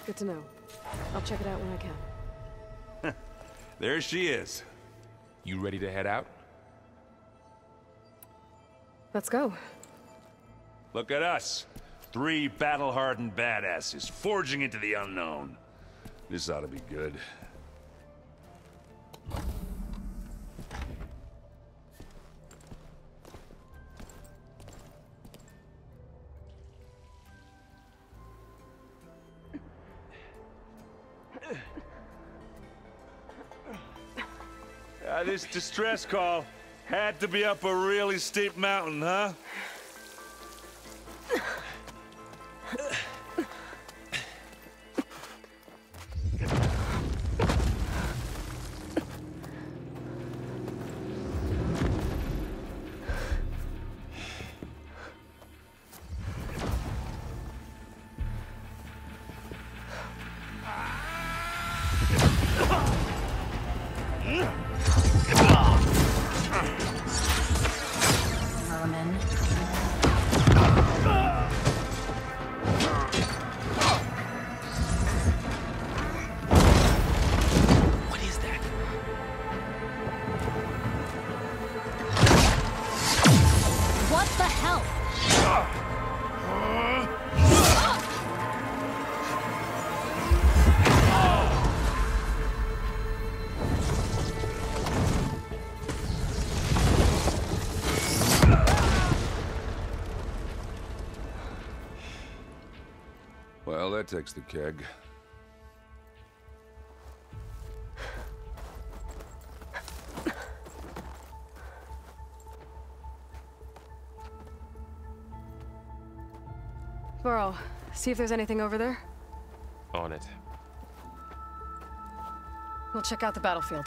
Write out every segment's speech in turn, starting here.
Good to know. I'll check it out when I can. There she is. You ready to head out? Let's go. Look at us. 3 battle-hardened badasses forging into the unknown. This ought to be good. This distress call had to be up a really steep mountain, huh? Well, that takes the keg. Burrow, see if there's anything over there. On it. We'll check out the battlefield.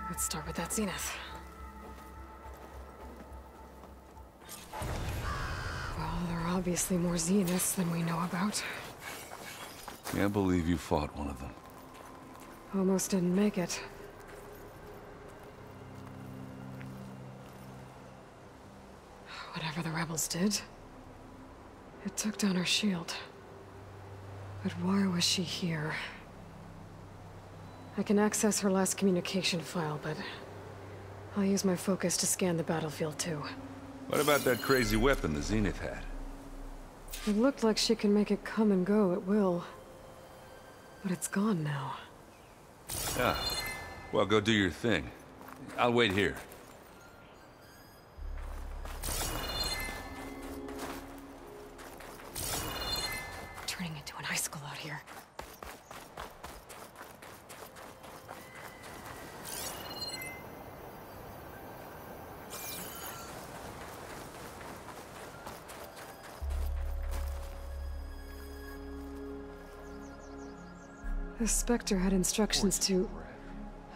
Let's start with that zenith. Well, there are obviously more zeniths than we know about. Can't believe you fought one of them. Almost didn't make it. Whatever the rebels did, it took down her shield. But why was she here? I can access her last communication file, but I'll use my focus to scan the battlefield too. What about that crazy weapon the Zenith had? It looked like she can make it come and go at will. But it's gone now. Ah. Well, go do your thing. I'll wait here. Turning into an icicle out here. The Spectre had instructions to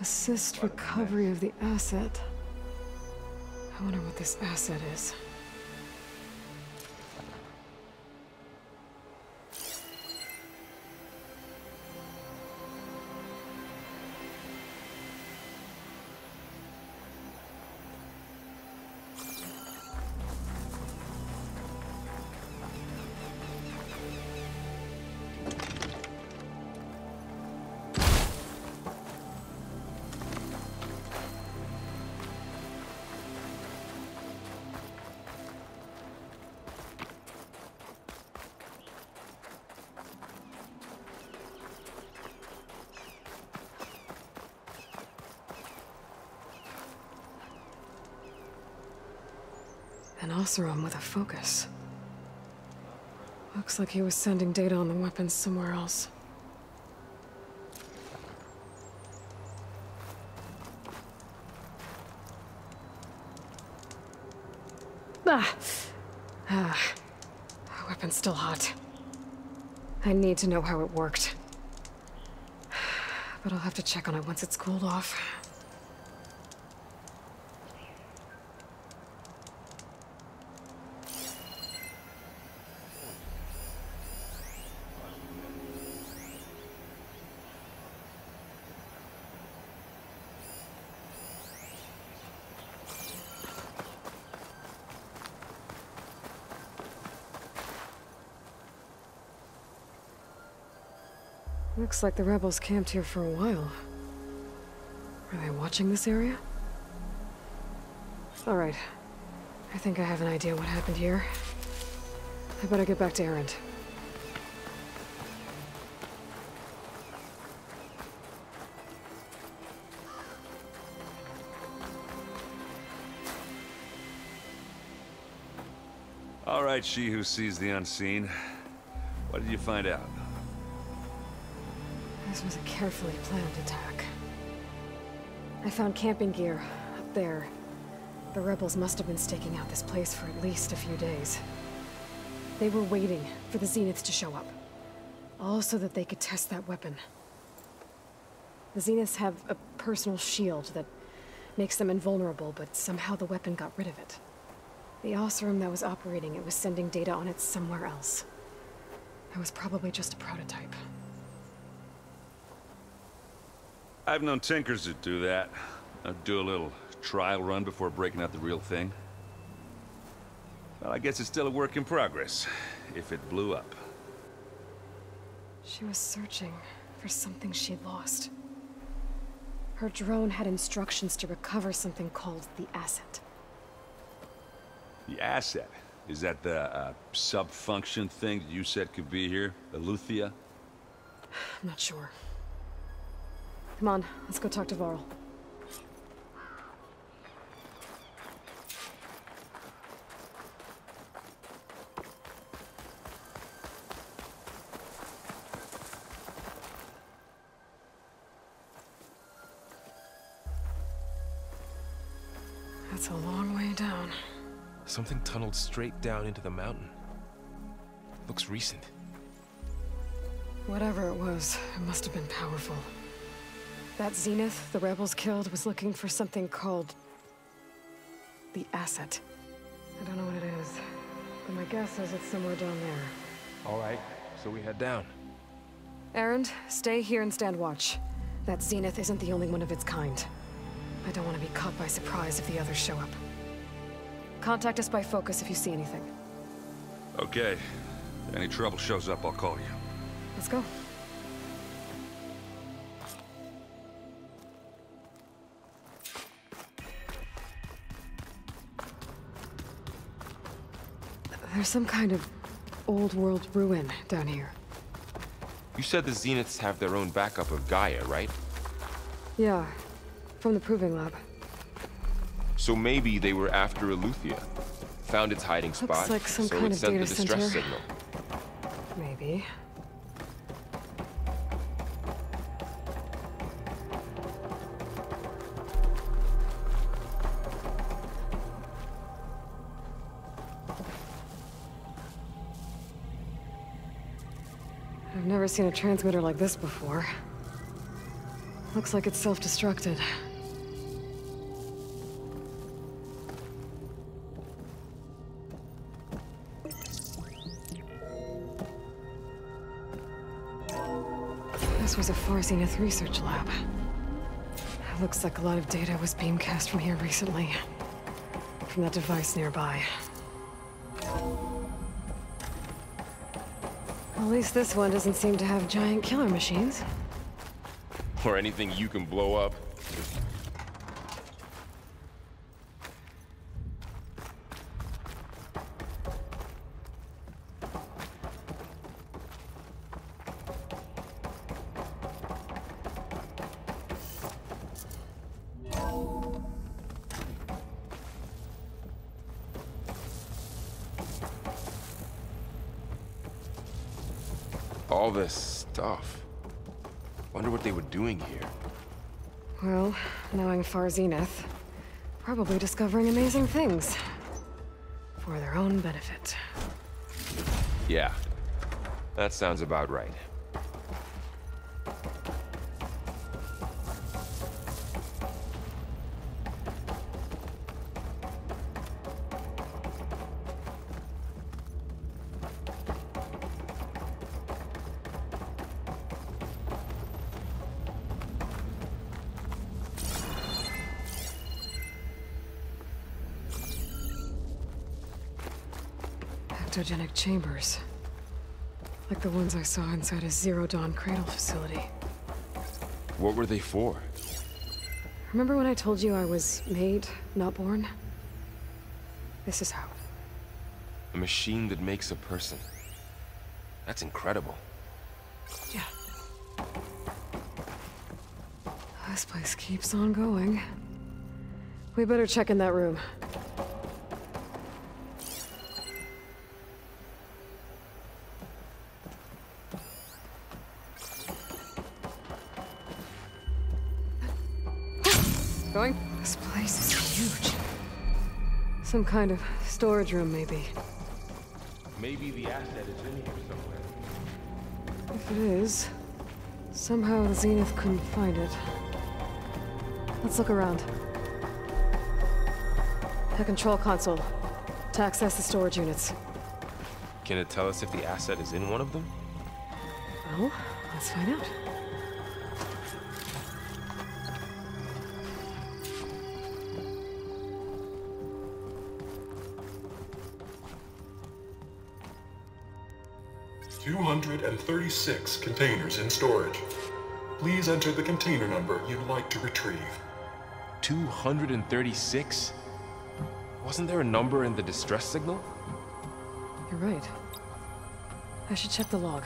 assist recovery of the asset. I wonder what this asset is. An Oseram with a focus. Looks like he was sending data on the weapons somewhere else. Weapon's still hot. I need to know how it worked. But I'll have to check on it once it's cooled off. Looks like the rebels camped here for a while. Are they watching this area? Alright. I think I have an idea what happened here. I better get back to Erend. All right, she who sees the unseen. What did you find out? This was a carefully planned attack. I found camping gear up there. The rebels must have been staking out this place for at least a few days. They were waiting for the Zeniths to show up. All so that they could test that weapon. The Zeniths have a personal shield that makes them invulnerable, but somehow the weapon got rid of it. The Oseram that was operating it was sending data on it somewhere else. It was probably just a prototype. I've known tinkers that do that. I'd do a little trial run before breaking out the real thing. Well, I guess it's still a work in progress, if it blew up. She was searching for something she'd lost. Her drone had instructions to recover something called the asset. The asset? Is that the sub-function thing that you said could be here? Eleuthia? I'm not sure. Come on, let's go talk to Varl. That's a long way down. Something tunneled straight down into the mountain. Looks recent. Whatever it was, it must have been powerful. That Zenith the rebels killed was looking for something called the asset. I don't know what it is, but my guess is it's somewhere down there. All right, so we head down. Erend, stay here and stand watch. That Zenith isn't the only one of its kind. I don't want to be caught by surprise if the others show up. Contact us by focus if you see anything. Okay. If any trouble shows up, I'll call you. Let's go. There's some kind of old-world ruin down here. You said the Zeniths have their own backup of Gaia, right? Yeah, from the Proving Lab. So maybe they were after Eleuthia. Found its hiding spot, like some so kind it of sent the data distress center. signal. Maybe. I've never seen a transmitter like this before. Looks like it's self-destructed. This was a Far Zenith research lab. Looks like a lot of data was beamcast from here recently. From that device nearby. At least this one doesn't seem to have giant killer machines. Or anything you can blow up. All this stuff. Wonder what they were doing here. Well, knowing Far Zenith, probably discovering amazing things. For their own benefit. Yeah, that sounds about right. Ectogenic chambers. Like the ones I saw inside a Zero Dawn cradle facility. What were they for? Remember when I told you I was made, not born? This is how. A machine that makes a person. That's incredible. Yeah. This place keeps on going. We better check in that room. Going? This place is huge. Some kind of storage room, maybe. Maybe the asset is in here somewhere. If it is, somehow the Zenith couldn't find it. Let's look around. The control console. To access the storage units. Can it tell us if the asset is in one of them? Well, let's find out. "236 containers in storage. Please enter the container number you'd like to retrieve." 236? Wasn't there a number in the distress signal? You're right. I should check the log.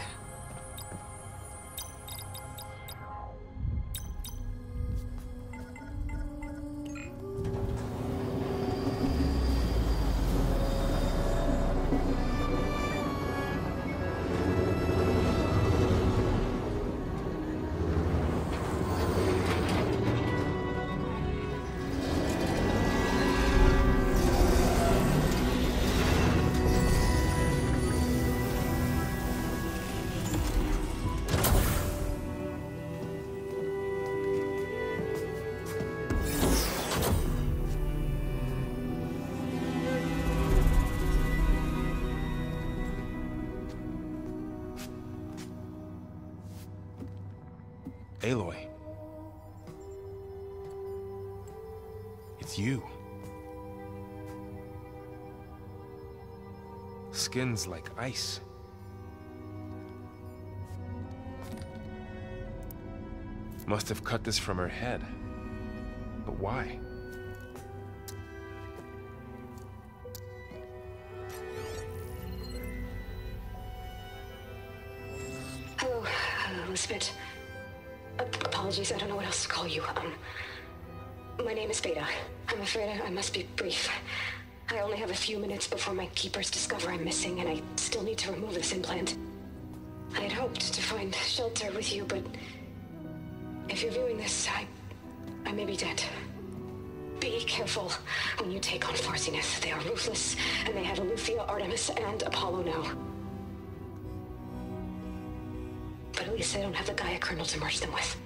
Aloy. It's you. Skin's like ice. Must have cut this from her head. But why? Hello, Elizabeth. Apologies, I don't know what else to call you. My name is Beta. I'm afraid I must be brief. I only have a few minutes before my keepers discover I'm missing, and I still need to remove this implant. I had hoped to find shelter with you, but if you're viewing this, I may be dead. Be careful when you take on Farsiness. They are ruthless, and they have Eleuthia, Artemis, and Apollo now. But at least they don't have the Gaia kernel to merge them with.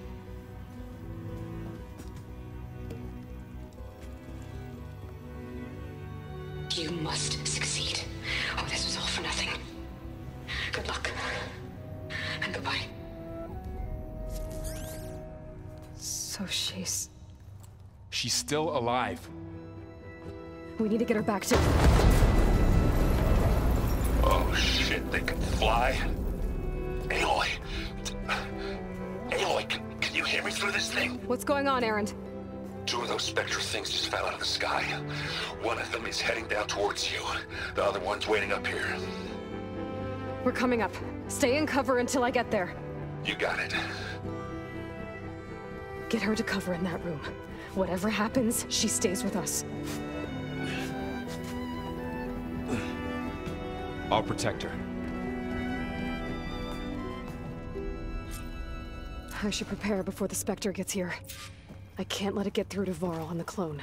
You must succeed, or this was all for nothing. Good luck. And goodbye. So she's... She's still alive. We need to get her back to... Oh shit, they can fly? Aloy! Aloy, can you hear me through this thing? What's going on, Erend? Two of those spectral things just fell out of the sky. One of them is heading down towards you. The other one's waiting up here. We're coming up. Stay in cover until I get there. You got it. Get her to cover in that room. Whatever happens, she stays with us. I'll protect her. I should prepare before the Spectre gets here. I can't let it get through to Varl and the clone.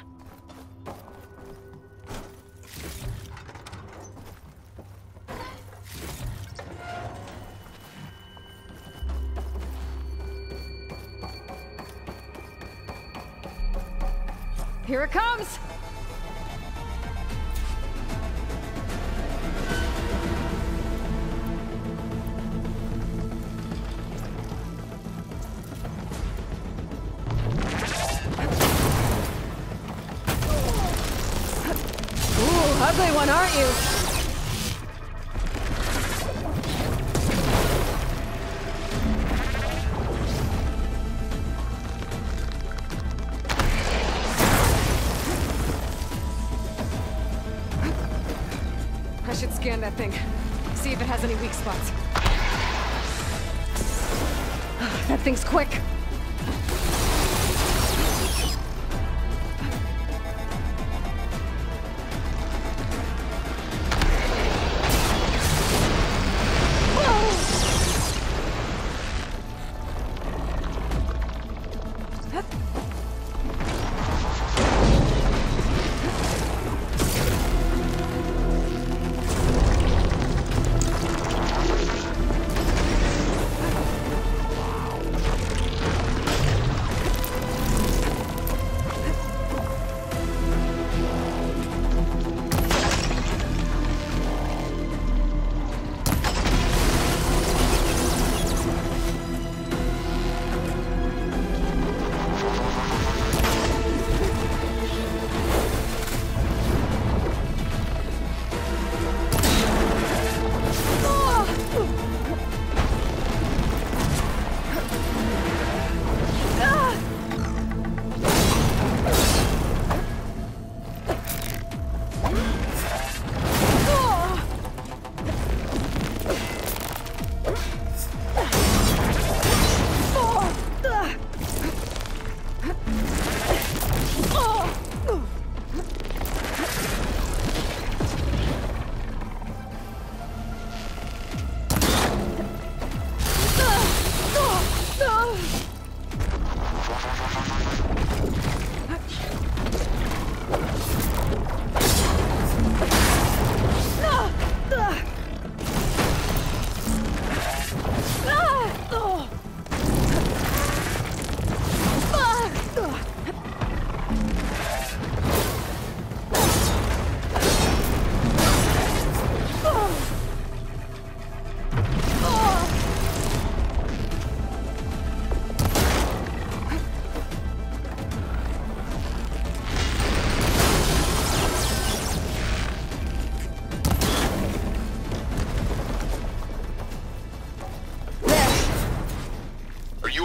Here it comes! Ugly one, aren't you? scan that thing. See if it has any weak spots. That thing's quick.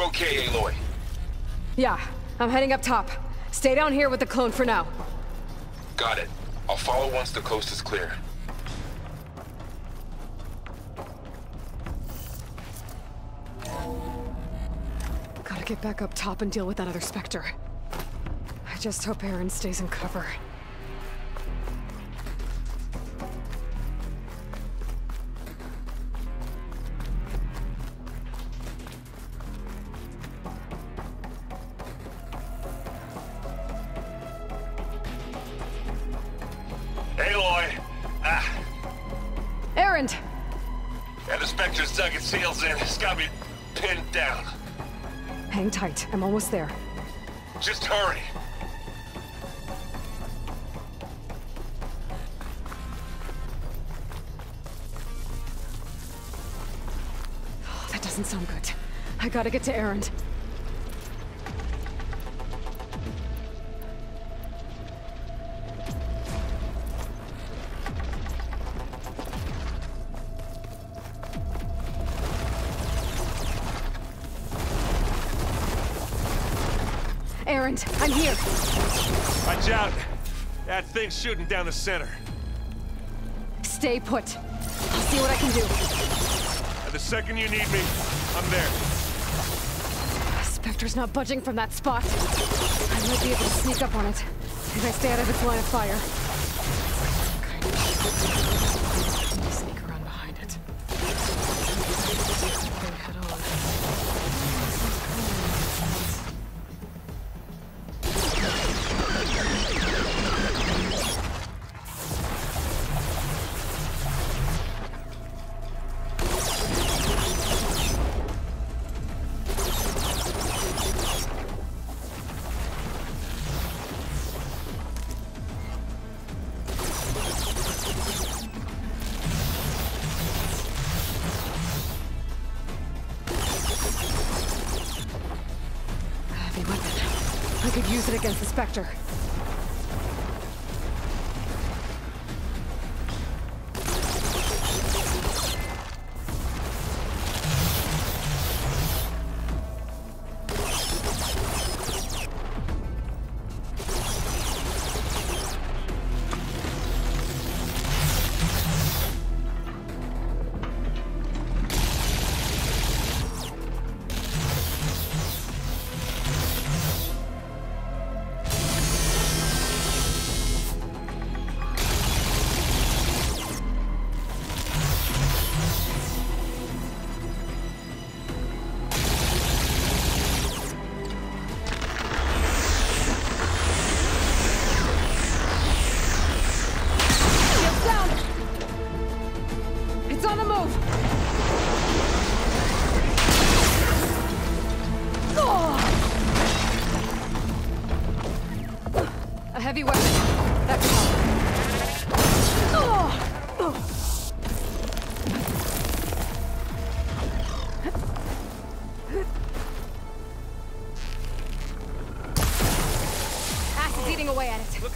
Okay, Aloy. Yeah, I'm heading up top. Stay down here with the clone for now. Got it. I'll follow once the coast is clear. Gotta get back up top and deal with that other Spectre. I just hope Aaron stays in cover. Aaron! Yeah, the Spectre's dug its heels in. It's got me pinned down. Hang tight. I'm almost there. Just hurry. Oh, that doesn't sound good. I gotta get to Aaron. Aaron, I'm here. Watch out. That thing's shooting down the center. Stay put. I'll see what I can do. And the second you need me, I'm there. Spectre's not budging from that spot. I might be able to sneak up on it if I stay out of its line of fire. Sneak around behind it. Then head on. I could use it against the Spectre.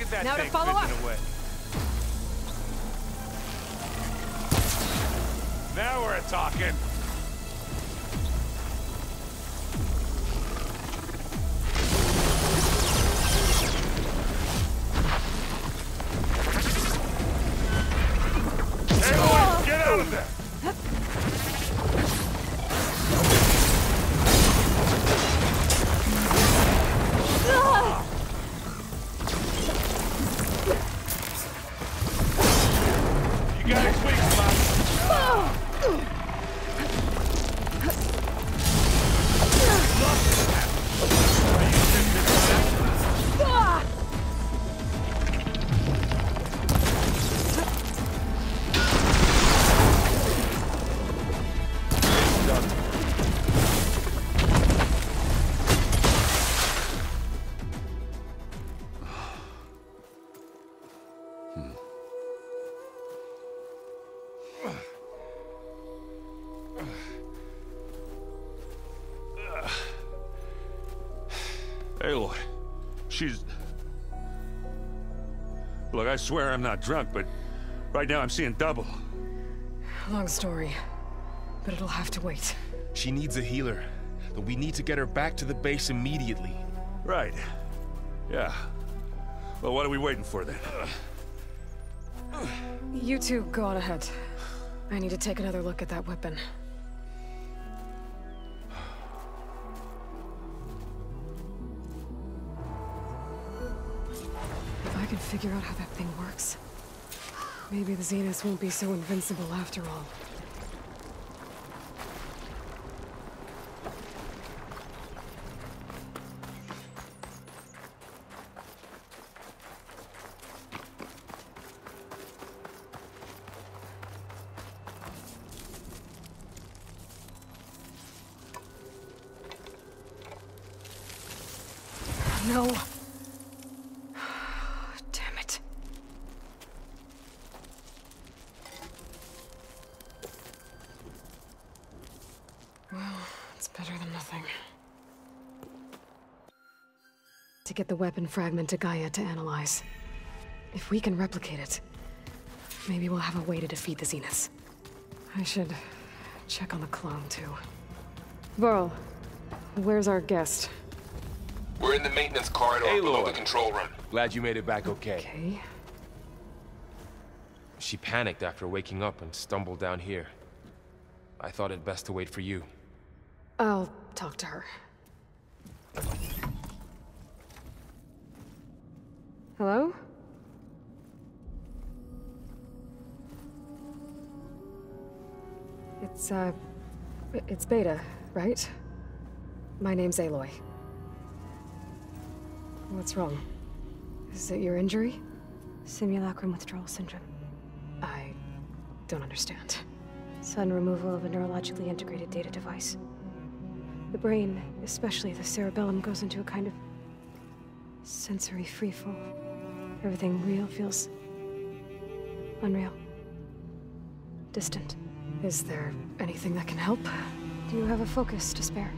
Look at that Now to thing follow fizzing up. away. Now we're talking. Hey, boys, get out of there! You got his wings, man. Aloy, she's... Look, I swear I'm not drunk, but right now I'm seeing double. Long story, but it'll have to wait. She needs a healer, but we need to get her back to the base immediately. Right. Yeah. Well, what are we waiting for then? You two go on ahead. I need to take another look at that weapon. If I can figure out how that thing works, maybe the Zeniths won't be so invincible after all. No. Damn it. Well, it's better than nothing. To get the weapon fragment to Gaia to analyze. If we can replicate it, maybe we'll have a way to defeat the Zeniths. I should check on the clone, too. Varl, where's our guest? We're in the maintenance corridor below the control room. Glad you made it back okay. Okay. She panicked after waking up and stumbled down here. I thought it best to wait for you. I'll talk to her. Hello? It's Beta, right? My name's Aloy. What's wrong? Is it your injury? Simulacrum withdrawal syndrome. I don't understand. Sudden removal of a neurologically integrated data device. The brain, especially the cerebellum, goes into a kind of sensory freefall. Everything real feels unreal. Distant. Is there anything that can help? Do you have a focus to spare?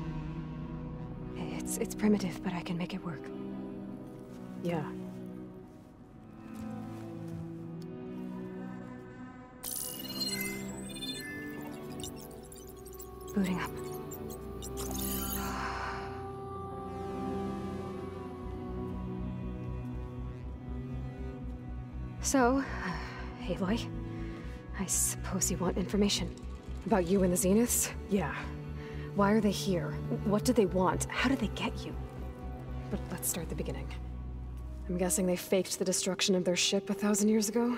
It's primitive, but I can make it work. Yeah. Booting up. So, Aloy, I suppose you want information. About you and the Zeniths? Yeah. Why are they here? What do they want? How did they get you? But let's start at the beginning. I'm guessing they faked the destruction of their ship 1,000 years ago?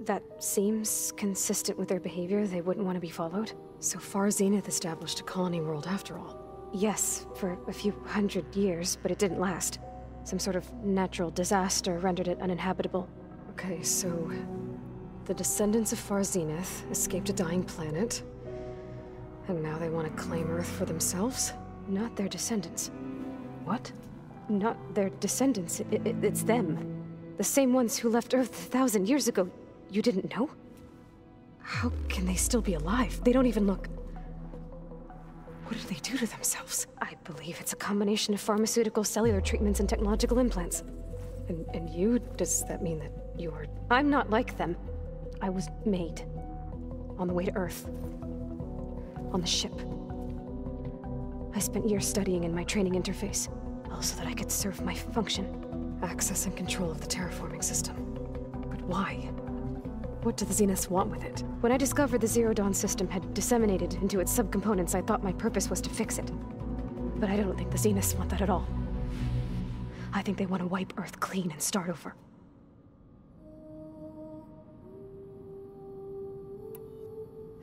That seems consistent with their behavior. They wouldn't want to be followed. So far, Zenith established a colony world after all. Yes, for a few hundred years, but it didn't last. Some sort of natural disaster rendered it uninhabitable. Okay, so... the descendants of Far Zenith escaped a dying planet, and now they want to claim Earth for themselves? Not their descendants. What? Not their descendants. It's them. The same ones who left Earth 1,000 years ago. You didn't know? How can they still be alive? They don't even look... What did they do to themselves? I believe it's a combination of pharmaceutical, cellular treatments, and technological implants. And you? Does that mean that you are... I'm not like them. I was made. On the way to Earth. On the ship. I spent years studying in my training interface, all so that I could serve my function. Access and control of the terraforming system. But why? What do the Zeniths want with it? When I discovered the Zero Dawn system had disseminated into its subcomponents, I thought my purpose was to fix it. But I don't think the Zeniths want that at all. I think they want to wipe Earth clean and start over.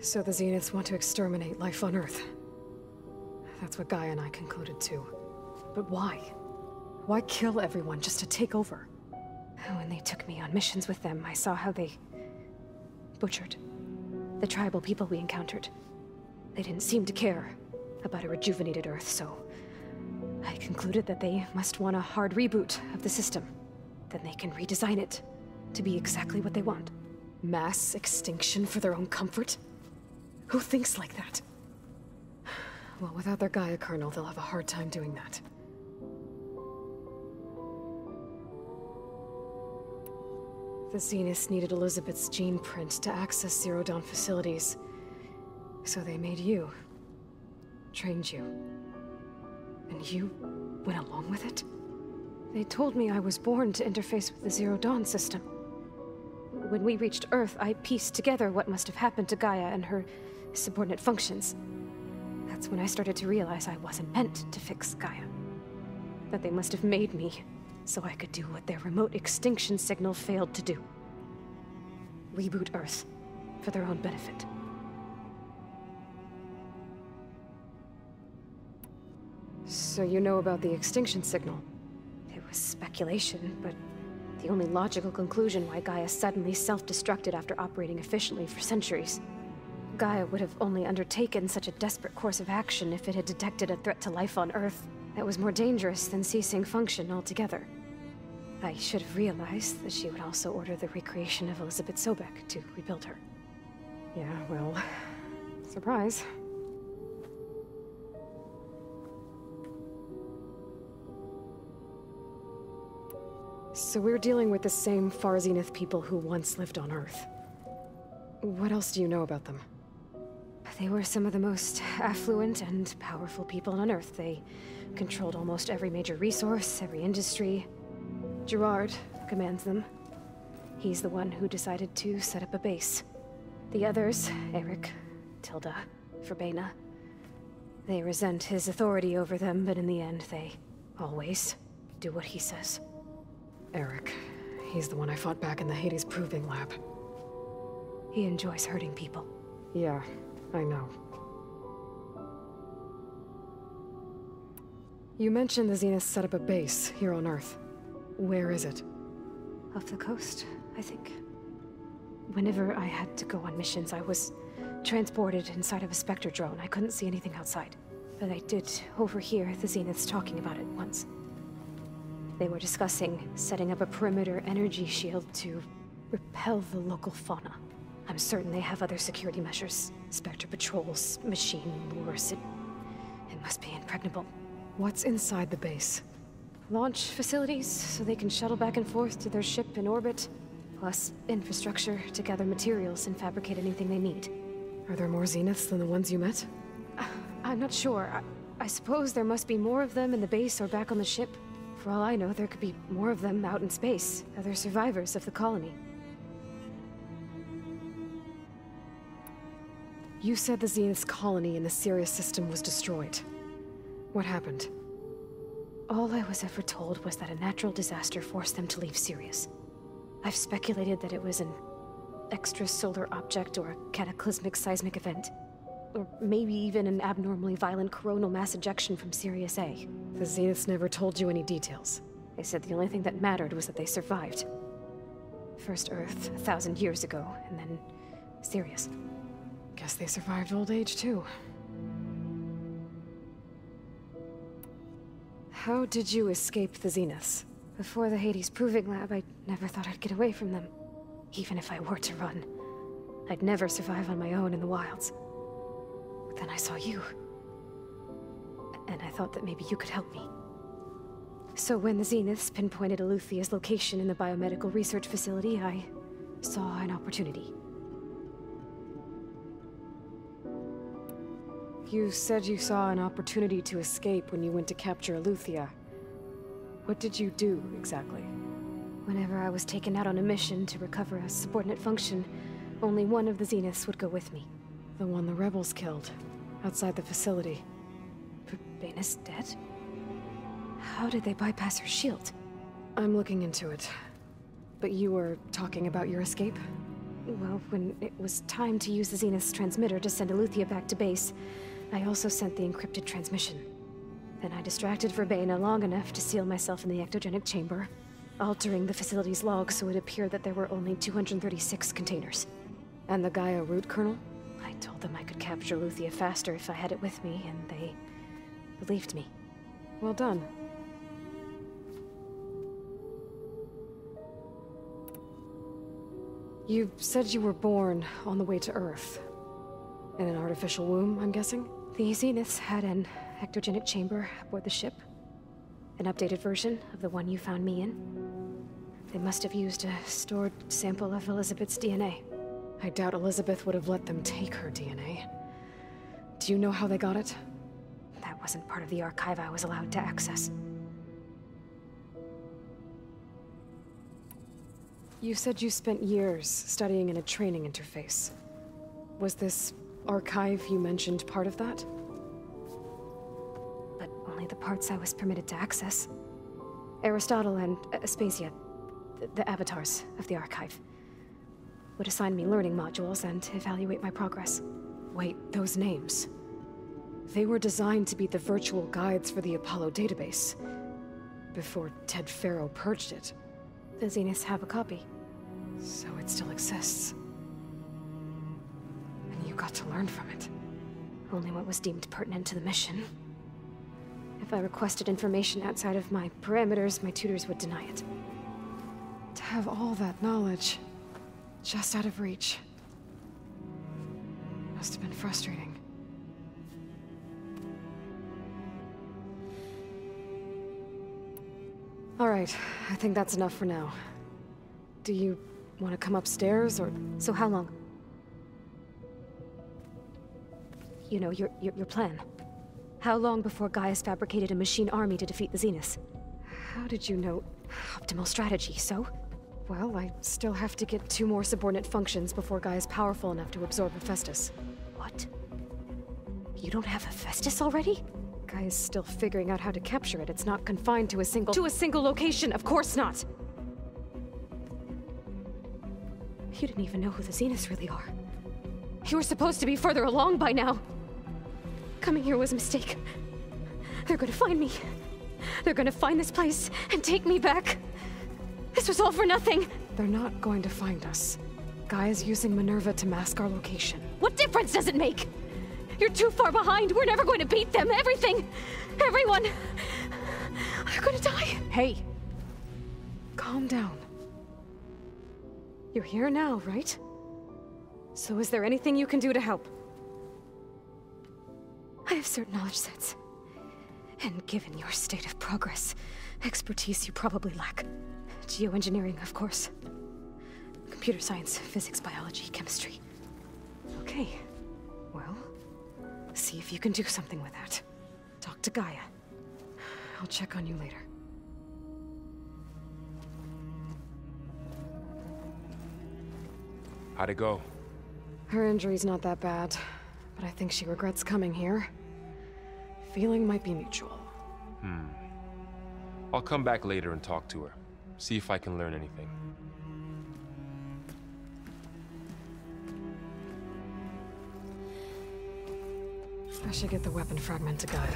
So the Zeniths want to exterminate life on Earth. That's what Gaia and I concluded too. But why? Why kill everyone just to take over? When they took me on missions with them, I saw how they butchered the tribal people we encountered. They didn't seem to care about a rejuvenated Earth, so I concluded that they must want a hard reboot of the system. Then they can redesign it to be exactly what they want. Mass extinction for their own comfort? Who thinks like that? Well, without their Gaia kernel, they'll have a hard time doing that. The Zeniths needed Elizabeth's gene print to access Zero Dawn facilities. So they made you. Trained you. And you went along with it? They told me I was born to interface with the Zero Dawn system. When we reached Earth, I pieced together what must have happened to Gaia and her subordinate functions. That's when I started to realize I wasn't meant to fix Gaia. That they must have made me so I could do what their remote extinction signal failed to do. Reboot Earth for their own benefit. So you know about the extinction signal? It was speculation, but the only logical conclusion why Gaia suddenly self-destructed after operating efficiently for centuries. Gaia would have only undertaken such a desperate course of action if it had detected a threat to life on Earth that was more dangerous than ceasing function altogether. I should have realized that she would also order the recreation of Elizabeth Sobek to rebuild her. Yeah, well... surprise. So we're dealing with the same Far Zenith people who once lived on Earth. What else do you know about them? They were some of the most affluent and powerful people on Earth. They controlled almost every major resource, every industry. Gerard commands them. He's the one who decided to set up a base. The others, Eric, Tilda, Verbena, they resent his authority over them, but in the end, they always do what he says. Eric. He's the one I fought back in the Hades Proving Lab. He enjoys hurting people. Yeah, I know. You mentioned the Zeniths set up a base here on Earth. Where is it? Off the coast, I think. Whenever I had to go on missions, I was transported inside of a Spectre drone. I couldn't see anything outside. But I did overhear the Zeniths talking about it once. They were discussing setting up a perimeter energy shield to repel the local fauna. I'm certain they have other security measures. Spectre patrols, machine lures. It must be impregnable. What's inside the base? Launch facilities, so they can shuttle back and forth to their ship in orbit. Plus infrastructure to gather materials and fabricate anything they need. Are there more Zeniths than the ones you met? I'm not sure. I suppose there must be more of them in the base or back on the ship. For all I know, there could be more of them out in space. Other survivors of the colony. You said the Zenith's colony in the Sirius system was destroyed. What happened? All I was ever told was that a natural disaster forced them to leave Sirius. I've speculated that it was an extrasolar object or a cataclysmic seismic event. Or maybe even an abnormally violent coronal mass ejection from Sirius A. The Zeniths never told you any details. They said the only thing that mattered was that they survived. First Earth, 1,000 years ago, and then Sirius. Guess they survived old age, too. How did you escape the Zeniths? Before the Hades Proving Lab, I never thought I'd get away from them. Even if I were to run. I'd never survive on my own in the wilds. But then I saw you. And I thought that maybe you could help me. So when the Zeniths pinpointed Eluthia's location in the biomedical research facility, I saw an opportunity. You said you saw an opportunity to escape when you went to capture Eluthia. What did you do, exactly? Whenever I was taken out on a mission to recover a subordinate function, only one of the Zeniths would go with me. The one the rebels killed, outside the facility. Baina's dead? How did they bypass her shield? I'm looking into it. But you were talking about your escape? Well, when it was time to use the Zenith's transmitter to send Eluthia back to base, I also sent the encrypted transmission. Then I distracted Verbaina long enough to seal myself in the ectogenic chamber, altering the facility's log so it appeared that there were only 236 containers. And the Gaia root kernel? I told them I could capture Eluthia faster if I had it with me, and they believed me. Well done. You said you were born on the way to Earth. In an artificial womb, I'm guessing? The Zeniths had an ectogenic chamber aboard the ship. An updated version of the one you found me in. They must have used a stored sample of Elizabeth's DNA. I doubt Elizabeth would have let them take her DNA. Do you know how they got it? That wasn't part of the archive I was allowed to access. You said you spent years studying in a training interface. Was this archive you mentioned part of that? But only the parts I was permitted to access. Aristotle and Aspasia, the avatars of the archive, would assign me learning modules and evaluate my progress. Wait, those names. They were designed to be the virtual guides for the Apollo database, before Ted Faro purged it. The Zeniths have a copy. So it still exists. And you got to learn from it. Only what was deemed pertinent to the mission. If I requested information outside of my parameters, my tutors would deny it. To have all that knowledge, just out of reach. Must have been frustrating. All right, I think that's enough for now. Do you want to come upstairs, or...? So how long? You know, your plan. How long before Gaia's fabricated a machine army to defeat the Zeniths? How did you know? Optimal strategy, so? Well, I still have to get 2 more subordinate functions before Gaia's powerful enough to absorb Hephaestus. What? You don't have Hephaestus already? Gaia's still figuring out how to capture it. It's not confined to a single location, of course not! You didn't even know who the Zeniths really are. You were supposed to be further along by now. Coming here was a mistake. They're gonna find me. They're gonna find this place and take me back. This was all for nothing. They're not going to find us. Gaia's using Minerva to mask our location. What difference does it make? You're too far behind. We're never going to beat them. Everything. Everyone. They're gonna die. Hey. Calm down. You're here now, right? So is there anything you can do to help? I have certain knowledge sets. And given your state of progress, expertise you probably lack. Geoengineering, of course. Computer science, physics, biology, chemistry. Okay. Well, see if you can do something with that. Talk to Gaia. I'll check on you later. How'd it go? Her injury's not that bad, but I think she regrets coming here. Feeling might be mutual. I'll come back later and talk to her. See if I can learn anything. I should get the weapon fragment to Gaia.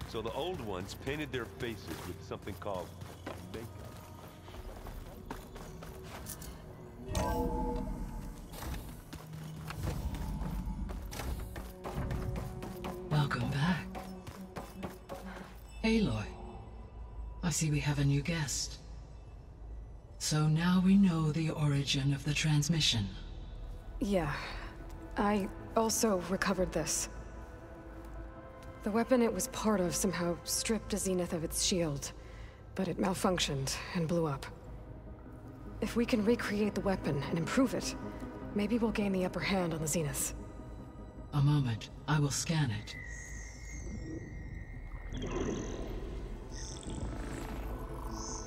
So the old ones painted their faces with something called makeup. Welcome back. Aloy, I see we have a new guest. So now we know the origin of the transmission. Yeah. I also recovered this. The weapon it was part of somehow stripped Zenith of its shield, but it malfunctioned and blew up. If we can recreate the weapon and improve it, maybe we'll gain the upper hand on the Zeniths. A moment. I will scan it.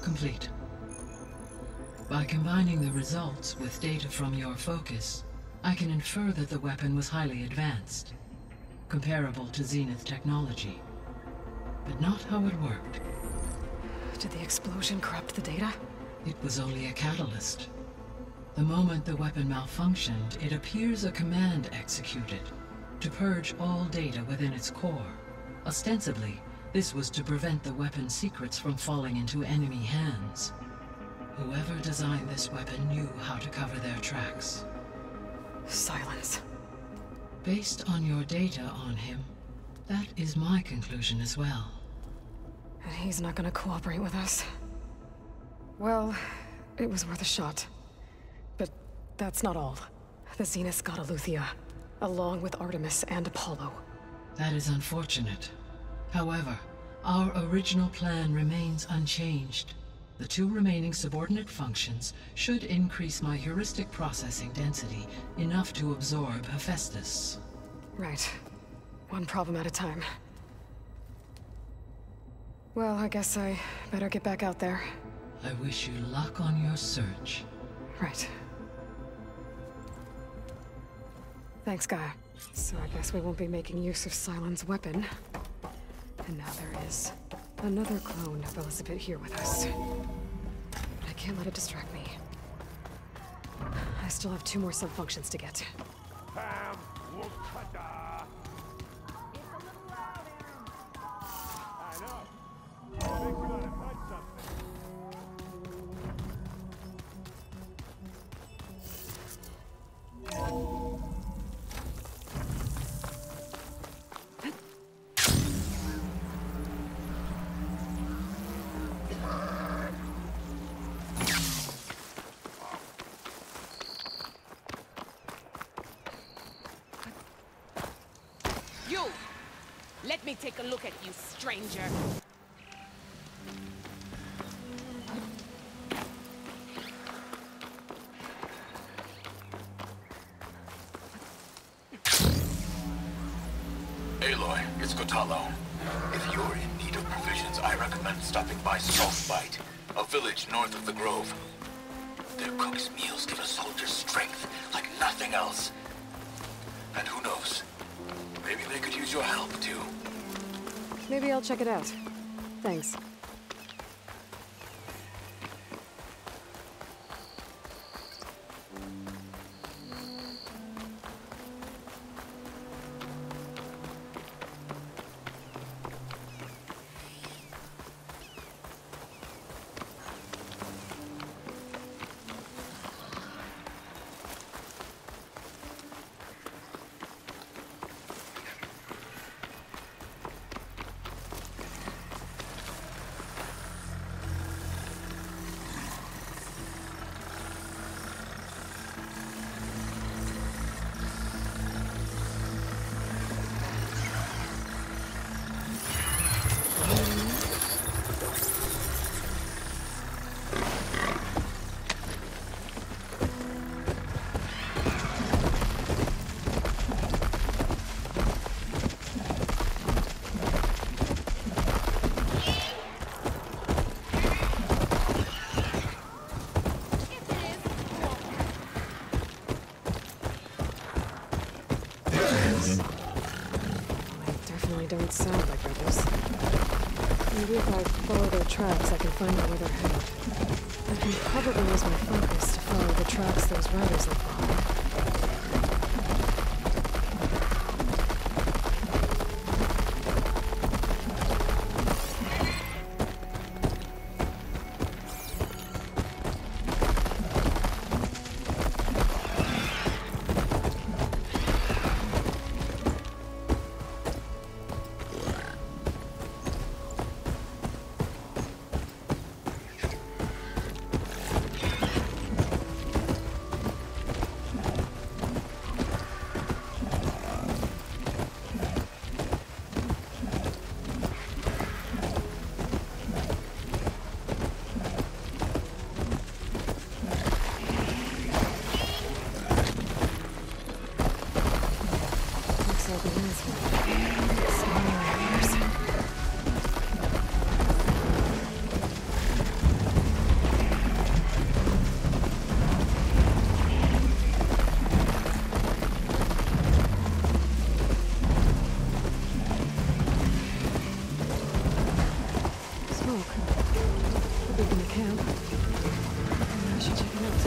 Complete. By combining the results with data from your focus, I can infer that the weapon was highly advanced, comparable to Zenith technology, but not how it worked. Did the explosion corrupt the data? It was only a catalyst. The moment the weapon malfunctioned, it appears a command executed to purge all data within its core. Ostensibly, this was to prevent the weapon's secrets from falling into enemy hands. Whoever designed this weapon knew how to cover their tracks. Silence. Based on your data on him, that is my conclusion as well. And he's not gonna cooperate with us. Well, it was worth a shot. But that's not all. The Zeniths got Aletheia, along with Artemis and Apollo. That is unfortunate. However, our original plan remains unchanged. The 2 remaining subordinate functions should increase my heuristic processing density enough to absorb Hephaestus. Right. One problem at a time. Well, I guess I better get back out there. I wish you luck on your search. Right. Thanks, Gaia. So I guess we won't be making use of Cylon's weapon. And now there is another clone of Elizabeth here with us. But I can't let it distract me. I still have 2 more sub-functions to get. You! Let me take a look at you, stranger. Aloy, it's Kotalo. If you're in need of provisions, I recommend stopping by Saltbite, a village north of the Grove. Their cook's meals give a soldier strength like nothing else. And who knows? Maybe they could use your help, too. Maybe I'll check it out. Thanks. Don't sound like rebels. Maybe if I follow their tracks, I can find out where they're headed. I can probably use my focus to follow the tracks those riders left behind. I should check it out.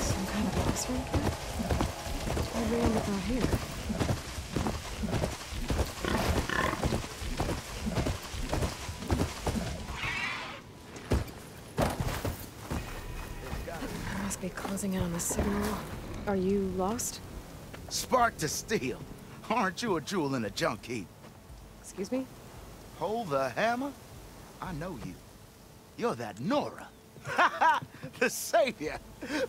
Some kind of boss room here? I ran without here. I must be closing in on the signal. Are you lost? Spark to steel. Aren't you a jewel in a junk heap? Excuse me? Hold the hammer? I know you. You're that Nora. Ha ha! The savior!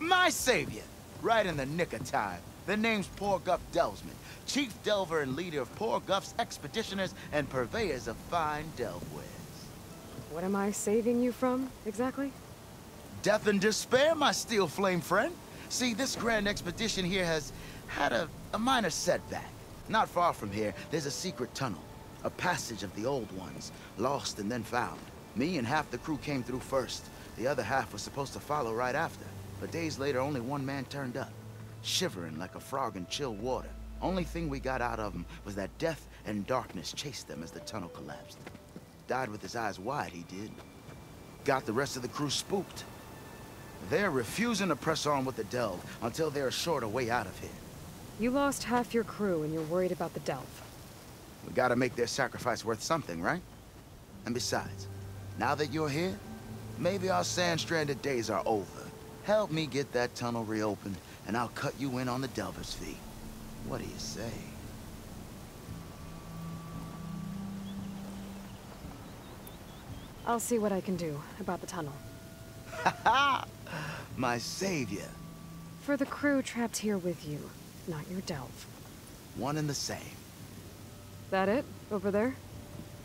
My savior! Right in the nick of time. The name's Poor Guff Delvesman, chief delver and leader of Poor Guff's expeditioners and purveyors of fine delvewares. What am I saving you from, exactly? Death and despair, my steel flame friend. See, this grand expedition here has had a minor setback. Not far from here, there's a secret tunnel. A passage of the old ones, lost and then found. Me and half the crew came through first. The other half was supposed to follow right after. But days later, only one man turned up, shivering like a frog in chill water. Only thing we got out of him was that death and darkness chased them as the tunnel collapsed. Died with his eyes wide, he did. Got the rest of the crew spooked. They're refusing to press on with the delve until they're assured a way out of here. You lost half your crew and you're worried about the delve. We gotta make their sacrifice worth something, right? And besides, now that you're here, maybe our sand-stranded days are over. Help me get that tunnel reopened, and I'll cut you in on the delver's fee. What do you say? I'll see what I can do about the tunnel. Ha ha! My savior. For the crew trapped here with you, not your delve. One and the same. That it? Over there?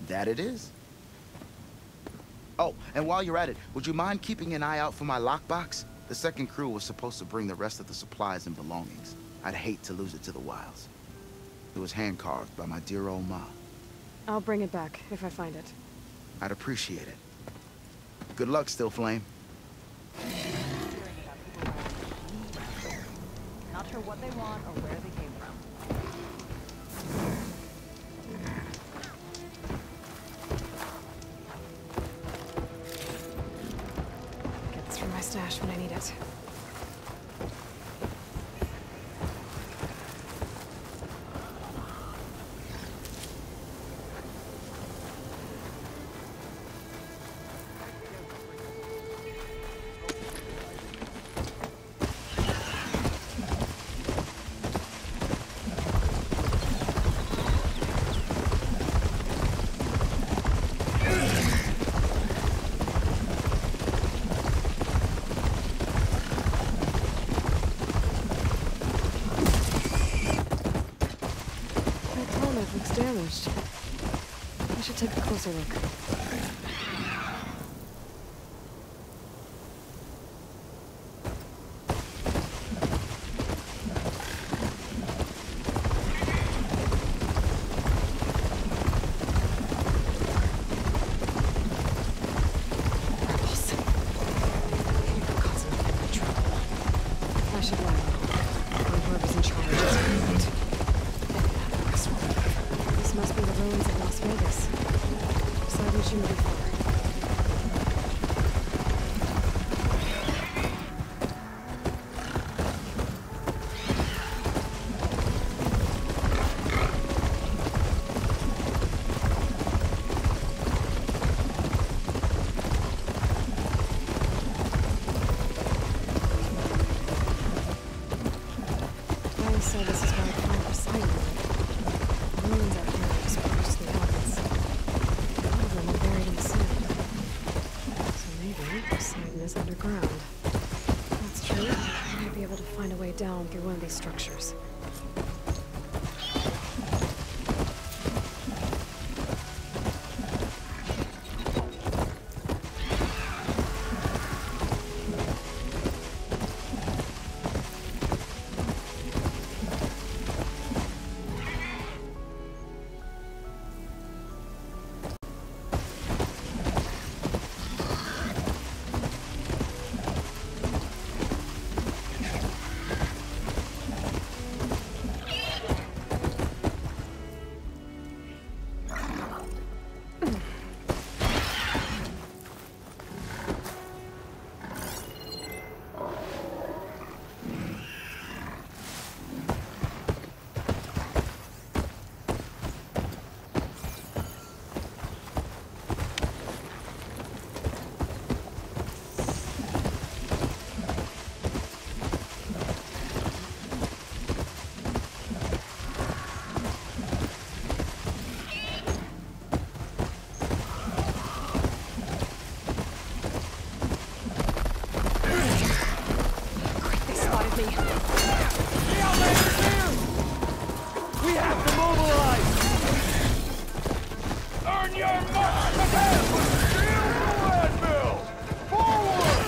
That it is. Oh, and while you're at it, would you mind keeping an eye out for my lockbox? The second crew was supposed to bring the rest of the supplies and belongings. I'd hate to lose it to the wilds. It was hand-carved by my dear old ma. I'll bring it back if I find it. I'd appreciate it. Good luck, Still Flame. Not sure what they want or where they came from. Get this from my stash when I need it. Damaged. I should take a closer look. Rebels. You're causing me trouble. I should lie low. Whoever's in charge is great. This must be the ruins of Las Vegas. So we shouldn't be far. I said this is where I find the silent. Ruins out here are exposed to the elements. All of them are buried in the sand. So maybe Poseidon is underground. If that's true, I might be able to find a way down through one of these structures. The outlander's here! We have to mobilize! Earn your mark! Ahead! Shield the landfill! Forward!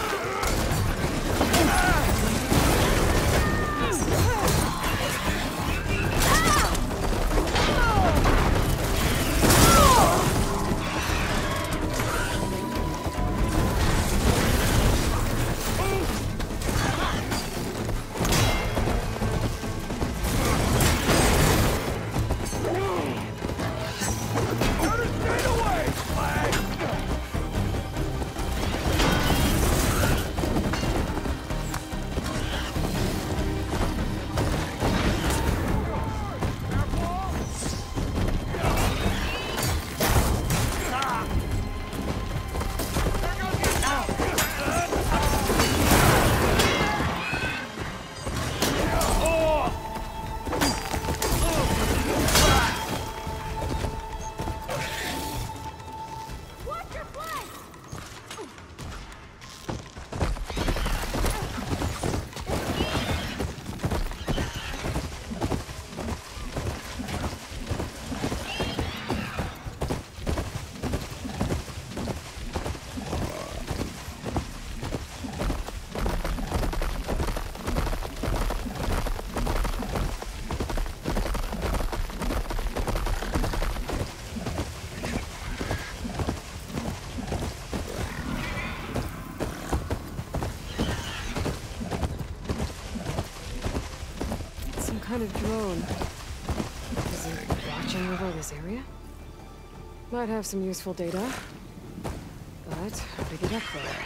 Kind of drone. Is it watching over this area? Might have some useful data. But how to get up there?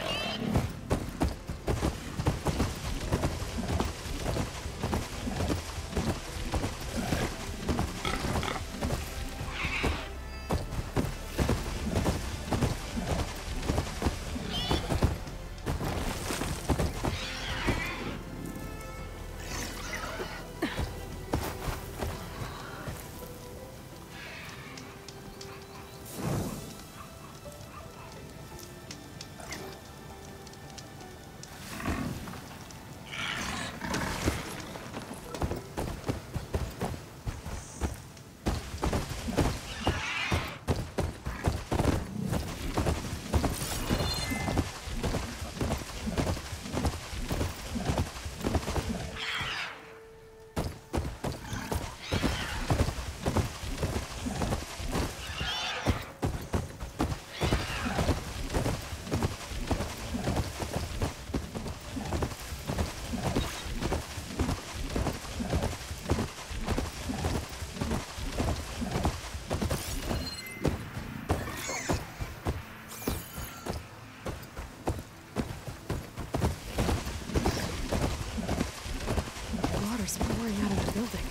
Pouring out of the building.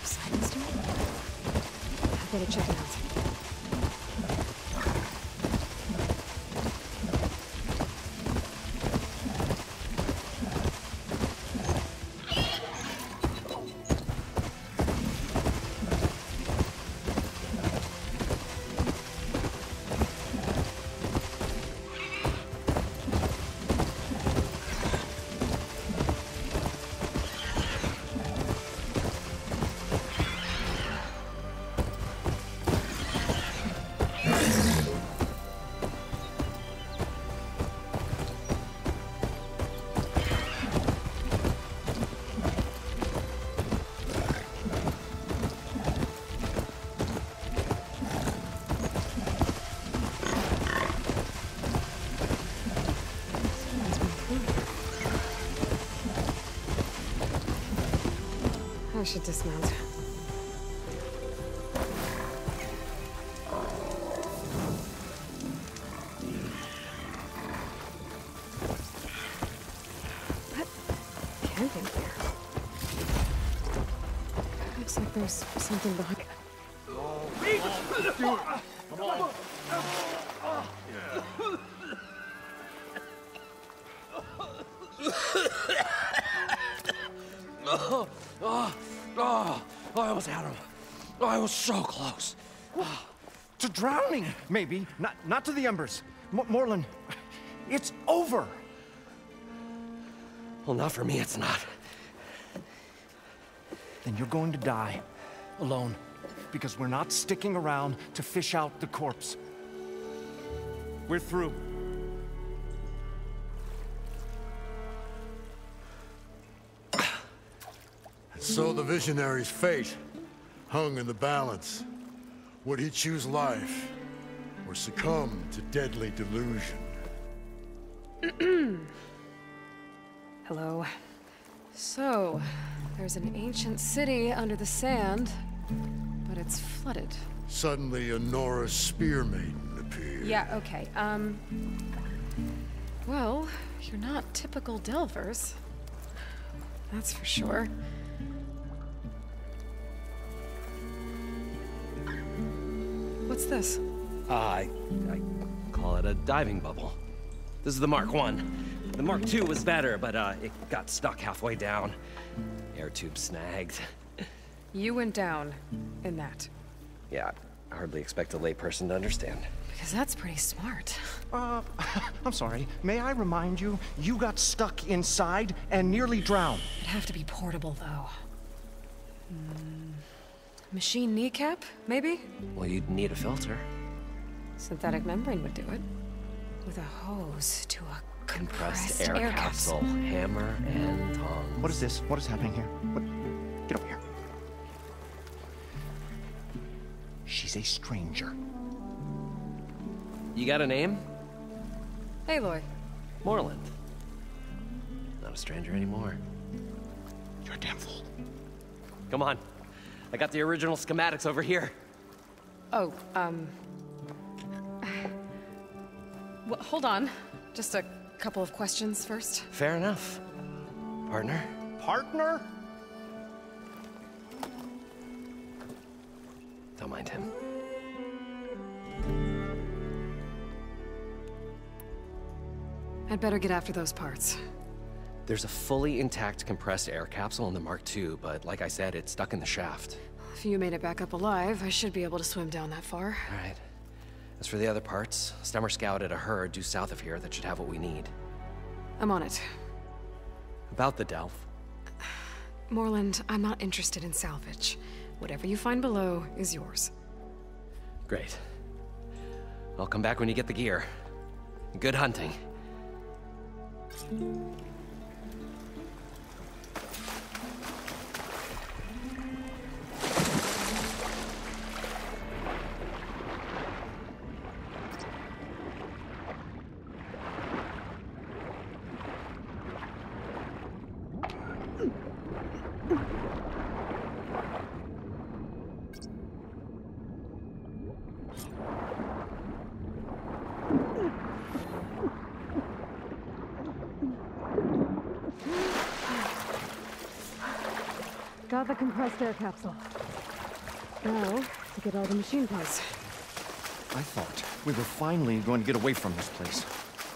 Silence to it? I better check it out. I should dismount. What? Camping here? Looks like there's something behind it. I almost had him. I was so close. To drowning, maybe. Not to the embers. Morlin, it's over. Well, not for me, it's not. Then you're going to die. Alone. Because we're not sticking around to fish out the corpse. We're through. So the visionary's fate hung in the balance. Would he choose life, or succumb to deadly delusion? Hello. So, there's an ancient city under the sand, but it's flooded. Suddenly, a Nora spear maiden appeared. Yeah, okay, well, you're not typical Delvers. That's for sure. What's this? I call it a diving bubble. This is the Mark I. The Mark II was better, but it got stuck halfway down. Air tube snagged. You went down in that. Yeah, I hardly expect a layperson to understand. Because that's pretty smart. I'm sorry. May I remind you, you got stuck inside and nearly drowned. It'd have to be portable, though. Machine kneecap, maybe? Well, you'd need a filter. Synthetic membrane would do it. With a hose to a compressed air capsule. Hammer and tongs. What is this? What is happening here? What? Get over here. She's a stranger. You got a name? Aloy. Moreland. Not a stranger anymore. You're a damn fool. Come on. I got the original schematics over here. Oh, well, hold on. Just a couple of questions first. Fair enough. Partner? Partner? Don't mind him. I'd better get after those parts. There's a fully intact compressed air capsule in the Mark II, but like I said, it's stuck in the shaft. If you made it back up alive, I should be able to swim down that far. All right. As for the other parts, Stemmer scouted a herd due south of here that should have what we need. I'm on it. About the Delph. Moreland, I'm not interested in salvage. Whatever you find below is yours. Great. I'll come back when you get the gear. Good hunting. Got the compressed air capsule. Now, to get all the machine parts. I thought we were finally going to get away from this place.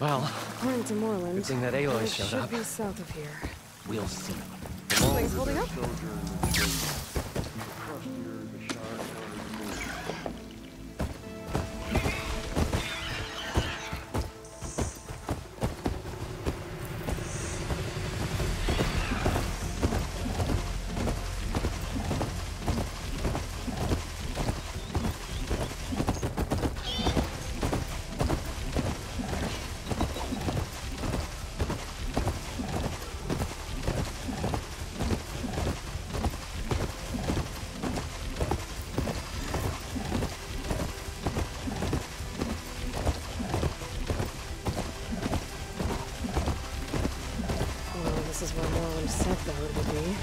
Well, according to Moreland, good thing that Aloy showed up. It should be south of here. We'll see. Things holding up? This is where Moreland said the road would be.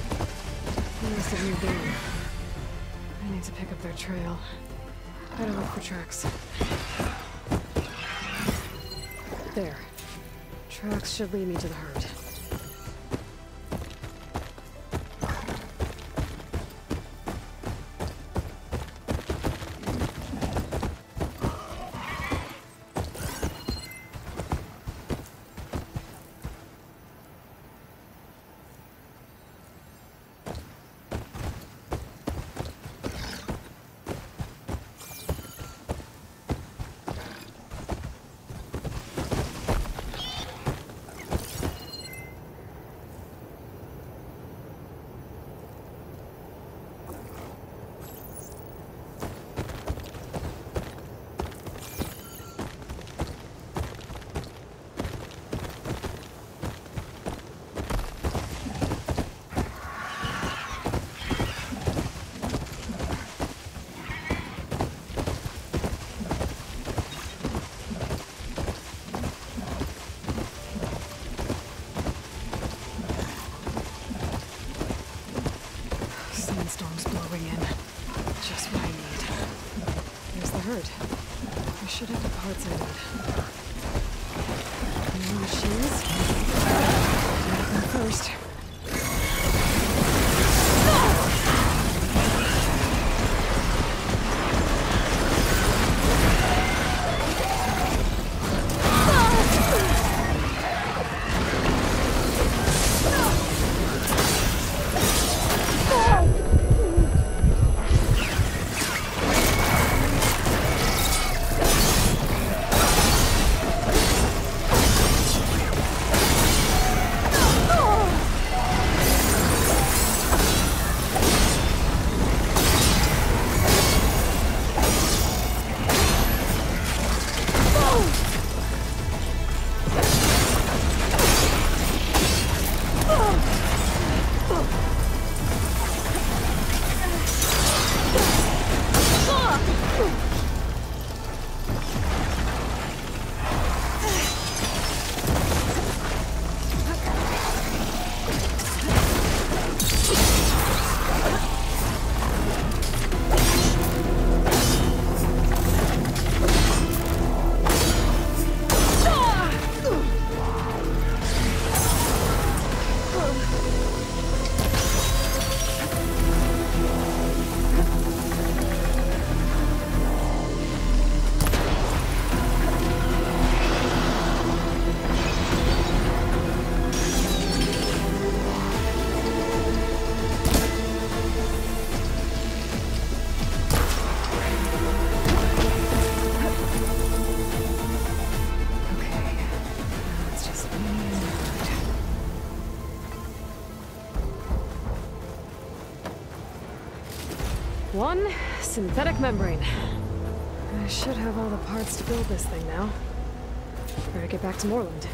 They must have moved in. I need to pick up their trail. Better look for tracks. There. Tracks should lead me to the herd. storm's blowing in. Just what I need. Here's the herd. I should have the parts I need. More machines? Make them first. One synthetic membrane. I should have all the parts to build this thing now. Better get back to Moreland.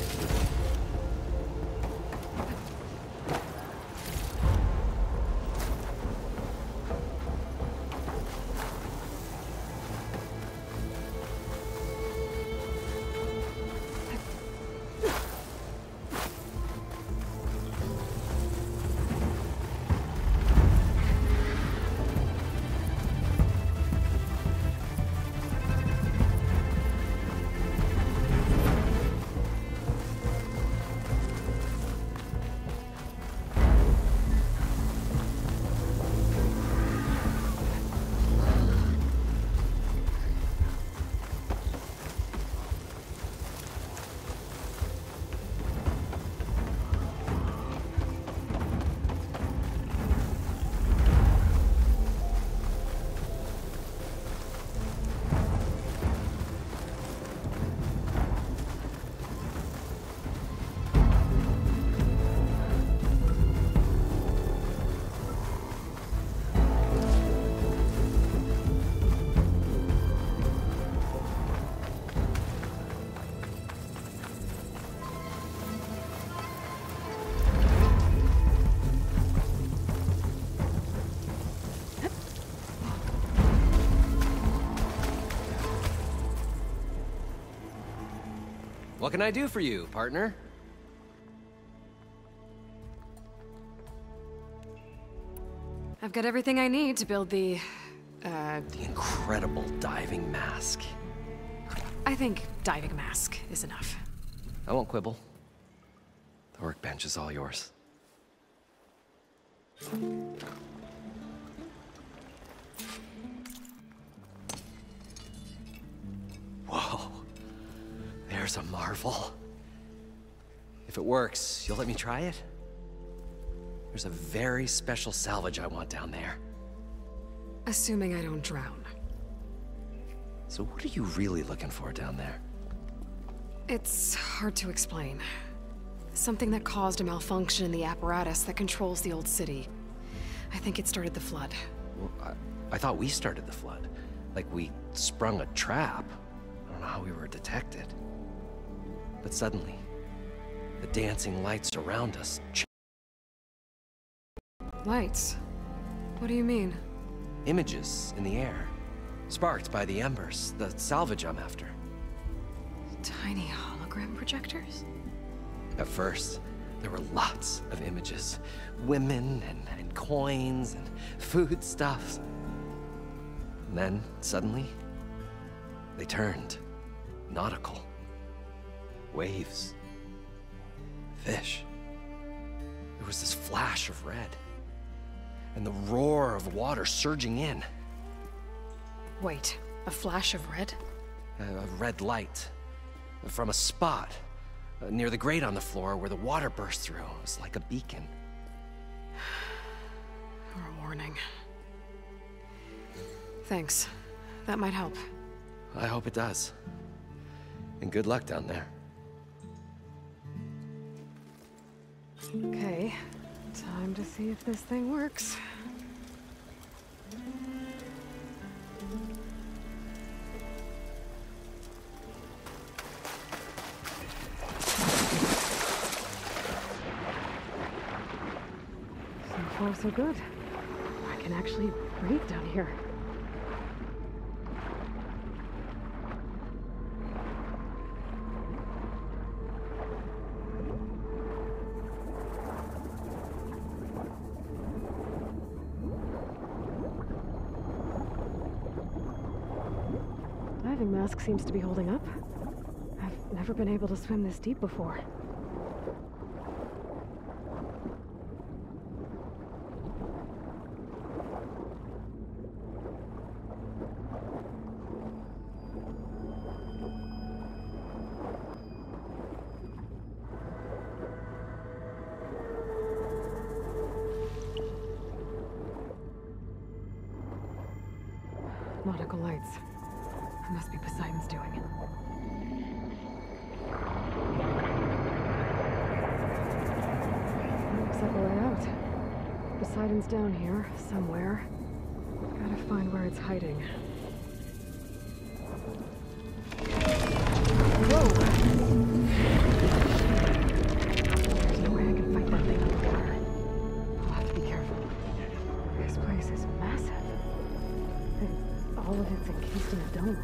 What can I do for you, partner? I've got everything I need to build the incredible diving mask. I think diving mask is enough. I won't quibble. The workbench is all yours. Whoa. There's a marvel. If it works, you'll let me try it? There's a very special salvage I want down there. Assuming I don't drown. So what are you really looking for down there? It's hard to explain. Something that caused a malfunction in the apparatus that controls the old city. I think it started the flood. Well, I thought we started the flood. Like we sprung a trap. I don't know how we were detected. But suddenly, the dancing lights around us changed. Lights? What do you mean? Images in the air, sparked by the embers, the salvage I'm after. Tiny hologram projectors? At first, There were lots of images. Women and coins and foodstuffs. And then, suddenly, they turned nautical. Waves. Fish. There was this flash of red. And the roar of water surging in. Wait, a flash of red? A red light. From a spot near the grate on the floor where the water burst through. It was like a beacon. Or a warning. Thanks. That might help. I hope it does. And good luck down there. Okay, time to see if this thing works. So far, so good. I can actually breathe down here. Diving mask seems to be holding up. I've never been able to swim this deep before. Nautical lights. It must be Poseidon's doing. Looks like a way out. Poseidon's down here, somewhere. Gotta find where it's hiding. Whoa! There's no way I can fight that thing underwater. I'll have to be careful. This place is massive. And all of it's encased in a dome.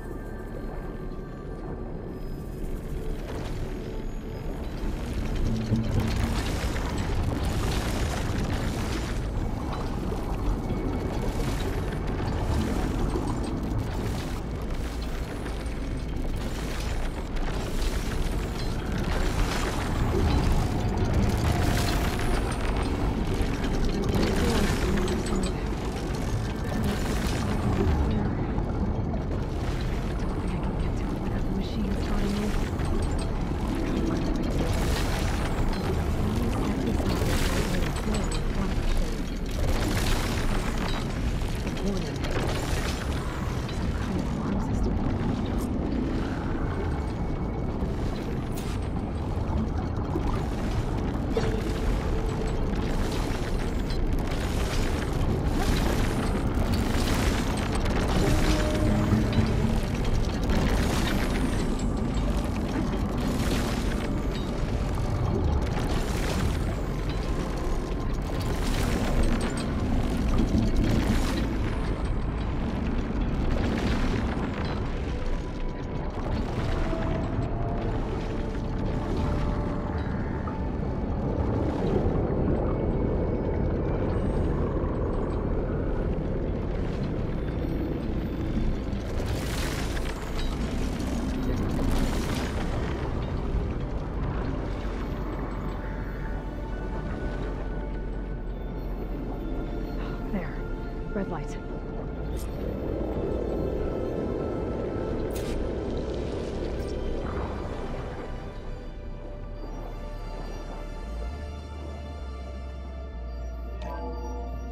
Red light.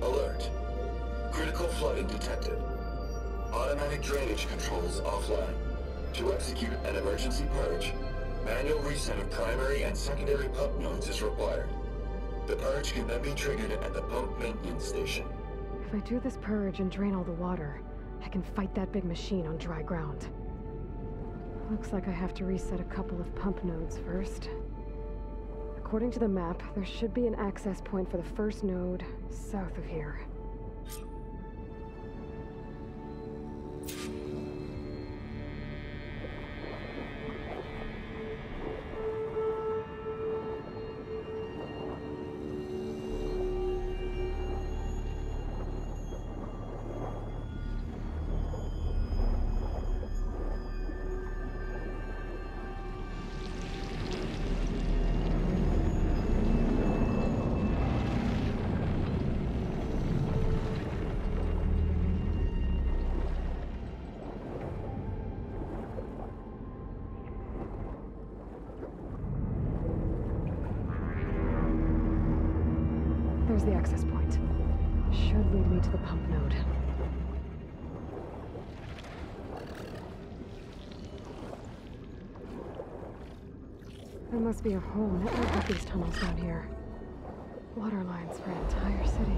Alert. Critical flooding detected. Automatic drainage controls offline. To execute an emergency purge, manual reset of primary and secondary pump nodes is required. The purge can then be triggered at the pump maintenance station. If I do this purge and drain all the water, I can fight that big machine on dry ground. Looks like I have to reset a couple of pump nodes first. According to the map, there should be an access point for the first node south of here. There's the access point. Should lead me to the pump node. There must be a whole network of these tunnels down here. Water lines for an entire city.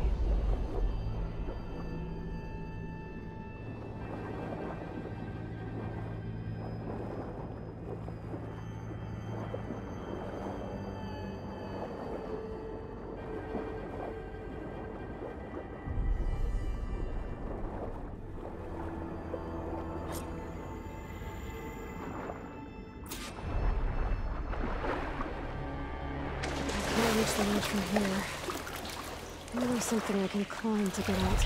Reach the ledge from here. Maybe there's something I can climb to get out.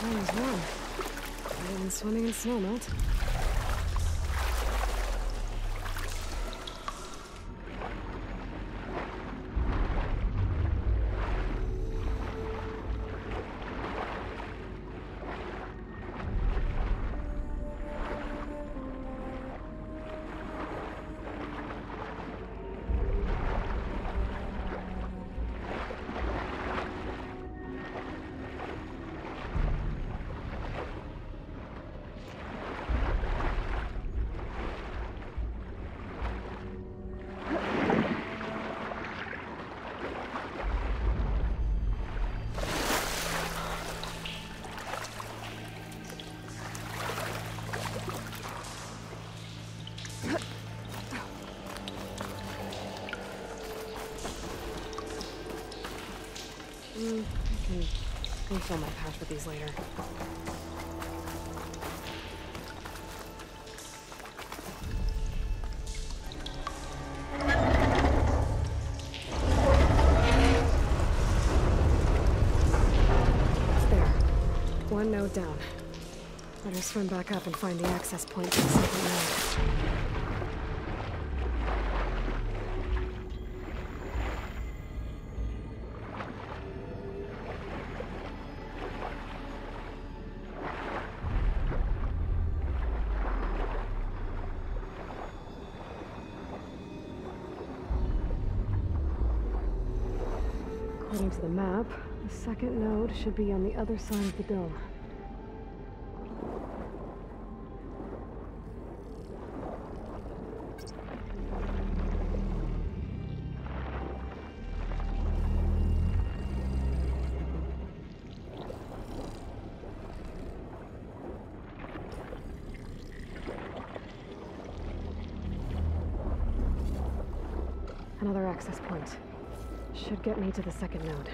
I was wrong. Better than swimming in snowmelt. I can fill my pouch with these later. There. One node down. Better swim back up and find the access point to the second node. According to the map, the second node should be on the other side of the dome. Another access point. Should get me to the second node.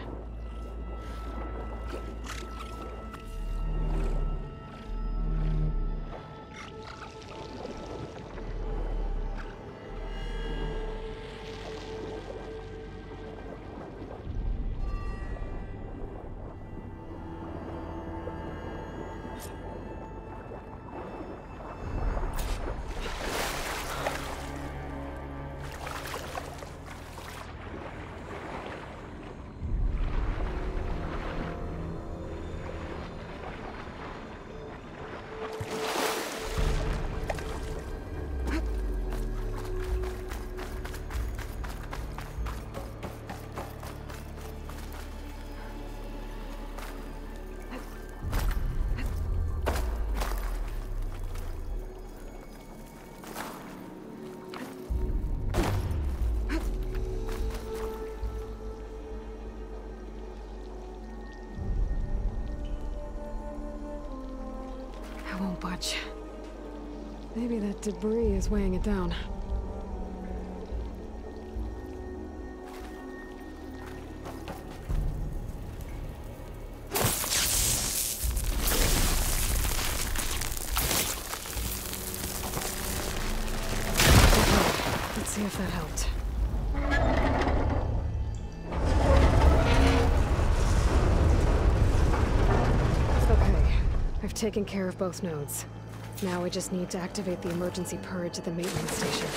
I won't budge. Maybe that debris is weighing it down. Let's see if that helped. I've taken care of both nodes. Now I just need to activate the emergency purge at the maintenance station.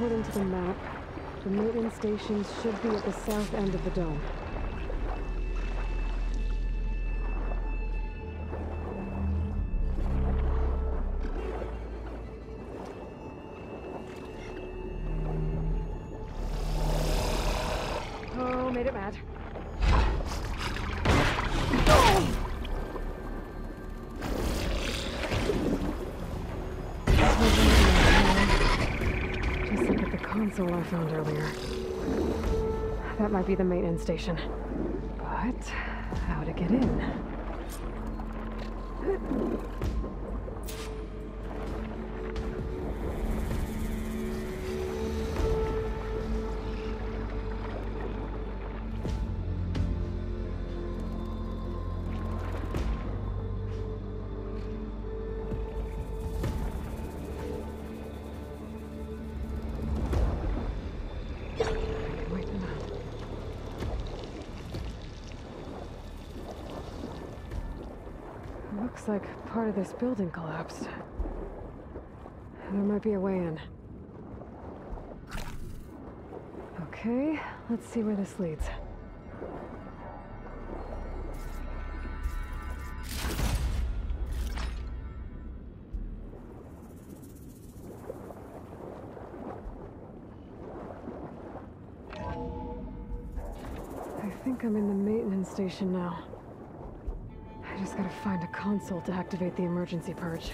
according to the map, the maintenance stations should be at the south end of the dome. Oh, made it mad. Just look at the console I found earlier. That might be the maintenance station. But how to get in? Looks like part of this building collapsed. There might be a way in. Okay, let's see where this leads. I think I'm in the maintenance station now. I just gotta find a console to activate the emergency purge.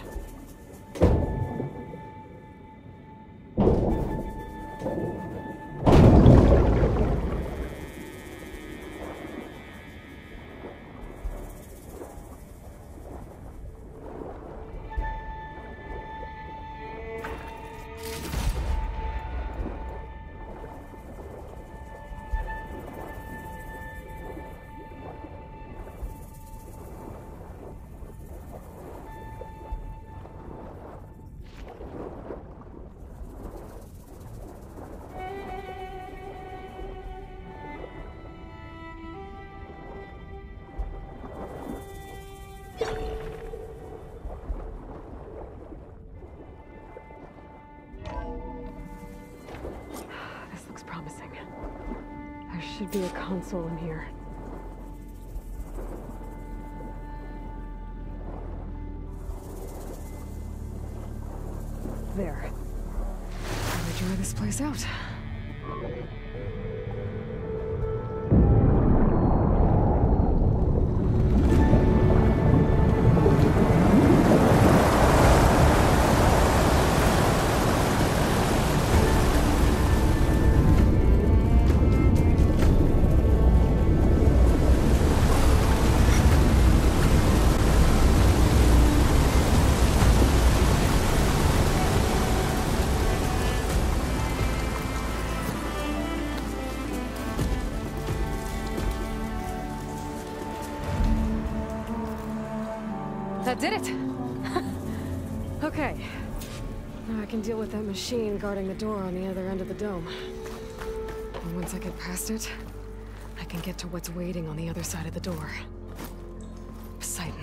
Promising. There should be a console in here. There. Time to dry this place out. That did it! Okay. Now I can deal with that machine guarding the door on the other end of the dome. And once I get past it, I can get to what's waiting on the other side of the door. Poseidon.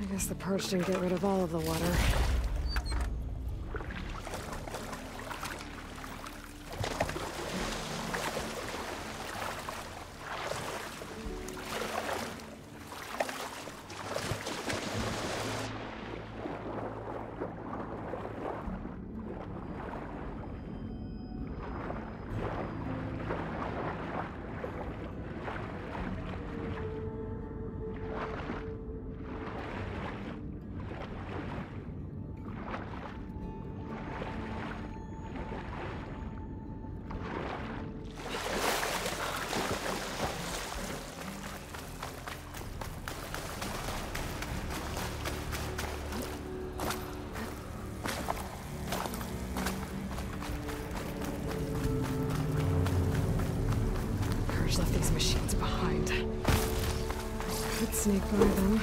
I guess the purge didn't get rid of all of the water. Left these machines behind. Could sneak by them.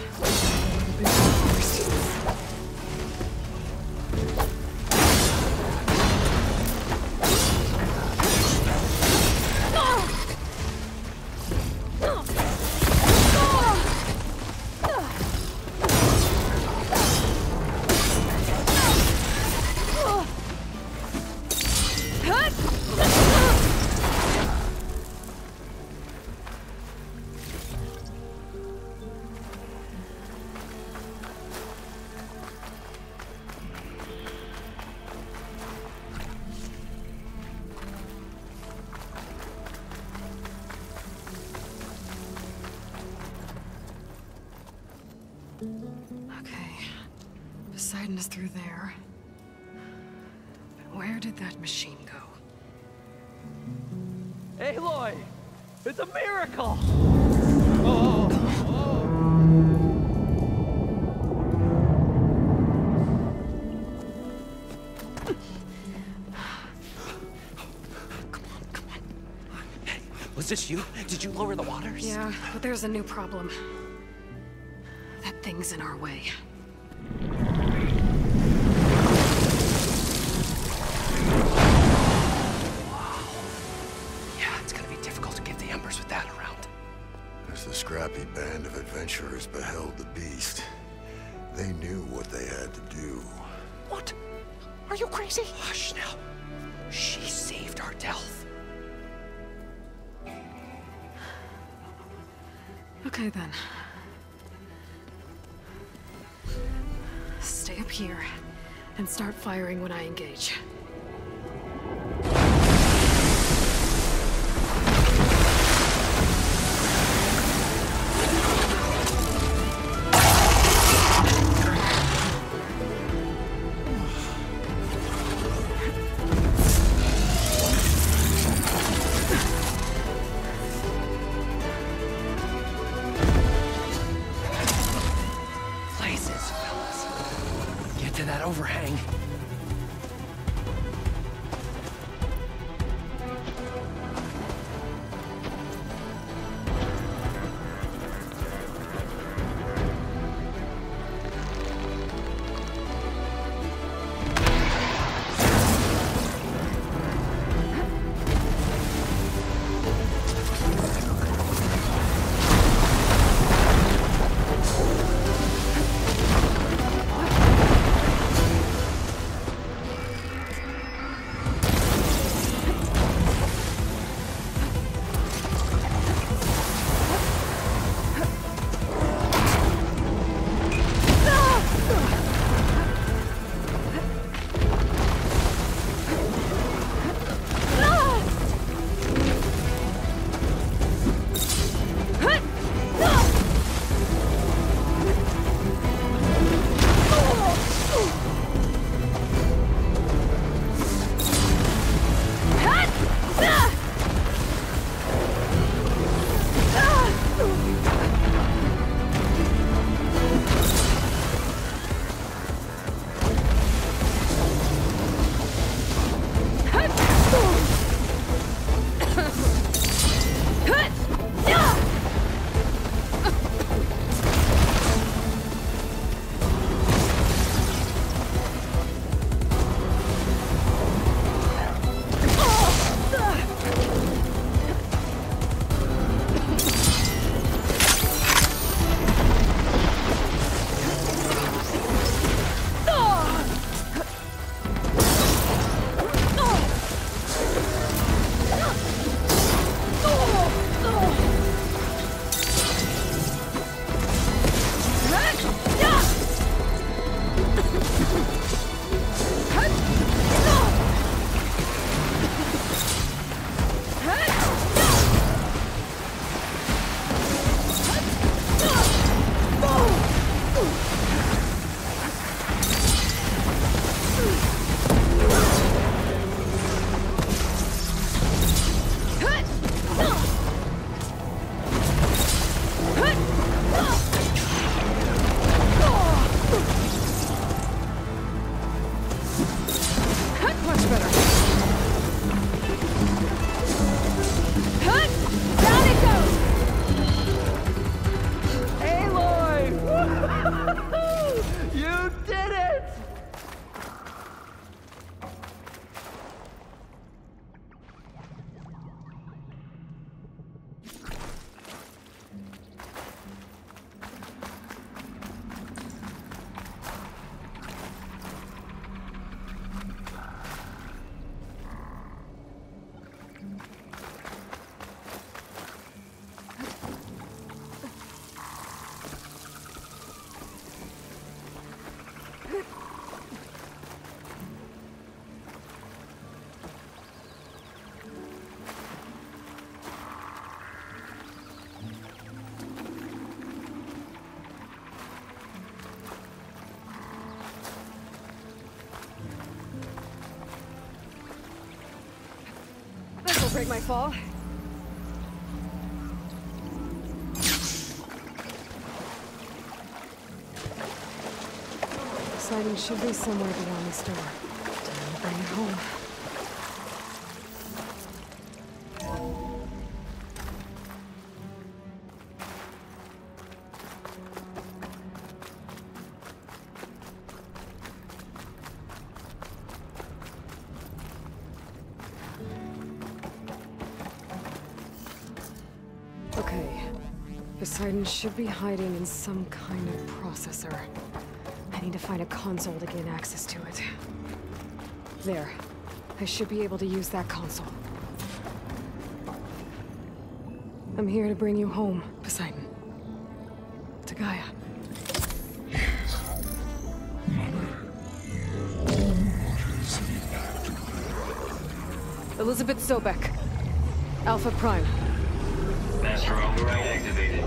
Poseidon is through there. But where did that machine go? Aloy! It's a miracle! Was this you? Did you lower the waters? Yeah, but there's a new problem. That thing's in our way. Yeah, it's gonna be difficult to get the embers with that around. As the scrappy band of adventurers beheld the beast, they knew what they had to do. What? Are you crazy? Hush now. She saved our Delph. Okay then. Stay up here and start firing when I engage. Overhang. break my fall. Poseidon should be somewhere beyond this door. Time to bring it home. Okay. Poseidon should be hiding in some kind of processor. I need to find a console to gain access to it. There. I should be able to use that console. I'm here to bring you home, Poseidon. To Gaia. Elizabeth Sobek. Alpha Prime. Master override activated.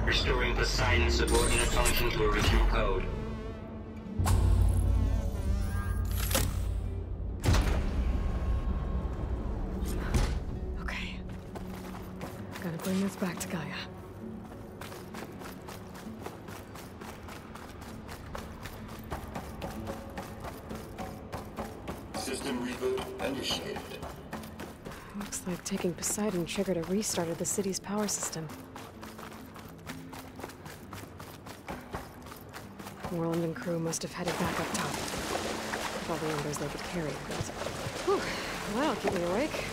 Restoring Poseidon's subordinate function to original code. Okay. Gotta bring this back to Gaia. System reboot initiated. Looks like taking Poseidon triggered a restart of the city's power system. Worland and crew must have headed back up top. With all the embers they could carry, but... Whew, that'll keep me awake.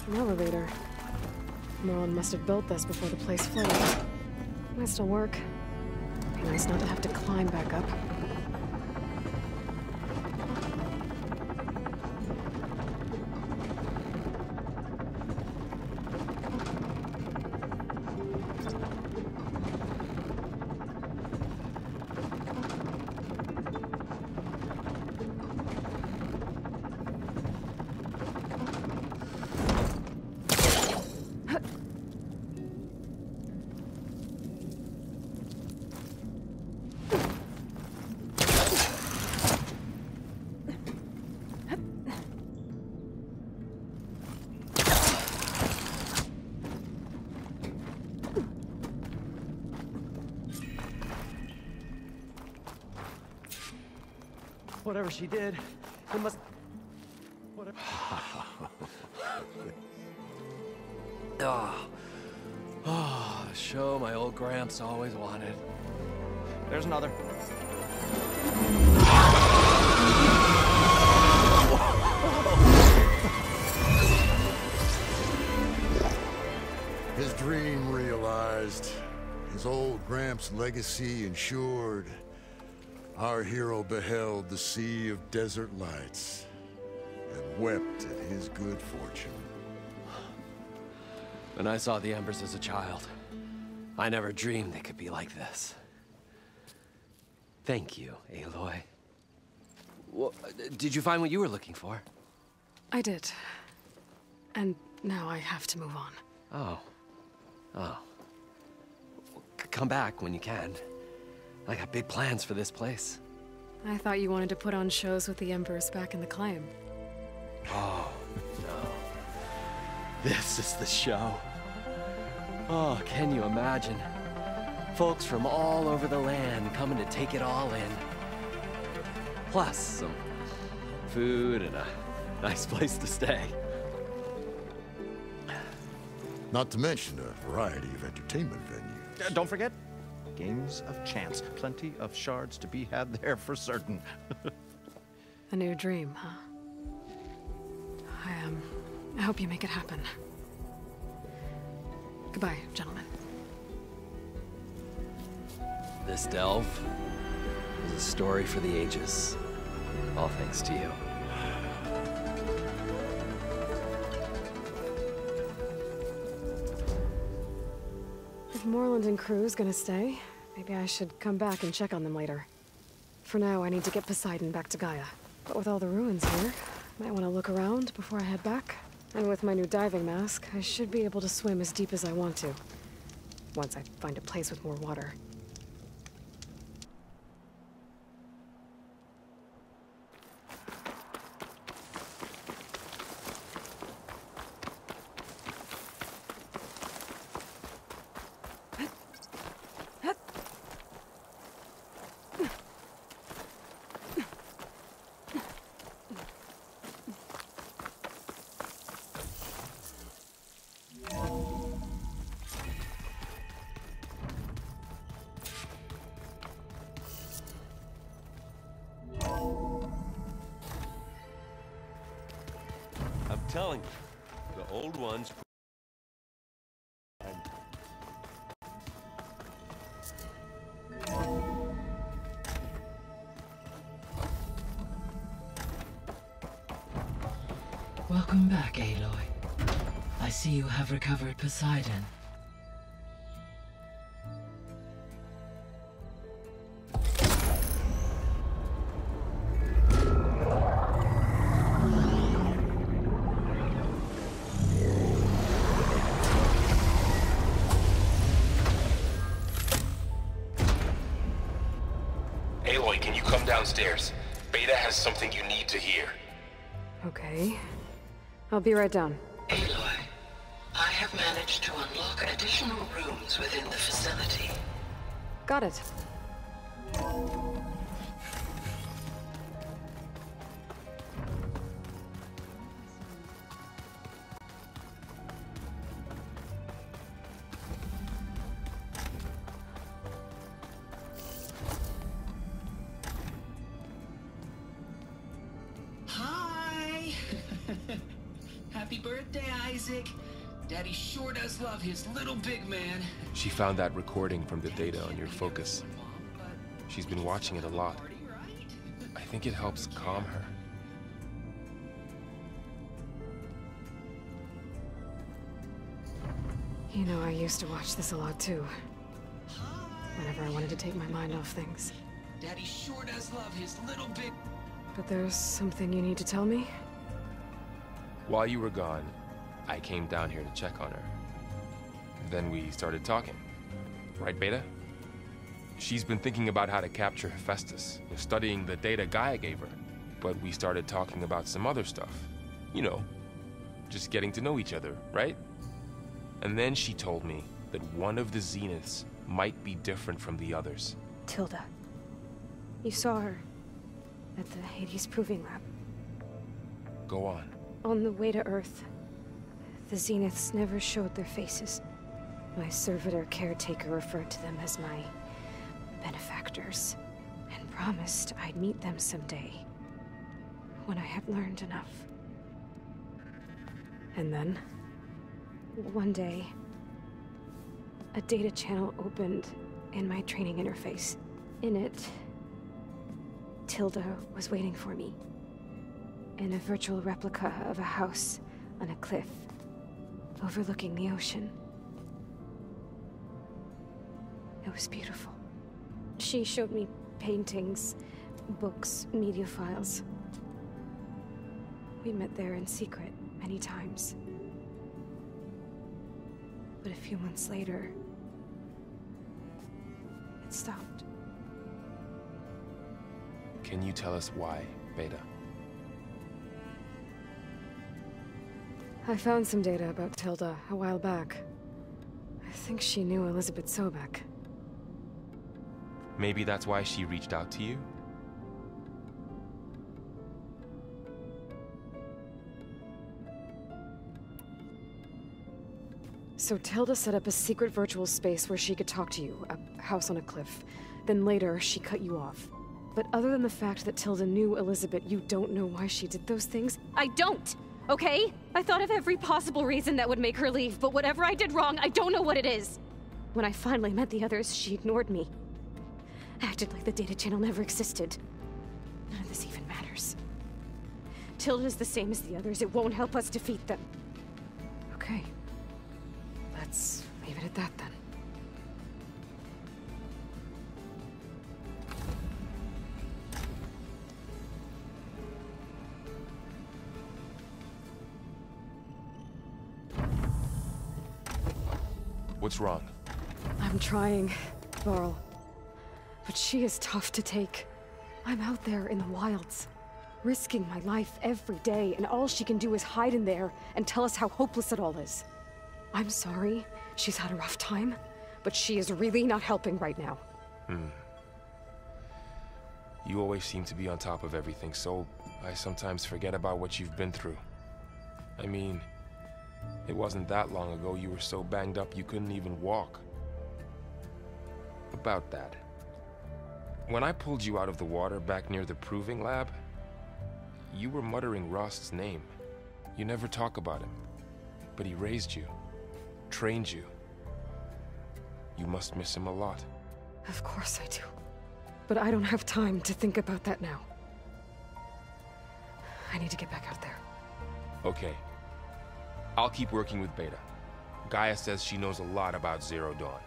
An elevator. Merlin must have built this before the place flooded. Might still work. Be nice not to have to climb back up. Whatever she did, it must... Whatever... The show my old Gramps always wanted. There's another. His dream realized. His old Gramps' legacy ensured. Our hero beheld the sea of desert lights and wept at his good fortune. When I saw the embers as a child, I never dreamed they could be like this. Thank you, Aloy. Well, did you find what you were looking for? I did. And now I have to move on. Oh. Come back when you can. I got big plans for this place. I thought you wanted to put on shows with the Embers back in the climb. Oh, no. This is the show. Oh, can you imagine? Folks from all over the land coming to take it all in. Plus some food and a nice place to stay. Not to mention a variety of entertainment venues. Don't forget, games of chance. Plenty of shards to be had there for certain. A new dream, huh? I hope you make it happen. Goodbye, gentlemen. This delve is a story for the ages. All thanks to you. If Moreland and crew's gonna stay, maybe I should come back and check on them later. For now, I need to get Poseidon back to Gaia. But with all the ruins here, I might want to look around before I head back. And with my new diving mask, I should be able to swim as deep as I want to. Once I find a place with more water. I'm telling you, the old ones... Welcome back, Aloy. I see you have recovered Poseidon. Aloy, can you come downstairs? Beta has something you need to hear. Okay. I'll be right down. Aloy, I have managed to unlock additional rooms within the facility. Got it. Hi! Happy birthday, Isaac. Daddy sure does love his little big man. She found that recording from the data on your focus. She's been watching it a lot. I think it helps calm her. You know, I used to watch this a lot too. Whenever I wanted to take my mind off things. Daddy sure does love his little big... But there's something you need to tell me? While you were gone, I came down here to check on her. Then we started talking. Right, Beta? She's been thinking about how to capture Hephaestus, studying the data Gaia gave her. But we started talking about some other stuff. You know, just getting to know each other, right? And then she told me that one of the Zeniths might be different from the others. Tilda. You saw her. at the Hades Proving Lab. Go on. On the way to Earth, the Zeniths never showed their faces. My servitor caretaker referred to them as my benefactors, and promised I'd meet them someday, when I had learned enough. And then, one day, a data channel opened in my training interface. In it, Tilda was waiting for me, in a virtual replica of a house on a cliff, overlooking the ocean. It was beautiful. She showed me paintings, books, media files. We met there in secret many times. But a few months later, it stopped. Can you tell us why, Beta? I found some data about Tilda a while back. I think she knew Elizabeth Sobek. Maybe that's why she reached out to you? So Tilda set up a secret virtual space where she could talk to you, a house on a cliff. Then later, she cut you off. But other than the fact that Tilda knew Elizabeth, you don't know why she did those things? I don't! Okay? I thought of every possible reason that would make her leave, but whatever I did wrong, I don't know what it is. When I finally met the others, she ignored me. Acted like the data channel never existed. None of this even matters. Tilda's the same as the others. It won't help us defeat them. Okay. Let's leave it at that then. What's wrong? I'm trying, Varl. But she is tough to take. I'm out there in the wilds, risking my life every day, and all she can do is hide in there and tell us how hopeless it all is. I'm sorry, she's had a rough time, but she is really not helping right now. You always seem to be on top of everything, so I sometimes forget about what you've been through. I mean, it wasn't that long ago you were so banged up you couldn't even walk. About that. When I pulled you out of the water back near the Proving Lab, you were muttering Rost's name. You never talk about him, but he raised you, trained you. You must miss him a lot. Of course I do. But I don't have time to think about that now. I need to get back out there. Okay. I'll keep working with Beta. Gaia says she knows a lot about Zero Dawn.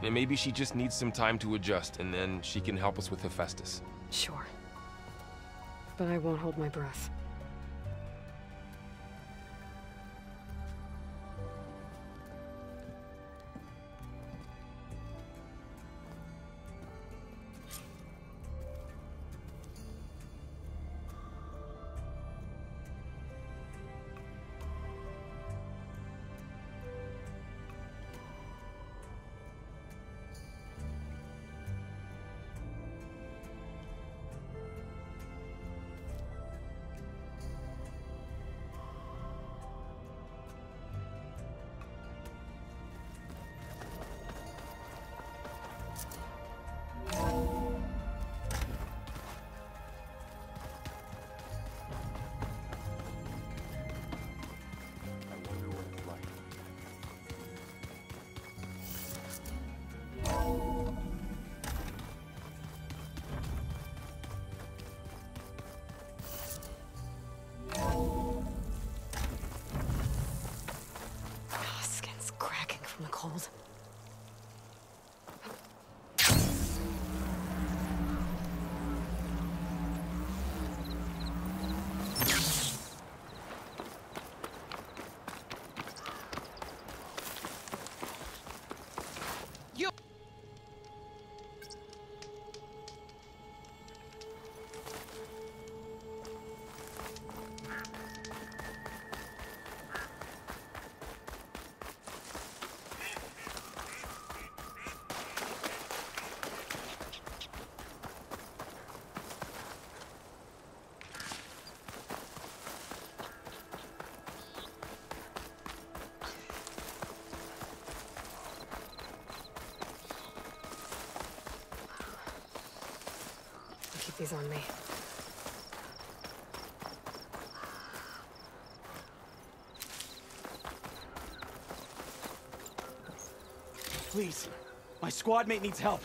And maybe she just needs some time to adjust, and then she can help us with Hephaestus. Sure. But I won't hold my breath. keep these on me. Please, my squad mate needs help.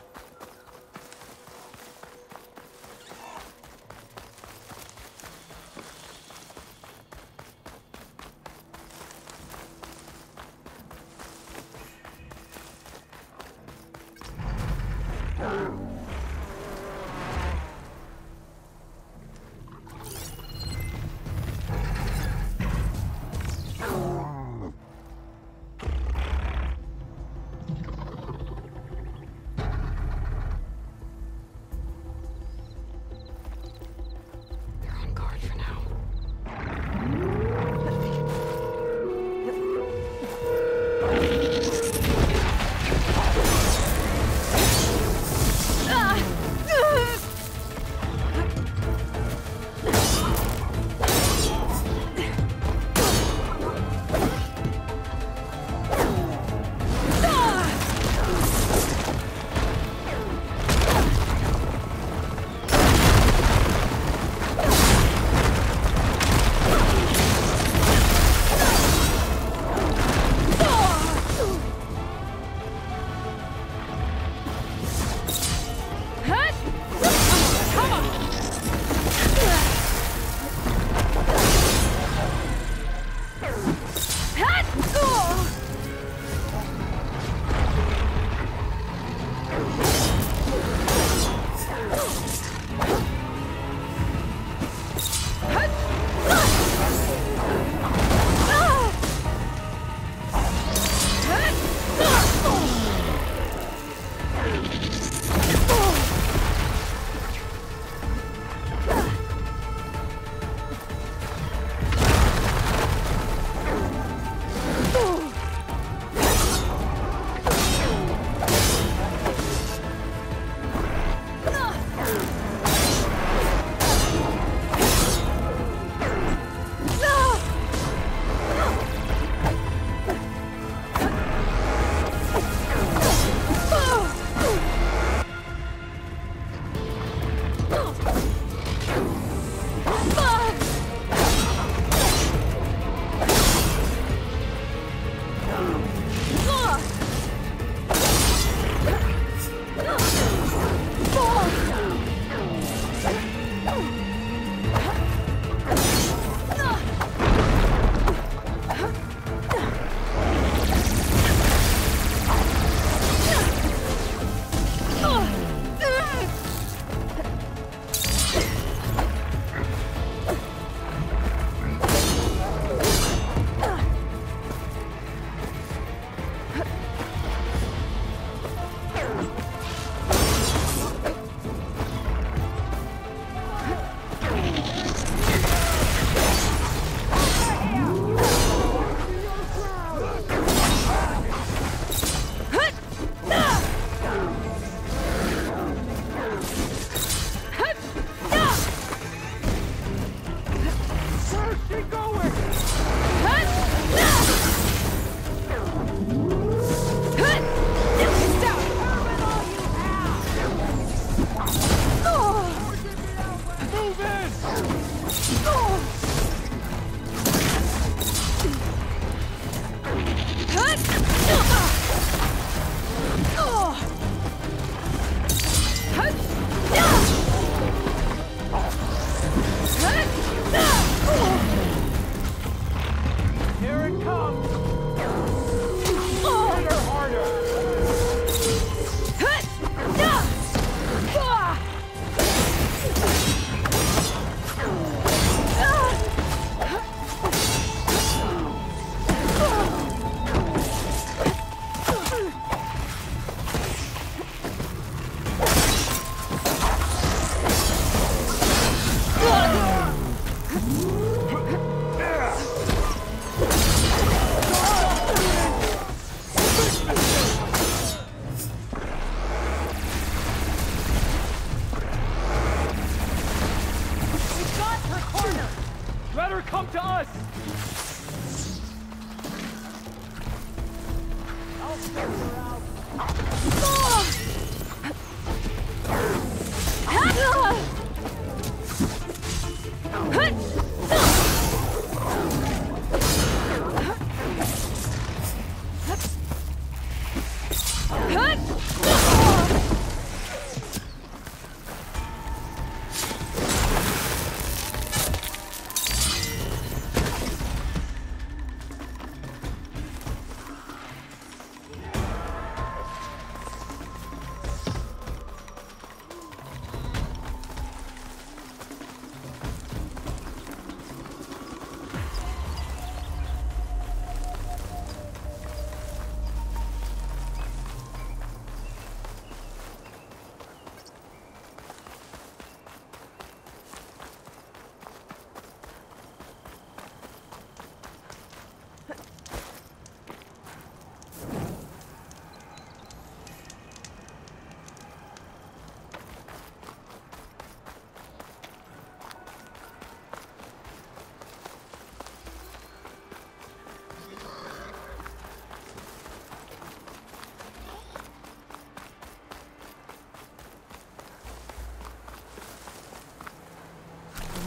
Come to us! I'll figure her out.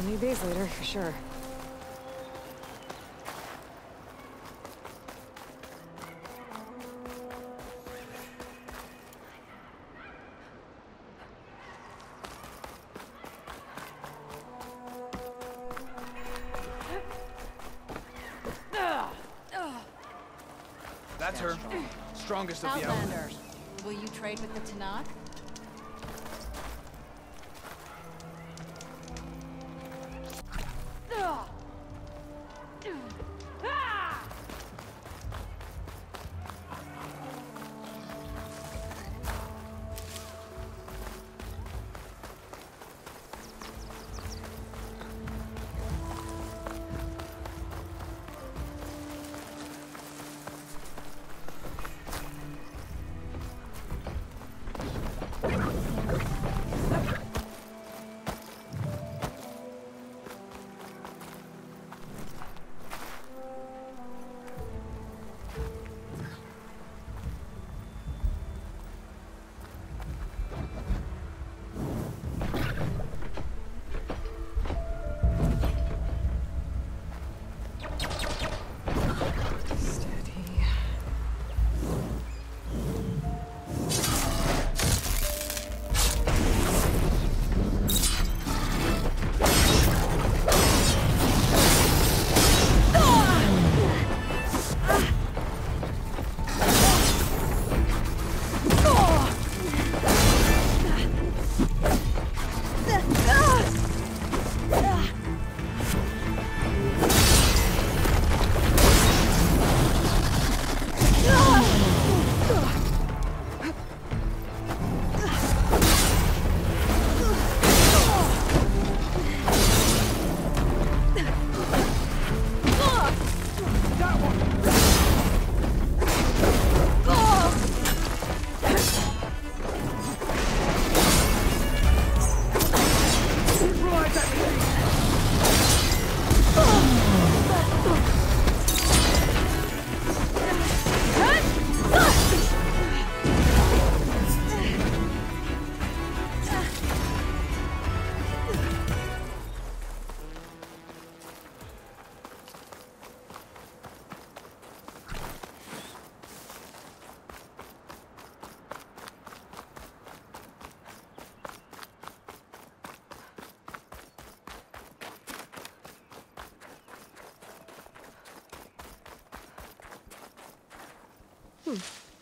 I'll need these later, for sure. That's her. Strongest of the Outlander, will you trade with the Tanakh?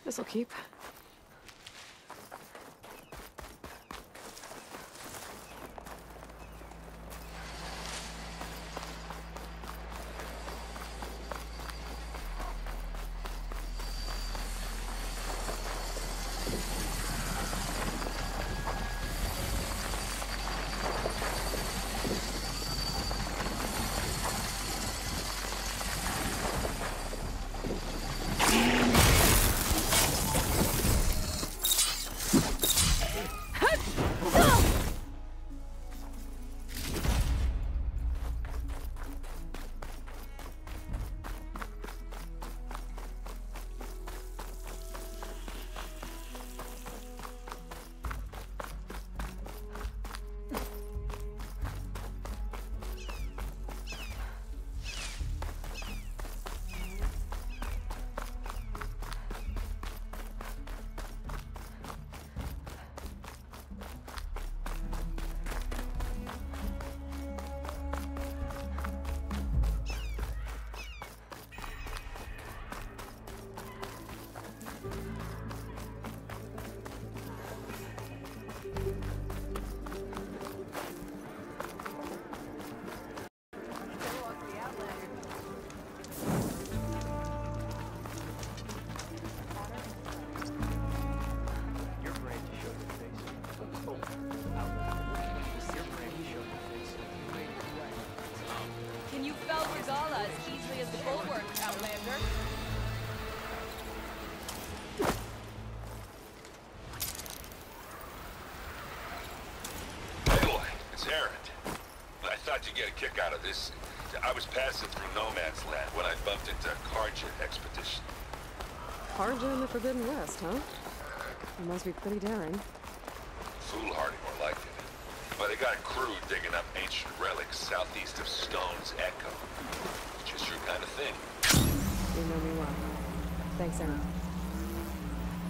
This'll keep. You get a kick out of this. I was passing through No Man's Land when I bumped into a Karja expedition. Karja in the Forbidden West, huh? You must be pretty daring. Foolhardy, more like it. But they got a crew digging up ancient relics southeast of Stone's Echo. Just your kind of thing. You know me well. Thanks, Aaron.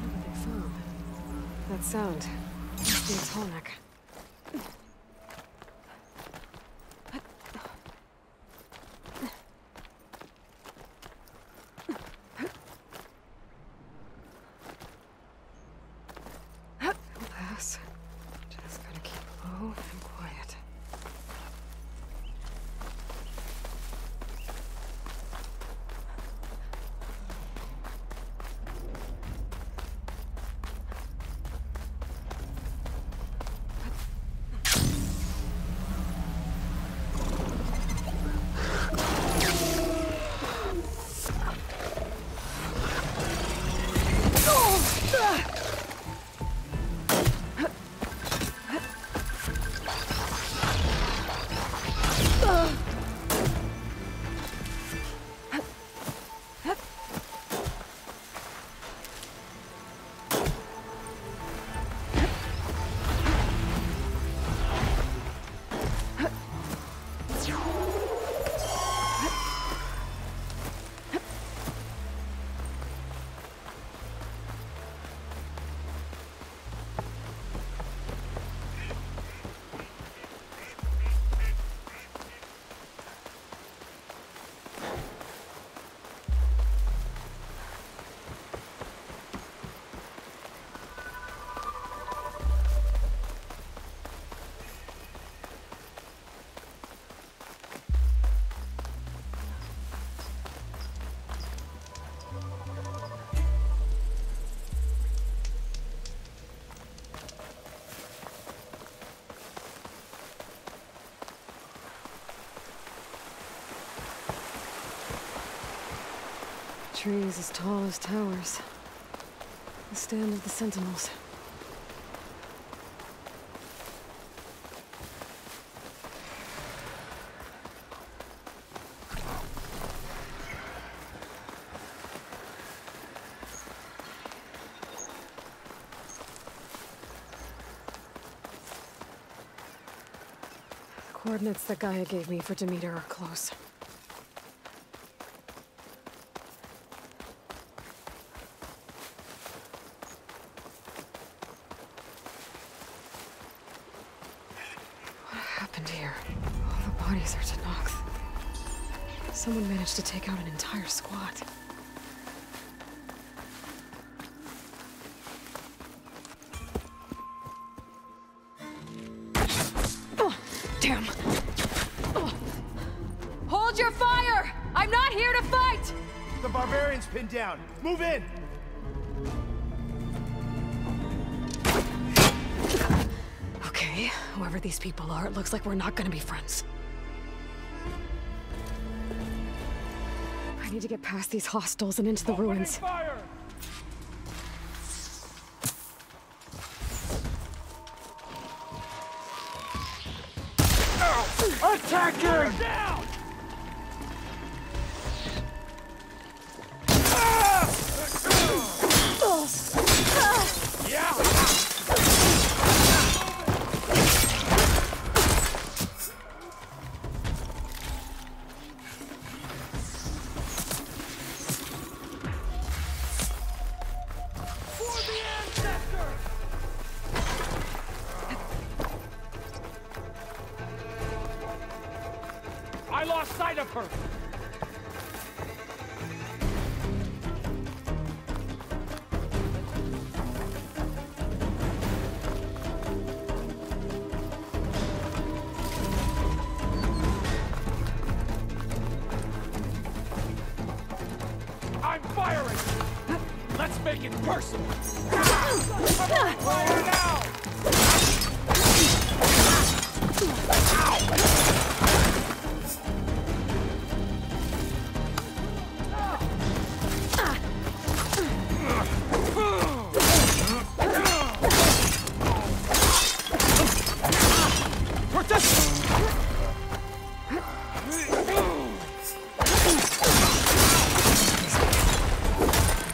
What have they found? That sound. Must be its Holneck. Pass. Just gotta keep low and quiet. Trees as tall as towers. The stand of the Sentinels. The coordinates that Gaia gave me for Demeter are close. Bodies are Tenakth. Someone managed to take out an entire squad. Oh, damn. Oh. Hold your fire! I'm not here to fight! The barbarian's pinned down. Move in! Okay, whoever these people are, it looks like we're not gonna be friends. I need to get past these hostiles and into the ruins. Fire! Attacking! Down! Yeah! I lost sight of her! I'm firing! Let's make it personal! Fire now!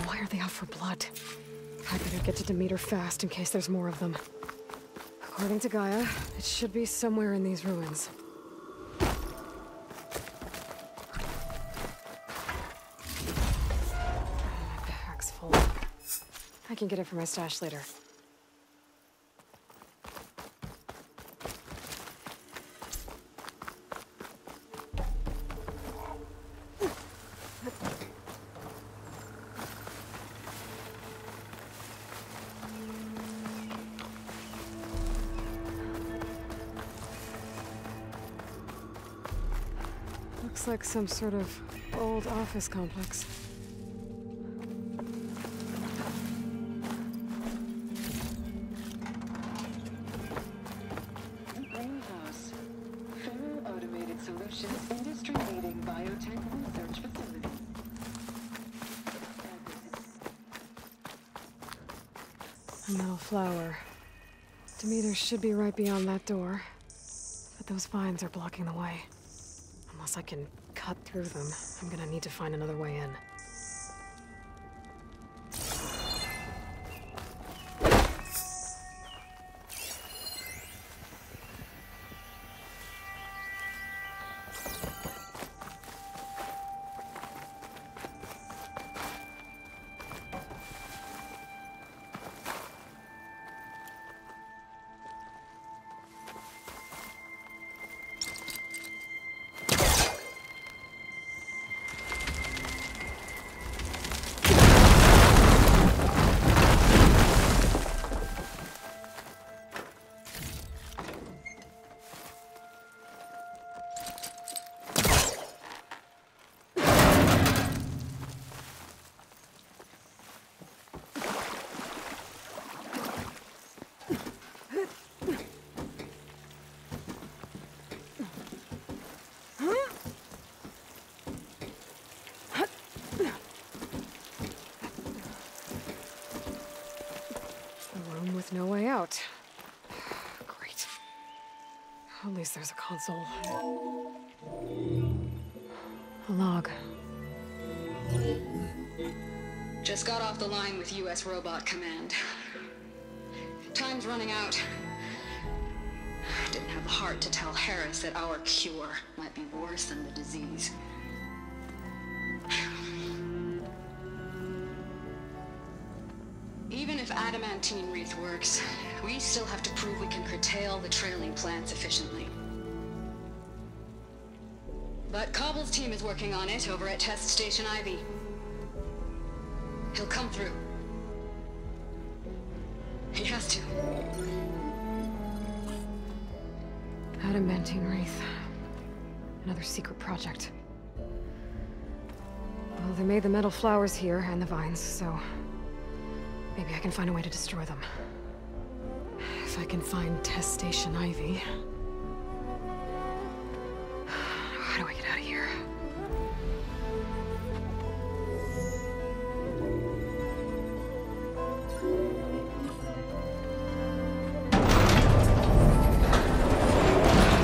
Why are they out for blood? I better get to Demeter fast in case there's more of them. According to Gaia, it should be somewhere in these ruins. My backpack's full. I can get it from my stash later. Looks like some sort of old office complex. Greenhouse. Full automated solutions, industry-leading biotech research facility. A metal flower. Demeters should be right beyond that door. But those vines are blocking the way. Unless I can cut through them, I'm gonna need to find another way in. With no way out. Great. At least there's a console. A log. Just got off the line with US Robot Command. Time's running out. Didn't have the heart to tell Harris that our cure might be worse than the disease. Even if adamantine wreath works, we still have to prove we can curtail the trailing plants efficiently. But Cobble's team is working on it over at Test Station Ivy. He'll come through. He has to. Adamantine wreath. Another secret project. Well, they made the metal flowers here and the vines, so maybe I can find a way to destroy them. If I can find Test Station Ivy. How do I get out of here?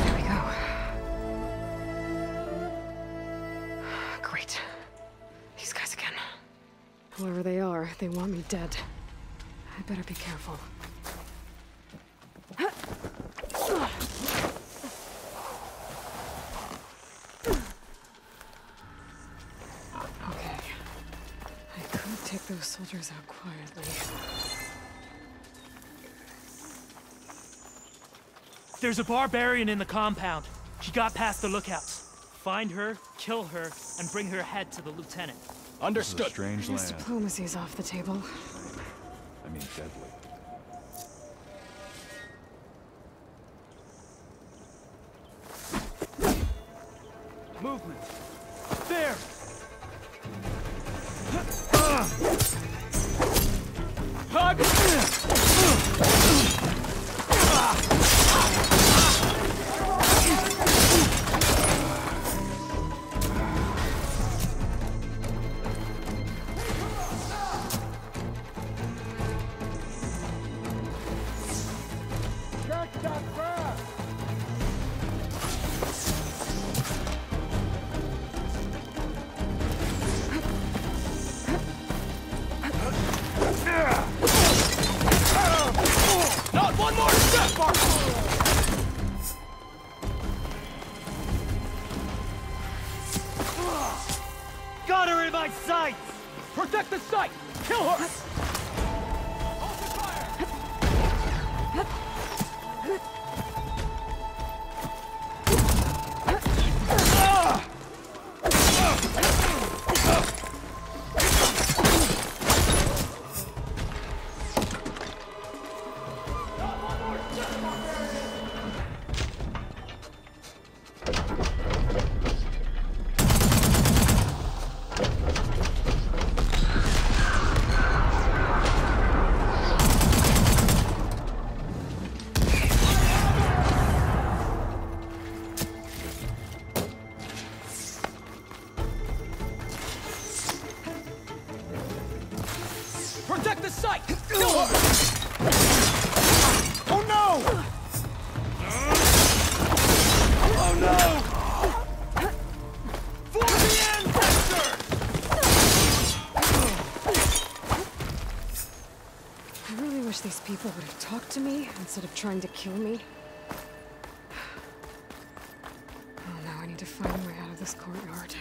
There we go. Great. These guys again. Whoever they are, they want me dead. I better be careful. Okay. I could take those soldiers out quietly. There's a barbarian in the compound. She got past the lookouts. Find her, kill her, and bring her head to the lieutenant. Understood. Strange This land. diplomacy's off the table. I mean, deadly. Movement. There! Not one more step, Got her in my sights! Protect the site! Kill her! Protect the site! Kill her! Oh no! Oh no! For the ancestors! I really wish these people would have talked to me instead of trying to kill me. Oh, now I need to find a way out of this courtyard.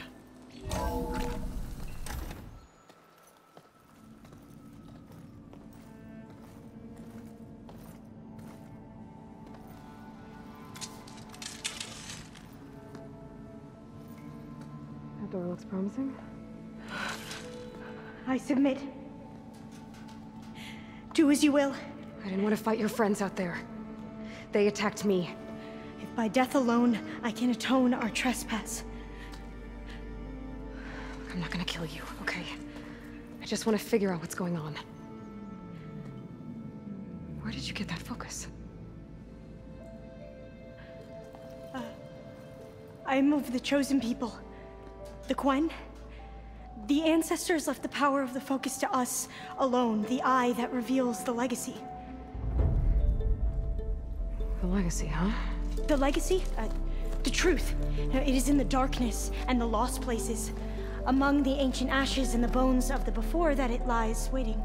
That door looks promising. I submit. Do as you will. I didn't want to fight your friends out there. They attacked me. If by death alone I can atone our trespass. I'm not gonna kill you, okay? I just want to figure out what's going on. Where did you get that focus? I am of the chosen people. The Quen. The ancestors left the power of the focus to us alone, the eye that reveals the legacy. The legacy, huh? The legacy? The truth. It is in the darkness and the lost places. Among the ancient ashes and the bones of the before that it lies waiting.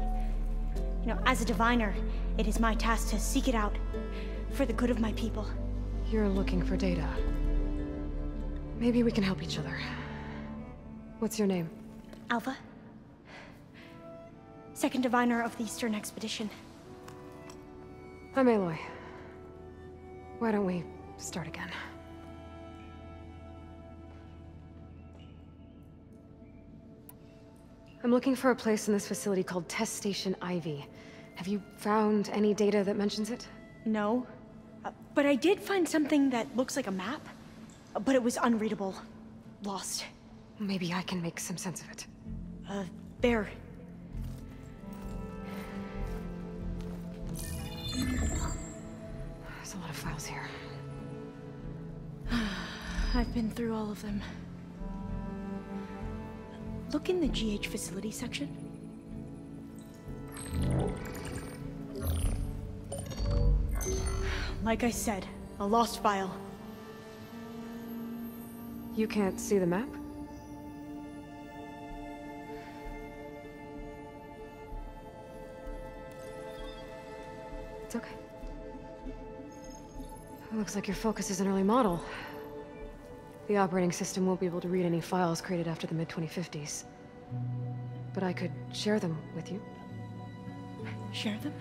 As a diviner, it is my task to seek it out for the good of my people. You're looking for data. Maybe we can help each other. What's your name? Alpha. Second diviner of the Eastern Expedition. I'm Aloy. Why don't we start again? I'm looking for a place in this facility called Test Station Ivy. Have you found any data that mentions it? No. But I did find something that looks like a map. But it was unreadable. Lost. Maybe I can make some sense of it. There. There's a lot of files here. I've been through all of them. Look in the GH facility section. Like I said, a lost file. You can't see the map? It's okay. It looks like your focus is an early model. The operating system won't be able to read any files created after the mid-2050s. But I could share them with you. Share them?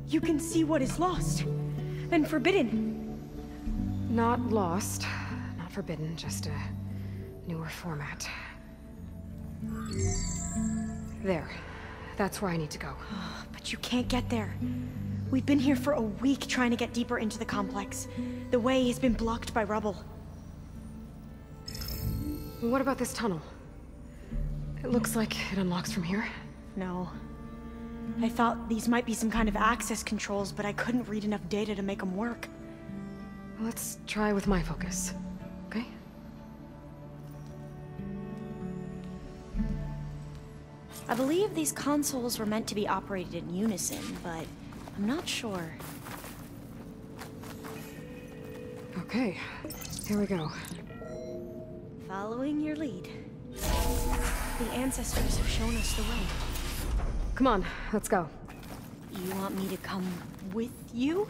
You can see what is lost and forbidden. Not lost, not forbidden, just a newer format. There. That's where I need to go. But you can't get there. We've been here for a week trying to get deeper into the complex. The way has been blocked by rubble. What about this tunnel? It looks like it unlocks from here. No. I thought these might be some kind of access controls, but I couldn't read enough data to make them work. Let's try with my focus, okay? I believe these consoles were meant to be operated in unison, but I'm not sure. Okay, here we go. Following your lead. The ancestors have shown us the way. Come on, let's go. You want me to come with you?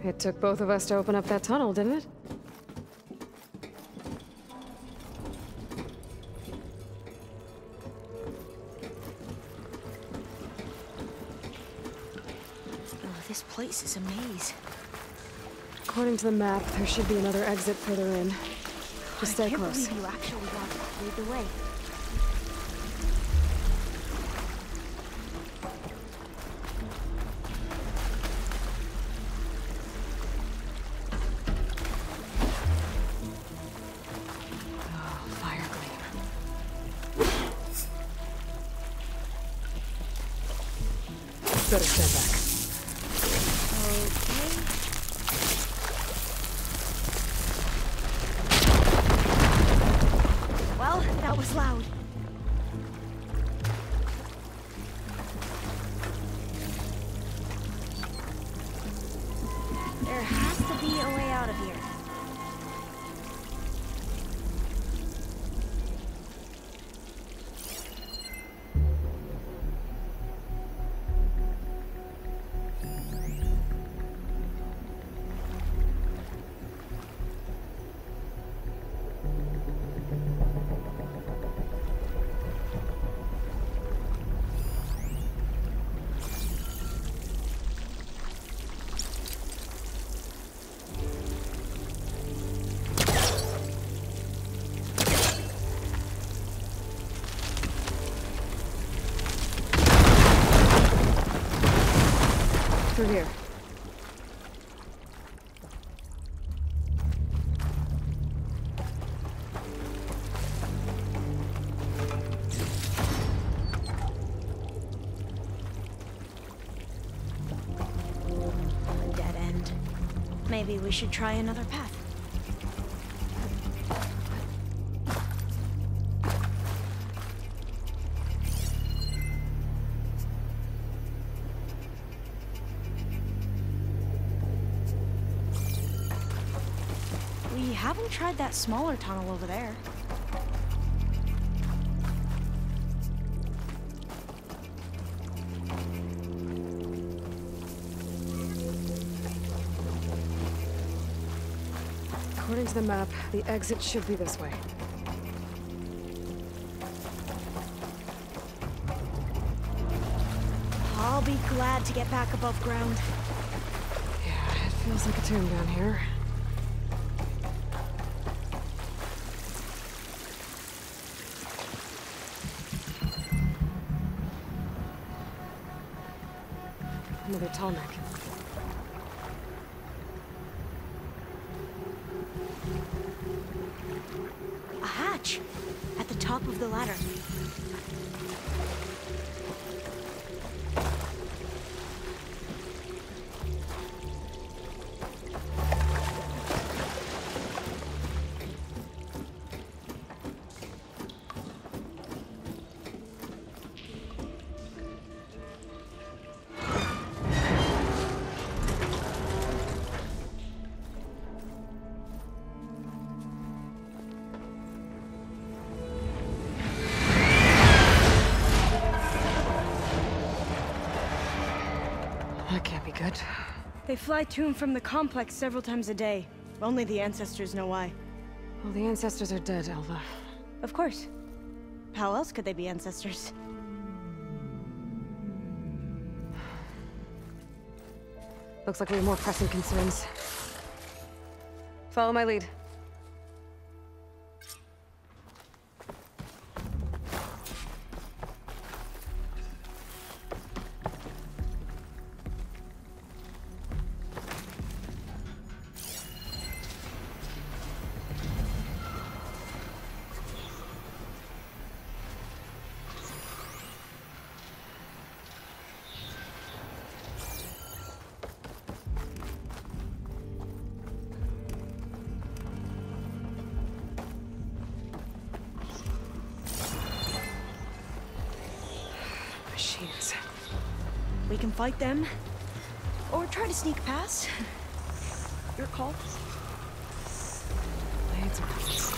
It took both of us to open up that tunnel, didn't it? Oh, this place is a maze. According to the map, there should be another exit further in. Just stay close. I can't believe you actually got to lead the way. Better stand back. Okay. Well, that was loud. There has to be a way out of here. Through here. Dead end. Maybe we should try another path. We haven't tried that smaller tunnel over there. According to the map, the exit should be this way. I'll be glad to get back above ground. Yeah, it feels like a tomb down here. Another tall neck. A hatch at the top of the ladder. That can't be good. They fly to and from the complex several times a day. Only the ancestors know why. Well, the ancestors are dead, Alva. Of course. How else could they be ancestors? Looks like we have more pressing concerns. Follow my lead. Machines. We can fight them, or try to sneak past. Your call. Blades are outside.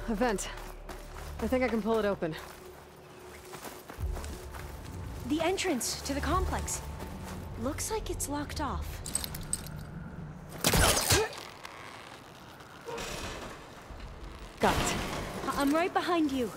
A vent. I think I can pull it open. The entrance to the complex. Looks like it's locked off. Got it. I'm right behind you.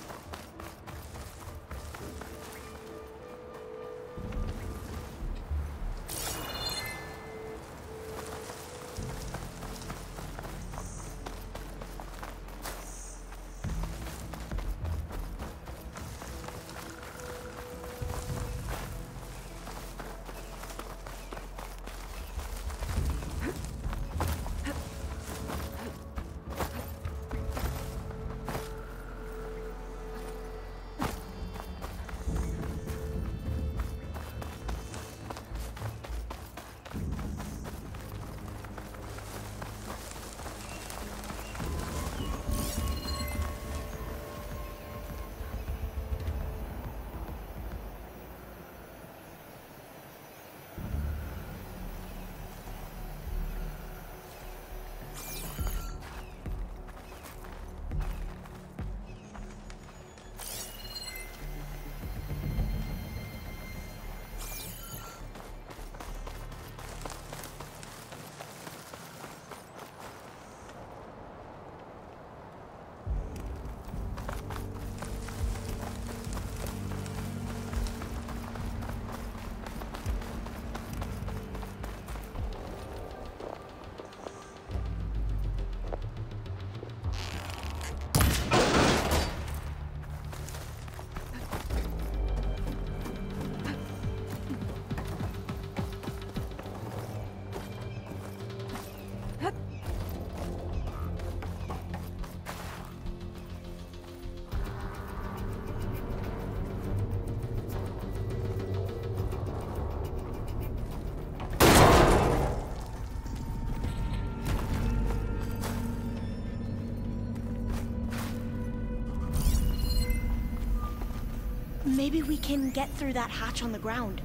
Maybe we can get through that hatch on the ground.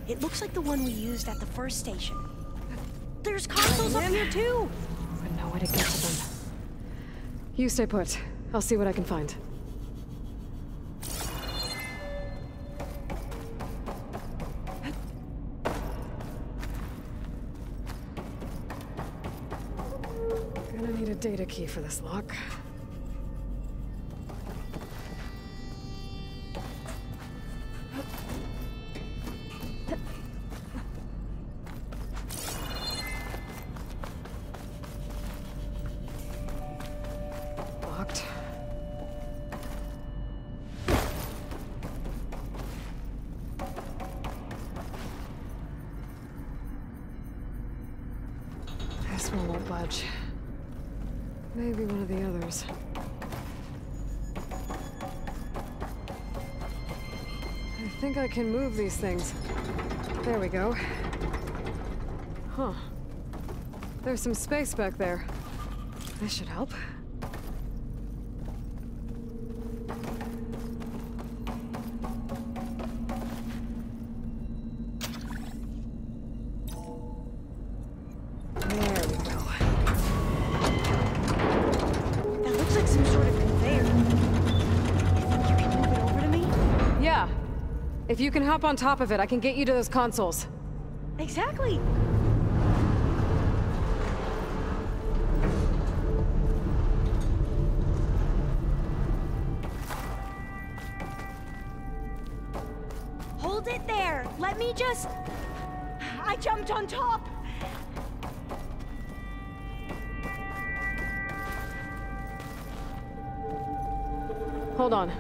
It looks like the one we used at the first station. There's consoles up here too! I know where to get to them. You stay put. I'll see what I can find. Gonna need a data key for this lock. This one won't budge. Maybe one of the others. I think I can move these things. There we go. Huh. There's some space back there. This should help. If you can hop on top of it, I can get you to those consoles. Exactly. Hold it there. Let me just... I jumped on top. Hold on.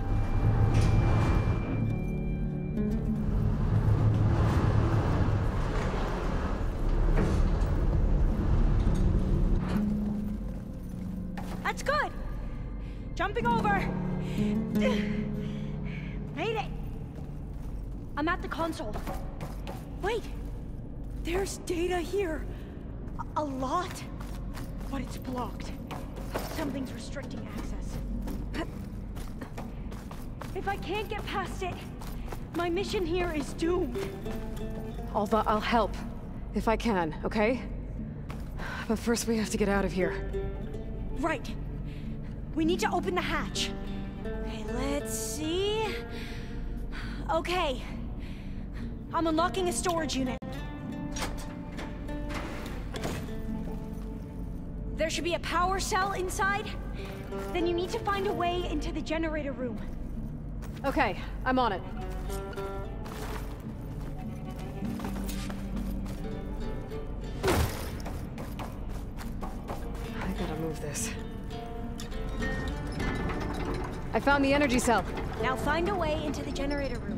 That's good. Jumping over. Made it. I'm at the console. Wait. There's data here. A lot. But it's blocked. Something's restricting access. If I can't get past it, my mission here is doomed. Although I'll help. If I can, okay? But first we have to get out of here. Right. We need to open the hatch. Okay, let's see... Okay. I'm unlocking a storage unit. There should be a power cell inside. Then you need to find a way into the generator room. Okay, I'm on it. I gotta move this. I found the energy cell. Now find a way into the generator room.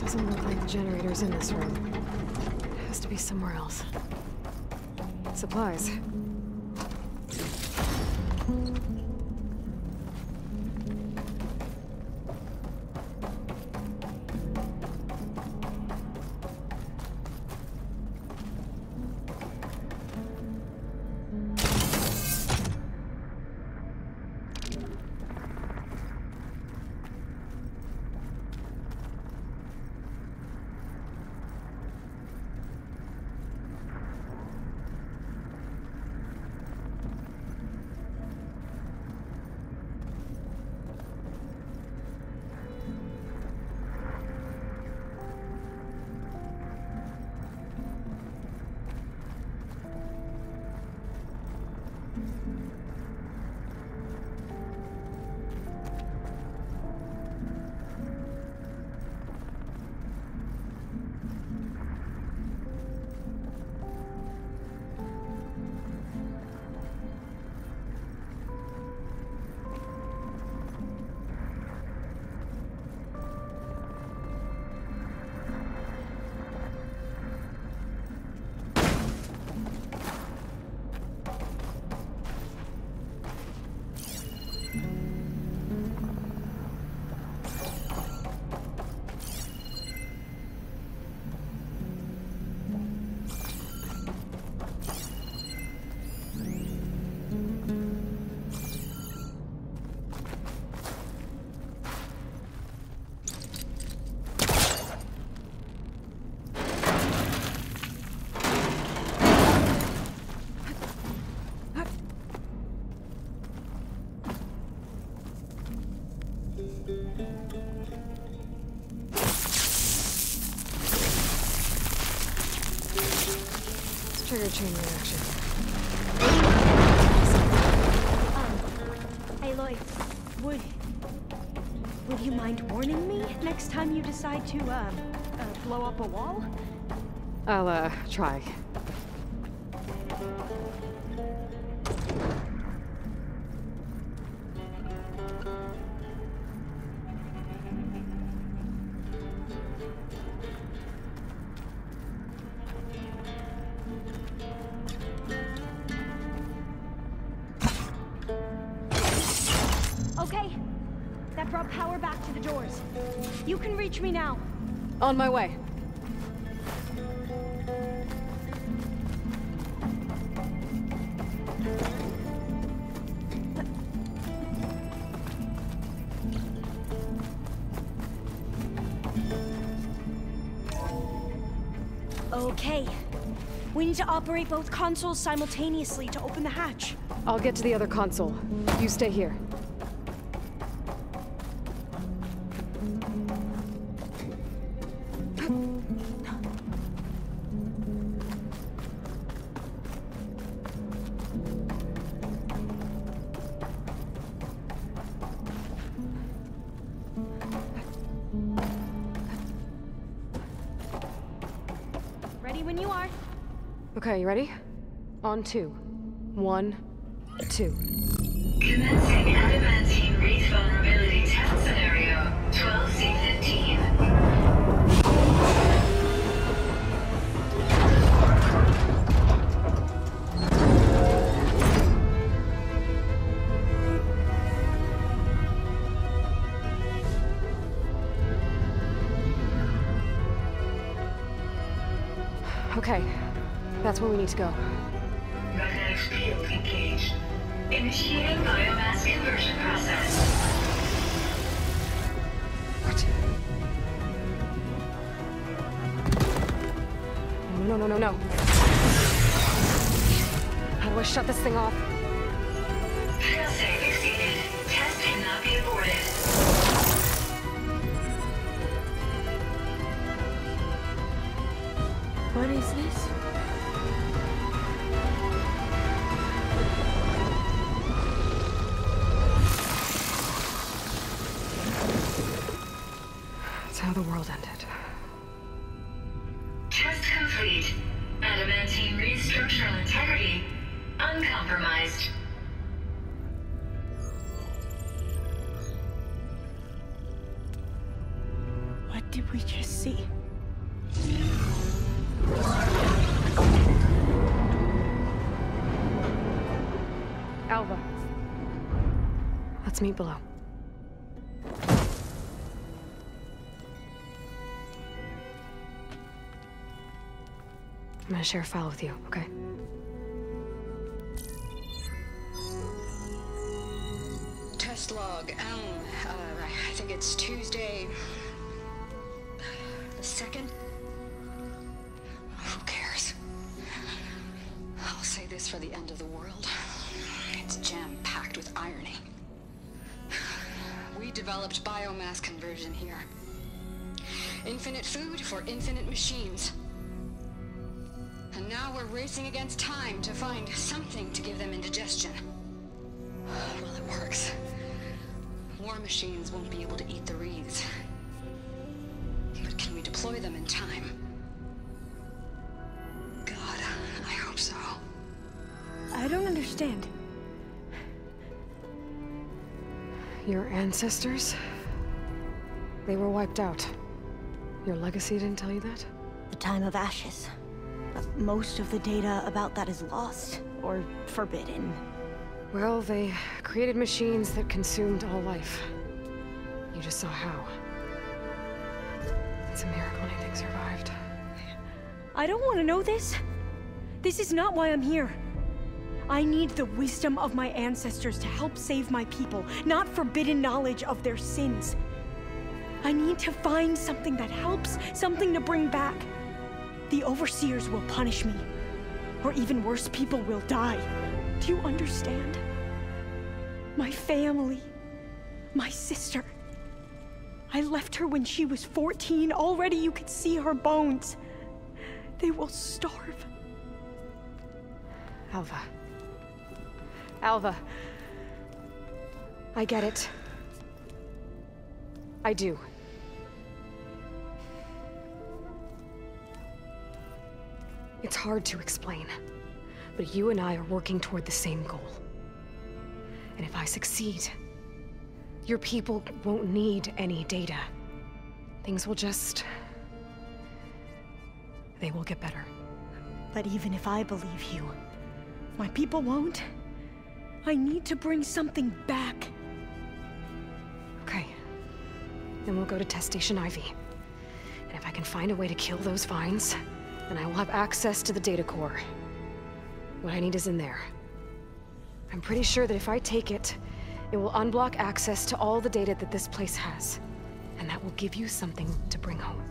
Doesn't look like the generator's in this room. It has to be somewhere else. Supplies. Trigger chain reaction. Aloy, would you mind warning me next time you decide to, blow up a wall? I'll, try. Okay, that brought power back to the doors. You can reach me now. On my way. Okay. We need to operate both consoles simultaneously to open the hatch. I'll get to the other console. You stay here. When you are. Okay, you ready? On 2. 1, 2. Commencing adamantine wraith vulnerability test scenario 12C15. Okay, that's where we need to go. Magnetic field engaged. Initiating biomass conversion process. What? No. How do I shut this thing off? Failsafe exceeded. Test cannot be aborted. What is this? That's how the world ended. Test complete. Adamantine wraith structural integrity uncompromised. What did we just see? Alva. Let's meet below. I'm gonna share a file with you, okay? Test log, I think it's Tuesday... the 2nd? Who cares? I'll say this for the end of the world. It's jam-packed with irony. We developed biomass conversion here. Infinite food for infinite machines. And now we're racing against time to find something to give them indigestion. Well, it works. War machines won't be able to eat the wreaths. But can we deploy them in time? God, I hope so. I don't understand. Your ancestors? They were wiped out. Your legacy didn't tell you that? The time of ashes. Most of the data about that is lost, or forbidden. Well, they created machines that consumed all life. You just saw how. It's a miracle anything survived. I don't want to know this. This is not why I'm here. I need the wisdom of my ancestors to help save my people, not forbidden knowledge of their sins. I need to find something that helps, something to bring back. The overseers will punish me. Or even worse, people will die. Do you understand? My family. My sister. I left her when she was 14. Already you could see her bones. They will starve. Alva. Alva. I get it. I do. It's hard to explain, but you and I are working toward the same goal. And if I succeed, your people won't need any data. Things will just... they will get better. But even if I believe you, my people won't. I need to bring something back. Okay. Then we'll go to Test Station Ivy. And if I can find a way to kill those vines, then I will have access to the data core. What I need is in there. I'm pretty sure that if I take it, it will unblock access to all the data that this place has. And that will give you something to bring home.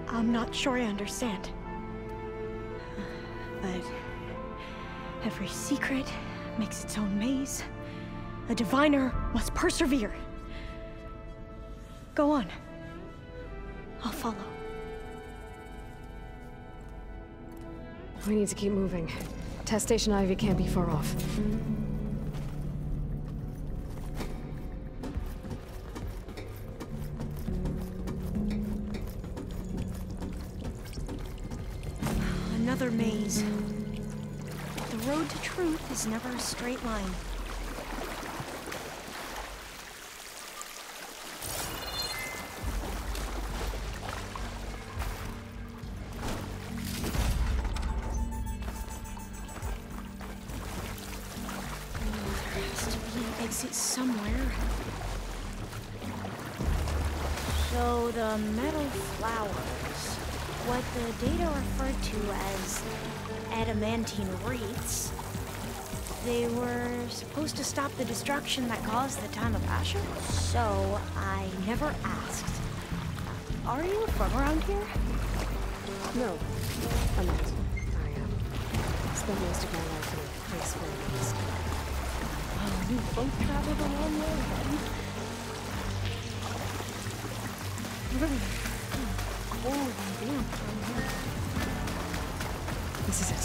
I'm not sure I understand. But every secret makes its own maze. A diviner must persevere. Go on. I'll follow. We need to keep moving. Test Station Ivy can't be far off. Another maze. The road to truth is never a straight line. Exit somewhere. So the metal flowers, what the data referred to as adamantine wreaths, they were supposed to stop the destruction that caused the Time of Asher? So I never asked. Are you from around here? No, I'm not. I spent most of my life in a place where I was. We both traveled a long way, Really cold and damp from here. This is it.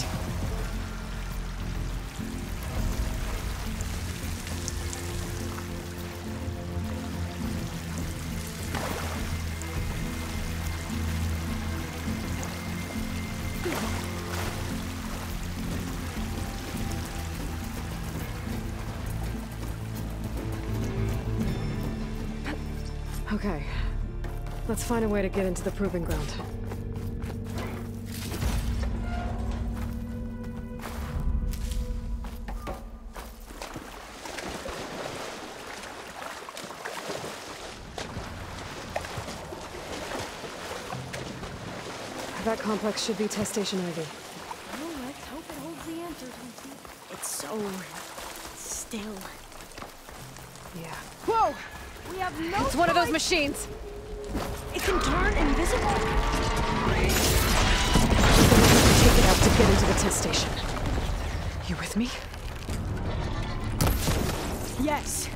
Okay. Let's find a way to get into the proving ground. That complex should be Test Station Ivy. Well, let's hope it holds the answers we see. It's so still. Yeah. Whoa! We have no It's one of those machines! It can turn invisible? Take it out to get into the test station. You with me? Yes.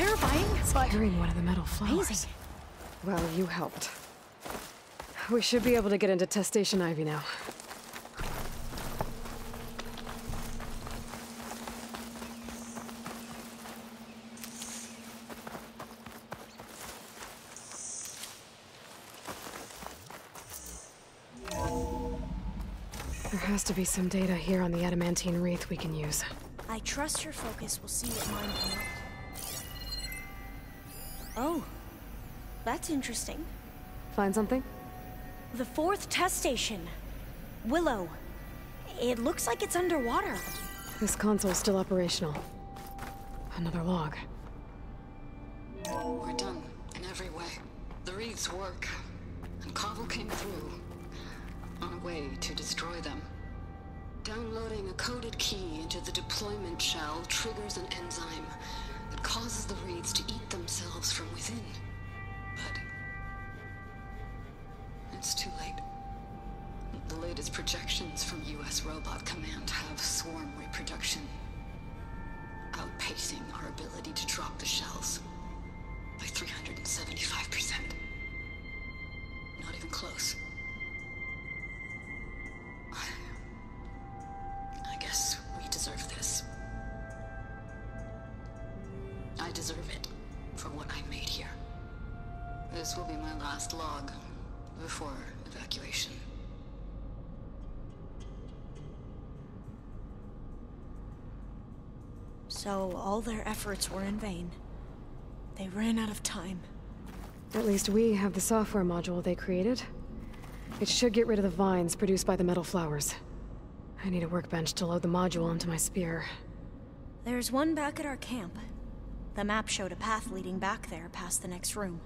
terrifying. It's carrying one of the metal flowers. Amazing. Well, you helped. We should be able to get into Test Station Ivy now. There has to be some data here on the adamantine wreath we can use. I trust your focus will see what mine cannot. Oh, that's interesting. Find something? The 4th test station. Willow. It looks like it's underwater. This console's still operational. Another log. We're done in every way. The wreaths work. And Cobble came through. On a way to destroy them. Downloading a coded key into the deployment shell triggers an enzyme that causes the wreaths to eat themselves from within. But it's too late. The latest projections from US Robot Command have swarm reproduction, outpacing our ability to drop the shells by 375%. Not even close. I guess we deserve this. I deserve it for what I made here. This will be my last log before evacuation. So all their efforts were in vain. They ran out of time. At least we have the software module they created. It should get rid of the vines produced by the metal flowers. I need a workbench to load the module onto my spear. There's one back at our camp. The map showed a path leading back there past the next room.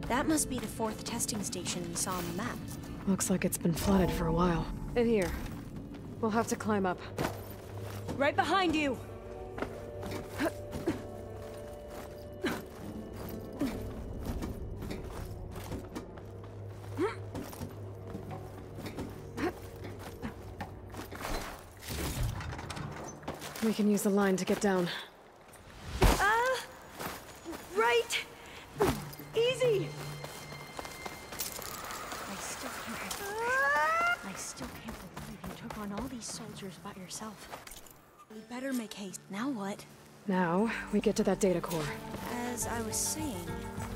That must be the 4th testing station we saw on the map. Looks like it's been flooded for a while. In here. We'll have to climb up. Right behind you! We can use the line to get down. Right! Easy! I still can't believe you took on all these soldiers by yourself. We better make haste. Now what? Now, we get to that data core. As I was saying,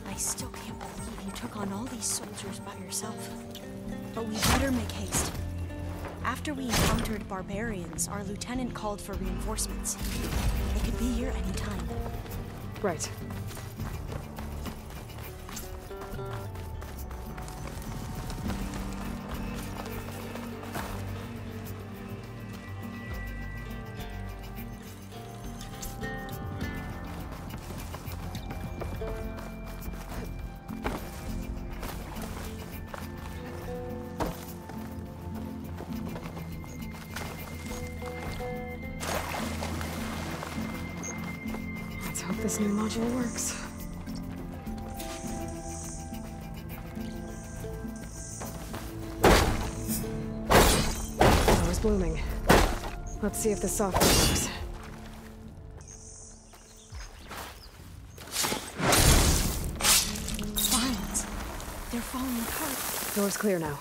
I still can't believe you took on all these soldiers by yourself. But we better make haste. After we encountered barbarians, our lieutenant called for reinforcements. They could be here any time. Right. Let's hope this new module works. Flower's blooming. Let's see if the software works. Vines. They're falling apart. Door's clear now.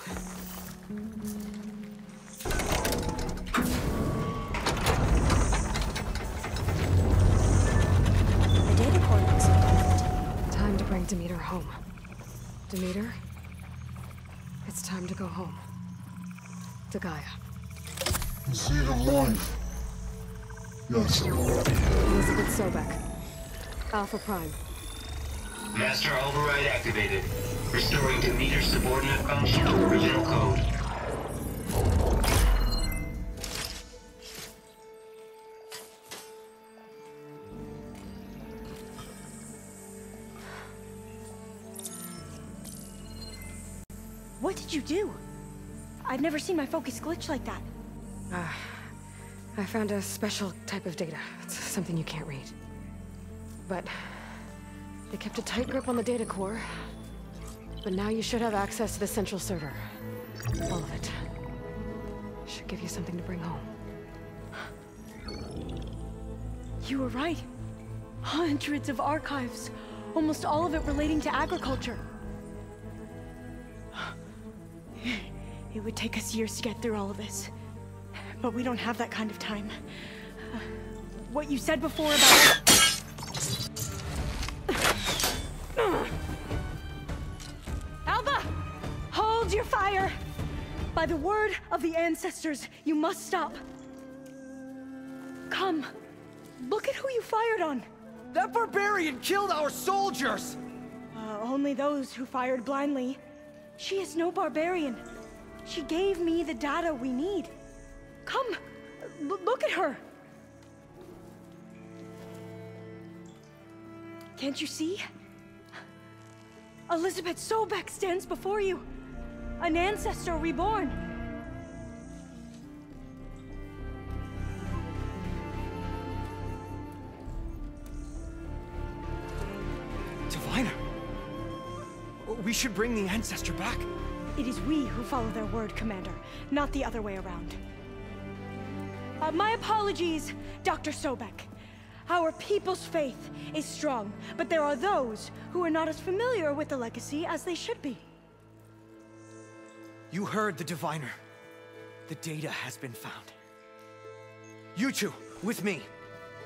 The data core looks intact. Time to bring Demeter home. Demeter? It's time to go home. To Gaia. The seed of life. Yes. Elizabeth Sobek. Alpha Prime. Master override activated. Restoring Demeter's subordinate function to original code. What did you do? I've never seen my focus glitch like that. I found a special type of data. It's something you can't read. but they kept a tight grip on the data core. But now you should have access to the central server. All of it. Should give you something to bring home. You were right. Hundreds of archives. Almost all of it relating to agriculture. It would take us years to get through all of this. But we don't have that kind of time. What you said before about... Alva! Hold your fire! By the word of the ancestors, you must stop. Come. Look at who you fired on. That barbarian killed our soldiers! Only those who fired blindly. She is no barbarian. She gave me the data we need. Come, look at her. Can't you see? Elizabeth Sobek stands before you. An ancestor reborn. Diviner! We should bring the ancestor back. It is we who follow their word, Commander, not the other way around. My apologies, Dr. Sobek. Our people's faith is strong, but there are those who are not as familiar with the legacy as they should be. You heard the Diviner. The data has been found. You two, with me.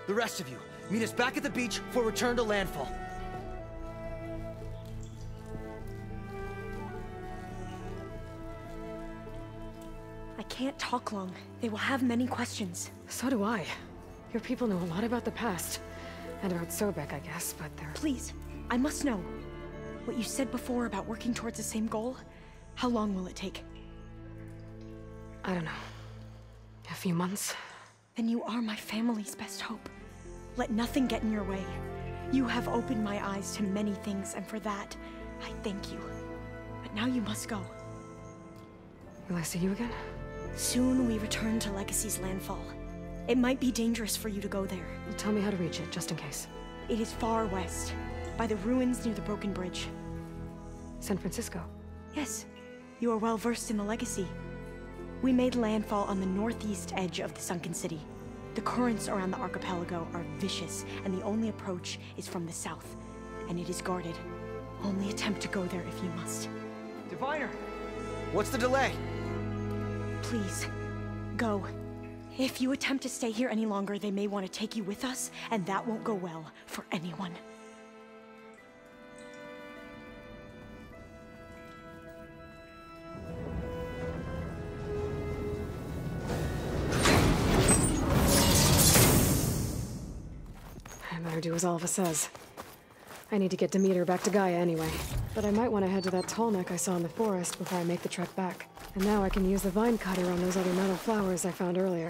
The rest of you, meet us back at the beach for return to landfall. I can't talk long. They will have many questions. So do I. Your people know a lot about the past. And about Sobek, I guess, but they're... Please, I must know. What you said before about working towards the same goal, how long will it take? I don't know. A few months? Then you are my family's best hope. Let nothing get in your way. You have opened my eyes to many things, and for that, I thank you. But now you must go. Will I see you again? Soon we return to Legacy's landfall. It might be dangerous for you to go there. Well, tell me how to reach it, just in case. It is far west, by the ruins near the Broken Bridge. San Francisco? Yes. You are well versed in the Legacy. We made landfall on the northeast edge of the sunken city. The currents around the archipelago are vicious, and the only approach is from the south. And it is guarded. Only attempt to go there if you must. Diviner! What's the delay? Please, go. If you attempt to stay here any longer, they may want to take you with us, and that won't go well for anyone. I better do as Alva says. I need to get Demeter back to Gaia anyway. But I might want to head to that tall neck I saw in the forest before I make the trek back. And now I can use the vine cutter on those other metal flowers I found earlier.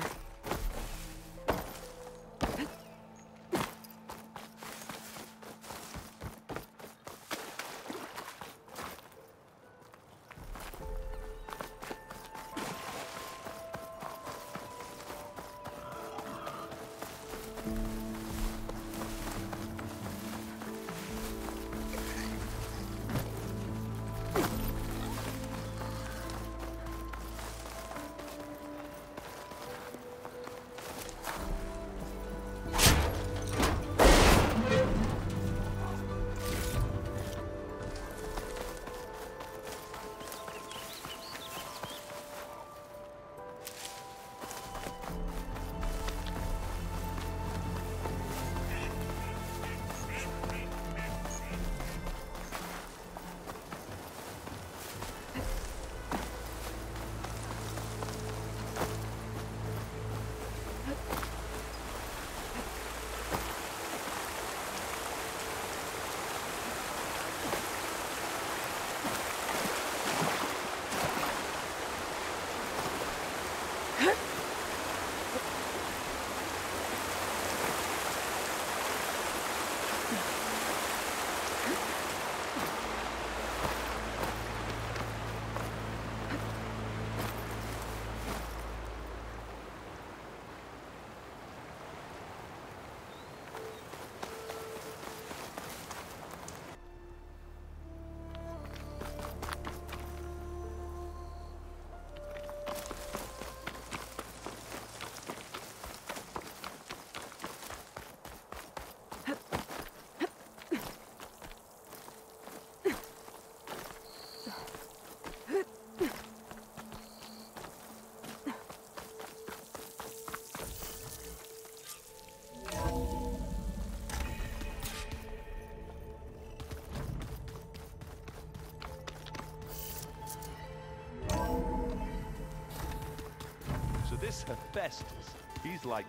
This Hephaestus, he's like,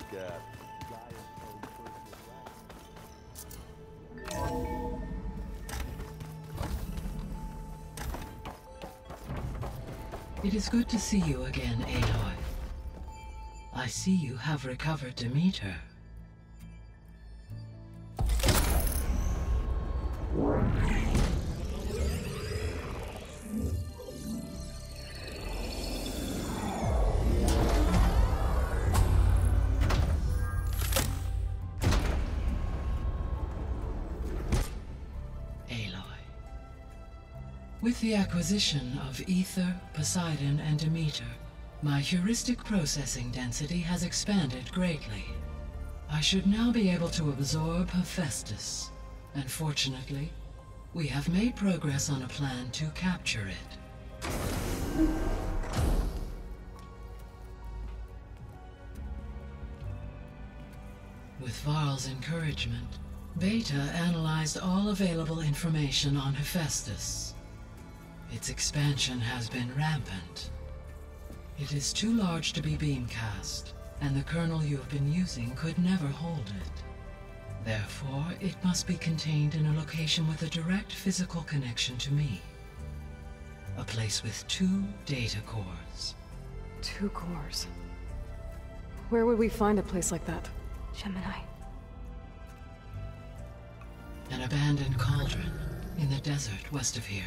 It is good to see you again, Aloy. I see you have recovered Demeter. With the acquisition of Ether, Poseidon, and Demeter, my heuristic processing density has expanded greatly. I should now be able to absorb Hephaestus, and fortunately, we have made progress on a plan to capture it. With Varl's encouragement, Beta analyzed all available information on Hephaestus. Its expansion has been rampant. It is too large to be beamcast, and the kernel you have been using could never hold it. Therefore, it must be contained in a location with a direct physical connection to me. A place with 2 data cores. 2 cores? Where would we find a place like that? Gemini. An abandoned cauldron in the desert west of here.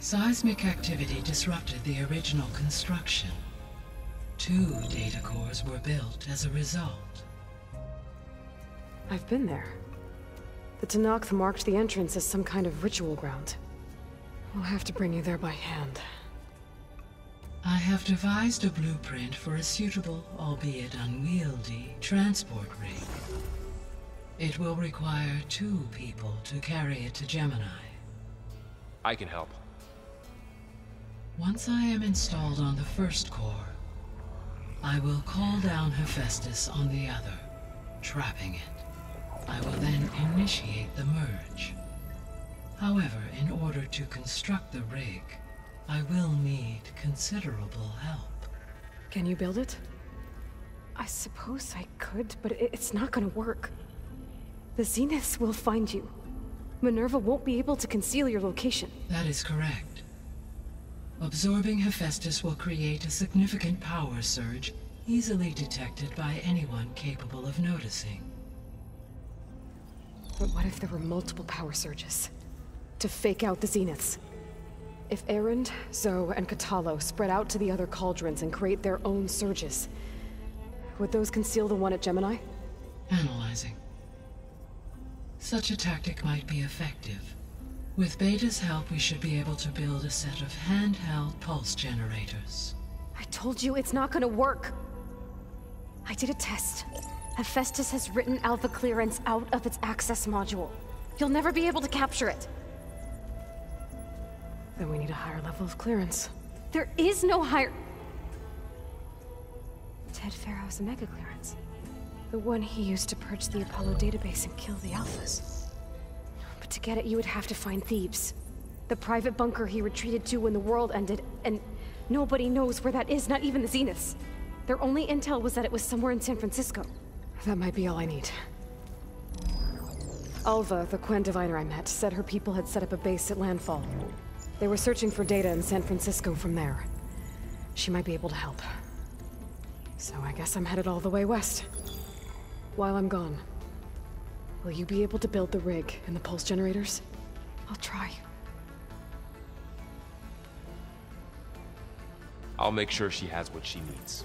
Seismic activity disrupted the original construction. 2 data cores were built as a result. I've been there. The Tenakth marked the entrance as some kind of ritual ground. We'll have to bring you there by hand. I have devised a blueprint for a suitable, albeit unwieldy, transport rig. It will require 2 people to carry it to Gemini. I can help. Once I am installed on the first core, I will call down Hephaestus on the other, trapping it. I will then initiate the merge. However, in order to construct the rig, I will need considerable help. Can you build it? I suppose I could, but it's not gonna work. The Zeniths will find you. Minerva won't be able to conceal your location. That is correct. Absorbing Hephaestus will create a significant power surge, easily detected by anyone capable of noticing. But what if there were multiple power surges? To fake out the Zeniths? If Erend, Zoe, and Katalo spread out to the other cauldrons and create their own surges, would those conceal the one at Gemini? Analyzing. Such a tactic might be effective. With Beta's help, we should be able to build a set of handheld pulse generators. I told you it's not gonna work! I did a test. Hephaestus has written Alpha clearance out of its access module. You'll never be able to capture it. Then we need a higher level of clearance. There is no higher... Ted Pharaoh's mega clearance. The one he used to purge the Apollo database and kill the Alphas. But to get it, you would have to find Thebes. The private bunker he retreated to when the world ended, and nobody knows where that is, not even the Zeniths. Their only intel was that it was somewhere in San Francisco. That might be all I need. Alva, the Quen diviner I met, said her people had set up a base at landfall. They were searching for data in San Francisco from there. She might be able to help. So I guess I'm headed all the way west. While I'm gone, will you be able to build the rig and the pulse generators? I'll try. I'll make sure she has what she needs.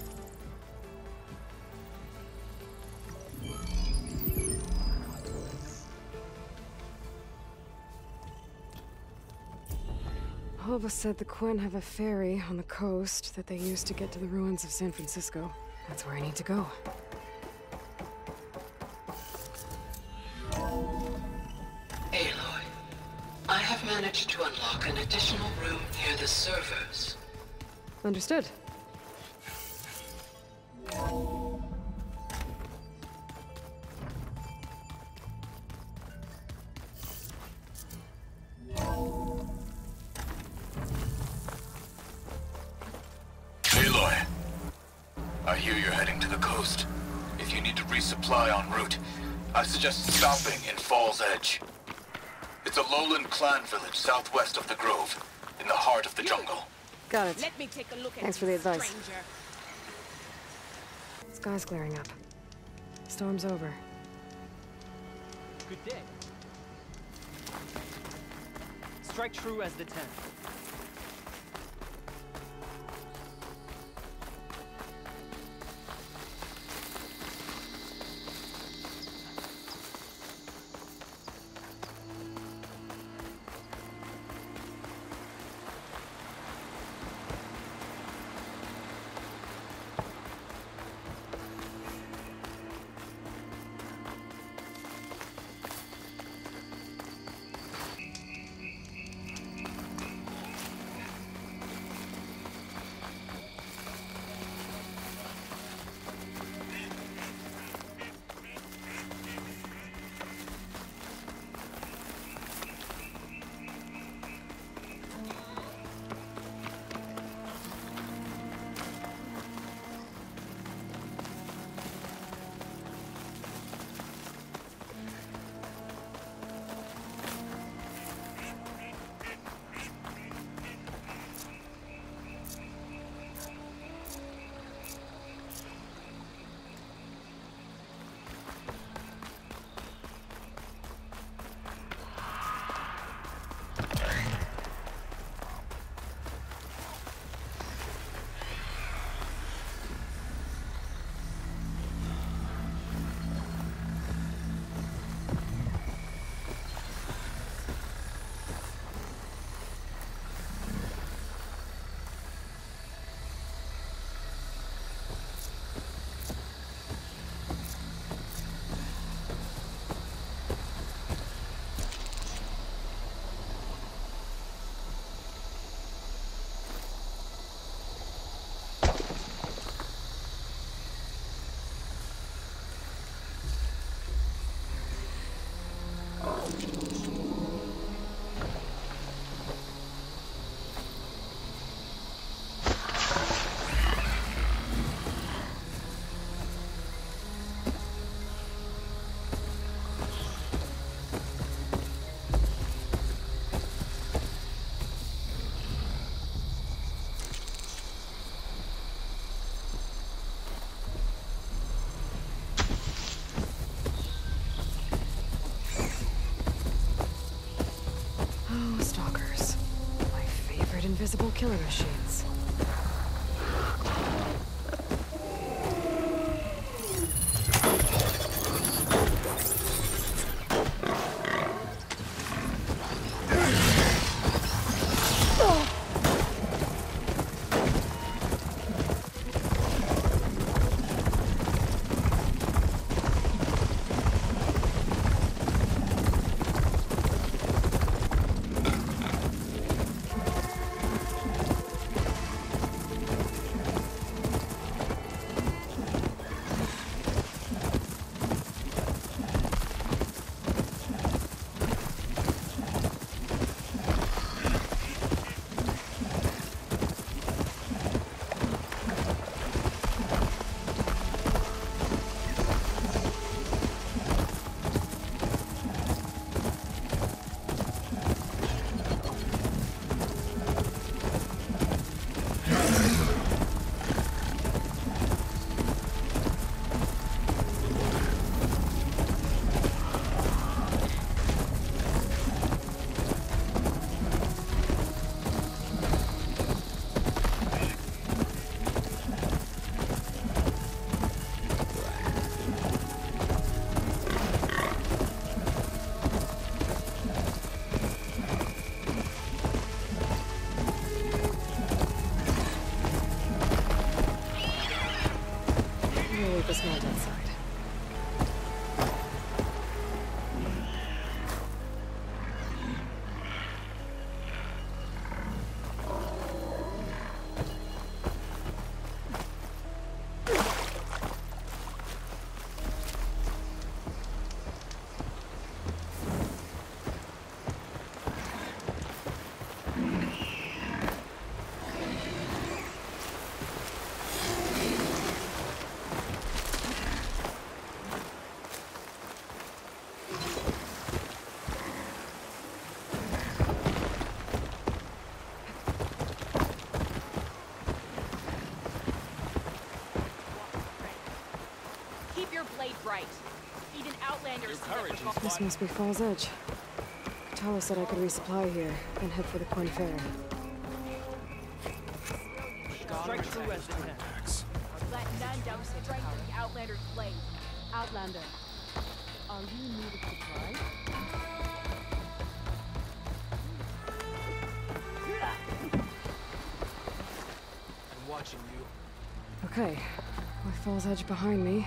Alva said the Quen have a ferry on the coast that they use to get to the ruins of San Francisco. That's where I need to go. Aloy, I have managed to unlock an additional room near the servers. Understood. Aloy, I I hear you're heading to the coast. If you need to resupply en route, I suggest stopping in Fall's Edge. It's a lowland clan village southwest of the Grove, in the heart of the jungle. Got it. Let me take a look at Thanks for the advice. stranger. Sky's clearing up. Storm's over. Good day. Strike true as the 10. Invisible killer machines. right. Even Outlanders. This must be Fall's Edge. Tala said I could resupply here, then head for the Quinn Ferry. Strike through as they can. Let none doubt the strength of the Outlander's blade. Outlander, are you in need of supply? I'm watching you. Okay, with Fall's Edge behind me,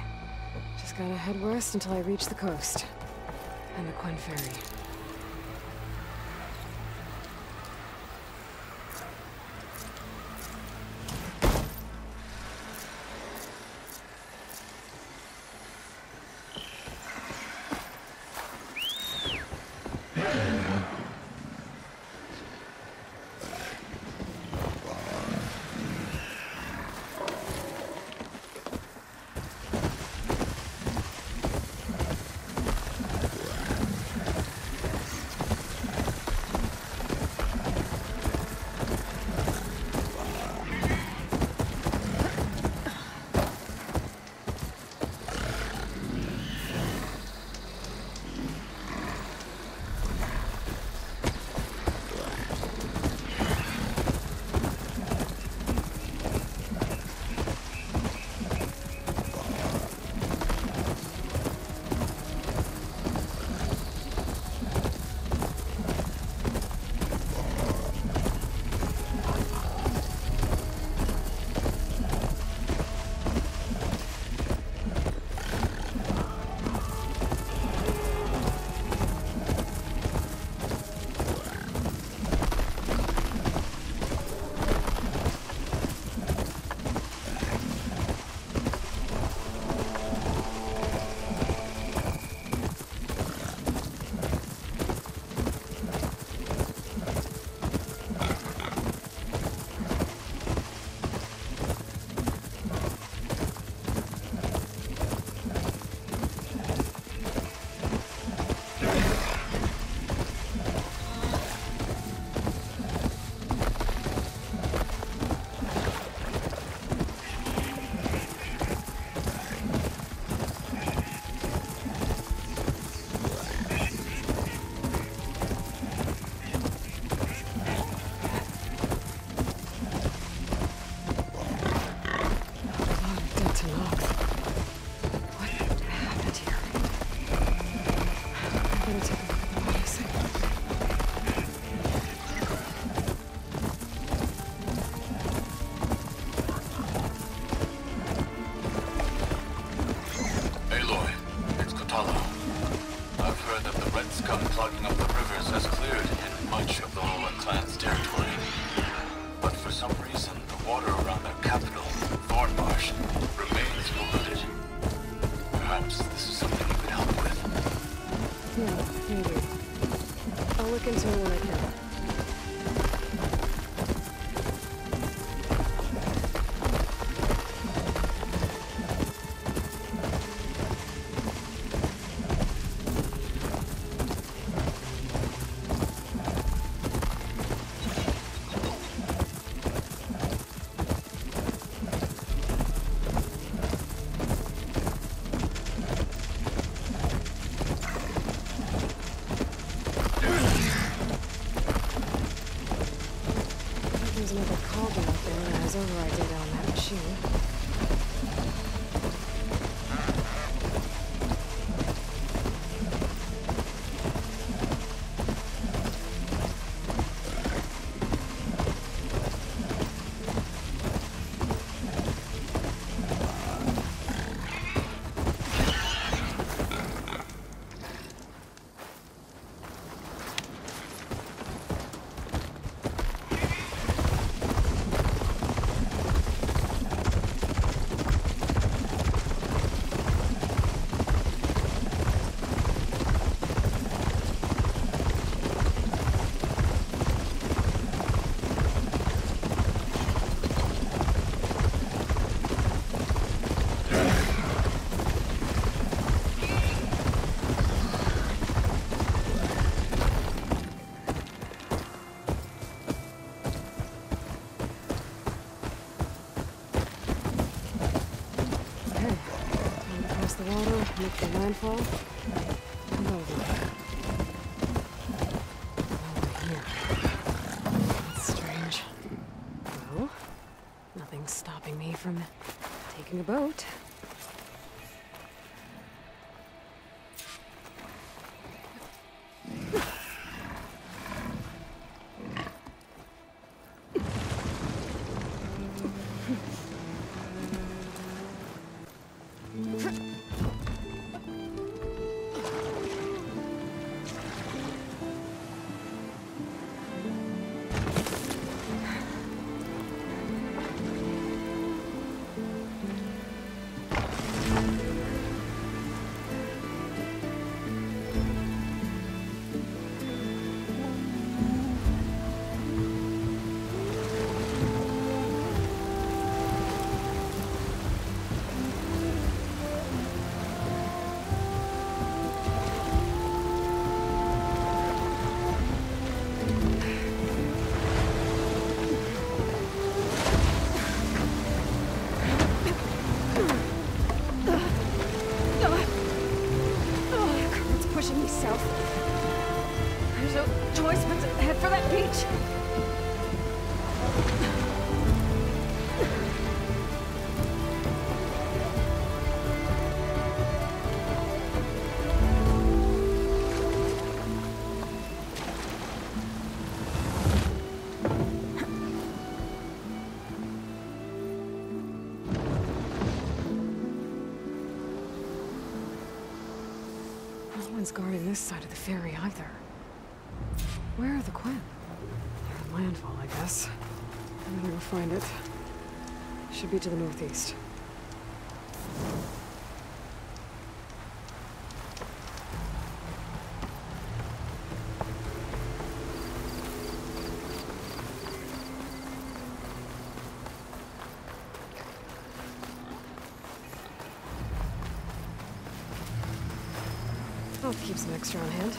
just gotta head west until I reach the coast. And the Quinn Ferry. Clogging up the rivers has cleared in much of the Lowland clan's territory. But for some reason, the water around their capital, Thornmarsh, remains polluted. Perhaps this is something you could help with. Yeah, maybe. I'll look into it when I can. Make the landfall. And over. Over here. That's strange. Well, nothing's stopping me from taking a boat. No one's guarding this side of the ferry either. Where are the Quinn? They're at landfall, I guess. I'm gonna go find it. Should be to the northeast. I'll keep some extra on hand.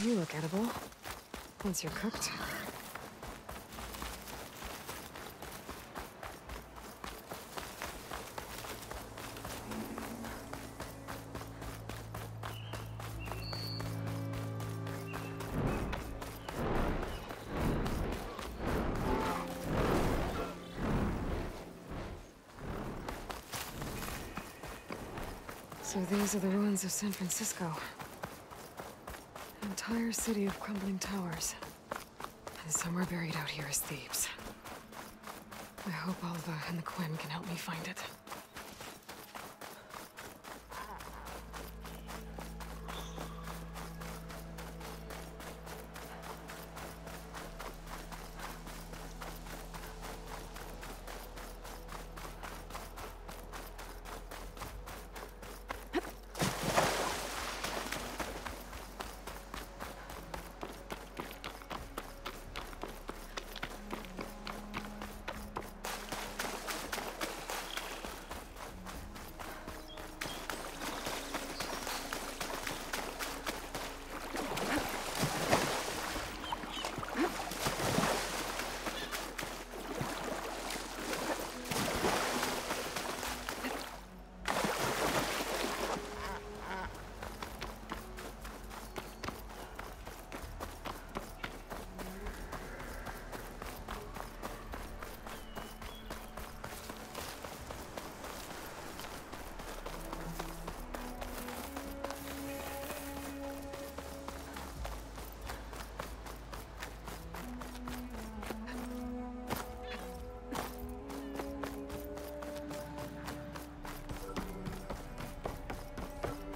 You look edible. Once you're cooked. So these are the ruins of San Francisco. An entire city of crumbling towers. And somewhere buried out here is Thebes. I hope Alva and the Quinn can help me find it.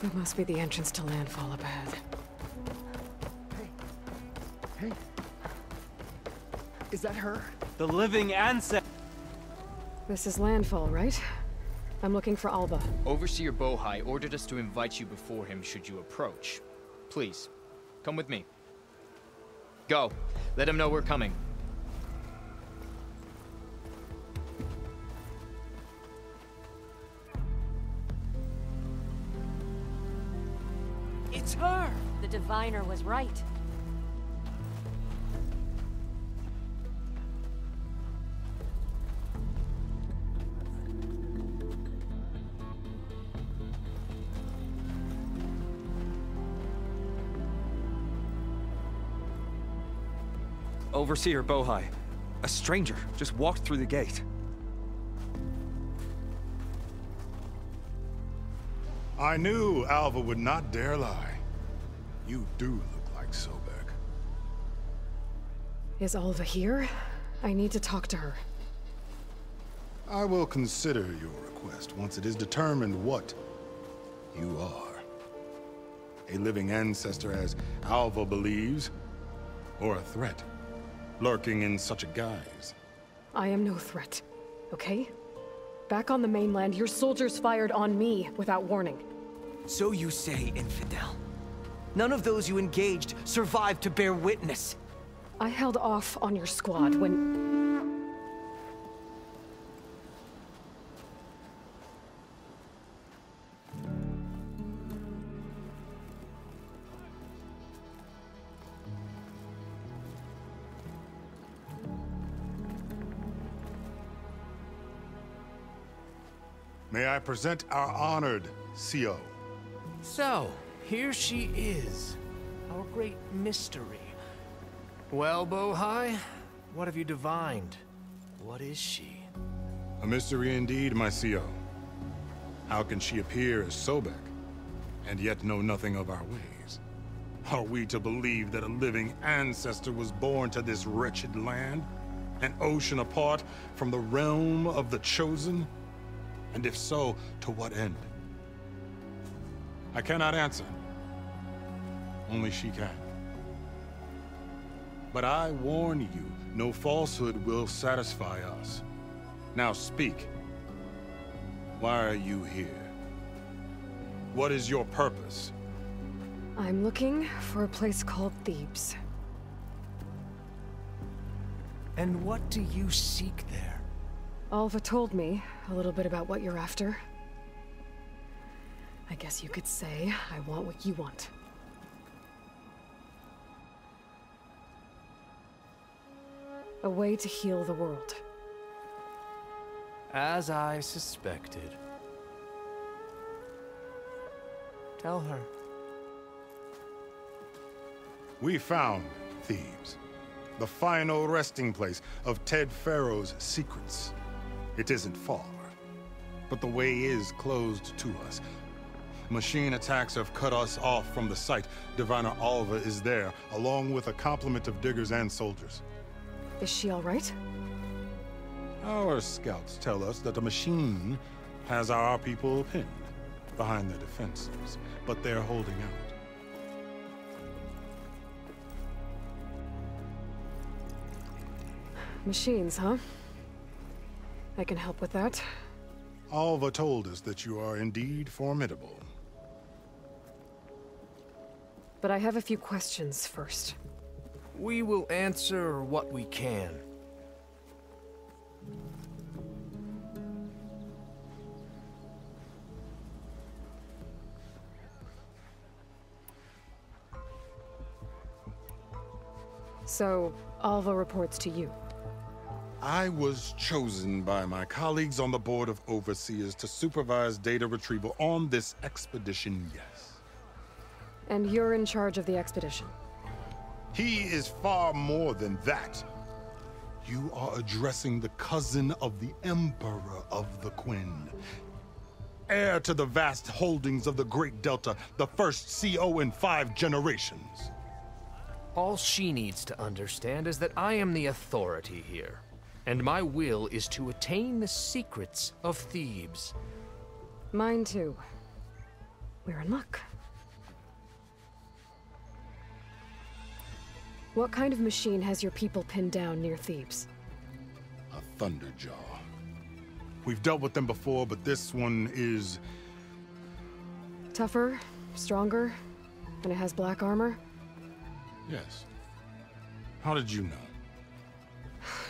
That must be the entrance to landfall up ahead. Hey. Is that her? The living ancestor. This is landfall, right? I'm looking for Alba. Overseer Bohai ordered us to invite you before him should you approach. Please, come with me. Go. Let him know we're coming. It's her! The diviner was right. Overseer Bohai. A stranger just walked through the gate. I knew Alva would not dare lie. You do look like Sobek. Is Alva here? I need to talk to her. I will consider your request once it is determined what you are. A living ancestor, as Alva believes, or a threat, lurking in such a guise. I am no threat, okay? Back on the mainland, your soldiers fired on me without warning. So you say, infidel. None of those you engaged survived to bear witness. I held off on your squad when... May I present our honored CO. So, here she is, our great mystery. Well, Bohai, what have you divined? What is she? A mystery indeed, my CO. How can she appear as Sobek, and yet know nothing of our ways? Are we to believe that a living ancestor was born to this wretched land? An ocean apart from the realm of the Chosen? And if so, to what end? I cannot answer. Only she can. But I warn you, no falsehood will satisfy us. Now speak. Why are you here? What is your purpose? I'm looking for a place called Thebes. And what do you seek there? Alva told me a little bit about what you're after. I guess you could say I want what you want. A way to heal the world. As I suspected. Tell her. We found Thebes, the final resting place of Ted Pharaoh's secrets. It isn't far, but the way is closed to us. Machine attacks have cut us off from the site. Diviner Alva is there, along with a complement of diggers and soldiers. Is she all right? Our scouts tell us that a machine has our people pinned behind their defenses, but they're holding out. Machines, huh? I can help with that. Alva told us that you are indeed formidable. But I have a few questions first. We will answer what we can. So, Alva reports to you. I was chosen by my colleagues on the Board of Overseers to supervise data retrieval on this expedition, yes. And you're in charge of the expedition? He is far more than that. You are addressing the cousin of the Emperor of the Quinn. Heir to the vast holdings of the Great Delta, the first CO in 5 generations. All she needs to understand is that I am the authority here, and my will is to attain the secrets of Thebes. Mine too. We're in luck. What kind of machine has your people pinned down near Thebes? A Thunderjaw. We've dealt with them before, but this one is... Tougher, stronger, and it has black armor? Yes. How did you know?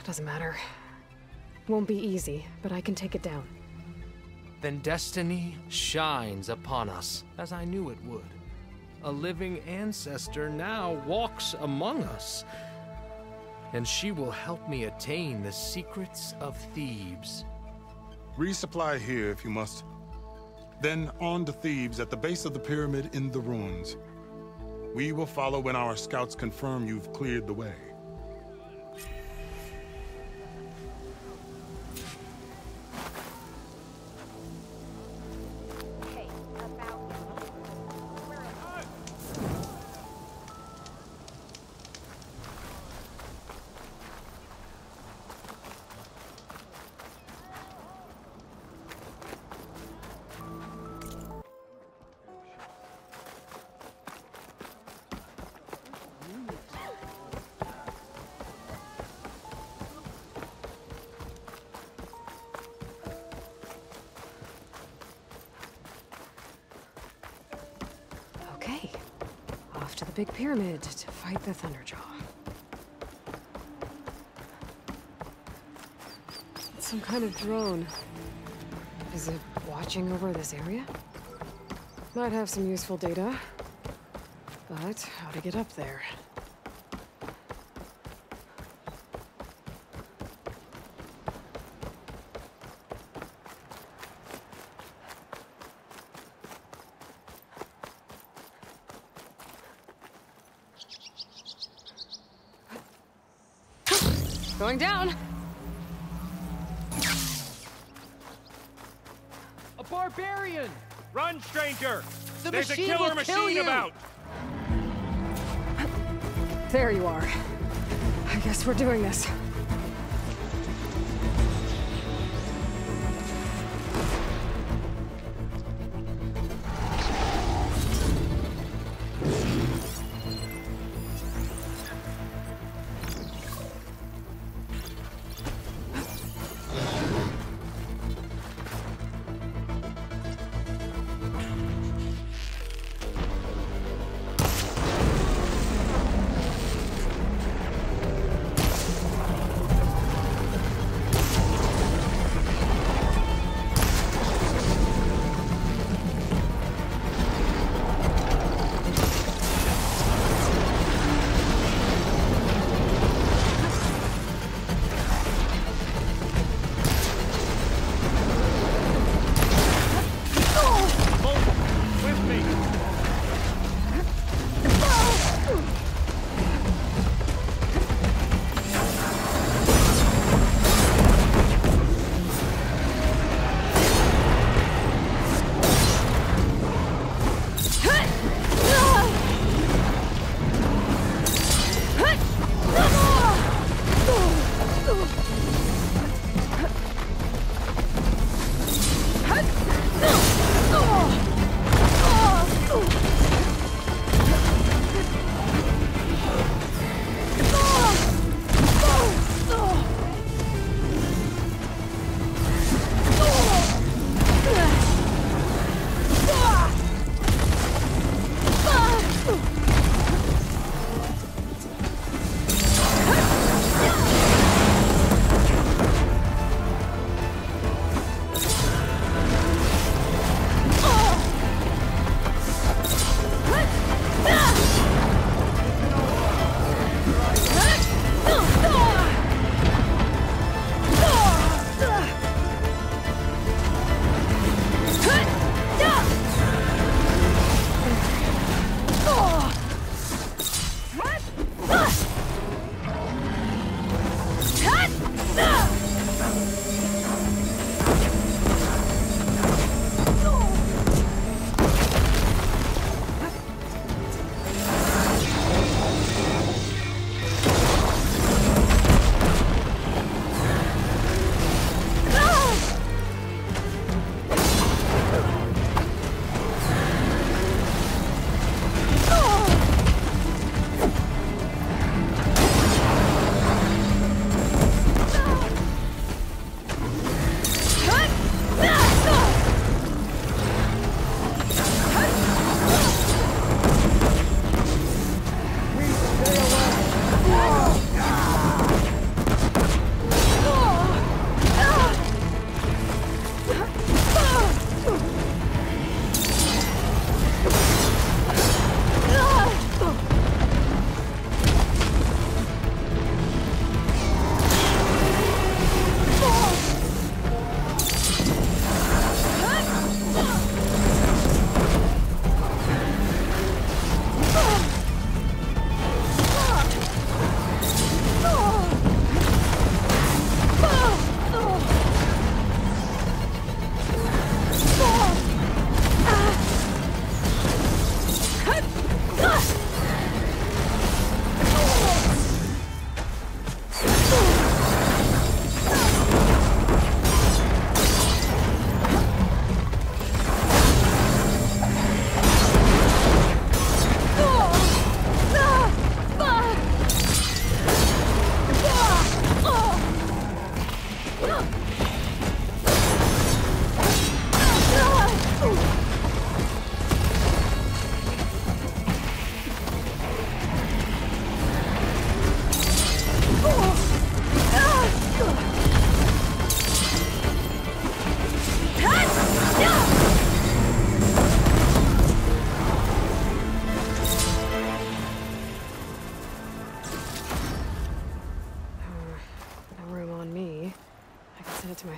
Doesn't matter. Won't be easy, but I can take it down. Then destiny shines upon us, as I knew it would. A living ancestor now walks among us, and she will help me attain the secrets of Thebes. Resupply here if you must. Then on to Thebes at the base of the pyramid in the ruins. We will follow when our scouts confirm you've cleared the way. Okay. Off to the big pyramid to fight the Thunderjaw. It's some kind of drone. Is it watching over this area? Might have some useful data. But how to get up there? Going down! A barbarian! Run, stranger! The There's machine a killer will kill machine you. about! There you are. I guess we're doing this.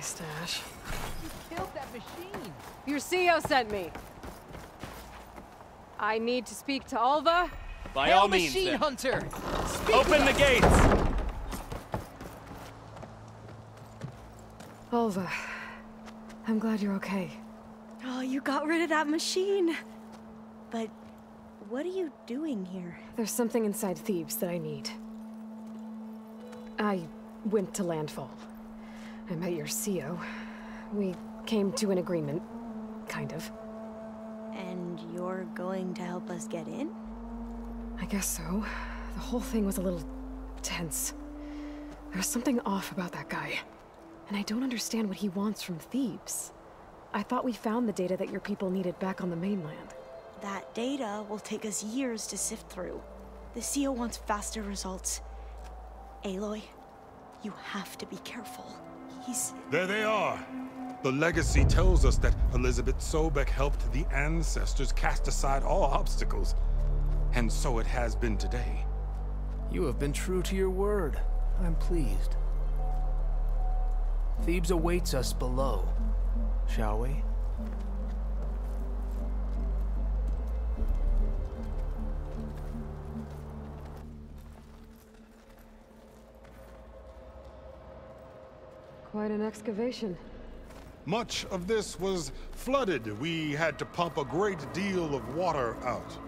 stash. You killed that machine! Your CEO sent me. I need to speak to Alva. By all means, Machine then. Hunter! Open the gates! Alva, I'm glad you're okay. Oh, you got rid of that machine. But what are you doing here? There's something inside Thebes that I need. I went to landfall. I met your CEO. We came to an agreement, kind of. And you're going to help us get in? I guess so. The whole thing was a little tense. There's something off about that guy. And I don't understand what he wants from Thebes. I thought we found the data that your people needed back on the mainland. That data will take us years to sift through. The CEO wants faster results. Aloy, you have to be careful. He's... There they are. The legacy tells us that Elizabeth Sobek helped the ancestors cast aside all obstacles. And so it has been today. You have been true to your word. I'm pleased. Thebes awaits us below, shall we? Quite an excavation. Much of this was flooded. We had to pump a great deal of water out.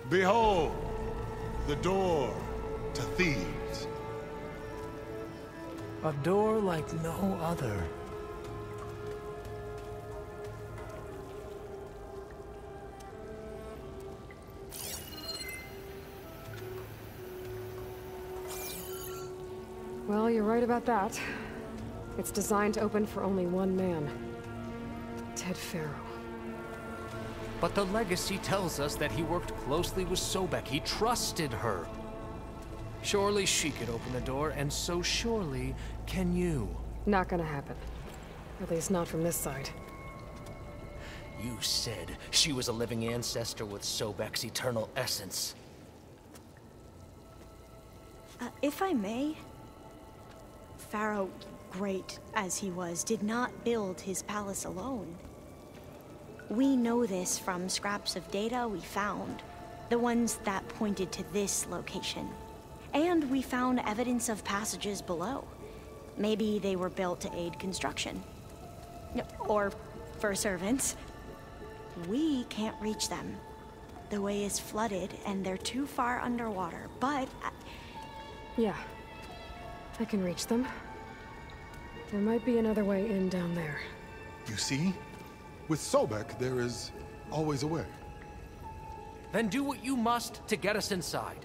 Behold, the door to Thebes. A door like no other. Well, you're right about that. It's designed to open for only one man. Ted Faro. But the legacy tells us that he worked closely with Sobek. He trusted her. Surely she could open the door, and so surely can you. Not gonna happen. At least not from this side. You said she was a living ancestor with Sobek's eternal essence. If I may, Pharaoh, great as he was, did not build his palace alone. We know this from scraps of data we found, the ones that pointed to this location. And we found evidence of passages below. Maybe they were built to aid construction. Or for servants. We can't reach them. The way is flooded and they're too far underwater, but... Yeah. I can reach them. There might be another way in down there. You see? With Sobek, there is always a way. Then do what you must to get us inside.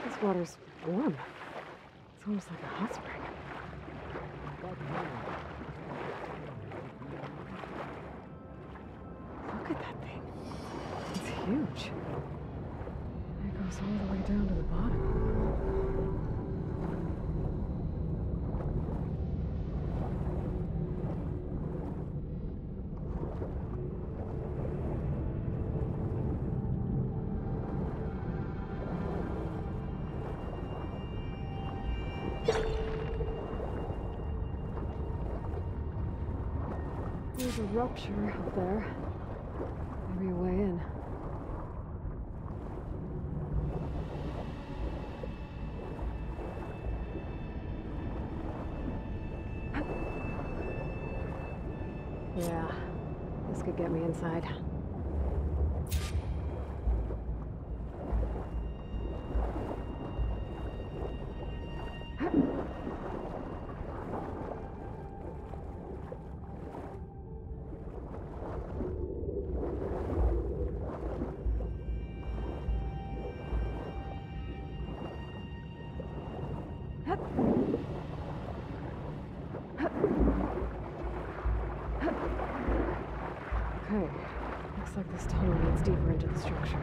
This water's warm. It's almost like a hot spring. Look at that thing. It's huge. It goes all the way down to the bottom. There's a rupture up there. Maybe a way in. Yeah, this could get me inside. Okay. Looks like this tunnel leads deeper into the structure.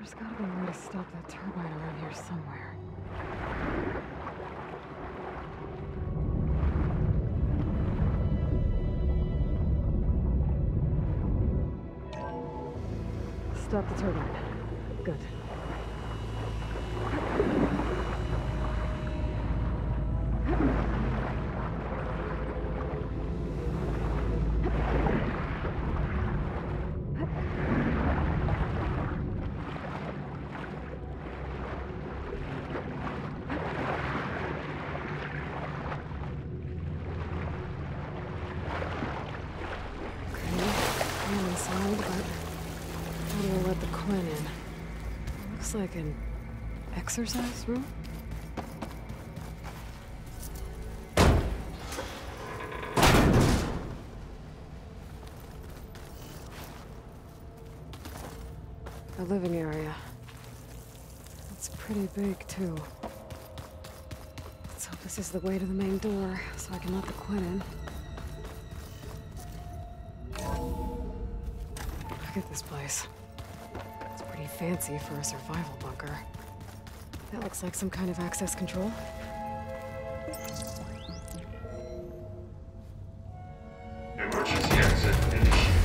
There's gotta be a way to stop that turbine around here somewhere. Stop the turbine. Good. Like an exercise room? A living area. It's pretty big, too. Let's hope this is the way to the main door, so I can let the Quinn in. Look at this place. Fancy for a survival bunker. That looks like some kind of access control. Emergency exit initiated.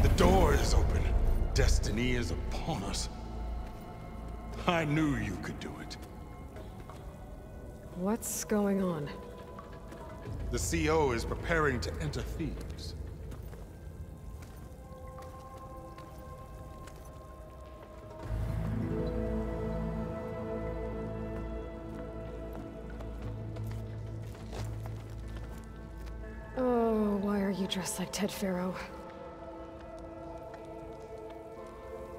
The door is open. Destiny is upon us. I knew you could do it. What's going on? The CO is preparing to enter Thebes. Oh, why are you dressed like Ted Pharaoh?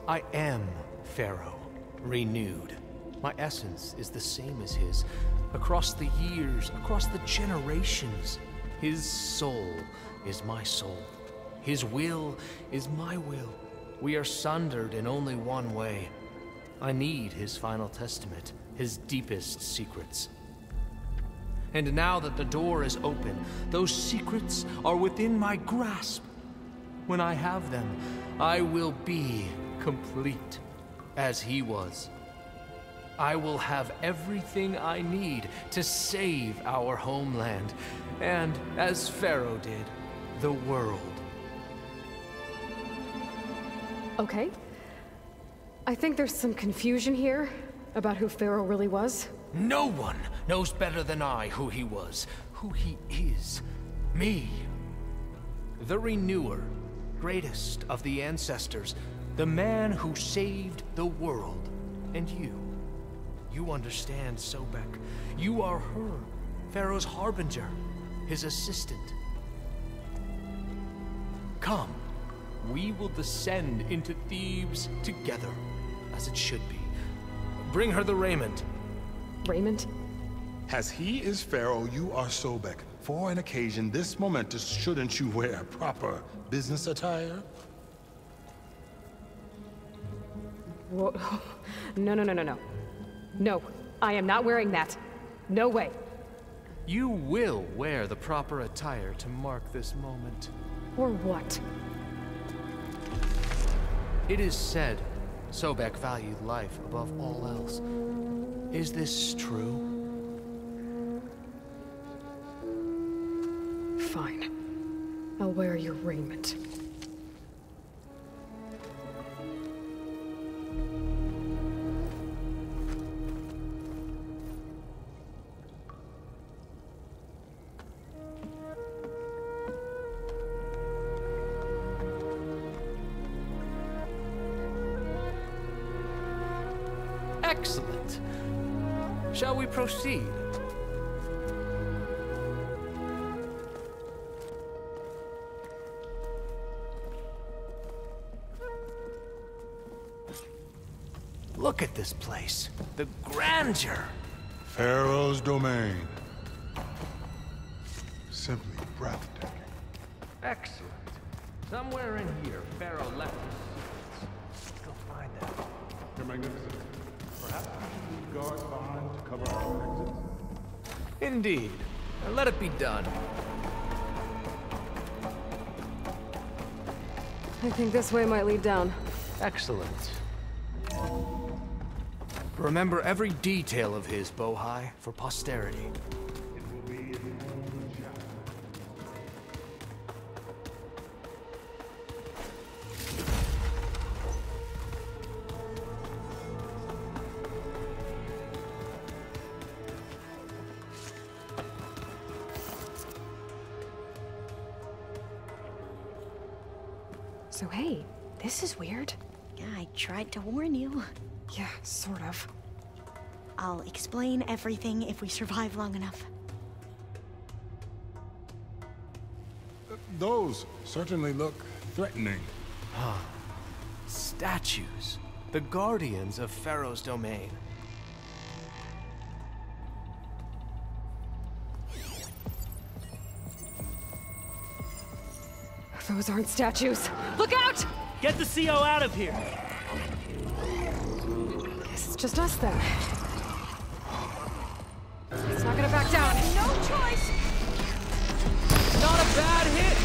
I am Pharaoh, renewed. My essence is the same as his. Across the years, across the generations. His soul is my soul. His will is my will. We are sundered in only one way. I need his final testament, his deepest secrets. And now that the door is open, those secrets are within my grasp. When I have them, I will be complete, as he was. I will have everything I need to save our homeland, and, as Pharaoh did, the world. Okay. I think there's some confusion here about who Pharaoh really was. No one knows better than I who he was, who he is. Me. The Renewer, greatest of the ancestors, the man who saved the world. And you. You understand, Sobek. You are her, Pharaoh's harbinger, his assistant. Come, we will descend into Thebes together, as it should be. Bring her the raiment. Raiment? As he is Pharaoh, you are Sobek. For an occasion this momentous, shouldn't you wear proper business attire? Whoa. No. No, I am not wearing that. No way. You will wear the proper attire to mark this moment. Or what? It is said Sobek valued life above all else. Is this true? Fine. I'll wear your raiment. Excellent. Shall we proceed? Look at this place. The grandeur. Pharaoh's domain. Simply breathtaking. Excellent. Somewhere in here, Pharaoh left his secrets. Go find them. Your Magnificence. Perhaps we should leave guards behind to cover our exits? Indeed. And let it be done. I think this way might lead down. Excellent. Remember every detail of his, Bohai, for posterity. It will be its own chapter. So hey, this is weird. Yeah, I tried to warn you. Yeah, sort of. I'll explain everything if we survive long enough. Those certainly look threatening. Statues. The guardians of Pharaoh's domain. Those aren't statues. Look out! Get the CO out of here! Guess it's just us then. It's not gonna back down. No choice! Not a bad hit!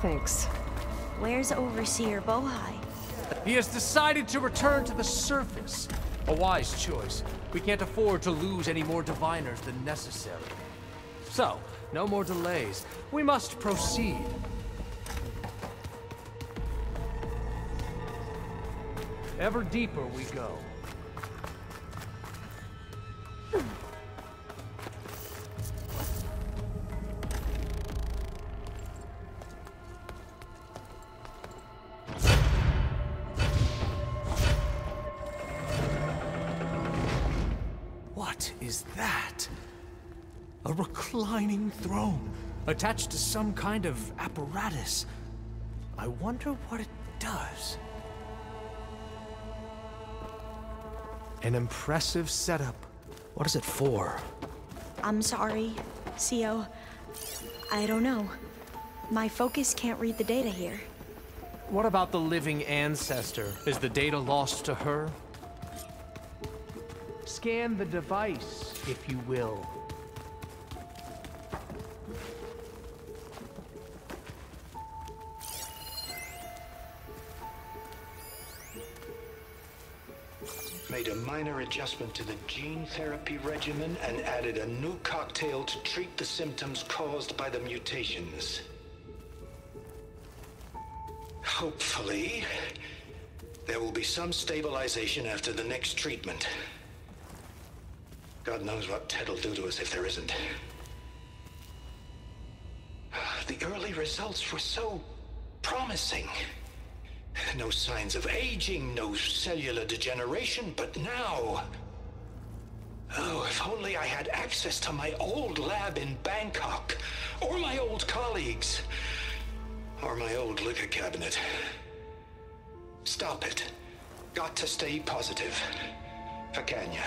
Thanks. Where's Overseer Bohai? He has decided to return to the surface. A wise choice. We can't afford to lose any more diviners than necessary. So, no more delays. We must proceed. ever deeper we go. What is that? A reclining throne, attached to some kind of apparatus. I wonder what it does. An impressive setup. What is it for? I'm sorry, CO. I don't know. My focus can't read the data here. What about the living ancestor? Is the data lost to her? Scan the device, if you will. Made a minor adjustment to the gene therapy regimen and added a new cocktail to treat the symptoms caused by the mutations. Hopefully, there will be some stabilization after the next treatment. God knows what Ted'll do to us if there isn't. The early results were so promising. No signs of aging, no cellular degeneration, but now... Oh, if only I had access to my old lab in Bangkok, or my old colleagues, or my old liquor cabinet. Stop it. Got to stay positive. Fakanya.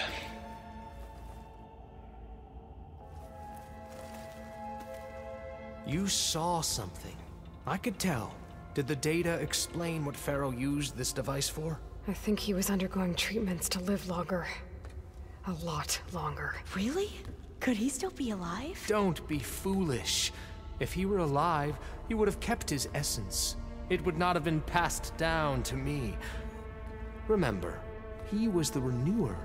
You saw something. I could tell. Did the data explain what Pharaoh used this device for? I think he was undergoing treatments to live longer. A lot longer. Really? Could he still be alive? Don't be foolish. If he were alive, he would have kept his essence. It would not have been passed down to me. Remember, he was the renewer.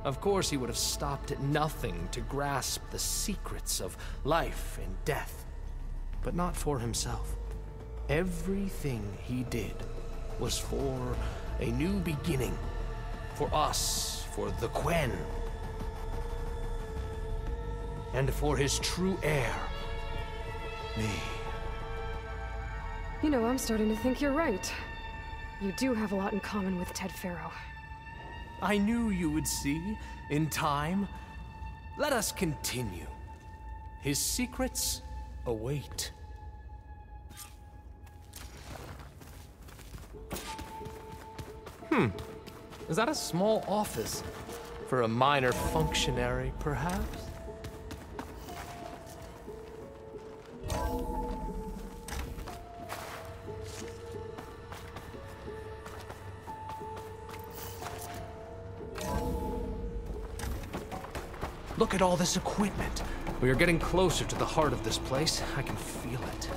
Of course, he would have stopped at nothing to grasp the secrets of life and death. But not for himself. Everything he did was for a new beginning. For us, for the Quen. And for his true heir, me. You know, I'm starting to think you're right. You do have a lot in common with Ted Pharaoh. I knew you would see, in time. Let us continue. His secrets await. Is that a small office? For a minor functionary, perhaps? Look at all this equipment. We are getting closer to the heart of this place. I can feel it.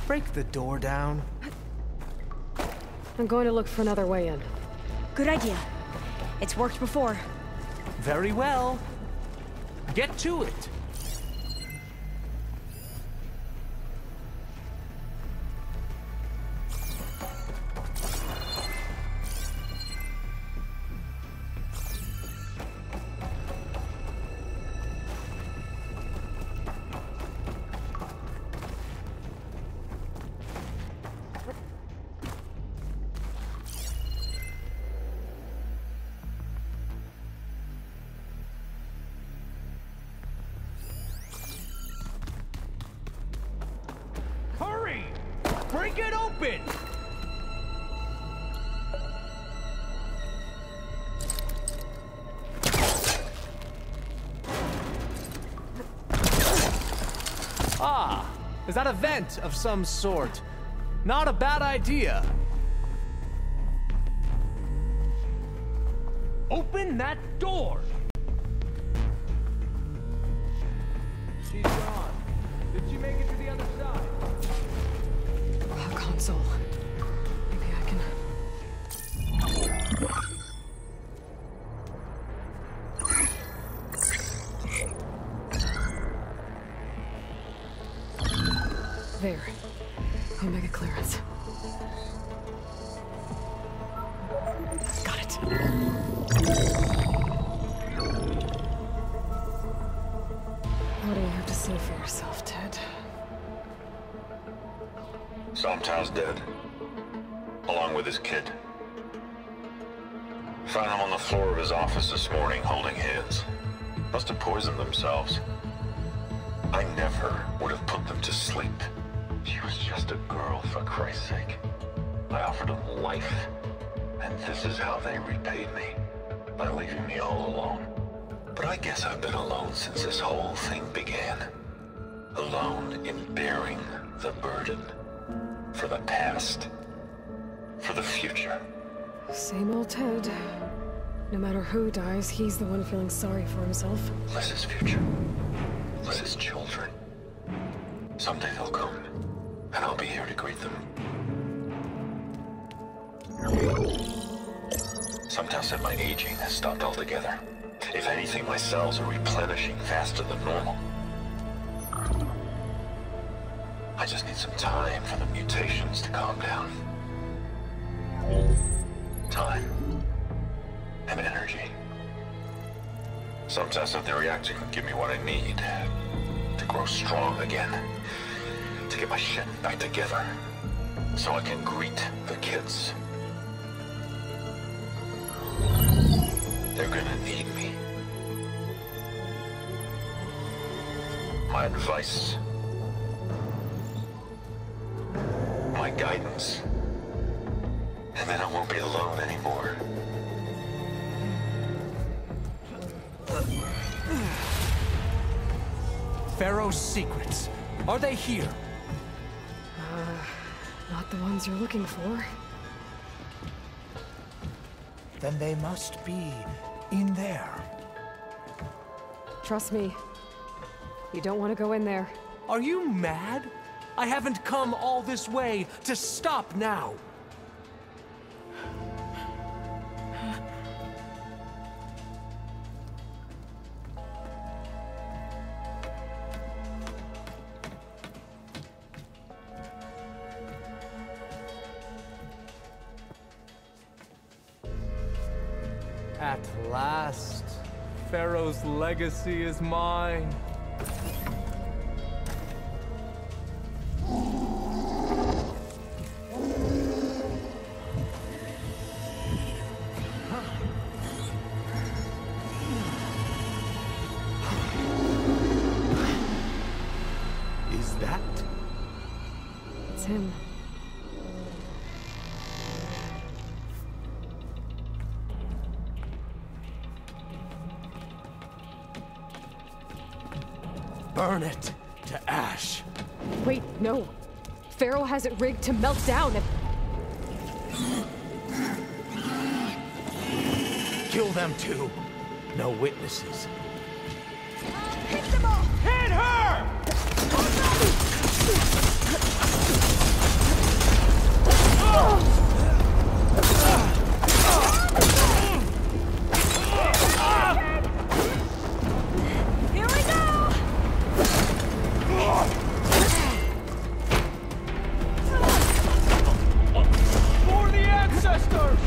Break the door down. I'm going to look for another way in. Good idea. It's worked before. Very well. Get to it. Break it open! Ah, Is that a vent of some sort? Not a bad idea. Open that door! She's gone. Did she make it to the other side? A console. Maybe I can... There. Omega clearance. Got it. What do you have to say for yourself, Ted? Somtow's dead. Along with his kid. Found him on the floor of his office this morning, holding hands. Must have poisoned themselves. I never would have put them to sleep. She was just a girl, for Christ's sake. I offered them life, and this is how they repaid me, by leaving me all alone. But I guess I've been alone since this whole thing began. Alone in bearing the burden. For the past. For the future. Same old Ted. No matter who dies, he's the one feeling sorry for himself. Liz's future. Liz's children. Someday they'll come, and I'll be here to greet them. Sometow said my aging has stopped altogether. If anything, my cells are replenishing faster than normal. I just need some time for the mutations to calm down. Time. And energy. Sometimes if the reactor can give me what I need to grow strong again, to get my shit back together, so I can greet the kids. They're gonna need me. My advice, my guidance, and then I won't be alone anymore. Pharaoh's secrets. Are they here? Not the ones you're looking for. Then they must be in there. Trust me. You don't want to go in there. Are you mad? I haven't come all this way to stop now. At last, Pharaoh's legacy is mine. Is that? It's him. Burn it to ash. Wait, no. Pharaoh has it rigged to melt down if... Kill them too. No witnesses. Hit them all! Hit her! Here we go! For the ancestors!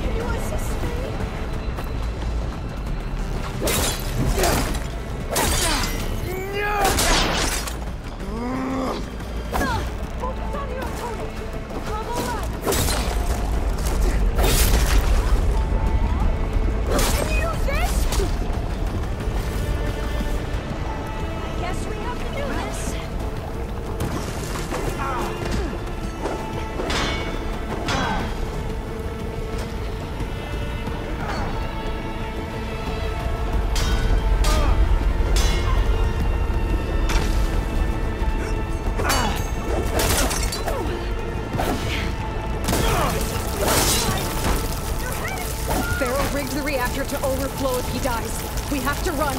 Can you assist me? to overflow if he dies. We have to run.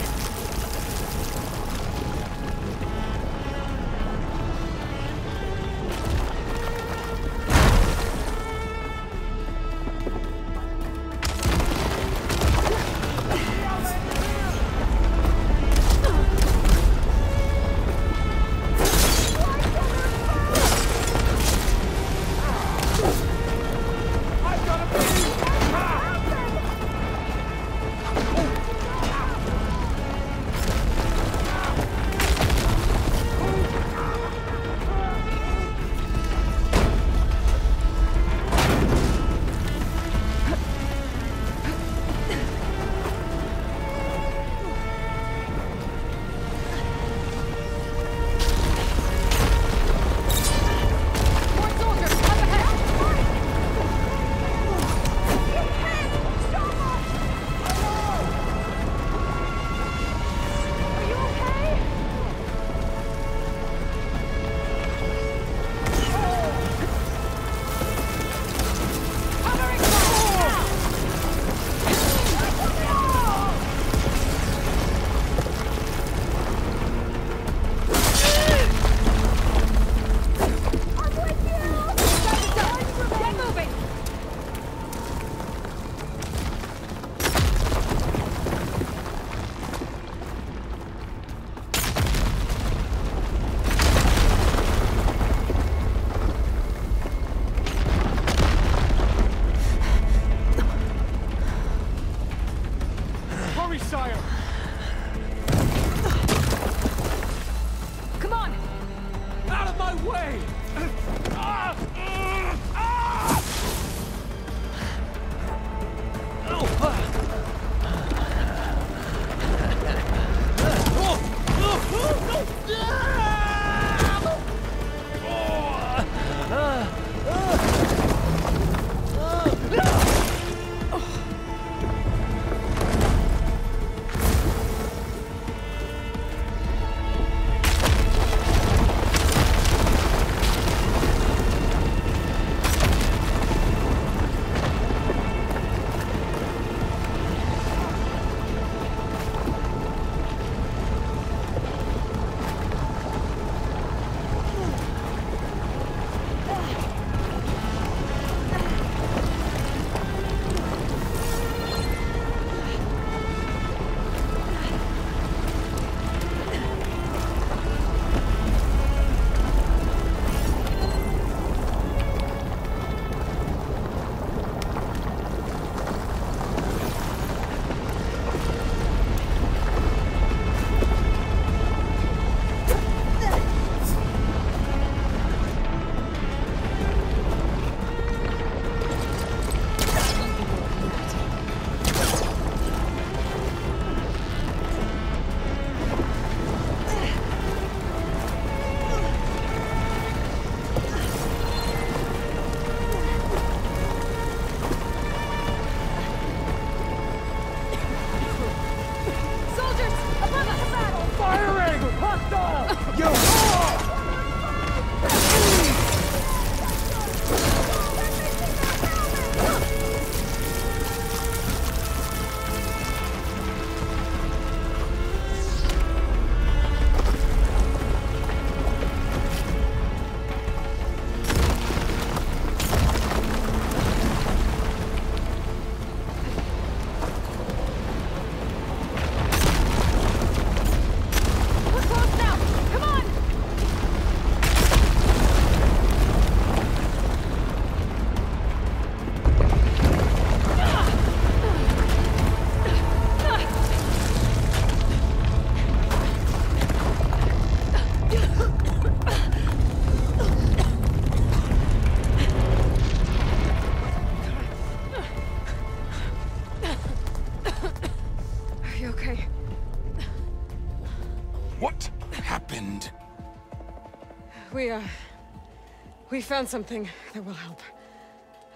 We found something that will help.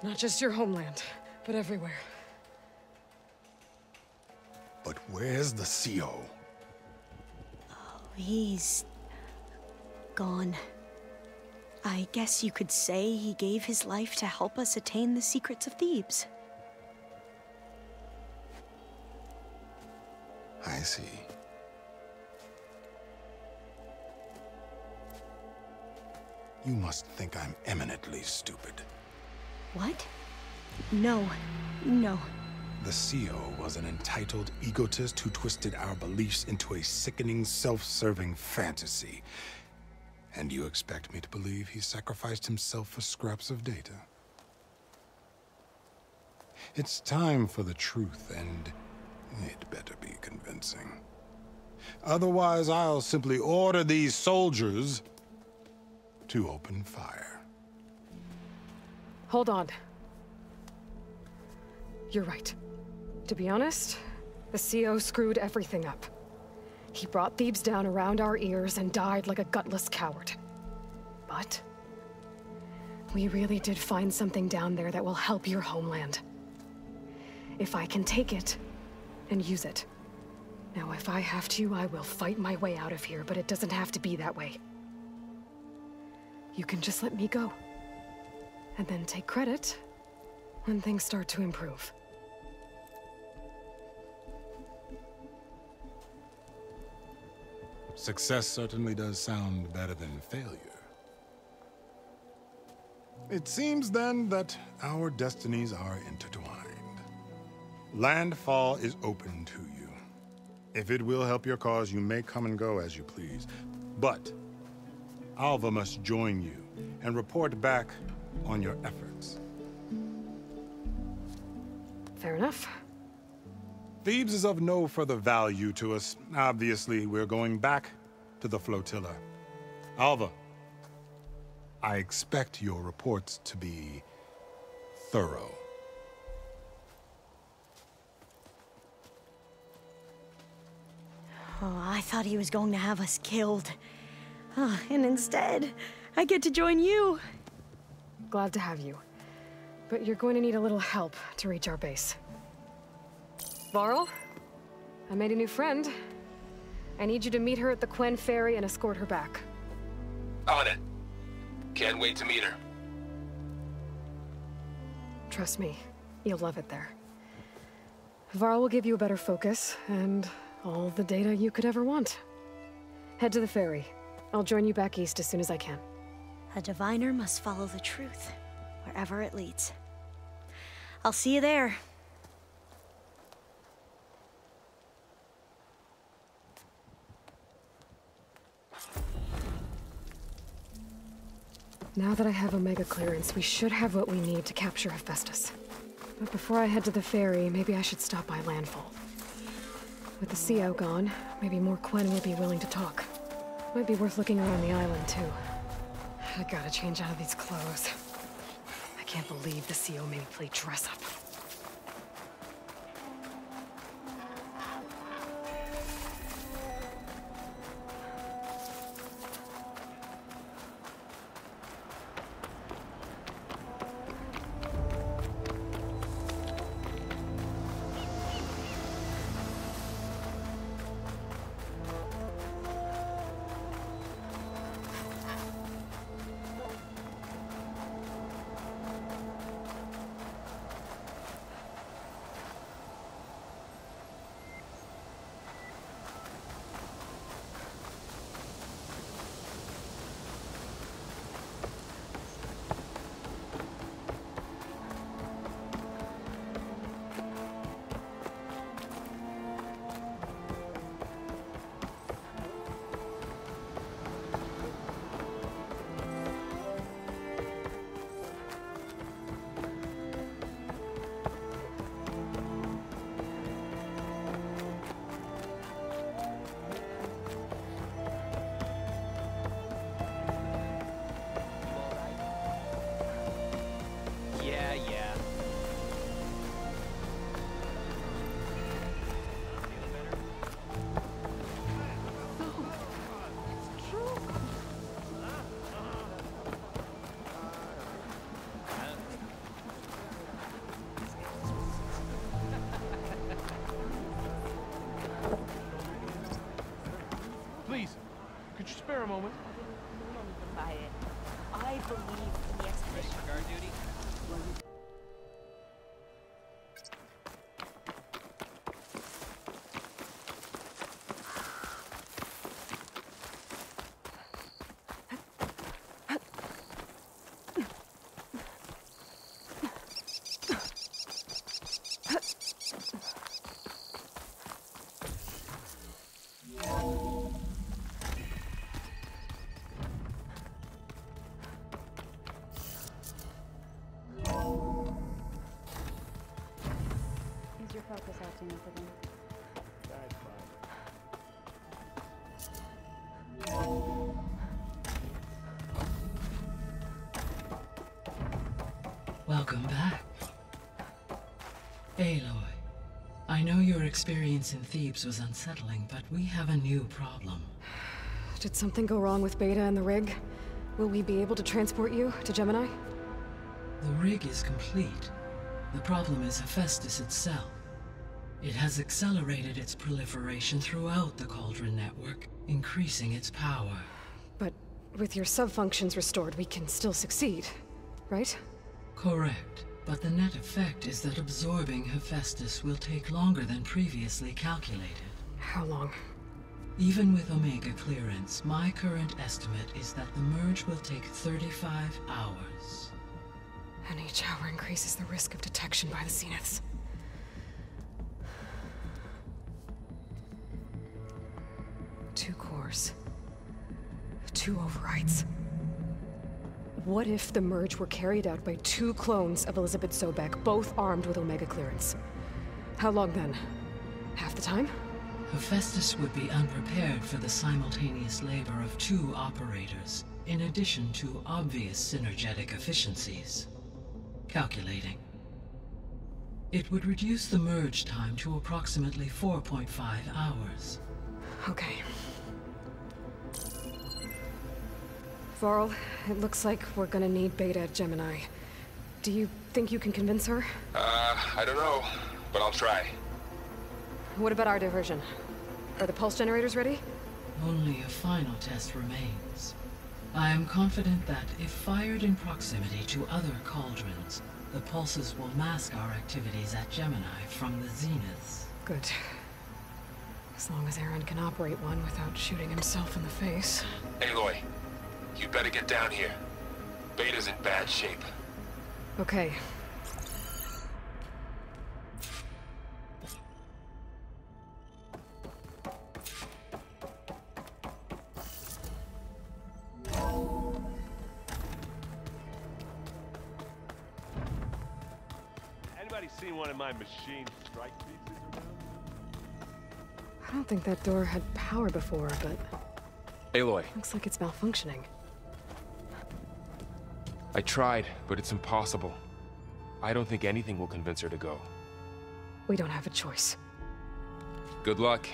Not just your homeland, but everywhere. But where's the CO? Oh, he's gone. I guess you could say he gave his life to help us attain the secrets of Thebes. I see. You must think I'm eminently stupid. What? No. No. The CEO was an entitled egotist who twisted our beliefs into a sickening, self-serving fantasy. And you expect me to believe he sacrificed himself for scraps of data? It's time for the truth, and it better be convincing. Otherwise, I'll simply order these soldiers to open fire. Hold on. You're right. To be honest, the CO screwed everything up. He brought Thebes down around our ears and died like a gutless coward. But we really did find something down there that will help your homeland. If I can take it and use it. Now, if I have to, I will fight my way out of here, but it doesn't have to be that way. You can just let me go. And then take credit when things start to improve. Success certainly does sound better than failure. It seems then that our destinies are intertwined. Landfall is open to you. If it will help your cause, you may come and go as you please. But Alva must join you and report back on your efforts. Fair enough. Thebes is of no further value to us. Obviously, we're going back to the flotilla. Alva, I expect your reports to be thorough. Oh, I thought he was going to have us killed. And instead, I get to join you. Glad to have you. But you're going to need a little help to reach our base. Varl, I made a new friend. I need you to meet her at the Quen Ferry and escort her back. On it. Can't wait to meet her. Trust me, you'll love it there. Varl will give you a better focus, and all the data you could ever want. Head to the ferry. I'll join you back east as soon as I can. A diviner must follow the truth, wherever it leads. I'll see you there. Now that I have Omega clearance, we should have what we need to capture Hephaestus. But before I head to the ferry, maybe I should stop by Landfall. With the CO gone, maybe more Quen will be willing to talk. Might be worth looking around the island, too. I gotta change out of these clothes. I can't believe the CO made me play dress up. Could you spare a moment? I believe in the expedition. Guard duty? Aloy, I know your experience in Thebes was unsettling, but we have a new problem. Did something go wrong with Beta and the rig? Will we be able to transport you to Gemini? The rig is complete. The problem is Hephaestus itself. It has accelerated its proliferation throughout the Cauldron network, increasing its power. But with your sub-functions restored, we can still succeed, right? Correct. But the net effect is that absorbing Hephaestus will take longer than previously calculated. How long? Even with Omega clearance, my current estimate is that the merge will take 35 hours. And each hour increases the risk of detection by the Zeniths. Two cores. Two overrides. What if the merge were carried out by two clones of Elizabeth Sobek, both armed with Omega clearance? How long then? Half the time? Hephaestus would be unprepared for the simultaneous labor of two operators, in addition to obvious synergetic efficiencies. Calculating. It would reduce the merge time to approximately 4.5 hours. Okay. Varl, it looks like we're gonna need Beta at Gemini. Do you think you can convince her? I don't know, but I'll try. What about our diversion? Are the pulse generators ready? Only a final test remains. I am confident that if fired in proximity to other cauldrons, the pulses will mask our activities at Gemini from the Zeniths. Good. As long as Aaron can operate one without shooting himself in the face. Aloy, you better get down here. Beta's in bad shape. Okay. Anybody seen one of my machine strike pieces around? I don't think that door had power before, but... Aloy. Looks like it's malfunctioning. I tried, but it's impossible. I don't think anything will convince her to go. We don't have a choice. Good luck.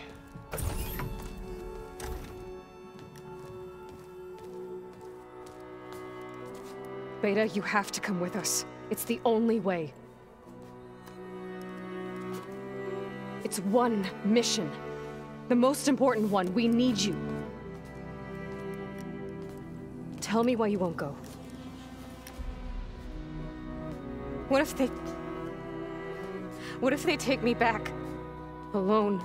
Beta, you have to come with us. It's the only way. It's one mission. The most important one. We need you. Tell me why you won't go. What if they take me back? Alone,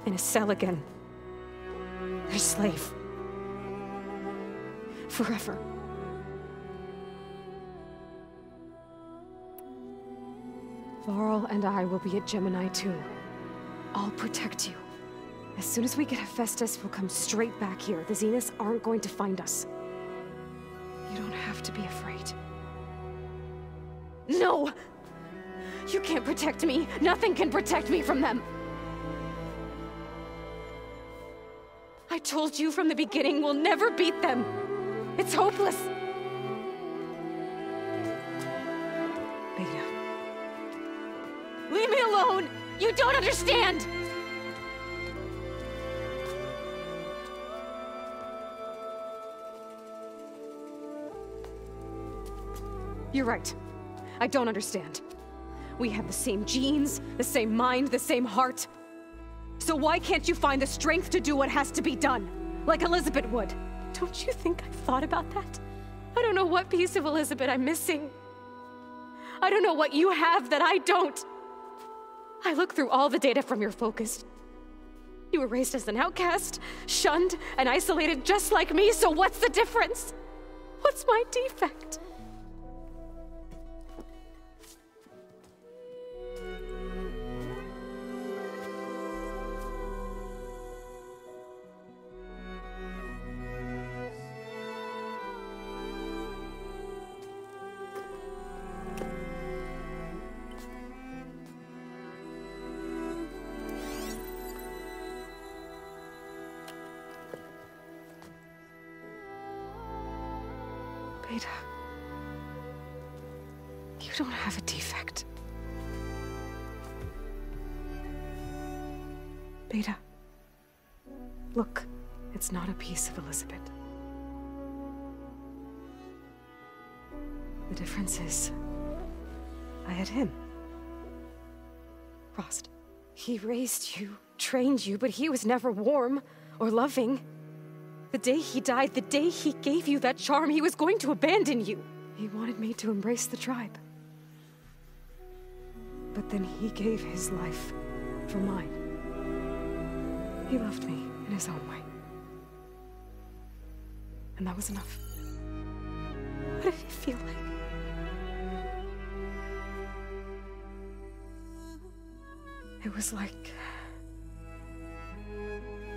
in a cell again. Their slave. Forever. Varl and I will be at Gemini too. I'll protect you. As soon as we get Hephaestus, we'll come straight back here. The Zeniths aren't going to find us. You don't have to be afraid. No! You can't protect me. Nothing can protect me from them. I told you from the beginning we'll never beat them. It's hopeless. Beta. Leave me alone! You don't understand! You're right. I don't understand. We have the same genes, the same mind, the same heart. So why can't you find the strength to do what has to be done? Like Elizabeth would. Don't you think I've thought about that? I don't know what piece of Elizabeth I'm missing. I don't know what you have that I don't. I look through all the data from your focus. You were raised as an outcast, shunned, and isolated just like me, so what's the difference? What's my defect? Beta, you don't have a defect. Beta. Look, it's not a piece of Elizabeth. The difference is, I had him. Frost. He raised you, trained you, but he was never warm or loving. The day he died, the day he gave you that charm, he was going to abandon you. He wanted me to embrace the tribe. But then he gave his life for mine. He loved me in his own way. And that was enough. What did it feel like? It was like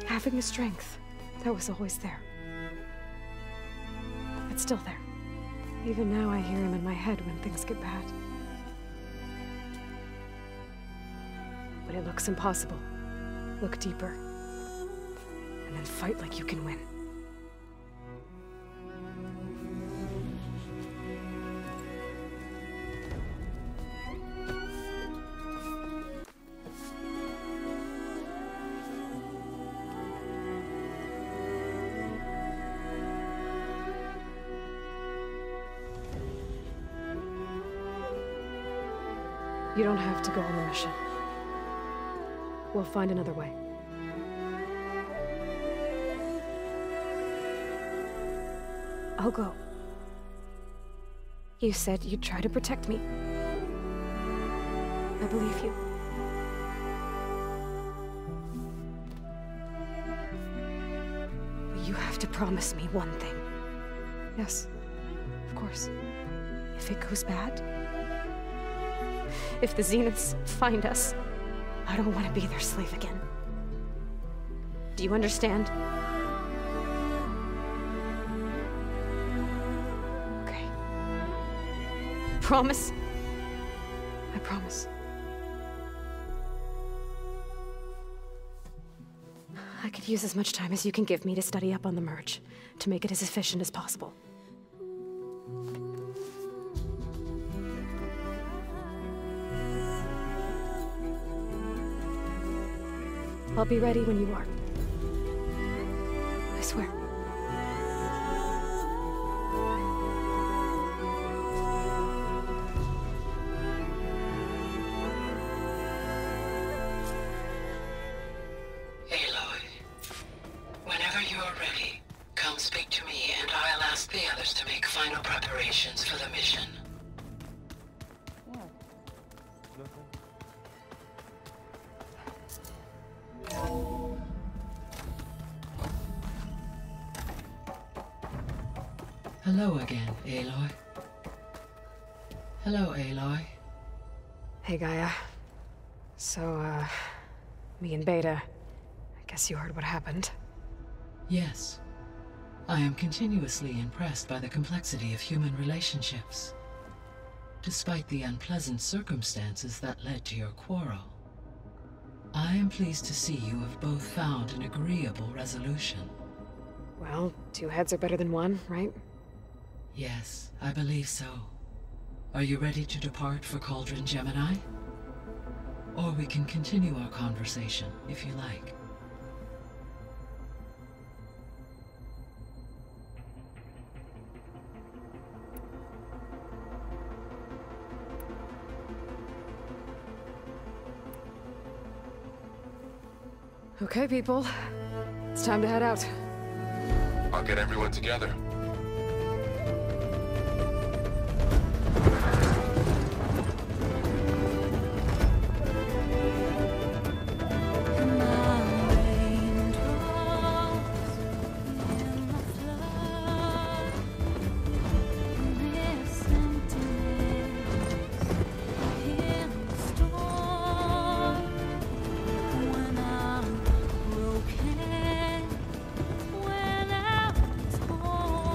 having a strength that was always there. It's still there. Even now I hear him in my head when things get bad. But it looks impossible. Look deeper. And then fight like you can win. You don't have to go on the mission. We'll find another way. I'll go. You said you'd try to protect me. I believe you. But you have to promise me one thing. Yes, of course. If it goes bad, if the Zeniths find us, I don't want to be their slave again. Do you understand? Okay. Promise? I promise. I could use as much time as you can give me to study up on the merge, to make it as efficient as possible. I'll be ready when you are. I swear. Aloy, whenever you are ready, come speak to me and I'll ask the others to make final preparations for the mission. Hello again, Aloy. Hello, Aloy. Hey, Gaia. So, me and Beta, I guess you heard what happened. Yes. I am continuously impressed by the complexity of human relationships. Despite the unpleasant circumstances that led to your quarrel, I am pleased to see you have both found an agreeable resolution. Well, two heads are better than one, right? Yes, I believe so. Are you ready to depart for Cauldron Gemini? Or we can continue our conversation, if you like. Okay, people. It's time to head out. I'll get everyone together. When I'm broken, when I'm torn.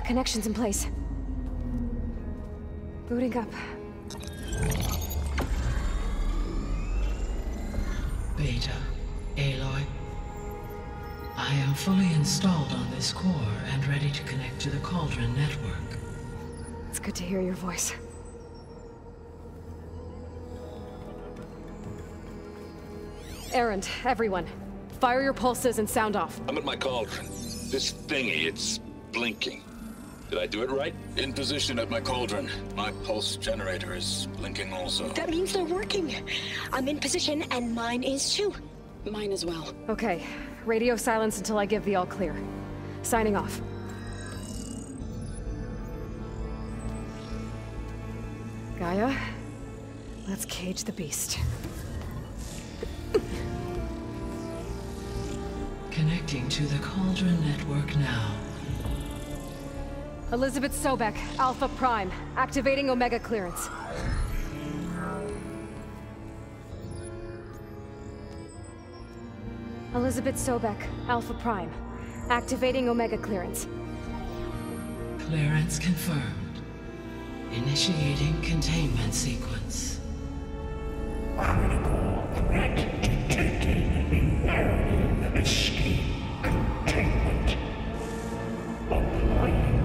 Connection's in place. Booting up. Beta, Aloy. I am fully installed on this core and ready to connect to the Cauldron network. It's good to hear your voice. Errand, everyone. Fire your pulses and sound off. I'm at my cauldron. This thingy, it's blinking. Did I do it right? In position at my cauldron. My pulse generator is blinking also. That means they're working. I'm in position, and mine is too. Mine as well. Okay. Radio silence until I give the all clear. Signing off. Gaia, let's cage the beast. Connecting to the Cauldron network now. Elizabeth Sobek, Alpha Prime, activating Omega clearance. Elizabeth Sobek, Alpha Prime, activating Omega clearance. Clearance confirmed. Initiating containment sequence. Critical threat detected. Inheriting escape containment. Applying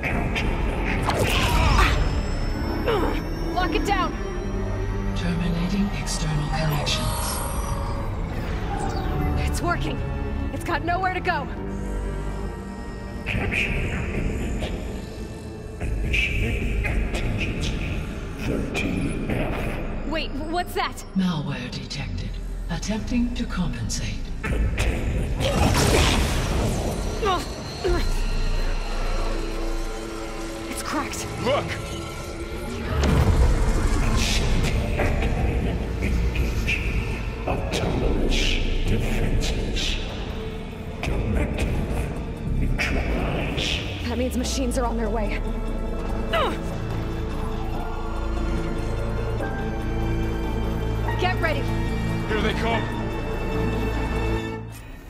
countermeasures. Lock it down! Terminating external connections. It's working. It's got nowhere to go. Capture imminent. Initiating contingency 13F. Wait, what's that? Malware detected. Attempting to compensate. It's cracked. Look! Facility activated. Engaging autonomous defenses. Directive neutralize. That means machines are on their way. Get ready. Here they come.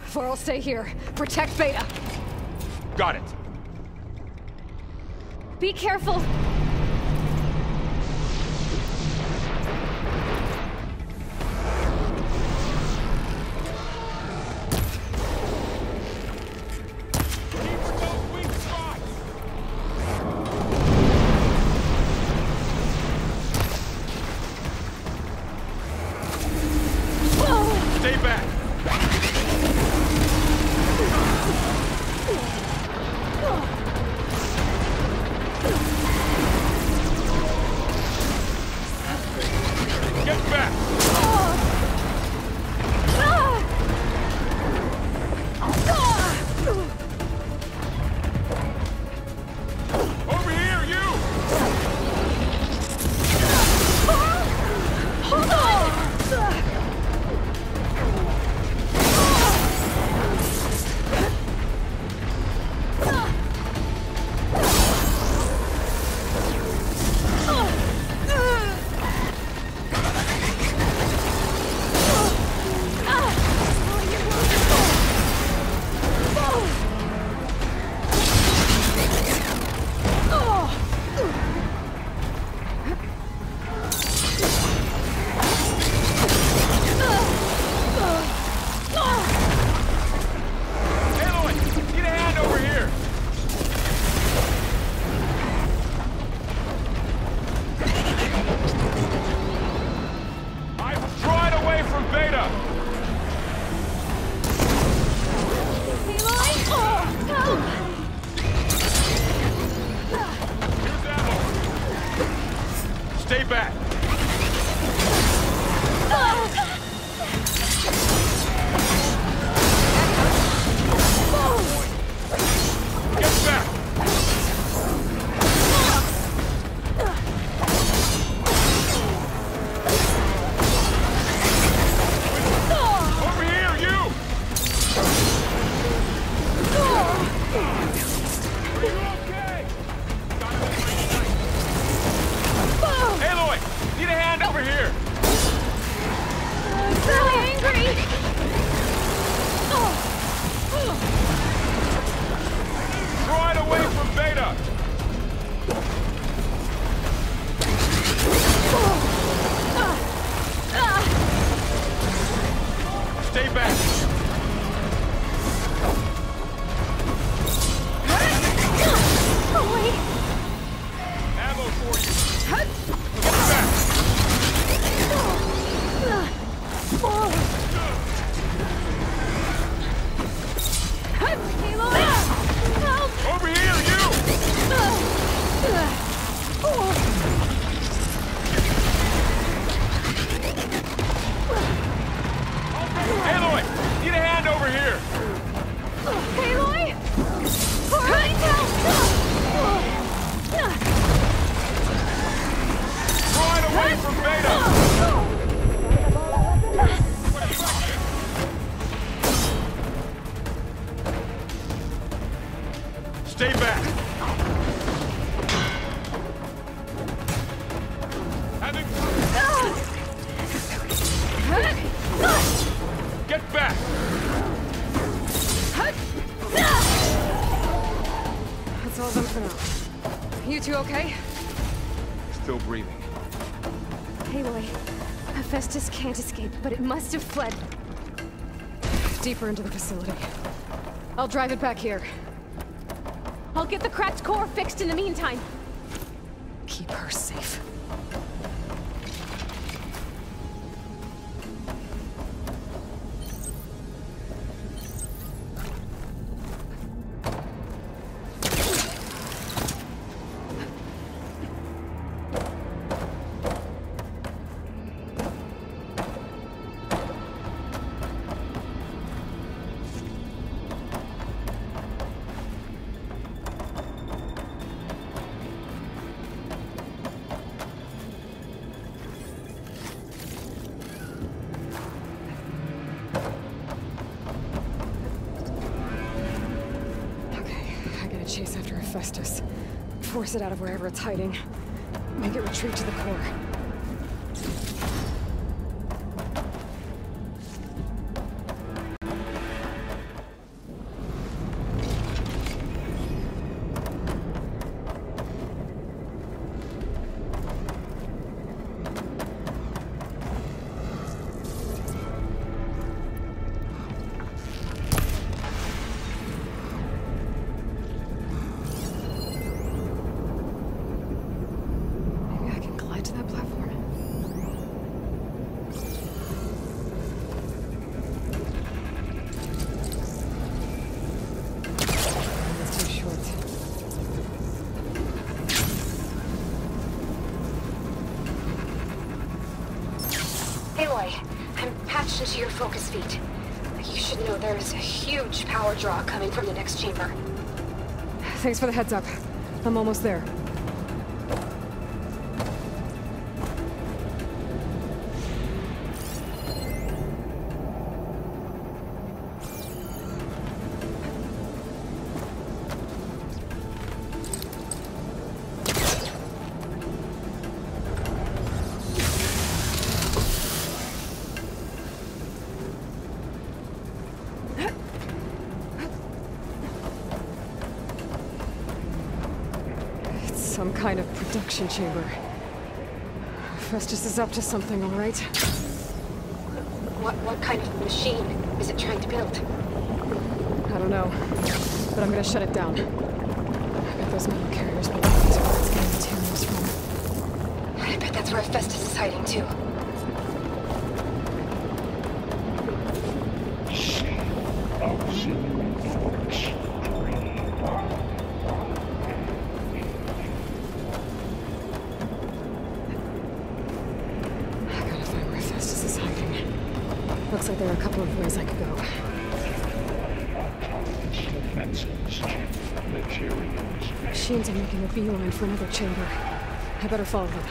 Vor'll stay here. Protect Beta. Got it. Be careful. Stay back. Get back. Over here, you. Hold on. Stay back! Get back! That's all of them for now. You two okay? Still breathing. Aloy, Hephaestus can't escape, but it must have fled. Deeper into the facility. I'll drive it back here. I'll get the cracked core fixed in the meantime. Keep her safe. Chase after Hephaestus. Force it out of wherever it's hiding. Make it retreat to the core. To your focus feed. You should know there's a huge power draw coming from the next chamber. Thanks for the heads up. I'm almost there. Some kind of production chamber. Hephaestus is up to something, all right? What kind of machine is it trying to build? I don't know, but I'm gonna shut it down. I bet those metal carriers belong to where it's getting materials from. I bet that's where Hephaestus is hiding too. Looks like there are a couple of ways I could go. Defenses, materials. Machines are making a beeline for another chamber. I better follow them.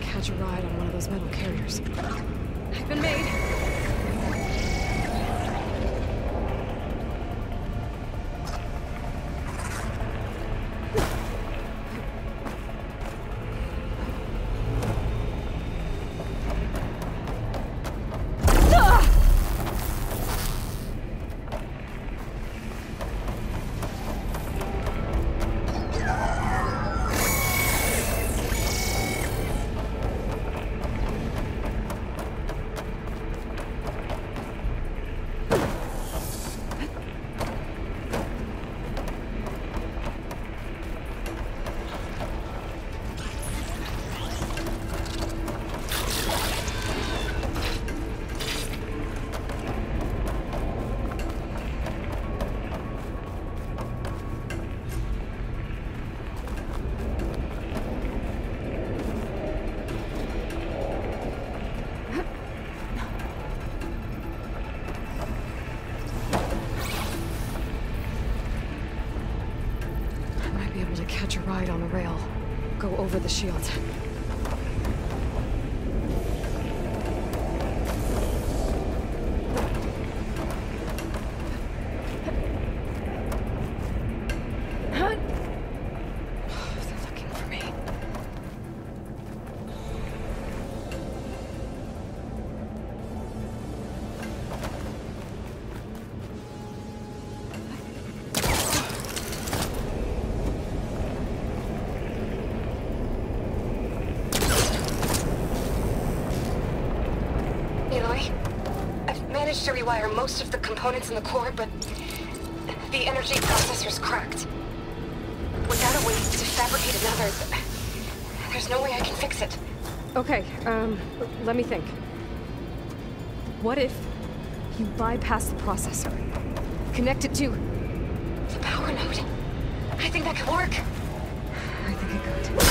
Catch a ride on one of those metal carriers. I've been made. catch a ride on a rail. Go over the shield. To rewire most of the components in the core, but the energy processor's cracked. Without a way to fabricate another, there's no way I can fix it. Okay, let me think. What if you bypass the processor? Connect it to the power node. I think that could work. I think it could.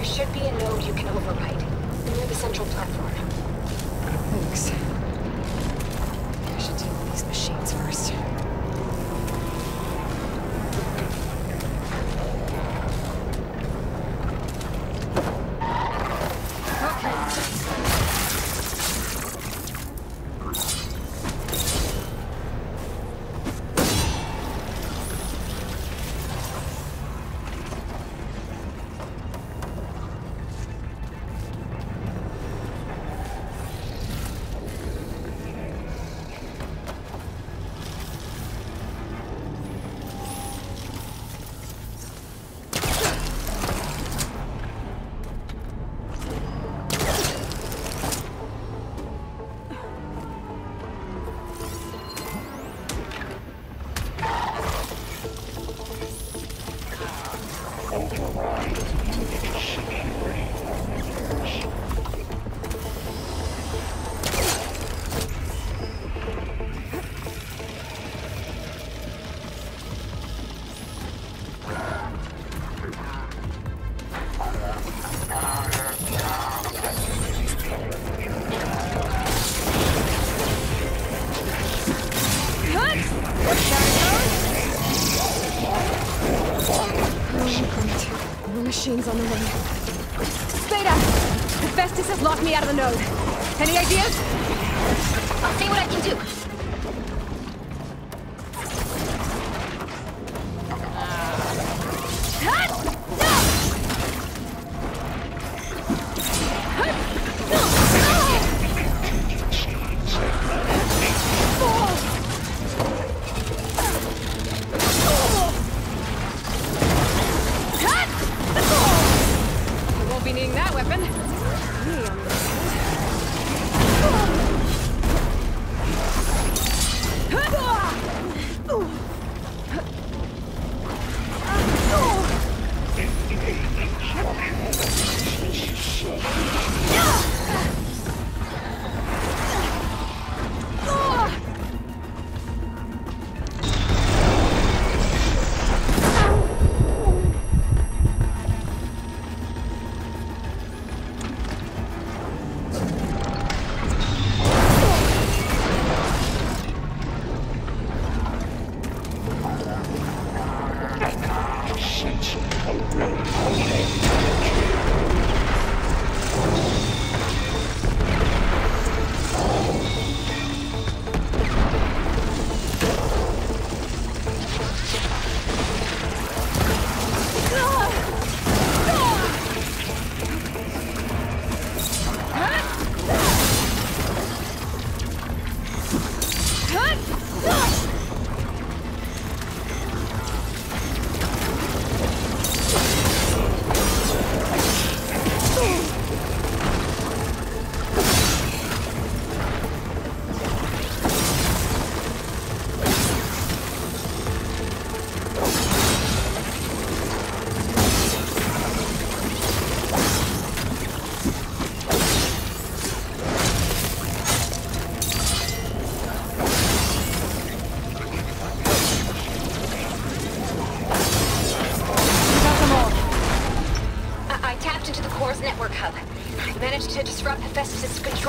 Should be a node you can override, near the central platform. Thanks. I should deal with these machines first. Machines on the way. Beta! Hephaestus has locked me out of the node. Any ideas? I'll see what I can do. Be needing that weapon. Me on the other hand.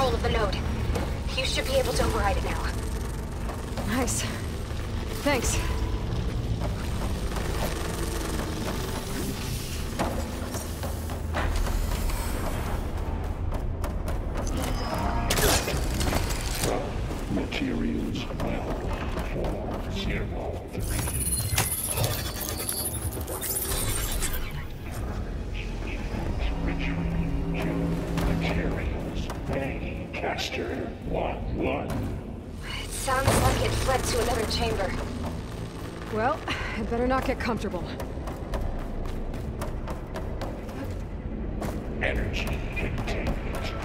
control of the node. You should be able to override it now. Nice. Thanks. Materials available for 03. Materials. Caster 1-1. It sounds like it fled to another chamber. Well, it better not get comfortable. Energy containment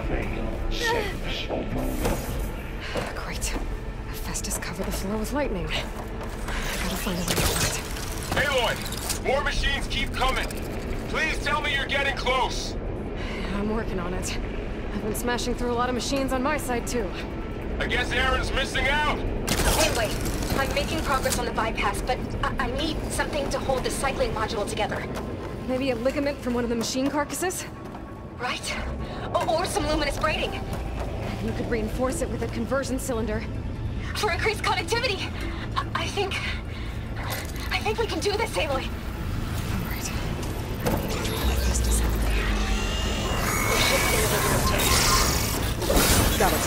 failed. Safe over. Great. Festus covered the floor with lightning. I gotta find a way to it. Aloy! More machines keep coming! Please tell me you're getting close! I'm working on it. I've been smashing through a lot of machines on my side, too. I guess Aaron's missing out! Anyway, I'm making progress on the bypass, but I need something to hold the cycling module together. Maybe a ligament from one of the machine carcasses? Right? Or some luminous braiding. You could reinforce it with a conversion cylinder. For increased connectivity! I think we can do this, Aloy. Alright. Got it.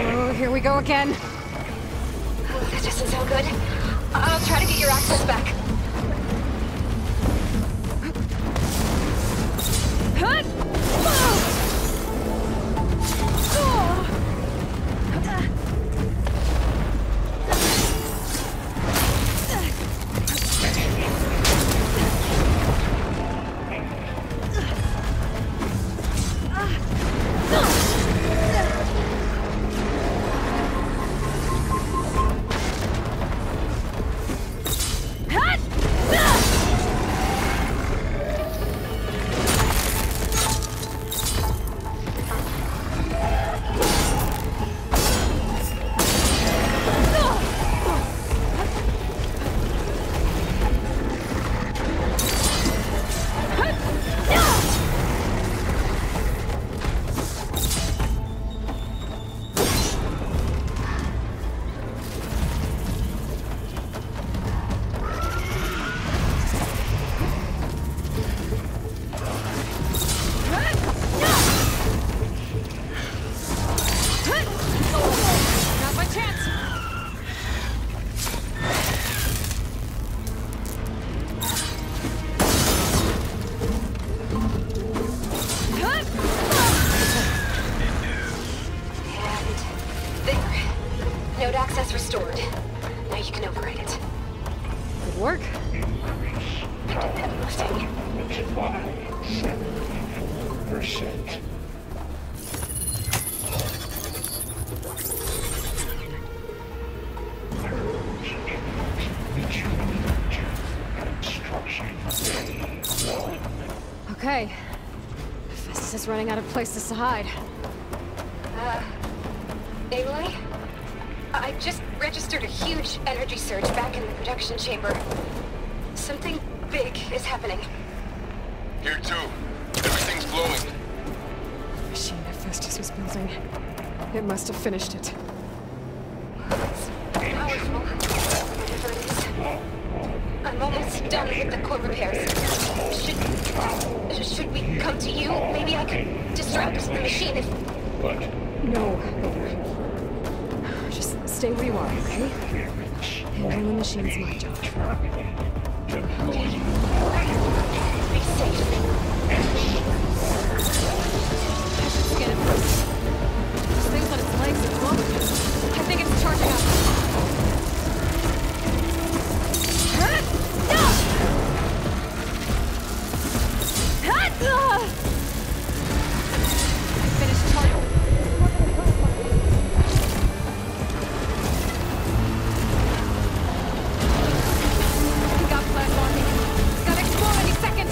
Oh, here we go again. Oh, that doesn't sound good. I'll try to get your access back. Restored. Now you can override it. Good work. I did the heavy lifting. 74%. Okay. Festus is running out of places to hide. Aloy? I just registered a huge energy surge back in the production chamber. Something big is happening. Here too. Everything's glowing. The machine that Festus was building. It must have finished it. It's powerful. Whatever it is. I'm almost done with the core repairs. Should we come to you? Maybe I could distract the machine if but... No, Beta. Just stay where you are, okay? Handling the machine's my job. Be safe. Let's get it first. This thing's on its legs at the moment. I think it's charging up. Finish charging. He got flash on me. It's gonna explode any second.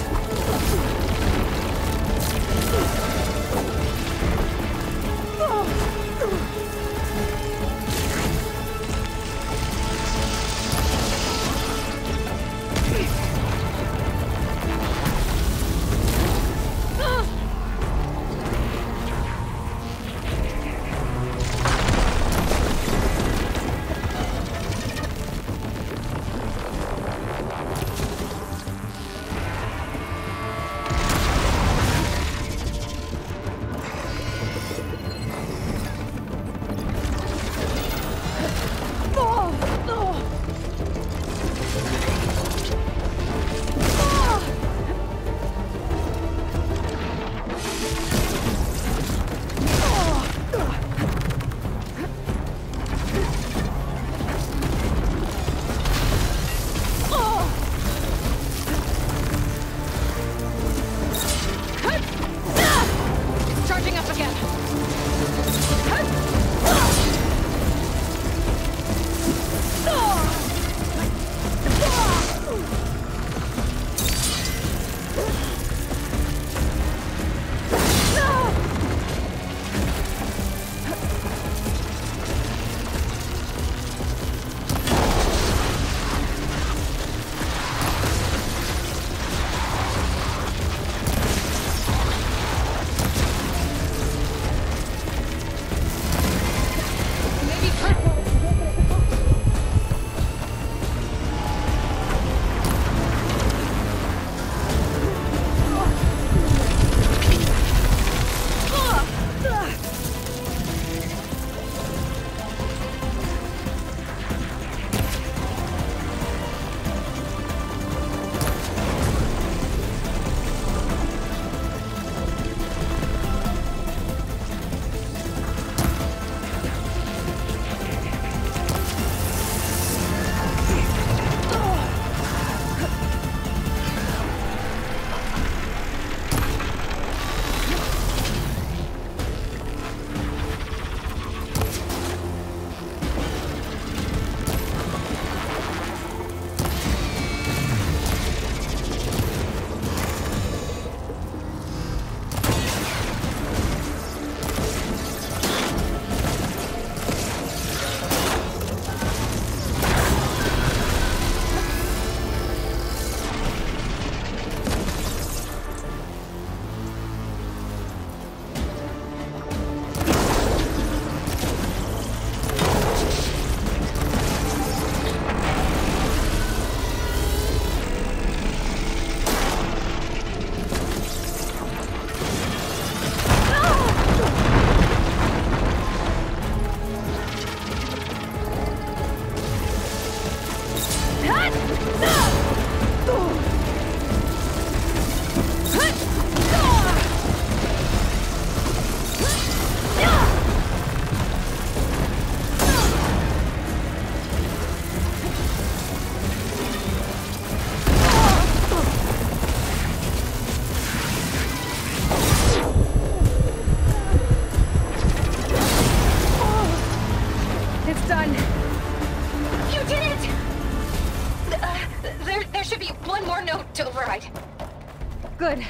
Good.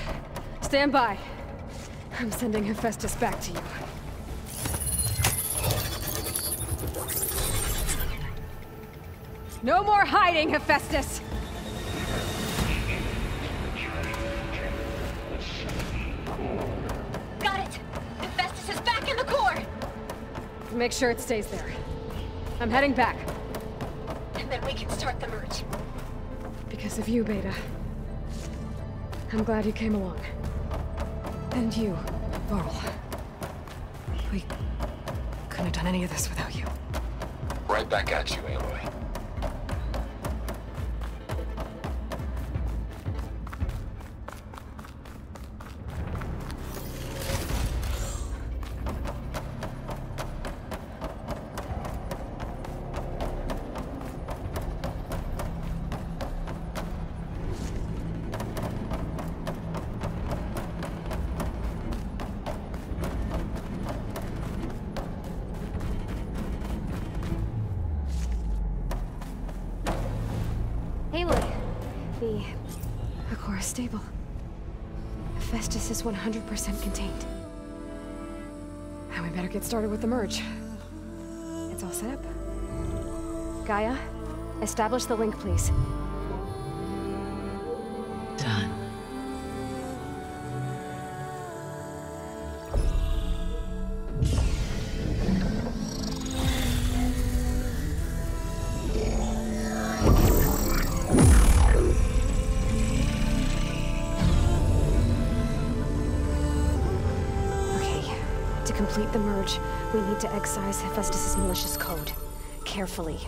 Stand by. I'm sending Hephaestus back to you. No more hiding, Hephaestus! Got it! Hephaestus is back in the core! Make sure it stays there. I'm heading back. And then we can start the merge. Because of you, Beta. I'm glad you came along. And you, Varl. have done any of this without you. Right back at you, Aloy. Stable. Hephaestus is 100% contained. And we better get started with the merge. It's all set up. Gaia, establish the link, please. Done. Complete the merge, we need to excise Hephaestus' malicious code. Carefully.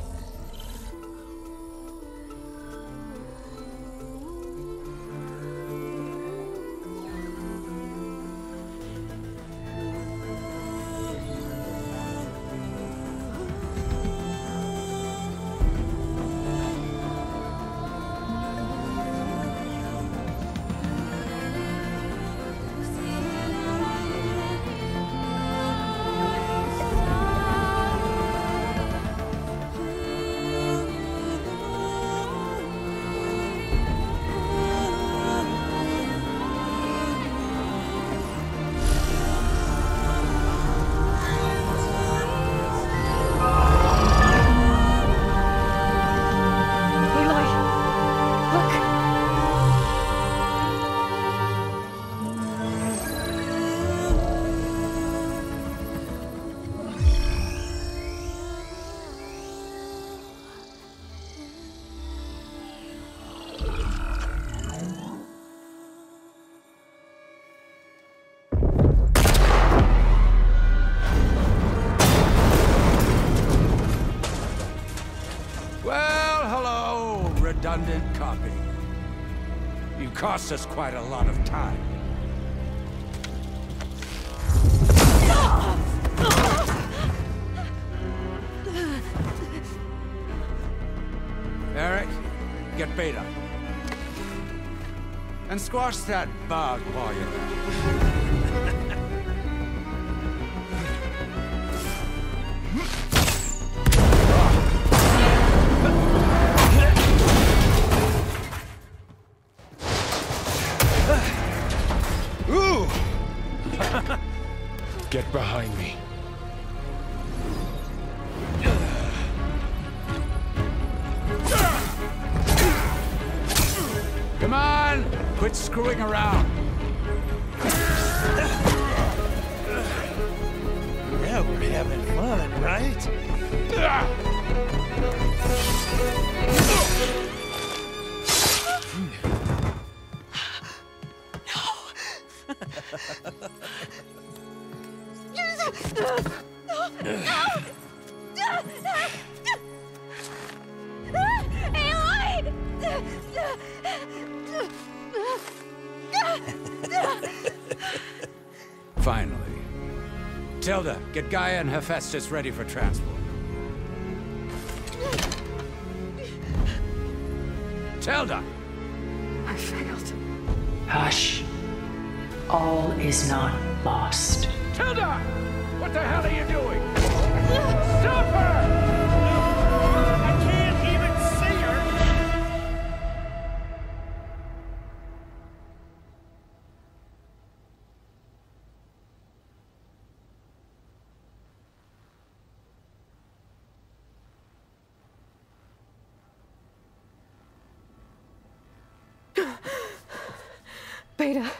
Redundant copy. You cost us quite a lot of time. Eric, get Beta. And squash that bug while you're there. Get behind me. Come on! Quit screwing around. Yeah, we're having fun, right? Finally. Tilda, get Gaia and Hephaestus ready for transport. Tilda! I failed. Hush. All is not lost. Tilda! What the hell are you doing? Stop her! I can't even see her! Beta.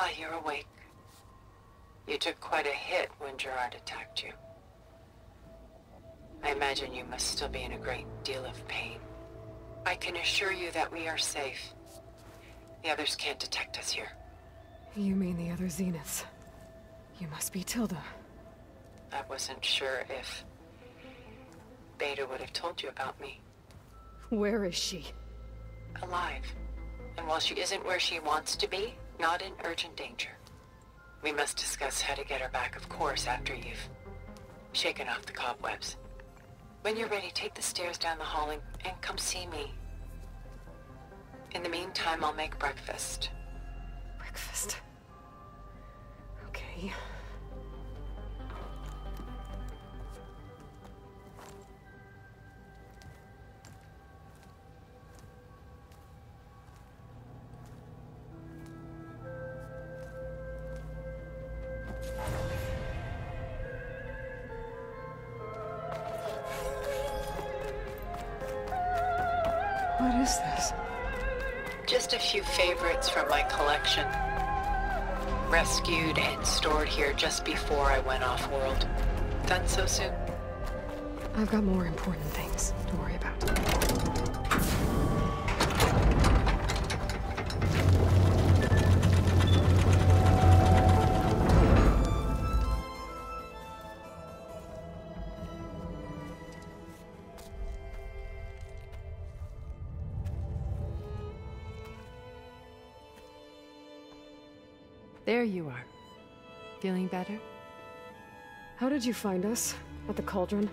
Ah, you're awake. You took quite a hit when Gerard attacked you. I imagine you must still be in a great deal of pain. I can assure you that we are safe. The others can't detect us here. You mean the other Zeniths? You must be Tilda. I wasn't sure if Beta would have told you about me. Where is she? Alive. And while she isn't where she wants to be, not in urgent danger. We must discuss how to get her back, of course, after you've shaken off the cobwebs. When you're ready, take the stairs down the hall and come see me. In the meantime, I'll make breakfast. Breakfast? Okay. What is this? Just a few favorites from my collection. Rescued and stored here just before I went off-world. Done so soon? I've got more important things to worry about. There you are. Feeling better? How did you find us? At the cauldron?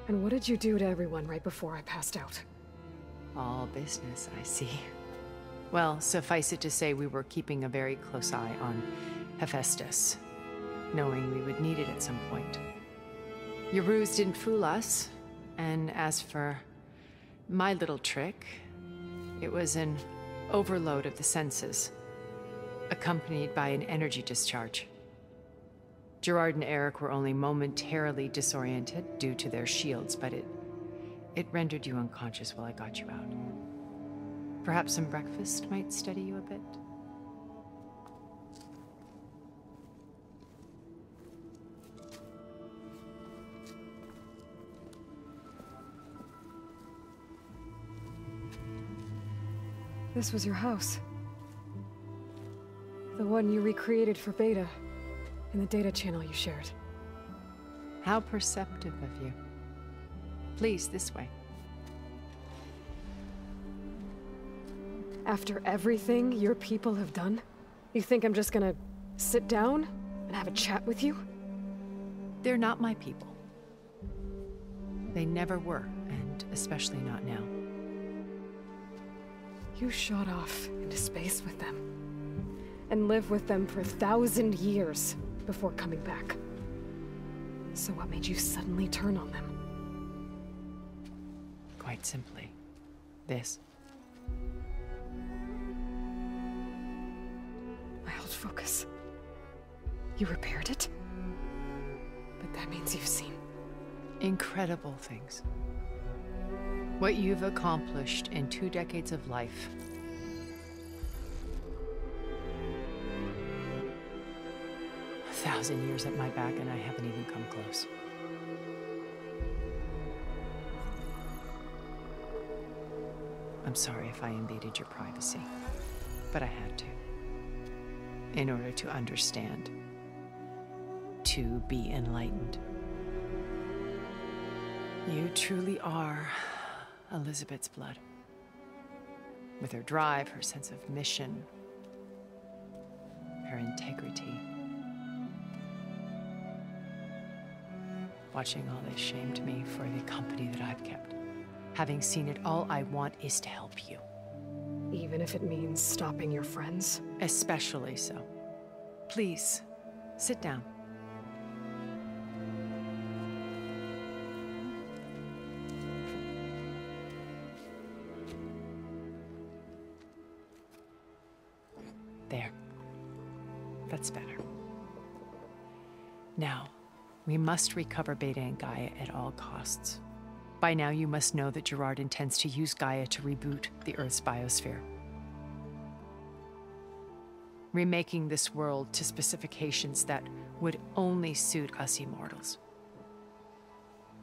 And what did you do to everyone right before I passed out? All business, I see. Well, suffice it to say we were keeping a very close eye on Hephaestus, knowing we would need it at some point. Your ruse didn't fool us, and as for my little trick, it was an overload of the senses, accompanied by an energy discharge. Gerard and Eric were only momentarily disoriented due to their shields, but it rendered you unconscious while I got you out. Perhaps some breakfast might steady you a bit? This was your house. The one you recreated for Beta, in the data channel you shared. How perceptive of you. Please, this way. After everything your people have done, you think I'm just gonna sit down and have a chat with you? They're not my people. They never were, and especially not now. You shot off into space with them, and lived with them for 1,000 years before coming back. So what made you suddenly turn on them? Quite simply, this. My old focus. You repaired it? But that means you've seen incredible things. What you've accomplished in 2 decades of life. A 1,000 years at my back, and I haven't even come close. I'm sorry if I invaded your privacy, but I had to. In order to understand. To be enlightened. You truly are Elizabeth's blood. With her drive, her sense of mission, her integrity. Watching all this shamed me for the company that I've kept. Having seen it, all I want is to help you. Even if it means stopping your friends? Especially so. Please, sit down. There. That's better. Now, we must recover Beta and Gaia at all costs. By now, you must know that Gerard intends to use Gaia to reboot the Earth's biosphere. remaking this world to specifications that would only suit us immortals.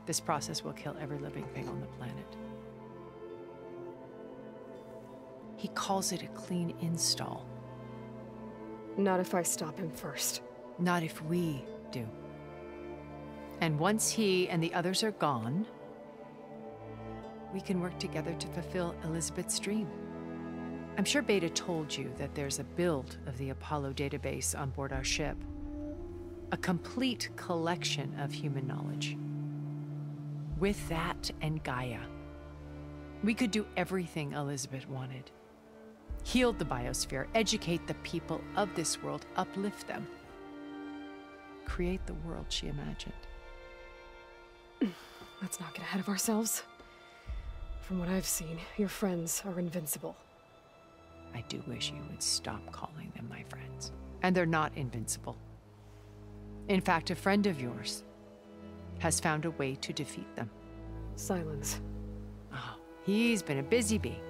This process will kill every living thing on the planet. He calls it a clean install. Not if I stop him first. Not if we do. And once he and the others are gone, we can work together to fulfill Elizabeth's dream. I'm sure Beta told you that there's a build of the Apollo database on board our ship. A complete collection of human knowledge. With that and Gaia, we could do everything Elizabeth wanted. Heal the biosphere, educate the people of this world, uplift them. Create the world she imagined. Let's not get ahead of ourselves. From what I've seen, your friends are invincible. I do wish you would stop calling them my friends. And they're not invincible. In fact, a friend of yours has found a way to defeat them. Silence. Oh, he's been a busy bee,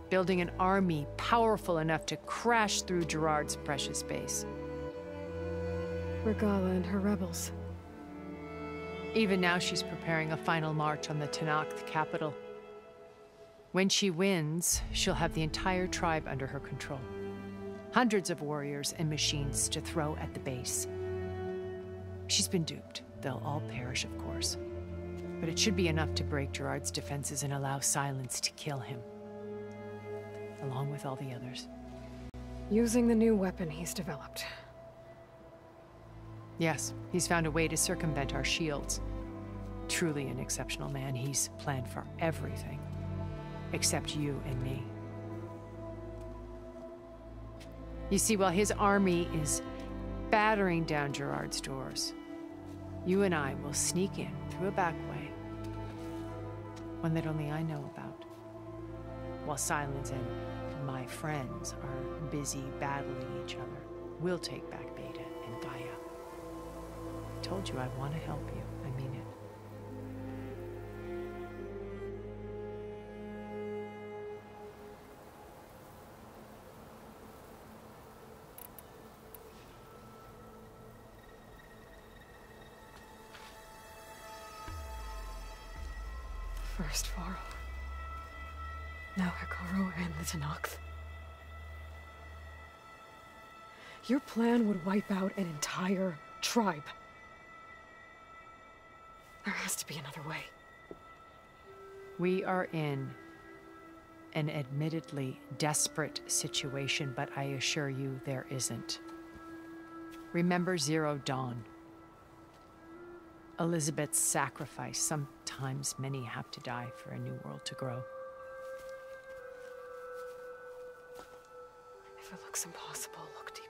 building an army powerful enough to crash through Gerard's precious base. Regala and her rebels. Even now she's preparing a final march on the Tenakth capital. When she wins, she'll have the entire tribe under her control. Hundreds of warriors and machines to throw at the base. She's been duped. They'll all perish, of course. But it should be enough to break Gerard's defenses and allow Silence to kill him. Along with all the others. Using the new weapon he's developed. Yes, he's found a way to circumvent our shields. Truly an exceptional man. He's planned for everything. Except you and me. You see, while his army is battering down Gerard's doors, you and I will sneak in through a back way. One that only I know about. While Silence and my friends are busy battling each other, we'll take back Beta and Gaia. I told you I want to help you. I mean it. First Faro. Now Hekarro and the Tenakth. Your plan would wipe out an entire tribe. There has to be another way. We are in an admittedly desperate situation, but I assure you there isn't. Remember Zero Dawn. Elizabeth's sacrifice. Sometimes many have to die for a new world to grow. If it looks impossible, look deeper.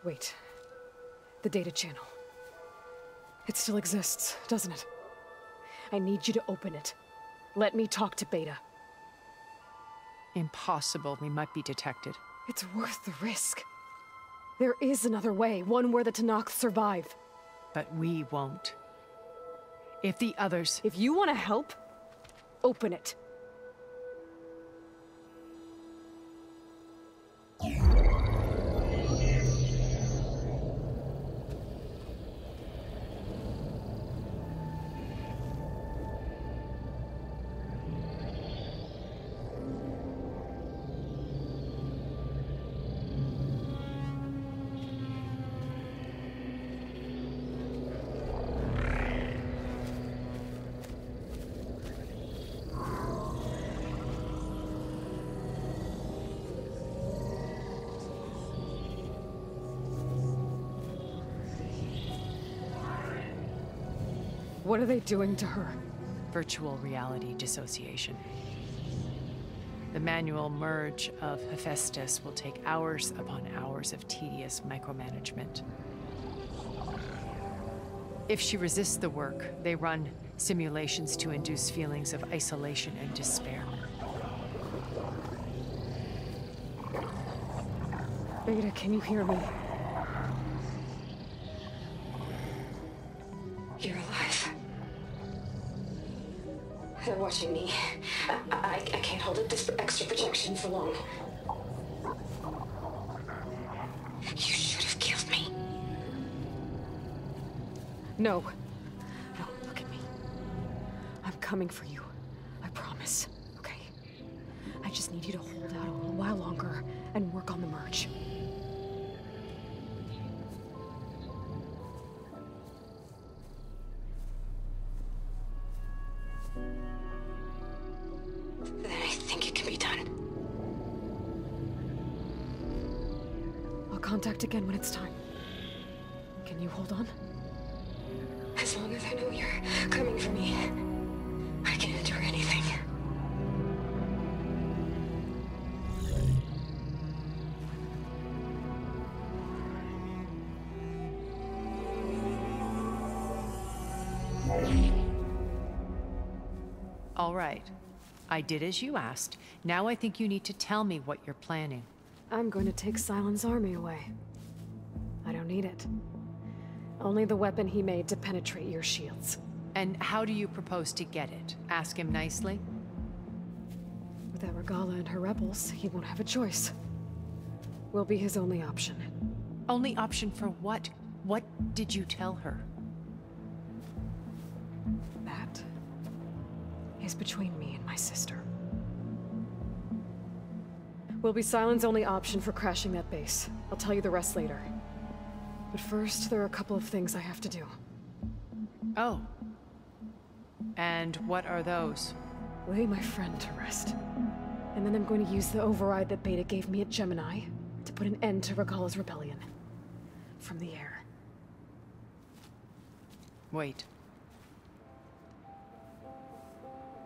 Wait. The data channel. It still exists, doesn't it? I need you to open it. Let me talk to Beta. Impossible. We might be detected. It's worth the risk. There is another way, one where the Tenakth survive. But we won't. If the others... If you want to help, open it. What are they doing to her? Virtual reality dissociation. The manual merge of Hephaestus will take hours upon hours of tedious micromanagement. If she resists the work, they run simulations to induce feelings of isolation and despair. Beta, can you hear me? You're alive. They're watching me. I can't hold up this extra protection for long. You should have killed me. No. No, look at me. I'm coming for you. I promise. Okay? I just need you to hold out a little while longer and work on the merge. Then I think it can be done. I'll contact again when it's time. Can you hold on? As long as I know you're coming for me, I can endure anything. All right. I did as you asked. Now I think you need to tell me what you're planning. I'm going to take Sylens' army away. I don't need it. Only the weapon he made to penetrate your shields. And how do you propose to get it? Ask him nicely? Without Regala and her rebels, he won't have a choice. We'll be his only option. Only option for what? What did you tell her? That is between me and my sister. We'll be Sylens' only option for crashing that base. I'll tell you the rest later. But first, there are a couple of things I have to do. Oh. And what are those? Lay my friend to rest. And then I'm going to use the override that Beta gave me at Gemini to put an end to Regala's rebellion. From the air. Wait.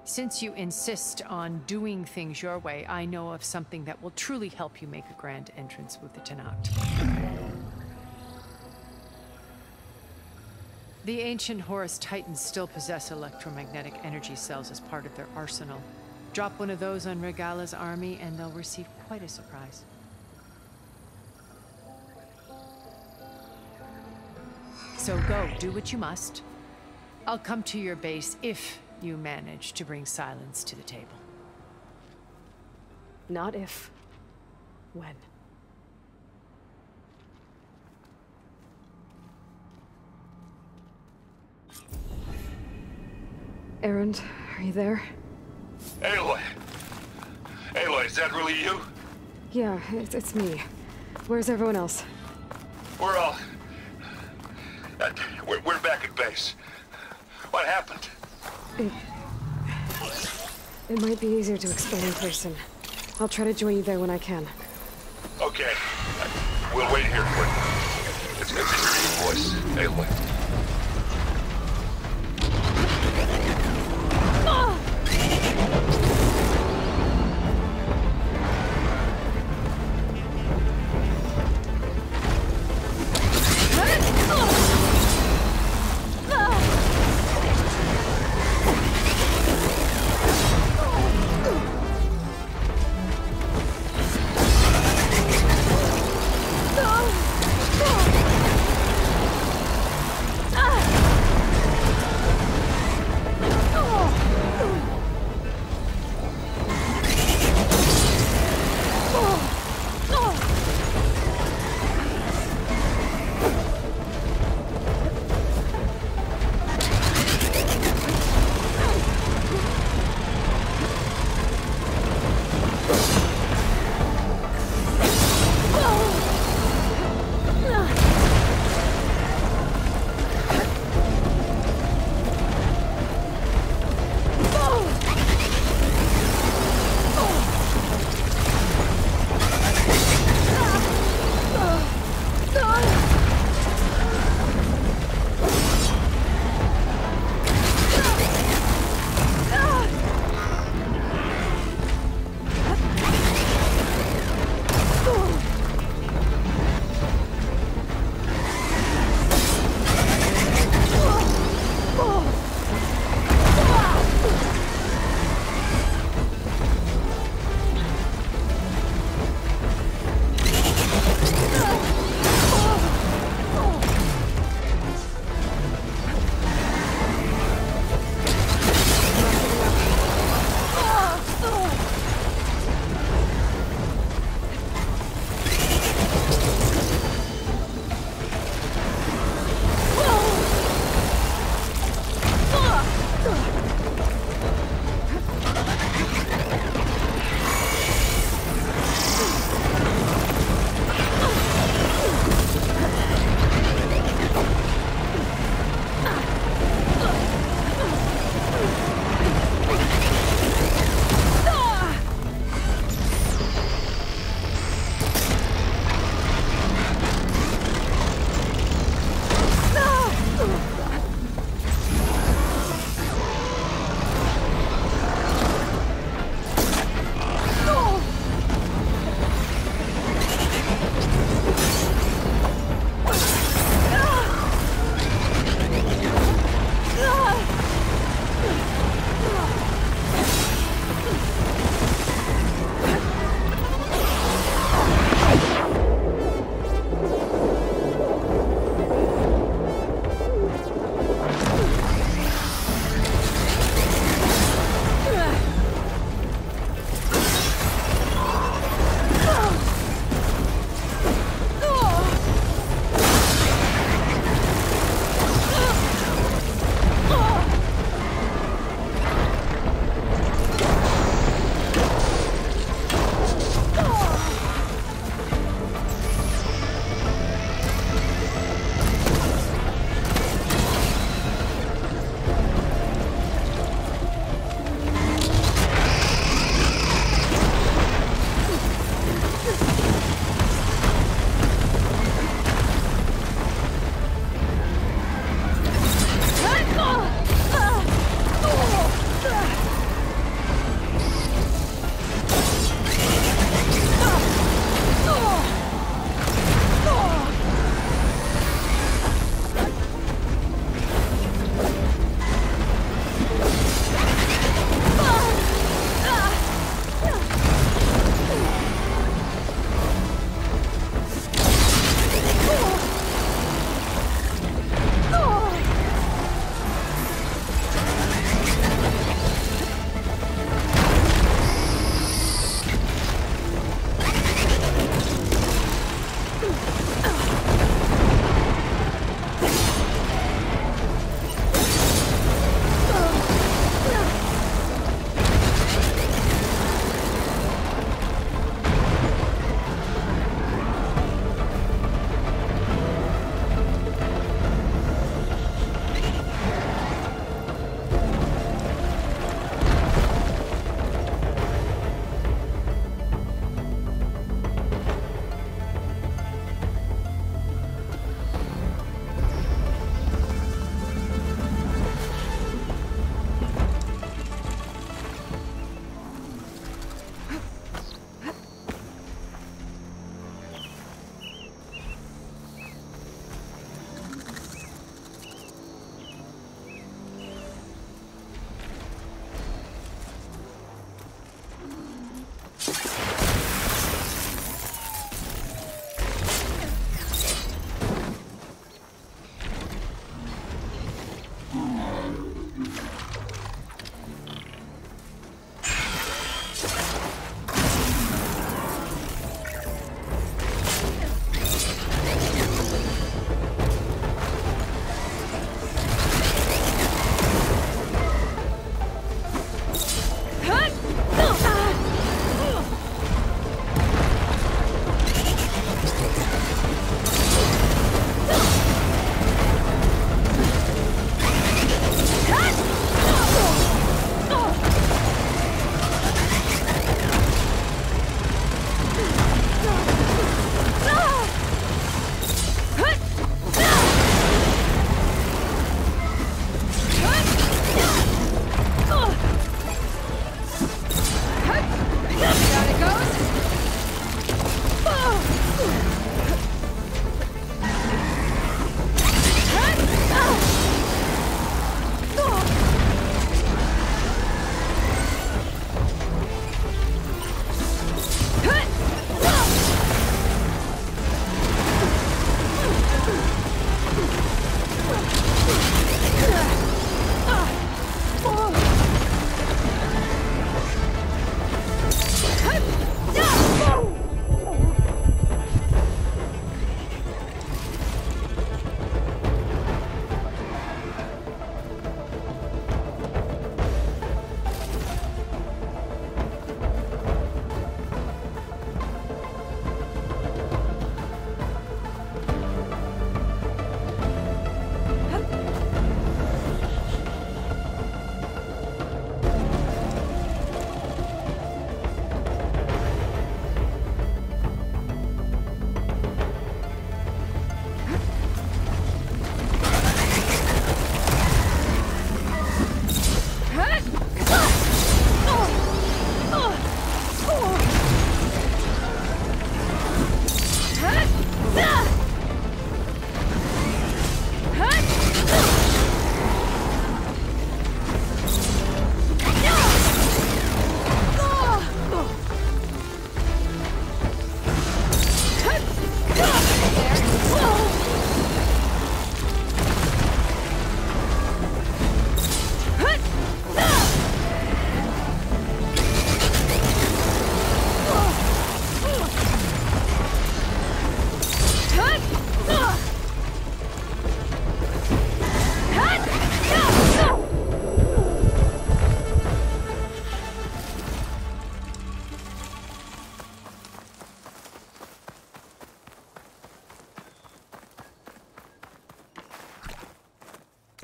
Since you insist on doing things your way, I know of something that will truly help you make a grand entrance with the Tenakt. The ancient Horus Titans still possess electromagnetic energy cells as part of their arsenal. Drop one of those on Regala's army and they'll receive quite a surprise. So go, do what you must. I'll come to your base if you manage to bring Sylens to the table. Not if. When. Erend, are you there? Aloy! Aloy, is that really you? Yeah, it's me. Where's everyone else? We're all... we're back at base. What happened? It might be easier to explain in person. I'll try to join you there when I can. Okay. We'll wait here for you. It's good to hear your voice, Aloy.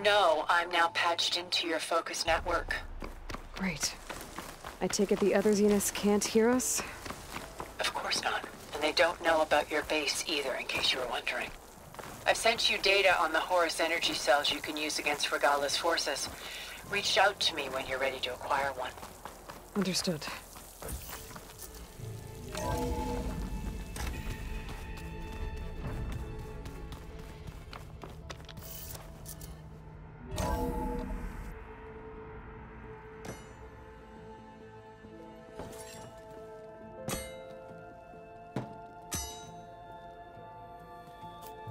No, I'm now patched into your focus network. Great. I take it the other Zeniths can't hear us? Of course not. And they don't know about your base either, in case you were wondering. I've sent you data on the Horus energy cells you can use against Regala's forces. Reach out to me when you're ready to acquire one. Understood.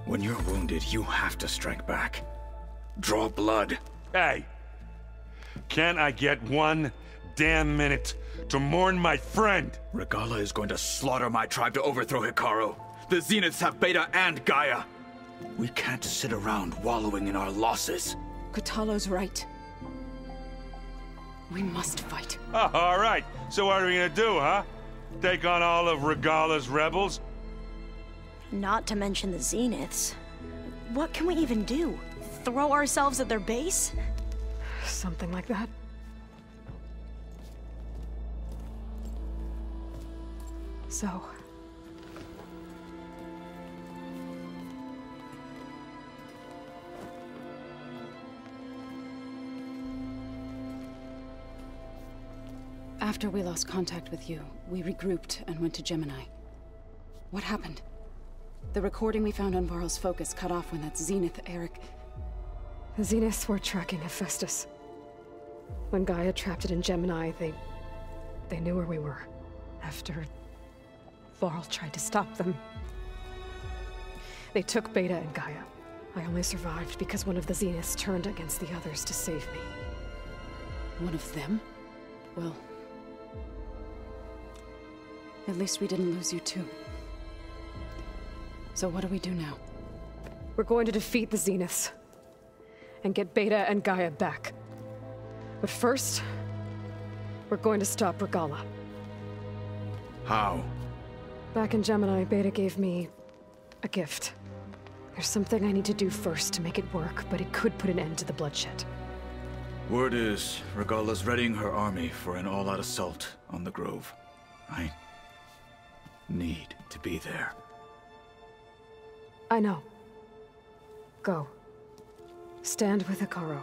When you're wounded, you have to strike back. Draw blood. Hey! Can't I get one damn minute to mourn my friend? Regala is going to slaughter my tribe to overthrow Hikaru. The Zeniths have Beta and Gaia. We can't sit around wallowing in our losses. Kotallo's right. We must fight. Oh, all right. So what are we gonna do, huh? Take on all of Regala's rebels? Not to mention the Zeniths. What can we even do? Throw ourselves at their base? Something like that. So... After we lost contact with you, we regrouped and went to Gemini. What happened? The recording we found on Varl's focus cut off when that Zenith, Eric... The Zeniths were tracking Hephaestus. When Gaia trapped it in Gemini, they knew where we were. After Varl tried to stop them. They took Beta and Gaia. I only survived because one of the Zeniths turned against the others to save me. One of them? Well... at least we didn't lose you too. So what do we do now? We're going to defeat the Zeniths. And get Beta and Gaia back. But first, we're going to stop Regala. How? Back in Gemini, Beta gave me a gift. There's something I need to do first to make it work, but it could put an end to the bloodshed. Word is, Regala's readying her army for an all-out assault on the Grove. I need to be there. I know. Go. Stand with Hikaru.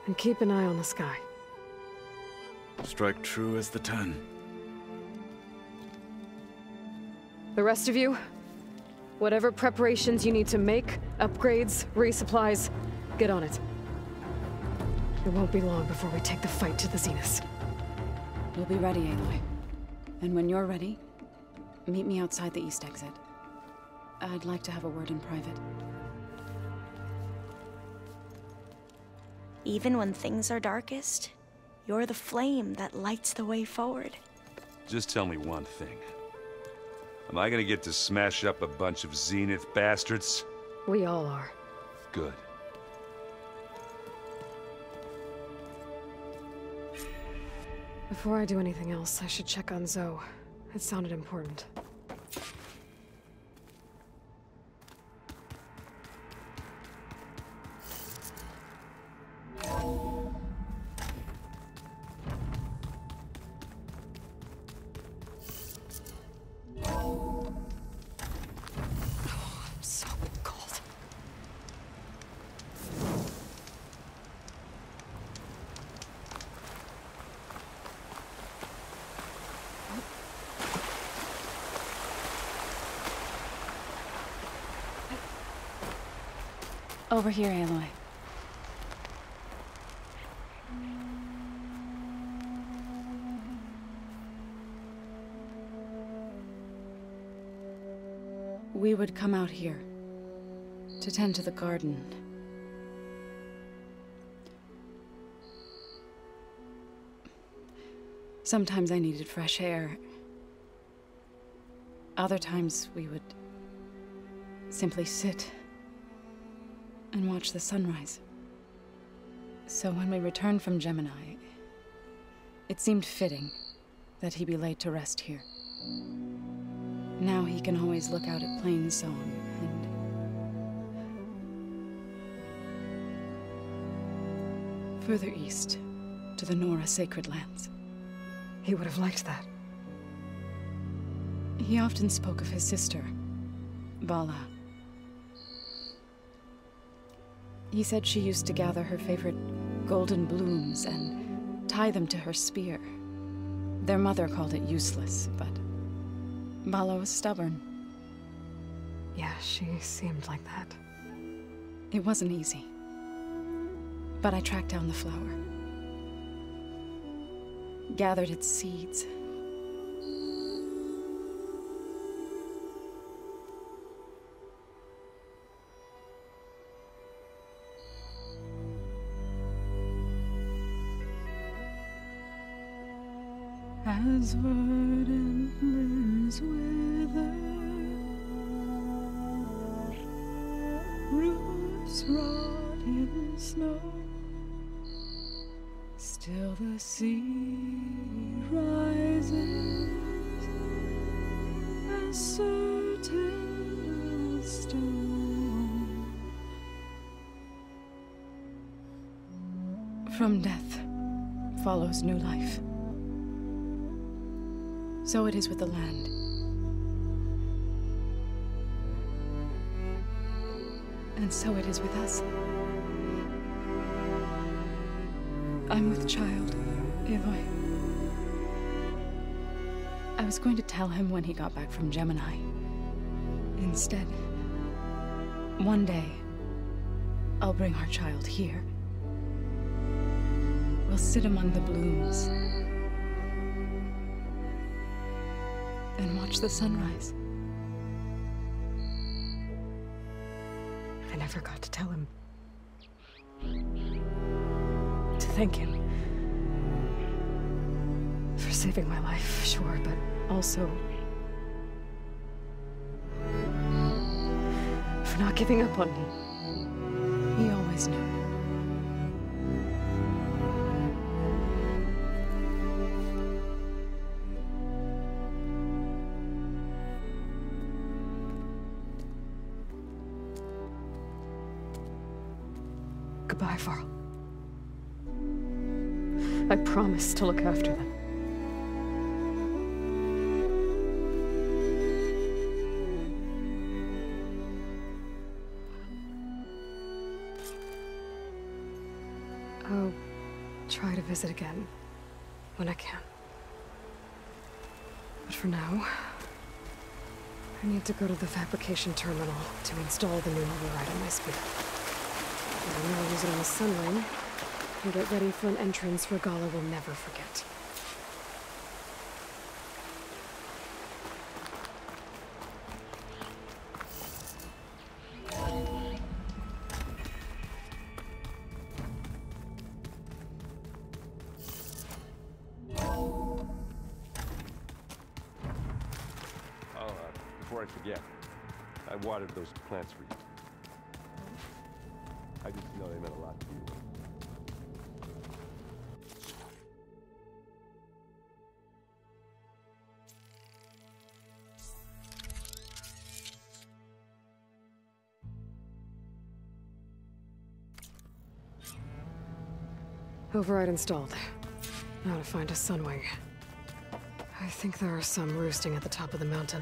And keep an eye on the sky. Strike true as the 10. The rest of you, whatever preparations you need to make, upgrades, resupplies, get on it. It won't be long before we take the fight to the Zeniths. We'll be ready, Aloy. And when you're ready, meet me outside the east exit. I'd like to have a word in private. Even when things are darkest, you're the flame that lights the way forward. Just tell me one thing. Am I gonna get to smash up a bunch of Zenith bastards? We all are. Good. Before I do anything else, I should check on Zoe. It sounded important. Over here, Aloy. We would come out here to tend to the garden. Sometimes I needed fresh air. Other times we would simply sit and watch the sunrise. So when we returned from Gemini, it seemed fitting that he be laid to rest here. Now he can always look out at Plainsong Further east, to the Nora sacred lands. He would have liked that. He often spoke of his sister, Vala. He said she used to gather her favorite golden blooms and tie them to her spear. Their mother called it useless, but Vala was stubborn. Yeah, she seemed like that. It wasn't easy. But I tracked down the flower. Gathered its seeds. As verdant limbs wither, roots rot in snow, still the sea rises, as certain as stone. From death follows new life. So it is with the land. And so it is with us. I'm with child, Aloy. I was going to tell him when he got back from Gemini. Instead, one day, I'll bring our child here. We'll sit among the blooms and watch the sunrise. I never got to tell him. To thank him. For saving my life, sure, but also for not giving up on me. He always knew. Goodbye, Varl. I promise to look after them. I'll try to visit again when I can. But for now, I need to go to the fabrication terminal to install the new override on my spear. And then I'll use it on the sunring and get ready for an entrance Regala will never forget. Before I forget, I watered those plants for you. I just know they meant a lot to you. Override installed. Now to find a sunwing. I think there are some roosting at the top of the mountain.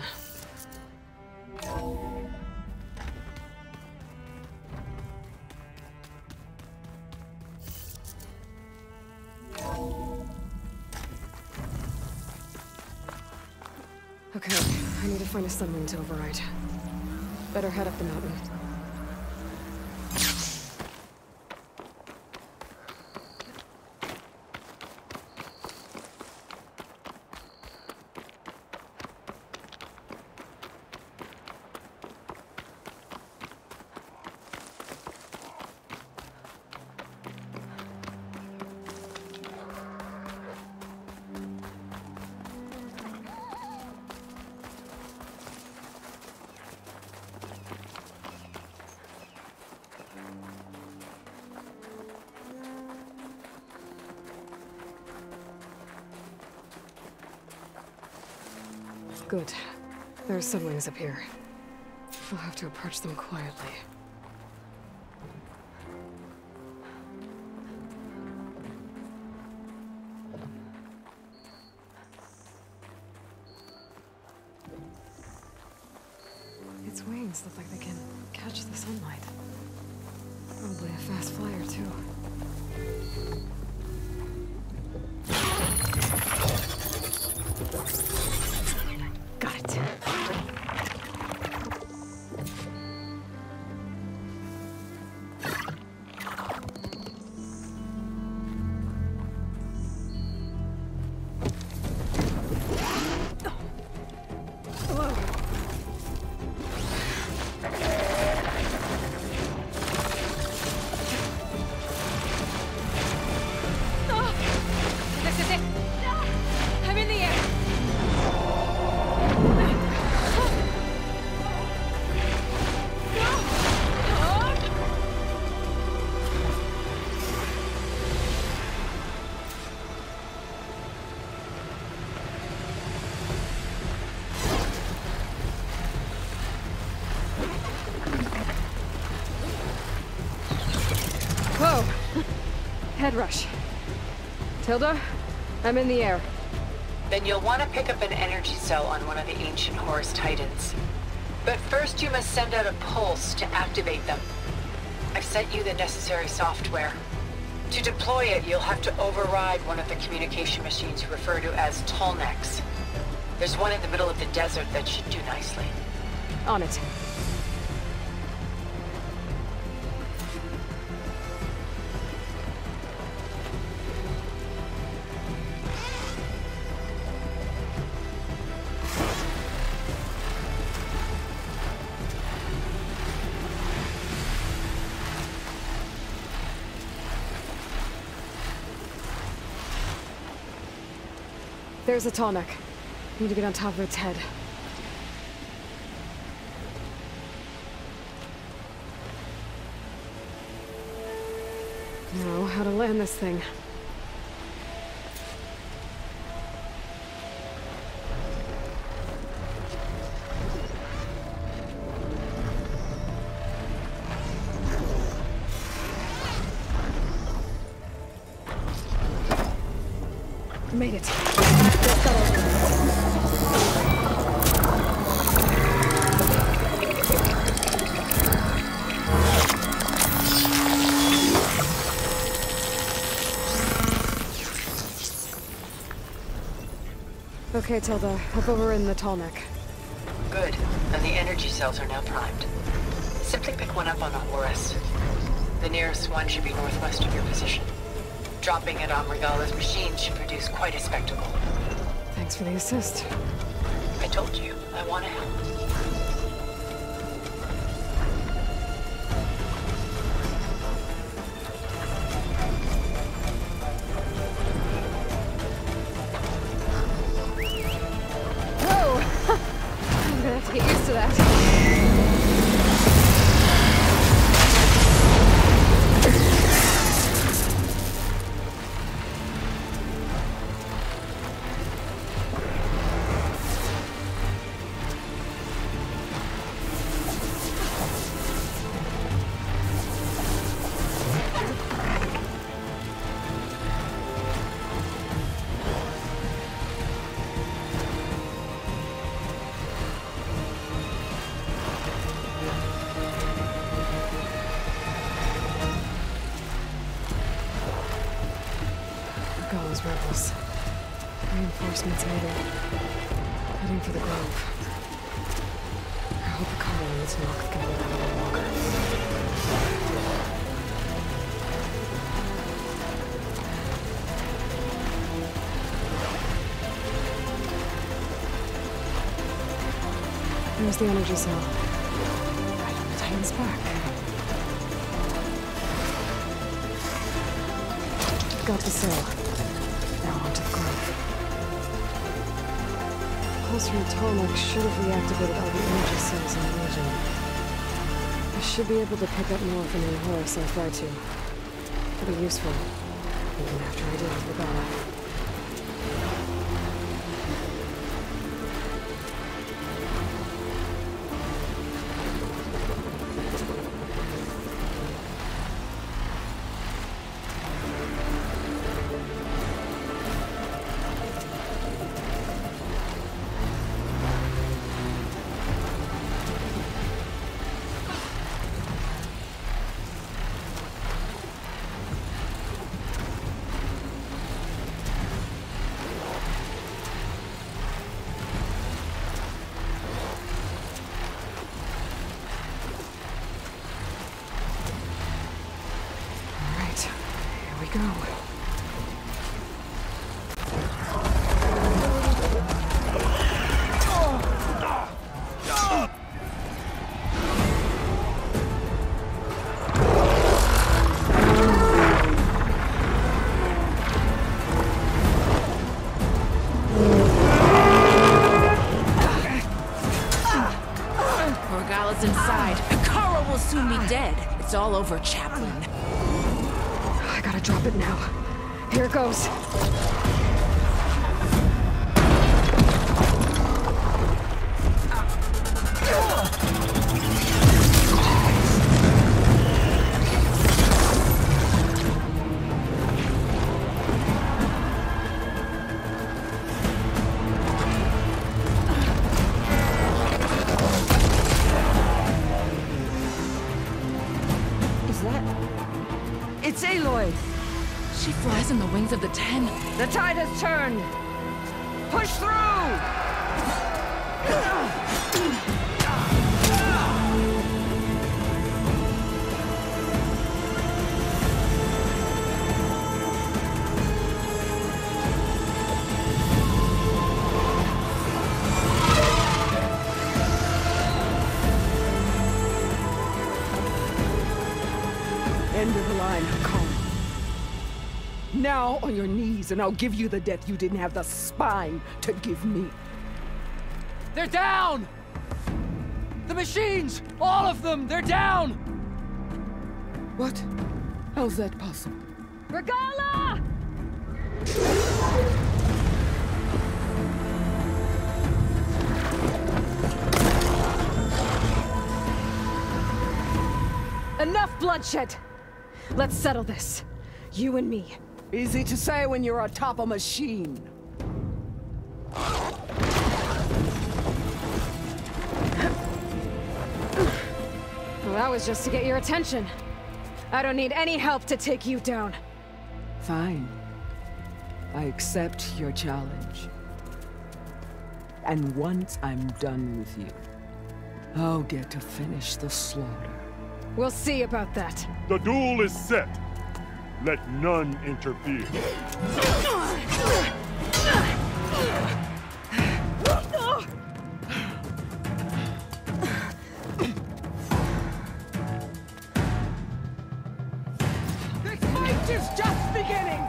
Okay, I need to find a sunwing to override. Better head up the mountain. Good. There are sunwings up here. I'll have to approach them quietly. things look like they can catch the sunlight. Probably a fast flyer, too. Got it. I'm in the air! Whoa! Head rush. Tilda, I'm in the air. Then you'll want to pick up an energy cell on one of the ancient Horus Titans. But first you must send out a pulse to activate them. I've sent you the necessary software. To deploy it, you'll have to override one of the communication machines you refer to as Tallnecks. There's one in the middle of the desert that should do nicely. On it. There's a Tallneck. Need to get on top of its head. Now, how to land this thing. Made it. Okay, Tilda. Hop over in the Tallneck. Good. And the energy cells are now primed. Simply pick one up on a Horus. The nearest one should be northwest of your position. Dropping it on Regala's machine should produce quite a spectacle. Thanks for the assist. I told you, I want to help. Whoa! I'm gonna have to get used to that. Those rebels. Reinforcements made it. Heading for the grove. I hope the colonies knock can get out of the walker. There's the energy cell. Right on the Titan's back. Got the cell. Now onto the grove. Pulse from Tallneck should have reactivated all the energy cells in the region. I should be able to pick up more from the Horus I fly to. It'll be useful, even after I deal with Regala. go. Morgala's inside. Hikaru will soon be dead. It's all over, Chaplain. I gotta drop it now. Here it goes. It's Aloy! She flies on the wings of the Ten. The tide has turned! Push through! End of the line, Hikaru. Now on your knees, and I'll give you the death you didn't have the spine to give me. They're down! The machines! All of them! They're down! What? How's that possible? Regala! Enough bloodshed! Let's settle this. You and me. Easy to say when you're atop a machine. Well, that was just to get your attention. I don't need any help to take you down. Fine. I accept your challenge. And once I'm done with you, I'll get to finish the slaughter. We'll see about that. The duel is set. Let none interfere. This fight is just beginning!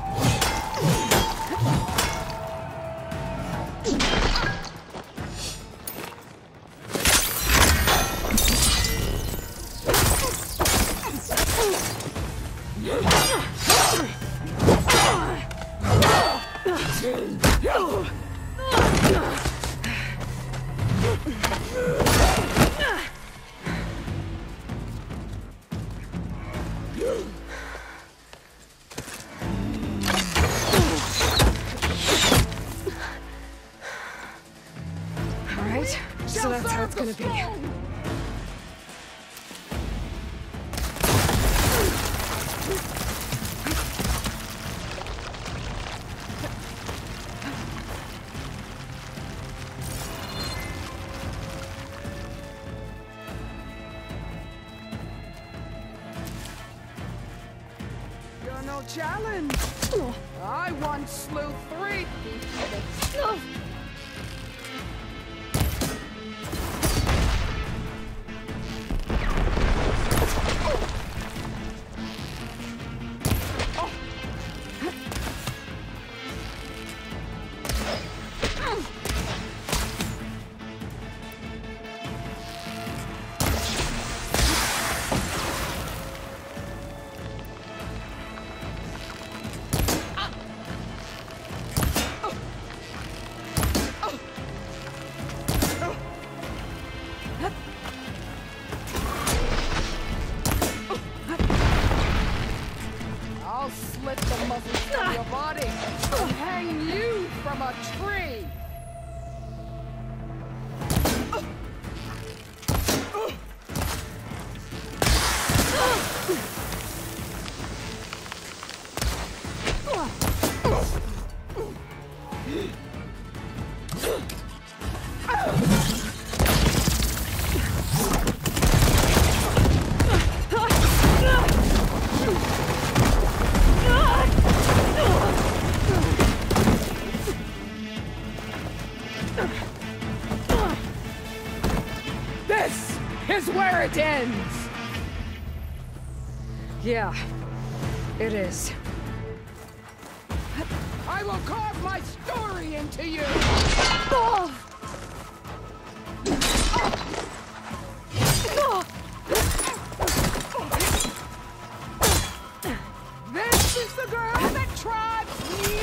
Alright, so that's how it's gonna be. You're no challenge! I once slew 3 people. I'll slit the muscles from your body and hang you from a tree! it ends! Yeah, it is. I will carve my story into you! This is the girl that tribes me!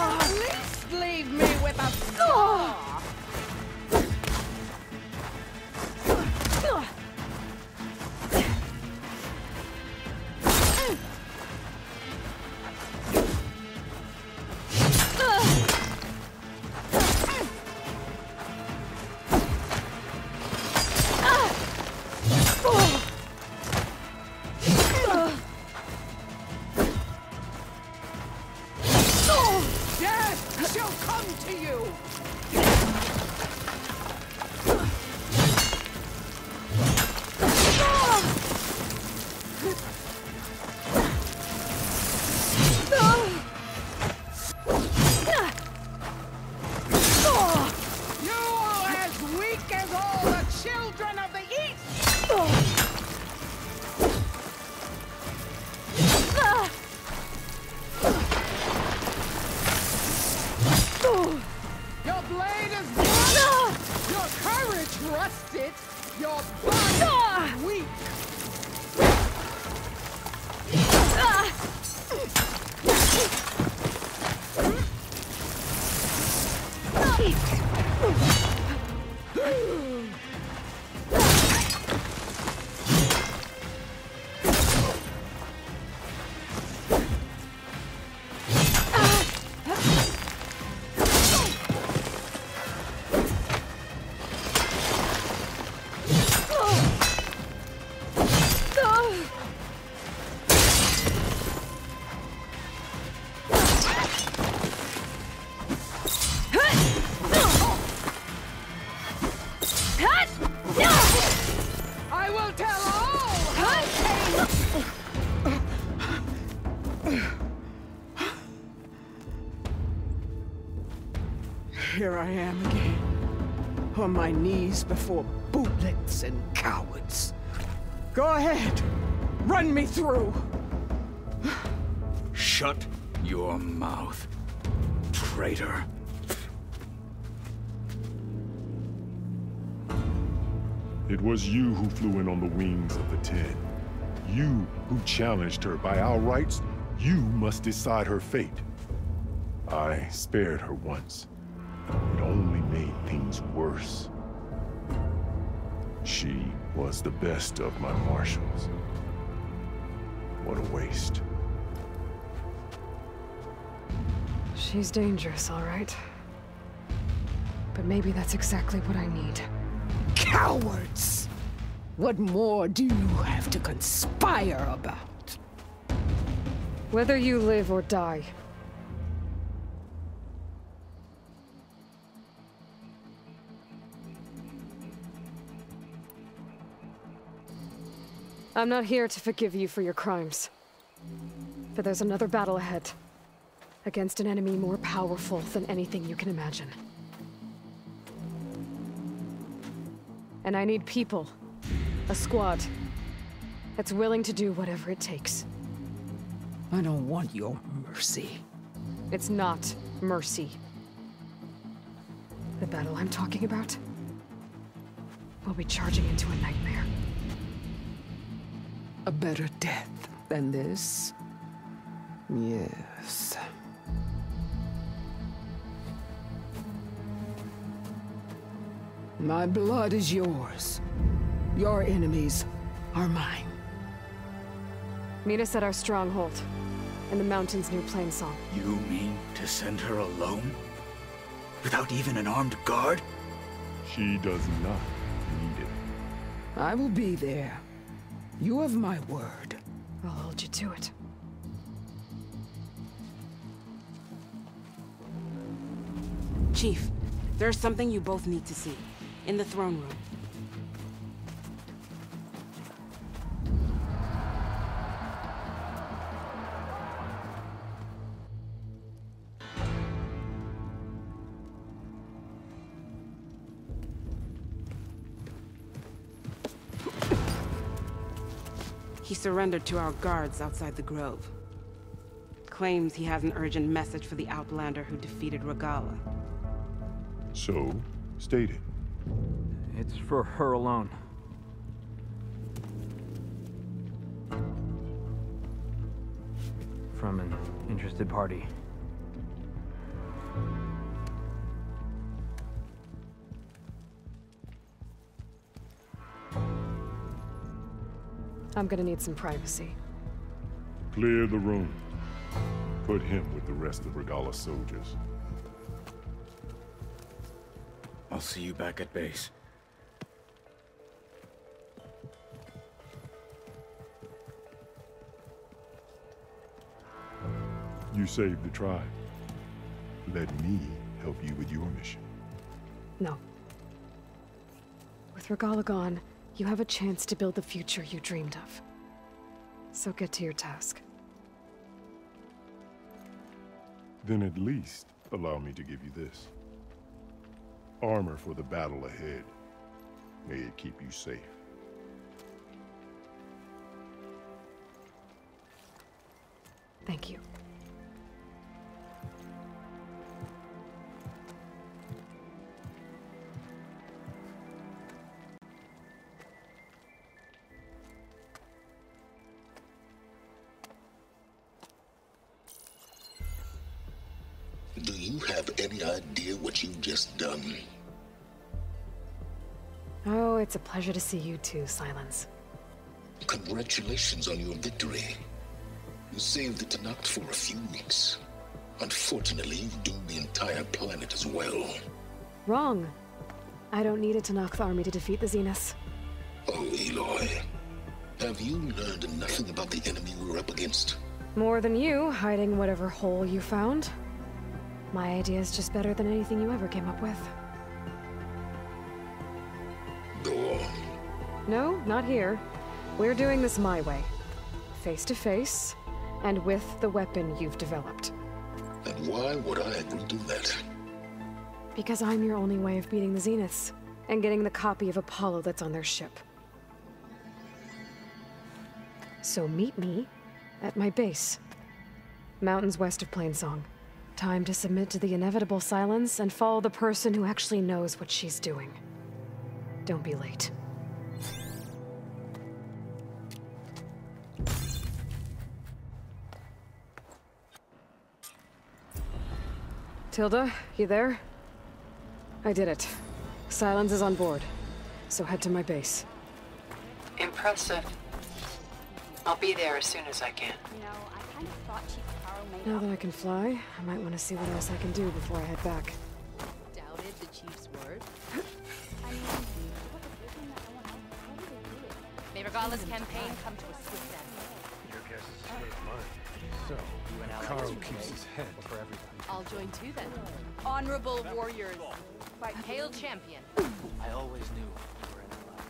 At least leave me with a scar! Death shall come to you! You are as weak as all the children of the East! Your blade is blunt! Your courage rusted! Your body weak! I will tell all Here I am again, on my knees before bootlets and cowards. Go ahead, run me through. Shut your mouth, traitor. It was you who flew in on the wings of the Ten. You who challenged her. By our rights, you must decide her fate. I spared her once. It only made things worse. She was the best of my marshals. What a waste. She's dangerous, all right. But maybe that's exactly what I need. Cowards! What more do you have to conspire about? Whether you live or die. I'm not here to forgive you for your crimes. But there's another battle ahead. Against an enemy more powerful than anything you can imagine. And I need people. A squad. That's willing to do whatever it takes. I don't want your mercy. It's not mercy. The battle I'm talking about will be charging into a nightmare. A better death than this? Yes. My blood is yours. Your enemies are mine. Meet us at our stronghold, in the mountains near Plainsong. You mean to send her alone? Without even an armed guard? She does not need it. I will be there. You have my word. I'll hold you to it. Chief, there's something you both need to see. In the throne room. He surrendered to our guards outside the grove. Claims he has an urgent message for the Outlander who defeated Regala. So, state it. It's for her alone. From an interested party. I'm gonna need some privacy. Clear the room. Put him with the rest of Regala's soldiers. I'll see you back at base. You saved the tribe. Let me help you with your mission. No. With Regala gone, you have a chance to build the future you dreamed of. So get to your task. Then at least allow me to give you this. Armor for the battle ahead. May it keep you safe. Thank you. Do you have any idea what you've just done? Oh, it's a pleasure to see you too, Silence. Congratulations on your victory. You saved the Tanakh for a few weeks. Unfortunately, you've doomed the entire planet as well. Wrong. I don't need a Tanakh army to defeat the Zeniths. Oh, Aloy. Have you learned nothing about the enemy we're up against? More than you, hiding whatever hole you found. My idea is just better than anything you ever came up with. Go on. No, not here. We're doing this my way. Face to face, and with the weapon you've developed. And why would I agree to that? Because I'm your only way of beating the Zeniths, and getting the copy of Apollo that's on their ship. So meet me at my base. Mountains west of Plainsong. Time to submit to the inevitable silence and follow the person who actually knows what she's doing. Don't be late. Tilda, you there? I did it. Silence is on board, so head to my base. Impressive. I'll be there as soon as I can. You know, I kind of thought Chief Caro may Now that I can fly, I might want to see what else I can do before I head back. Doubted the chief's word? I mean, what a vision that no one else. How did they do it? May Regala's campaign come to a swift end. Your guess is as good as mine. So, Caro keeps his head for everybody. I'll join too then. Honorable warriors. Hail champion. I always knew you were in the last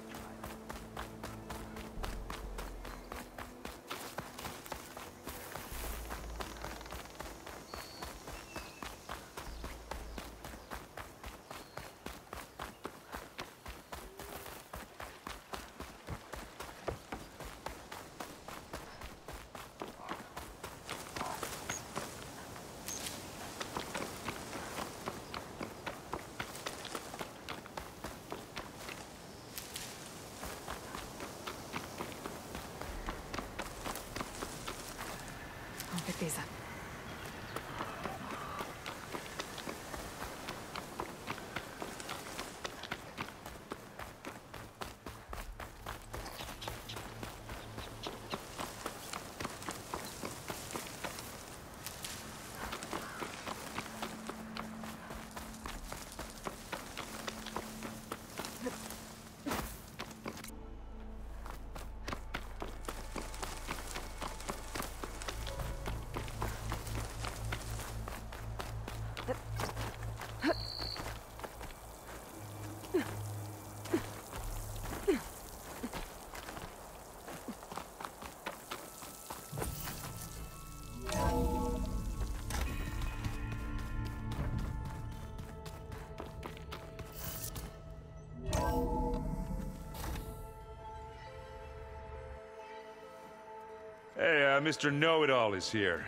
Mr. Know-It-All is here.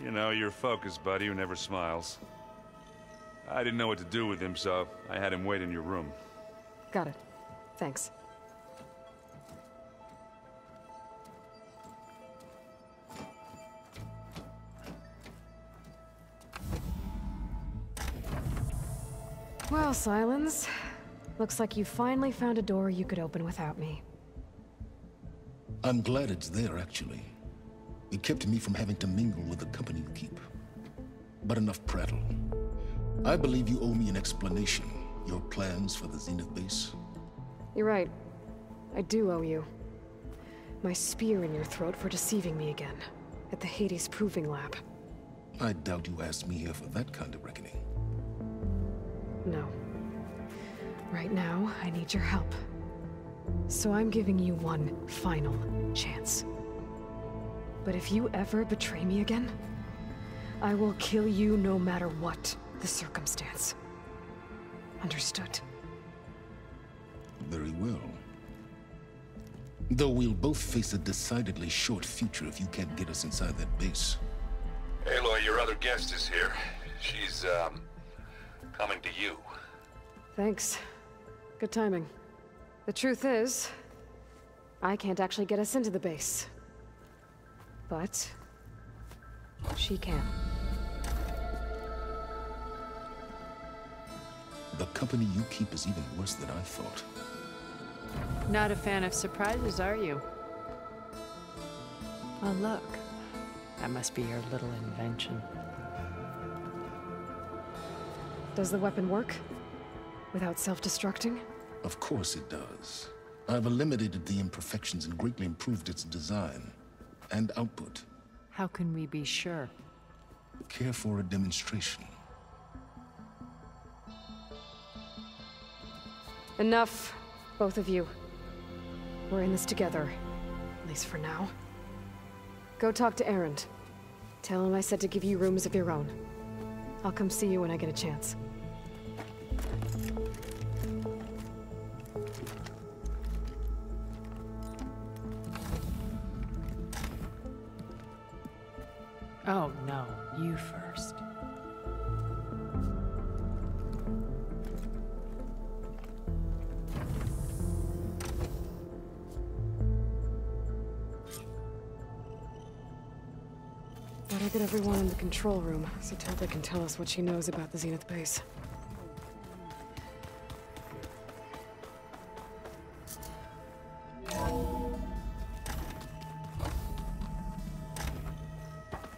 You know, your focus buddy who never smiles. I didn't know what to do with him, so I had him wait in your room. Got it. Thanks. Well, Silence. Looks like you finally found a door you could open without me. I'm glad it's there, actually. It kept me from having to mingle with the company you keep. But enough prattle. I believe you owe me an explanation. Your plans for the Zenith base? You're right. I do owe you. My spear in your throat for deceiving me again. At the Hades Proving Lab. I doubt you asked me here for that kind of reckoning. No. Right now, I need your help. So I'm giving you one final chance. But if you ever betray me again, I will kill you no matter what the circumstance. Understood? Very well. Though we'll both face a decidedly short future if you can't get us inside that base. Aloy, your other guest is here. She's, coming to you. Thanks. Good timing. The truth is, I can't actually get us into the base. But she can. The company you keep is even worse than I thought. Not a fan of surprises, are you? Oh, look. That must be your little invention. Does the weapon work? Without self-destructing? Of course it does. I've eliminated the imperfections and greatly improved its design and output. How can we be sure? Care for a demonstration? Enough, both of you. We're in this together, at least for now. Go talk to Erend. Tell him I said to give you rooms of your own. I'll come see you when I get a chance. Oh, no. You first. Better get everyone in the control room, so Tilda can tell us what she knows about the Zenith base.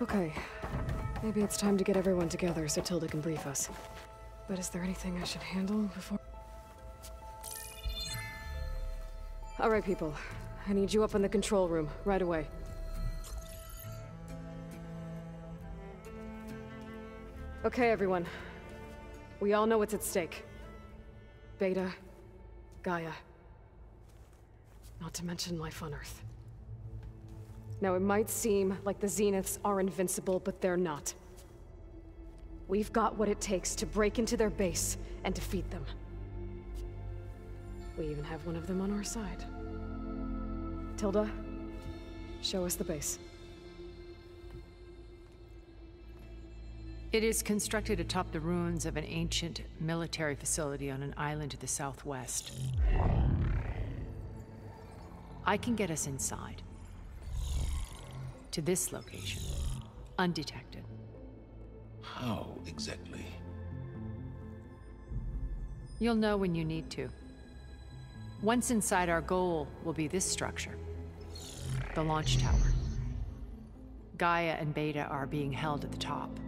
Okay. Maybe it's time to get everyone together so Tilda can brief us. But is there anything I should handle before... All right, people. I need you up in the control room, right away. Okay, everyone. We all know what's at stake. Beta, Gaia. Not to mention life on Earth. Now, it might seem like the Zeniths are invincible, but they're not. We've got what it takes to break into their base and defeat them. We even have one of them on our side. Tilda, show us the base. It is constructed atop the ruins of an ancient military facility on an island to the southwest. I can get us inside. To this location. Undetected. How exactly? You'll know when you need to. Once inside, our goal will be this structure. The launch tower. Gaia and Beta are being held at the top.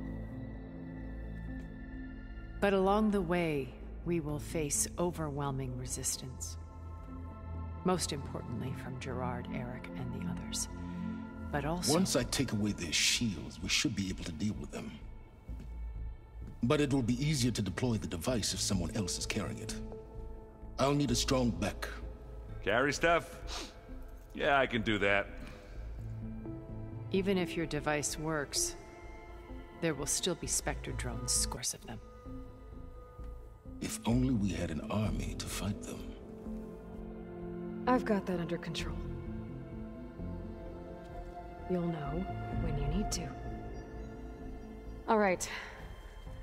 But along the way, we will face overwhelming resistance. Most importantly from Gerard, Eric, and the others. But also... Once I take away their shields, we should be able to deal with them. But it will be easier to deploy the device if someone else is carrying it. I'll need a strong back. Carry stuff? Yeah, I can do that. Even if your device works, there will still be Spectre drones, scores of them. If only we had an army to fight them. I've got that under control. You'll know when you need to. All right.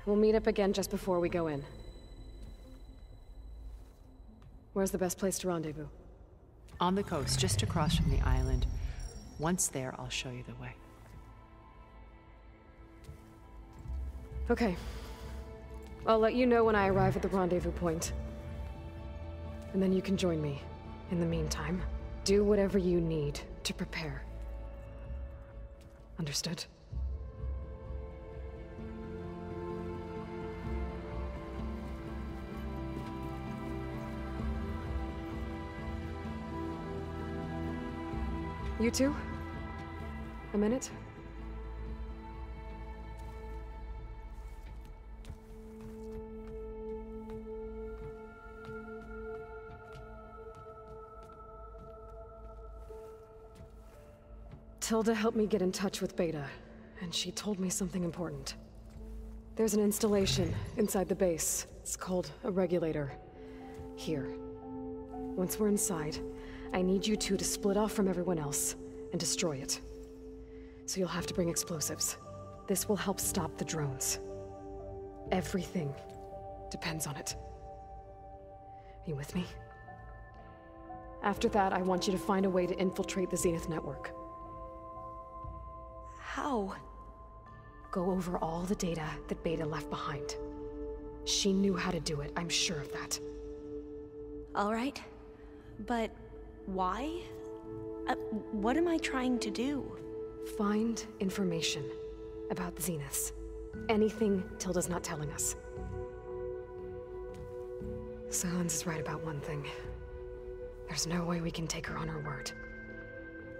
We'll meet up again just before we go in. Where's the best place to rendezvous? On the coast, just across from the island. Once there, I'll show you the way. Okay. I'll let you know when I arrive at the rendezvous point. And then you can join me. In the meantime, do whatever you need to prepare. Understood? You two? A minute? Tilda helped me get in touch with Beta, and she told me something important. There's an installation inside the base. It's called a regulator. Here. Once we're inside, I need you two to split off from everyone else and destroy it. So you'll have to bring explosives. This will help stop the drones. Everything depends on it. Are you with me? After that, I want you to find a way to infiltrate the Zenith network. How? Go over all the data that Beta left behind. She knew how to do it, I'm sure of that. All right. But why? What am I trying to do? Find information about the Zeniths. Anything Tilda's not telling us. Sans is right about one thing. There's no way we can take her on her word.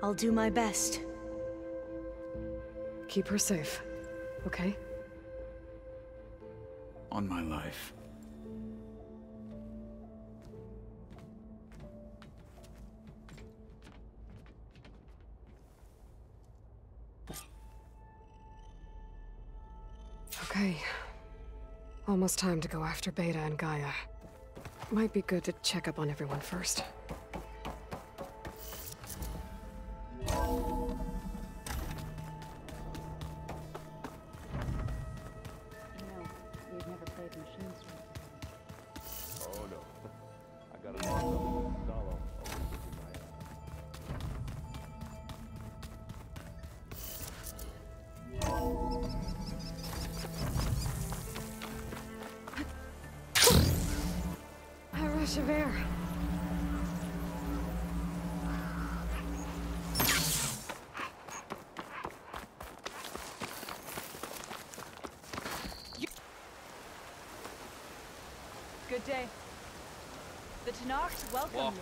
I'll do my best. Keep her safe, okay? On my life. Okay. Almost time to go after Beta and Gaia. Might be good to check up on everyone first. Good day. The Tenarchs welcome you.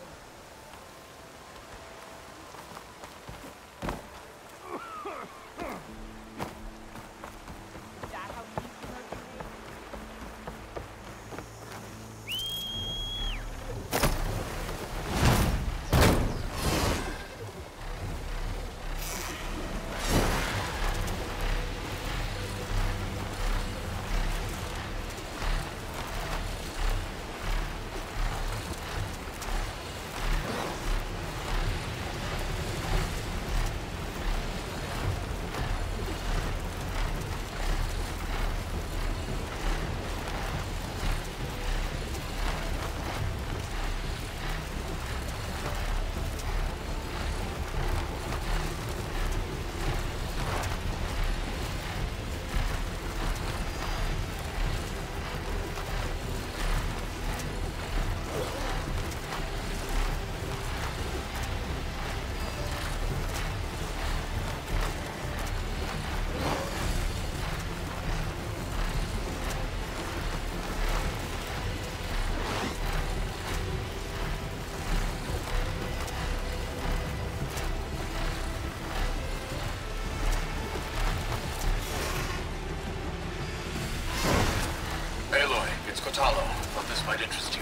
Thought this might interest you.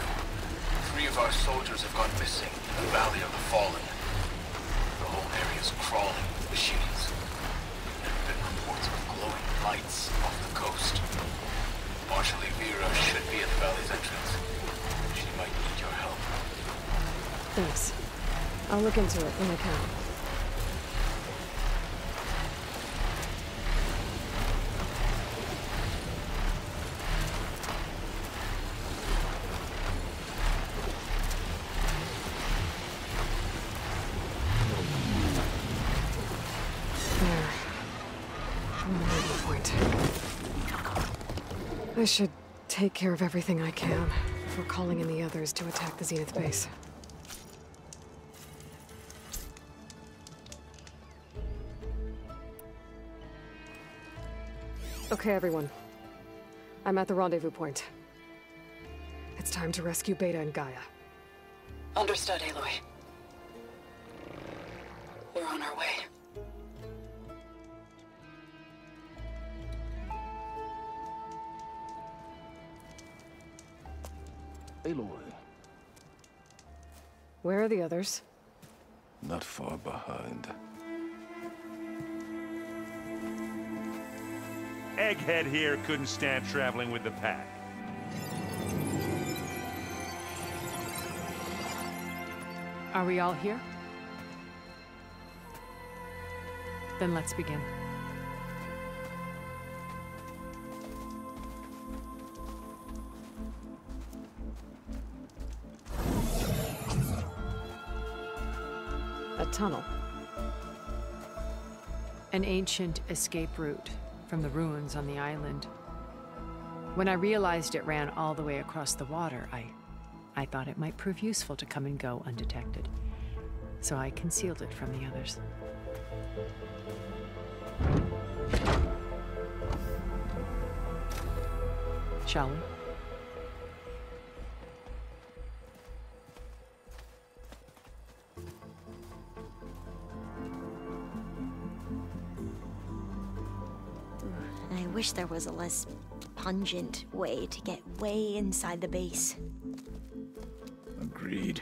3 of our soldiers have gone missing in the Valley of the Fallen. The whole area is crawling with machines. There have been reports of glowing lights off the coast. Marshal Vera should be at the valley's entrance. She might need your help. Thanks. I'll look into it when I can. I should take care of everything I can before calling in the others to attack the Zenith base. Okay, everyone. I'm at the rendezvous point. It's time to rescue Beta and Gaia. Understood, Aloy. We're on our way. Aloy. Where are the others? Not far behind. Egghead here couldn't stand traveling with the pack. Are we all here? Then let's begin. A tunnel. An ancient escape route from the ruins on the island. When I realized it ran all the way across the water, I thought it might prove useful to come and go undetected. So I concealed it from the others. Shall we? I wish there was a less pungent way to get way inside the base. Agreed.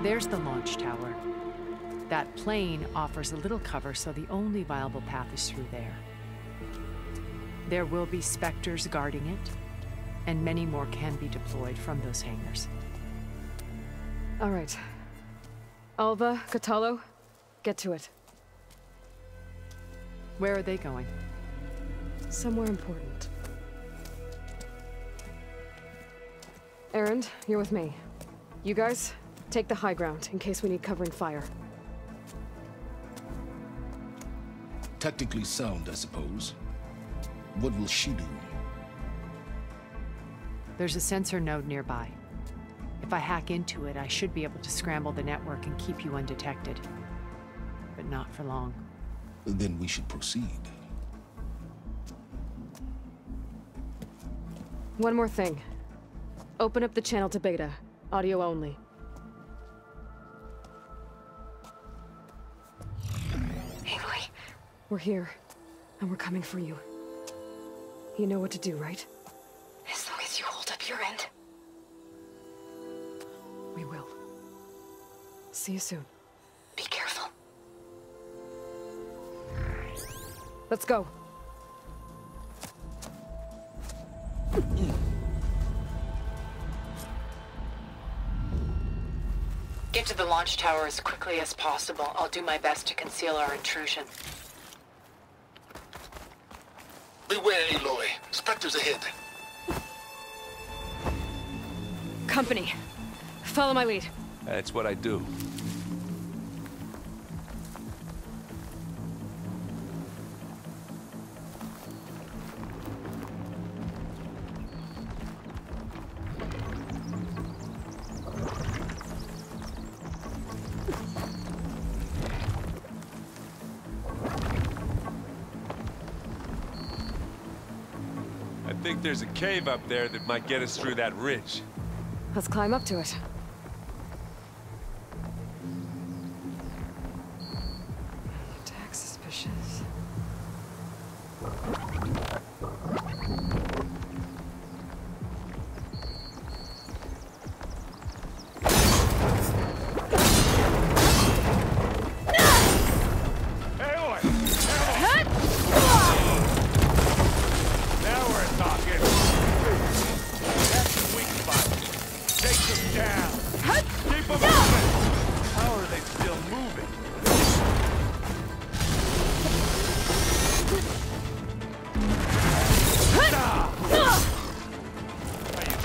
There's the launch tower. That plane offers a little cover, so the only viable path is through there. There will be Spectres guarding it, and many more can be deployed from those hangars. All right. Alva, Catalo, get to it. Where are they going? Somewhere important. Erend, you're with me. You guys, take the high ground in case we need covering fire. Tactically sound, I suppose. What will she do? There's a sensor node nearby. If I hack into it, I should be able to scramble the network and keep you undetected. But not for long. Then we should proceed. One more thing. Open up the channel to Beta. Audio only. Aloy. We're here, and we're coming for you. You know what to do, right? As long as you hold up your end. We will. See you soon. Be careful. Let's go. Get to the launch tower as quickly as possible. I'll do my best to conceal our intrusion. Beware, Aloy. Spectres ahead. Company. Follow my lead. That's what I do. I think there's a cave up there that might get us through that ridge. Let's climb up to it. Attack suspicious. Now we're talking. That's the weak spot. Take them down.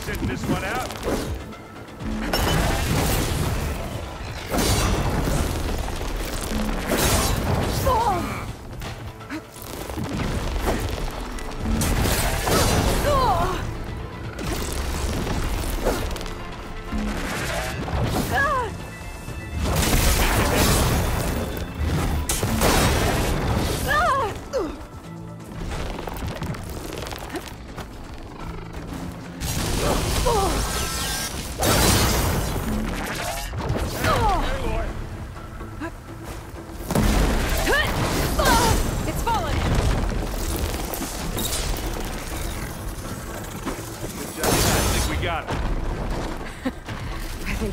sitting this one out.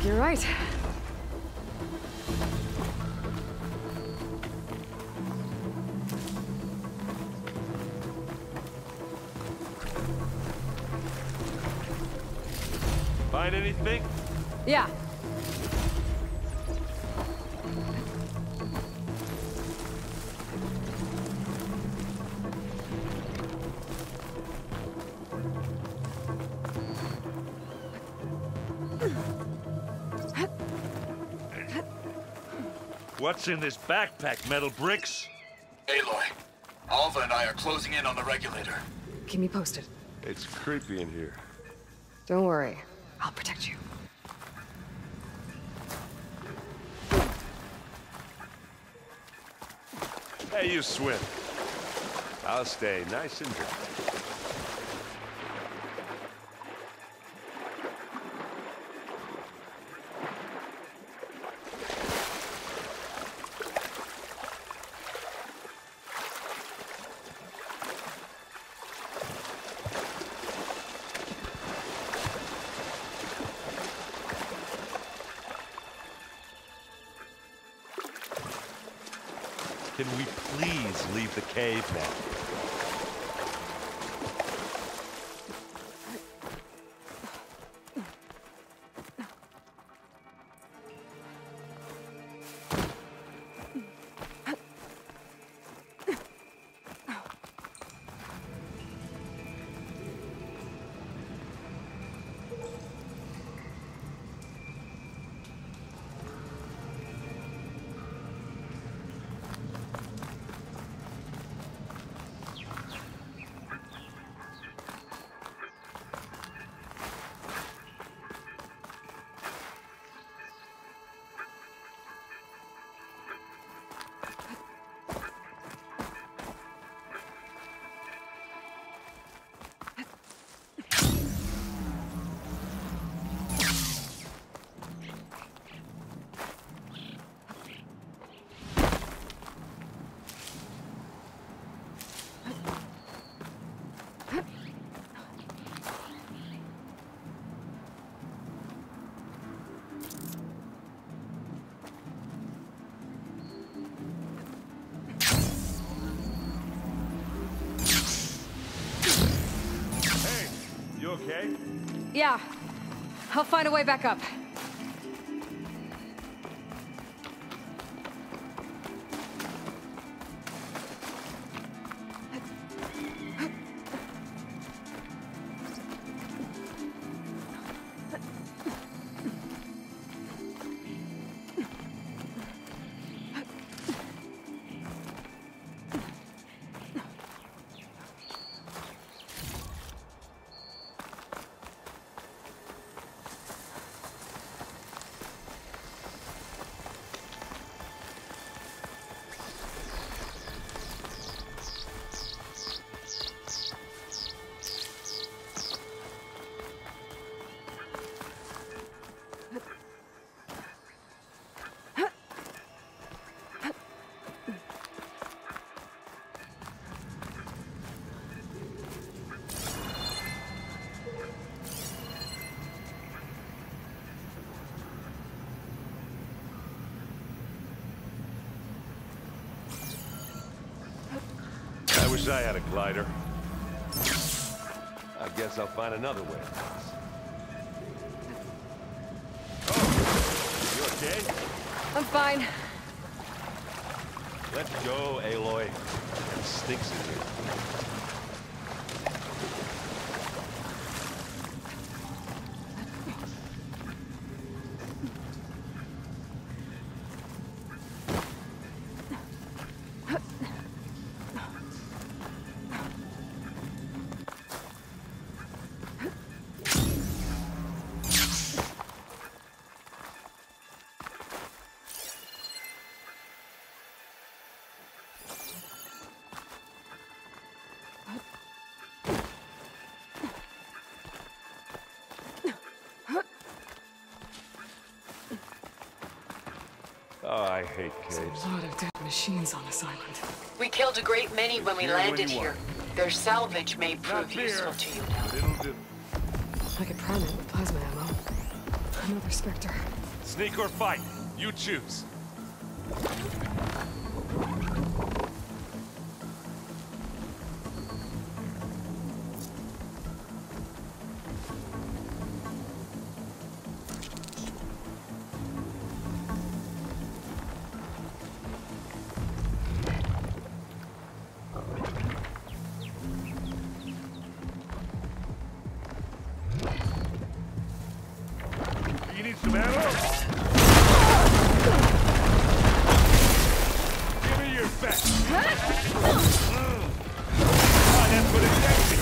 You're right. Find anything? Yeah. What's in this backpack, metal bricks? Aloy, Alva and I are closing in on the regulator. Keep me posted. It's creepy in here. Don't worry. I'll protect you. Hey, you swim. I'll stay nice and dry. Can we please leave the cave now? Okay? Yeah. I'll find a way back up. I wish I had a glider. I guess I'll find another way. Oh, you okay? I'm fine. Let's go, Aloy. It stinks in here. hate caves. A lot of dead machines on this island. We killed a great many when we landed here. Their salvage may prove useful to you now. It'll do. I could prime it with plasma ammo. Another Spectre. Sneak or fight, you choose. You need some ammo? Give me your best. Oh, that's what it's sexy.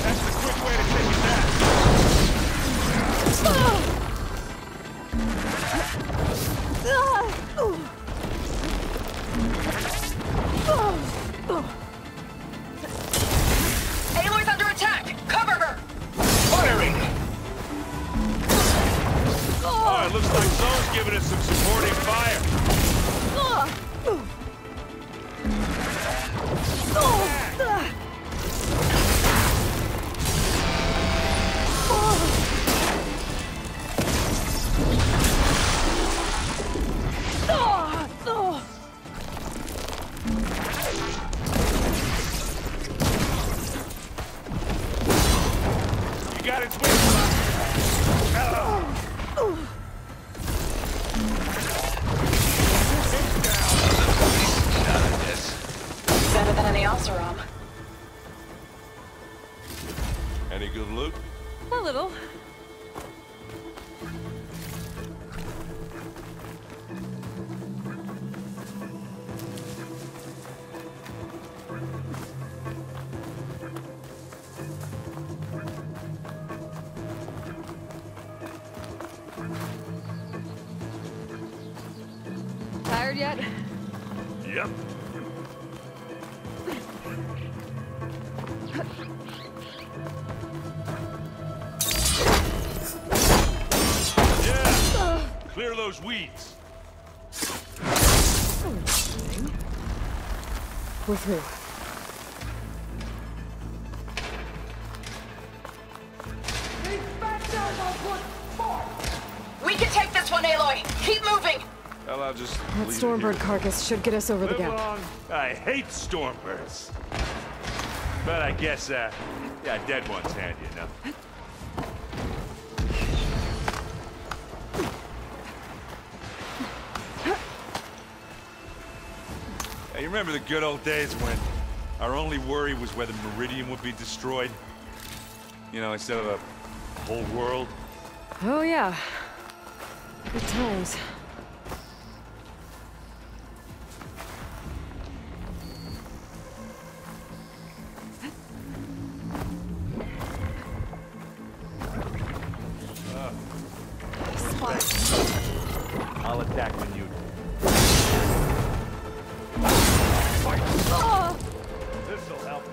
That's the quick way to take it back. Aloy's under attack! Cover her! Firing! Oh, it looks like Zone's giving us some supporting fire. You got its wings. Better than any Oseram. Any good loot? A little. Tired yet? Yep. Yeah! Clear those weeds. We're through. We can take this one, Aloy! Keep moving! Well, I'll just That leave it Stormbird here. carcass should get us over the Live gap. long. I hate Stormbirds. But I guess, yeah, dead one's handy enough. Hey, you remember the good old days when our only worry was whether Meridian would be destroyed? You know, instead of a whole world? Oh yeah. Good times. I'll attack when you... This'll help.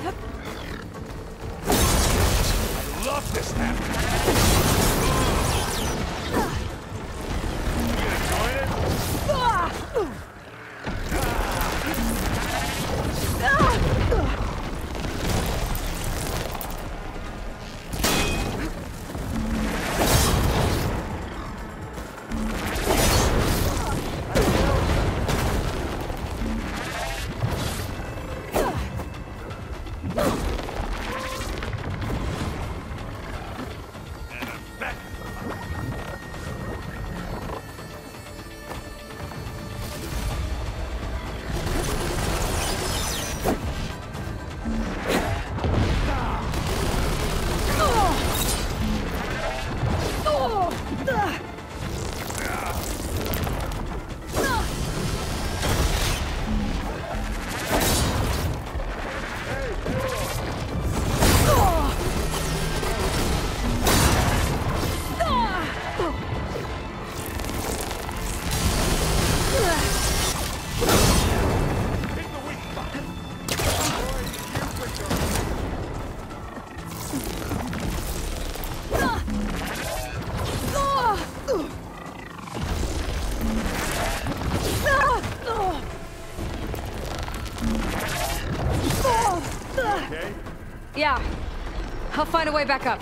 I love this happening. You gonna join it? I'll find a way back up.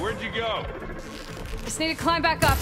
Where'd you go? Just need to climb back up.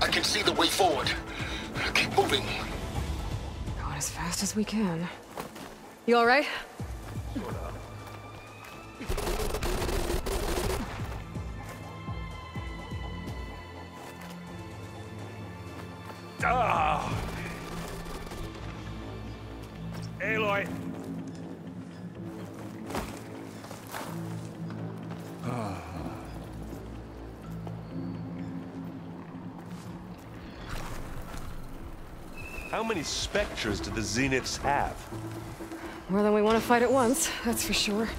I can see the way forward. Keep moving. Going as fast as we can. You all right? Ah! Aloy! How many specters do the Zeniths have? More than we want to fight at once, that's for sure.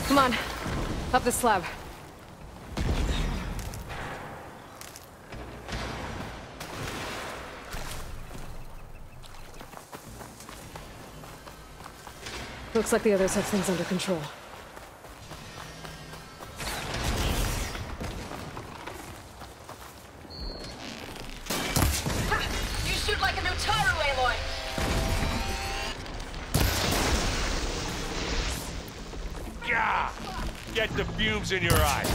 Come on, up the slab. Looks like the others have things under control. Ha! You shoot like a Notaru, Aloy! Gah! Get the fumes in your eyes.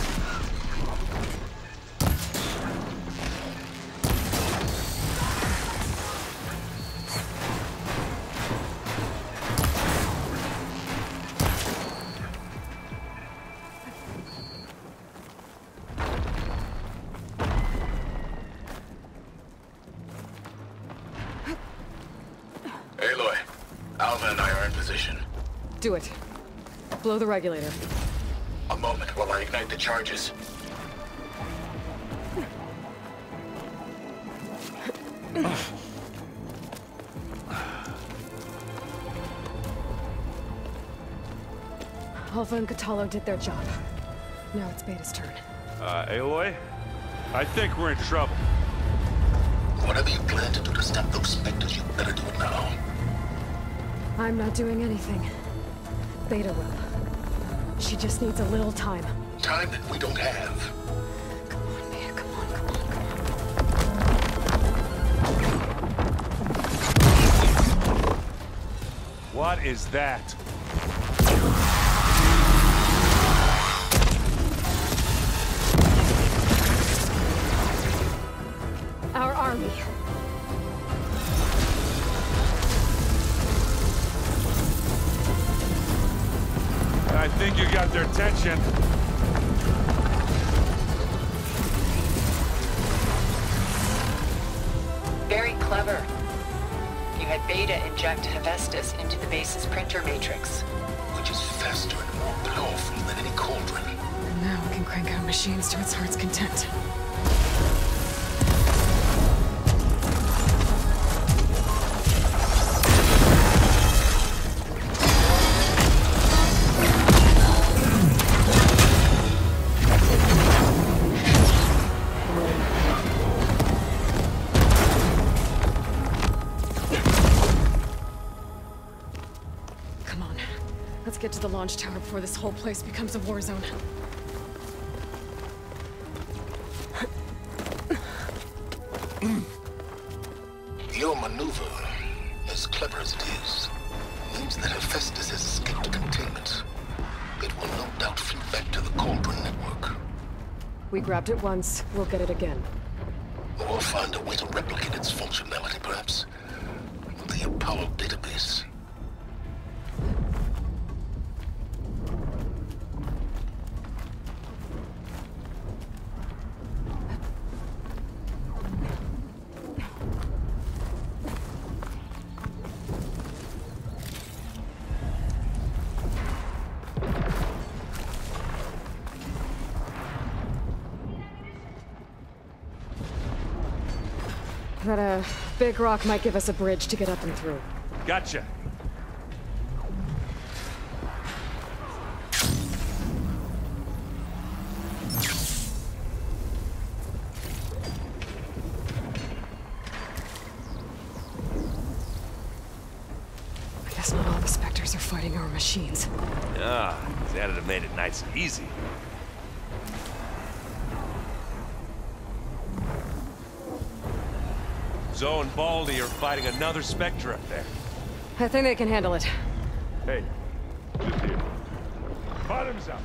Aloy, Alva and I are in position. Do it. Blow the regulator. A moment while I ignite the charges. Alpha and Catalo did their job. Now it's Beta's turn. Aloy? I think we're in trouble. Whatever you plan to do to stop those specters, you better do it now. I'm not doing anything. Beta will. She just needs a little time. Time that we don't have. Come on, Beta, come on, come on, come on. What is that? Our army. I think you got their attention. Very clever. You had Beta inject Hephaestus into the base's printer matrix. Which is faster and more powerful than any cauldron. And now we can crank out machines to its heart's content. Let's get to the launch tower before this whole place becomes a war zone. Your maneuver, as clever as it is, means that Hephaestus has escaped containment. It will no doubt flee back to the Cauldron network. We grabbed it once, we'll get it again. Or find a way to replicate its functionality, perhaps. The Apollo database. That, big rock might give us a bridge to get up and through. Gotcha. I guess not all the Spectres are fighting our machines. Ah, that'd have made it nice and easy. Zoe and Baldy are fighting another Spectre up there. I think they can handle it. Hey, just here. Bottoms up.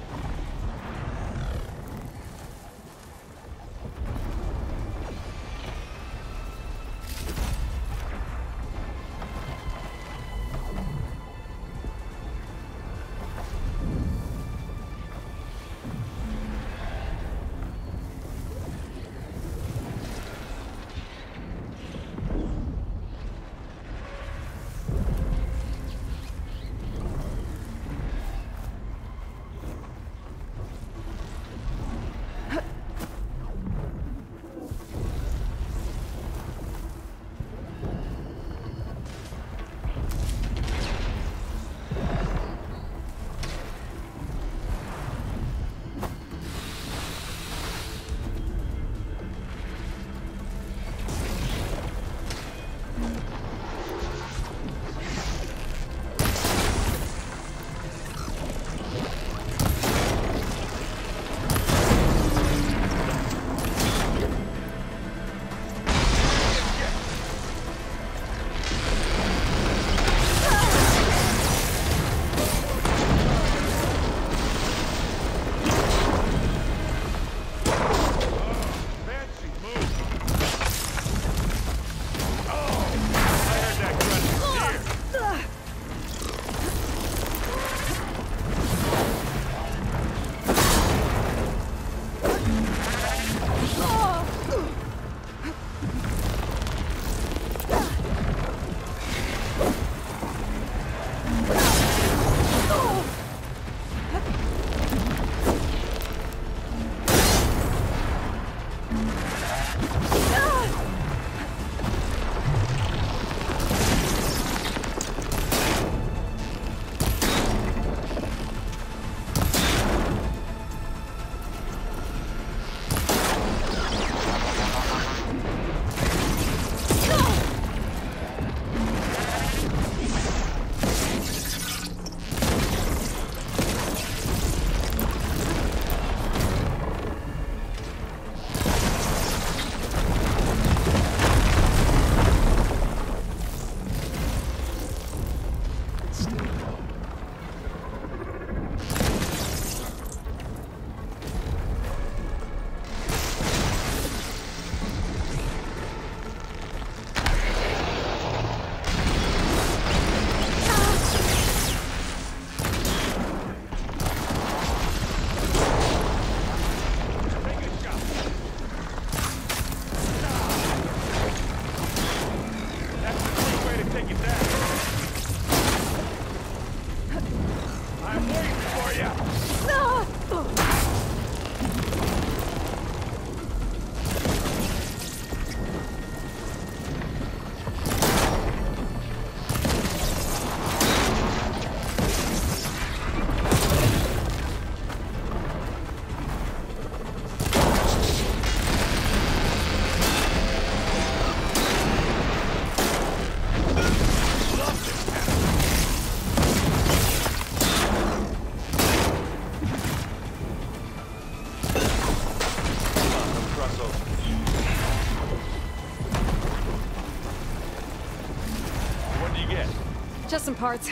Just some parts.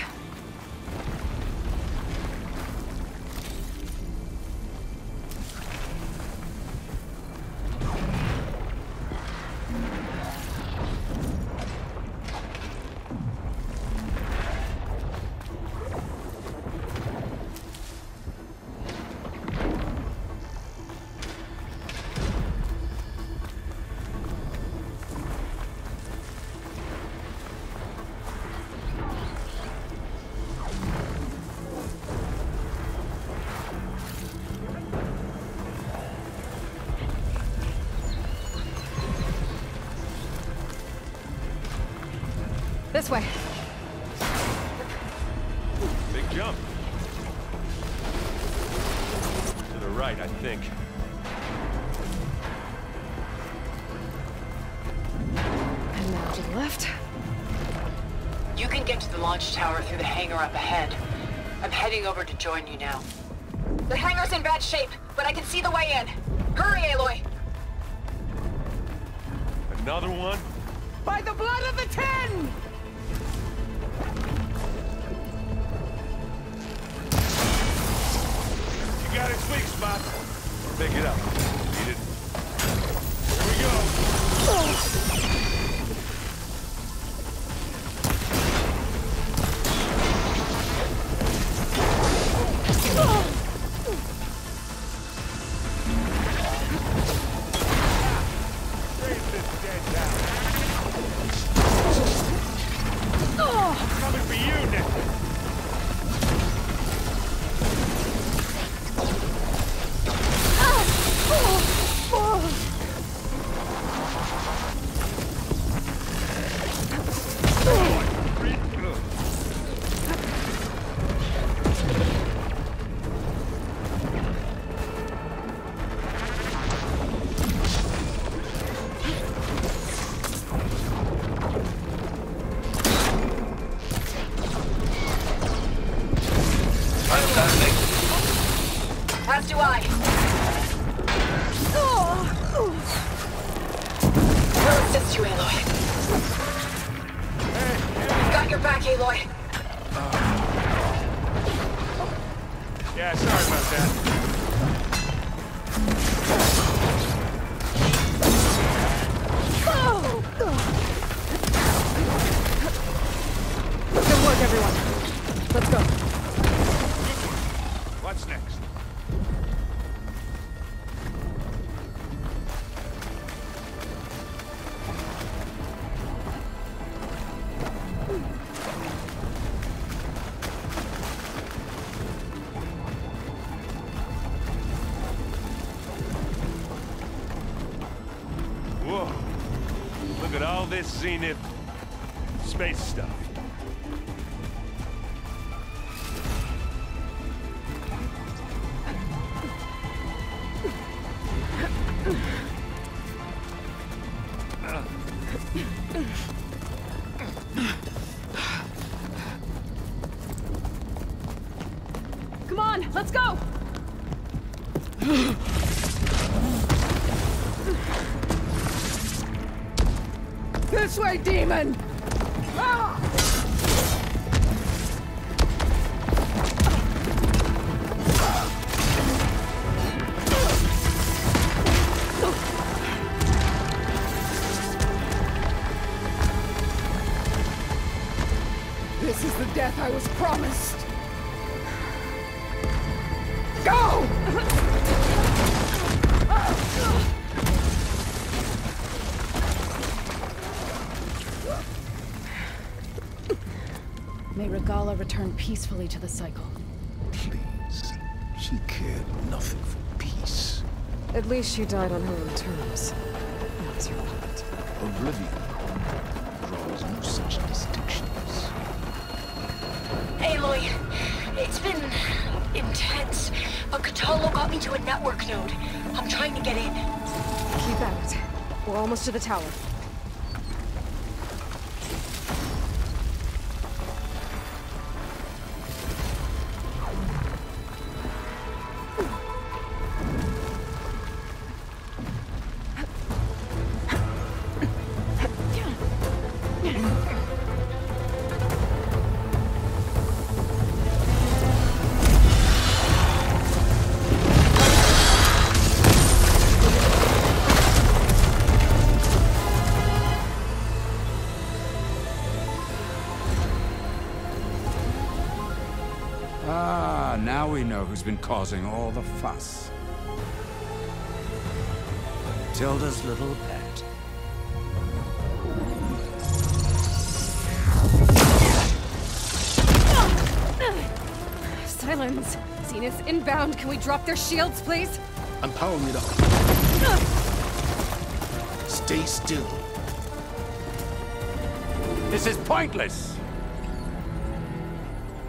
This way. Big jump. To the right, I think. And now to the left. You can get to the launch tower through the hangar up ahead. I'm heading over to join you now. The hangar's in bad shape, but I can see the way in. Hurry, Aloy! Another one? By the blood of the Ten! You got its weak spot. Pick it up. Need it. Here we go. Coming for you, Nick. As do I. We'll assist you, Aloy. We've got your back, Aloy. Yeah, sorry about that. Good work, everyone. Let's go. What's next? Whoa. Look at all this Zenith space stuff. Come on, let's go! This way, demon! Ah! This is the death I was promised. Go! May Regala return peacefully to the cycle. Please. She cared nothing for peace. At least she died on her own terms. That was your point. Oblivion draws no such distinctions. Aloy, it's been intense, but Cthulhu got me to a network node. I'm trying to get in. Keep at it. We're almost to the tower. we know who's been causing all the fuss. Tilda's little pet. Silence! Zenith inbound. Can we drop their shields, please? I'm powering it up. Stay still. This is pointless!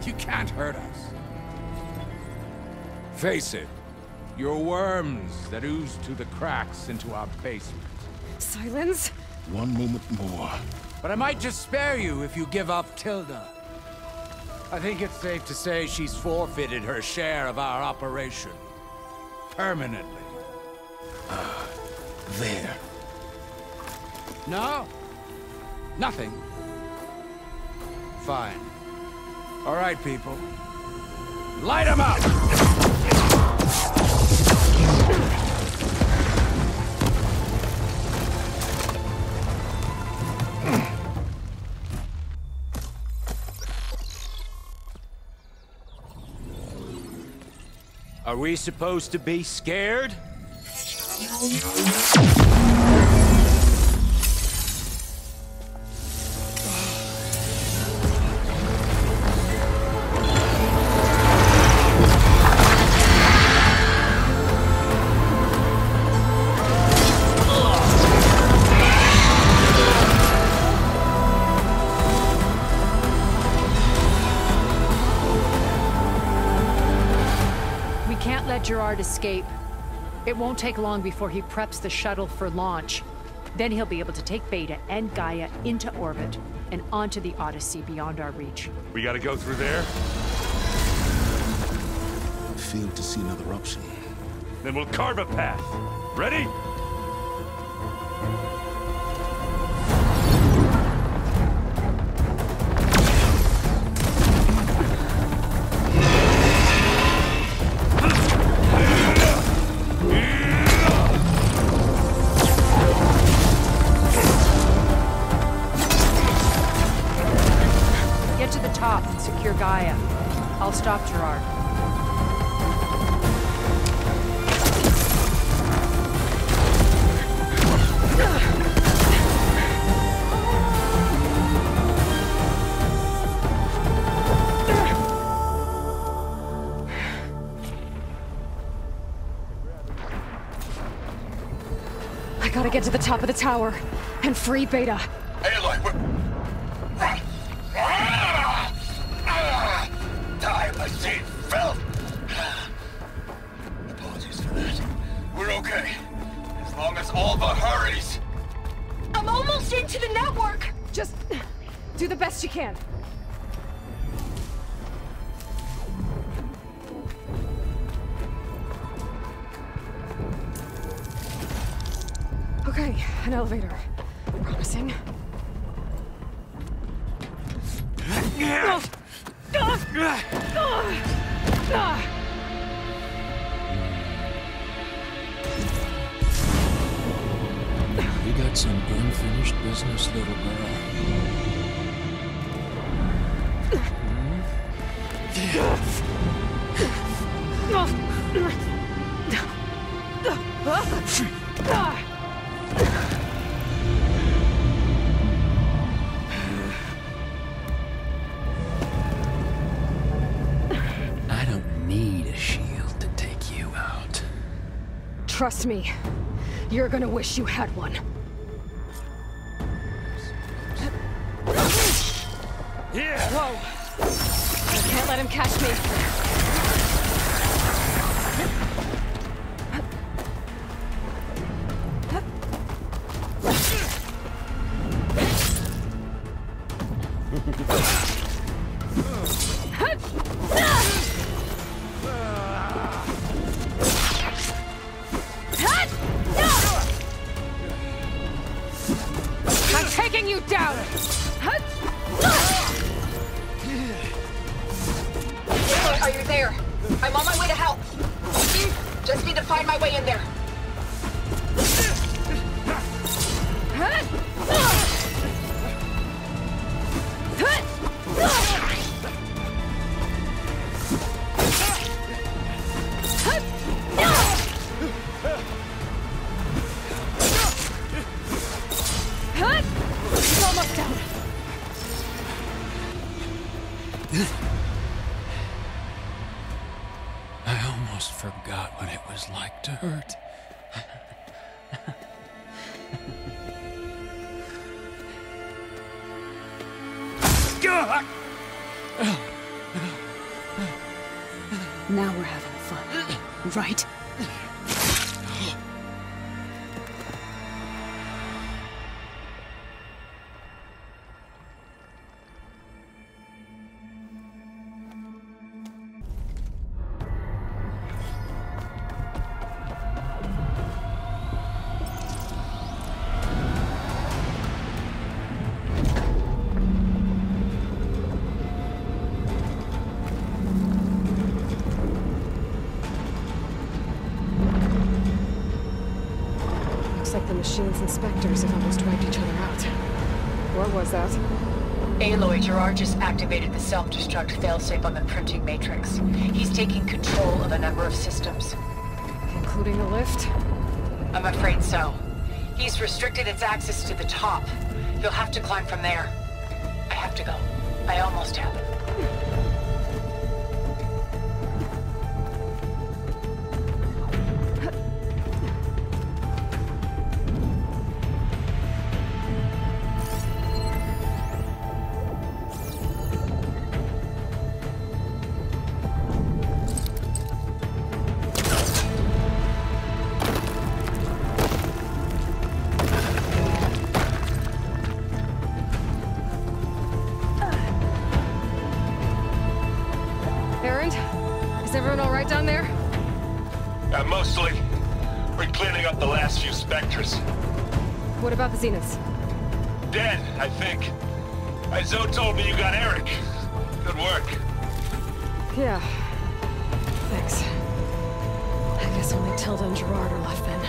You can't hurt us. Face it. You're worms that ooze through the cracks into our basement. Silence? One moment more. But I might just spare you if you give up Tilda. I think it's safe to say she's forfeited her share of our operation. Permanently. There. No? Nothing. Fine. All right, people. Light 'em up! Are we supposed to be scared? Gerard escape. It won't take long before he preps the shuttle for launch. Then he'll be able to take Beta and Gaia into orbit and onto the Odyssey beyond our reach. We gotta go through there? I fail to see another option. Then we'll carve a path. Ready? Secure Gaia. I'll stop Gerard. I gotta get to the top of the tower and free Beta. Aloy, time machine filth! Apologies for that. We're okay. As long as Alva hurries. I'm almost into the network! Just do the best you can. Okay, an elevator. Promising. You got some unfinished business, little girl. I don't need a shield to take you out. Trust me, you're gonna wish you had one. Yeah. Whoa! I can't let him catch me. I'm taking you down! Are you there? I'm on my way to help. Just need to find my way in there. I almost forgot what it was like to hurt. Now we're having fun, right? Like the machine's inspectors have almost wiped each other out. What was that? Aloy, Gerard just activated the self-destruct failsafe on the printing matrix. He's taking control of a number of systems. Including the lift? I'm afraid so. He's restricted its access to the top. You'll have to climb from there. I have to go. I almost have. Is everyone all right down there? Mostly. We're cleaning up the last few specters. What about the Zeniths? Dead, I think. Zoe told me you got Eric. Good work. Yeah. Thanks. I guess only Tilda and Gerard are left then.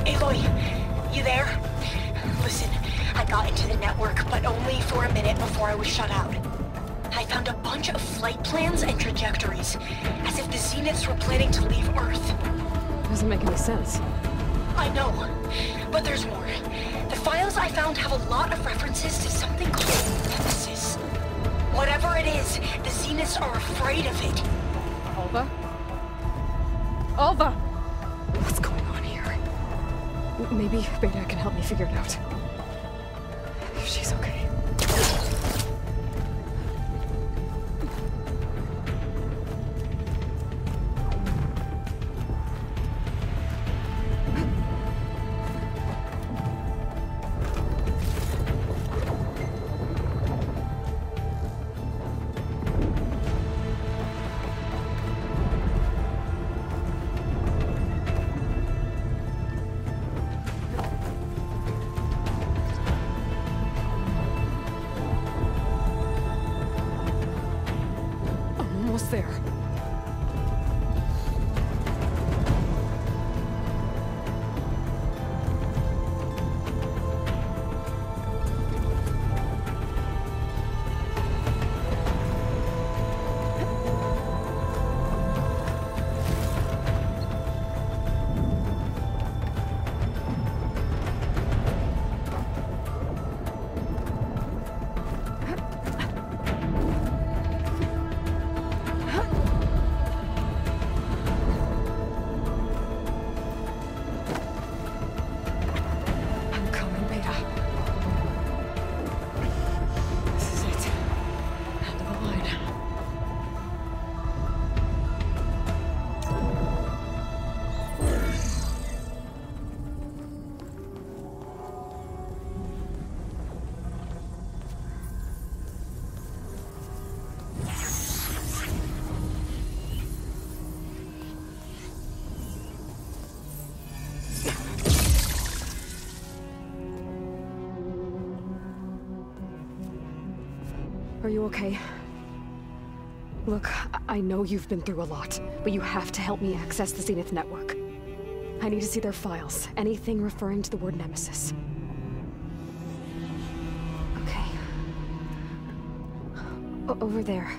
Aloy, you there? Listen, I got into the network, but only for a minute before I was shut out. I found a bunch of flight plans and trajectories, as if the Zeniths were planning to leave Earth. Doesn't make any sense. I know, but there's more. The files I found have a lot of references to something called Nemesis. Whatever it is, the Zeniths are afraid of it. Alva? Alva! What's going on here? Maybe Beta can help me figure it out. If she's okay. Almost there. Are you okay? Look, I know you've been through a lot, but you have to help me access the Zenith network. I need to see their files, anything referring to the word Nemesis. Okay. Over there.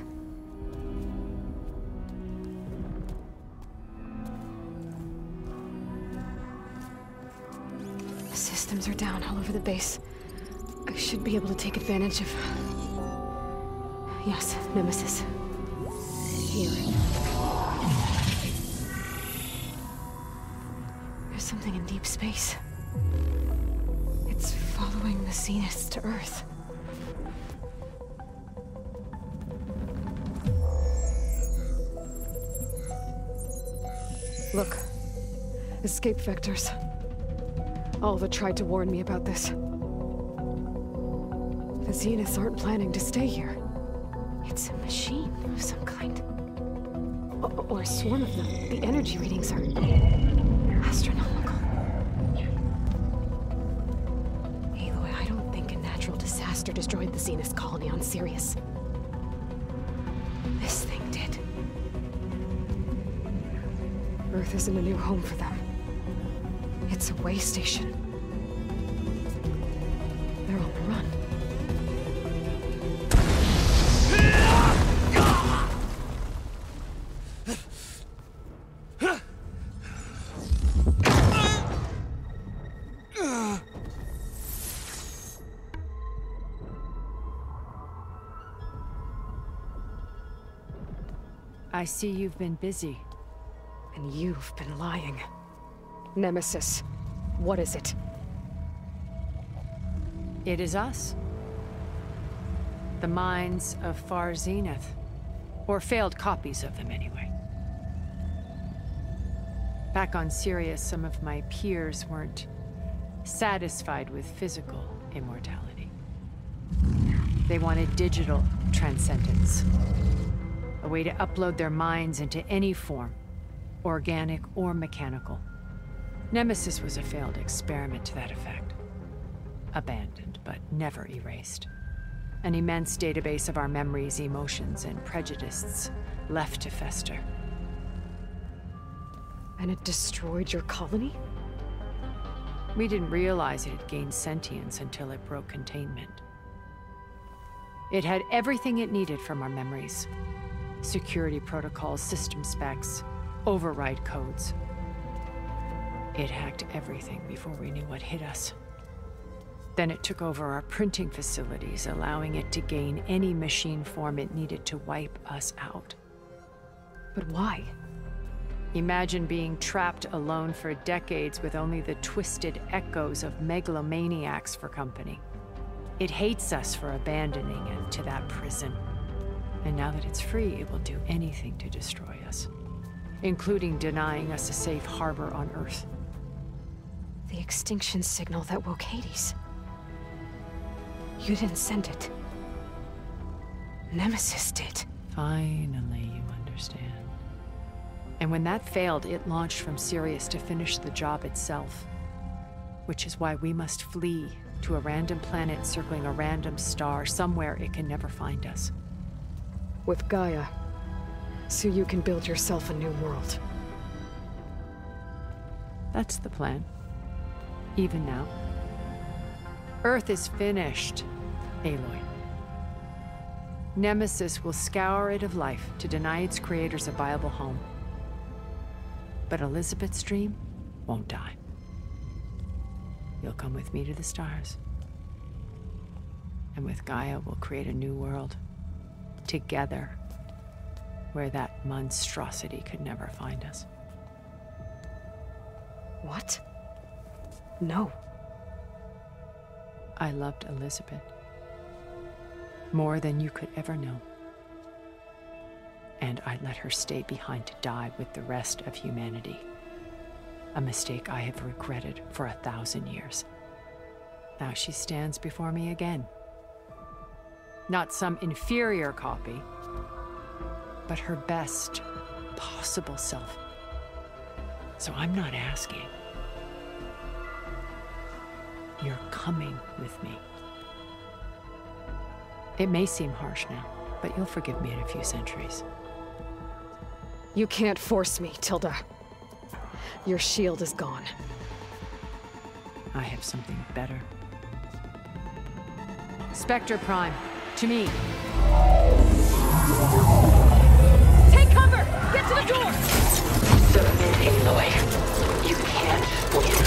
The systems are down all over the base. I should be able to take advantage of Yes, Nemesis. Here. There's something in deep space. It's following the Zeniths to Earth. Look. Escape vectors. Alva tried to warn me about this. The Zeniths aren't planning to stay here. It's a machine of some kind. Or a swarm of them. The energy readings are astronomical. Aloy, I don't think a natural disaster destroyed the Zenith colony on Sirius. This thing did. Earth isn't a new home for them. It's a way station. They're on the run. I see you've been busy. And you've been lying. Nemesis, what is it? It is us. The minds of Far Zenith. Or failed copies of them, anyway. Back on Sirius, some of my peers weren't satisfied with physical immortality. They wanted digital transcendence. A way to upload their minds into any form, organic or mechanical. Nemesis was a failed experiment to that effect. Abandoned, but never erased. An immense database of our memories, emotions, and prejudices left to fester. And it destroyed your colony? We didn't realize it had gained sentience until it broke containment. It had everything it needed from our memories. Security protocols, system specs, override codes. It hacked everything before we knew what hit us. Then it took over our printing facilities, allowing it to gain any machine form it needed to wipe us out. But why? Imagine being trapped alone for decades with only the twisted echoes of megalomaniacs for company. It hates us for abandoning it to that prison. And now that it's free, it will do anything to destroy us, including denying us a safe harbor on Earth. The extinction signal that woke Hades. You didn't send it. Nemesis did. Finally, you understand. And when that failed, it launched from Sirius to finish the job itself. Which is why we must flee to a random planet circling a random star, somewhere it can never find us. With Gaia, so you can build yourself a new world. That's the plan. Even now. Earth is finished, Aloy. Nemesis will scour it of life to deny its creators a viable home. But Elizabeth's dream won't die. You'll come with me to the stars. And with Gaia, we'll create a new world. Together, where that monstrosity could never find us. What? No. I loved Elizabeth. More than you could ever know. And I let her stay behind to die with the rest of humanity. A mistake I have regretted for 1,000 years. Now she stands before me again. Not some inferior copy, but her best possible self. So I'm not asking. You're coming with me. It may seem harsh now, but you'll forgive me in a few centuries. You can't force me, Tilda. Your shield is gone. I have something better. Spectre Prime, to me. Take cover! Get to the door! Submit, Aloy. You can't win.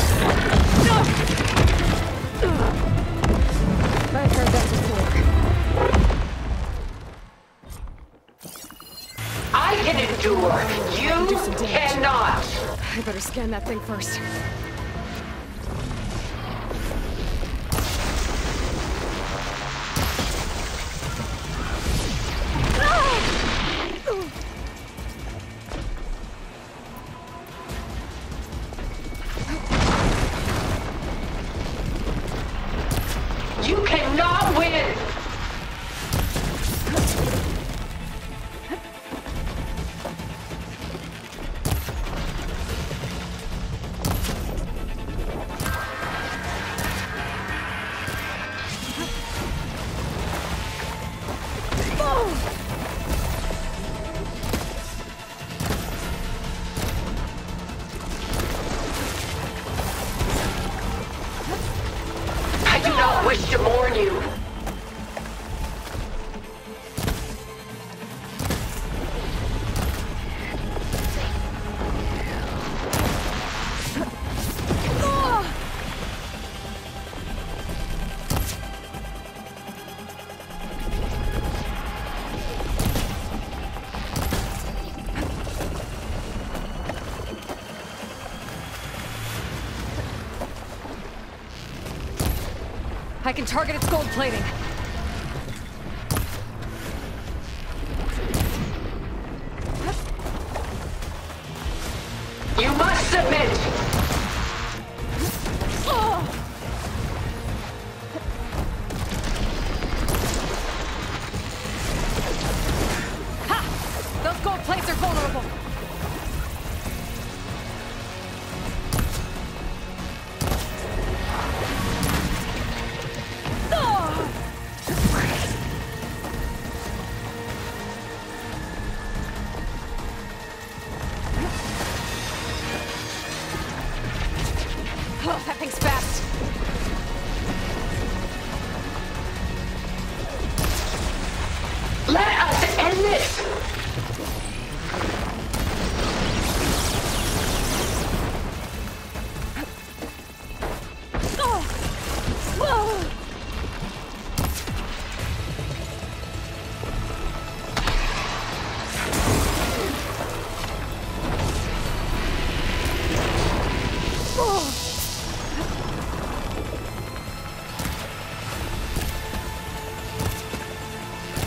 No! I've heard that before. better scan that thing first. You cannot win! I do not wish to mourn you. I can target its gold plating. You must submit! Ha! Those gold plates are vulnerable. Oh, that thing's fast. Let us end this!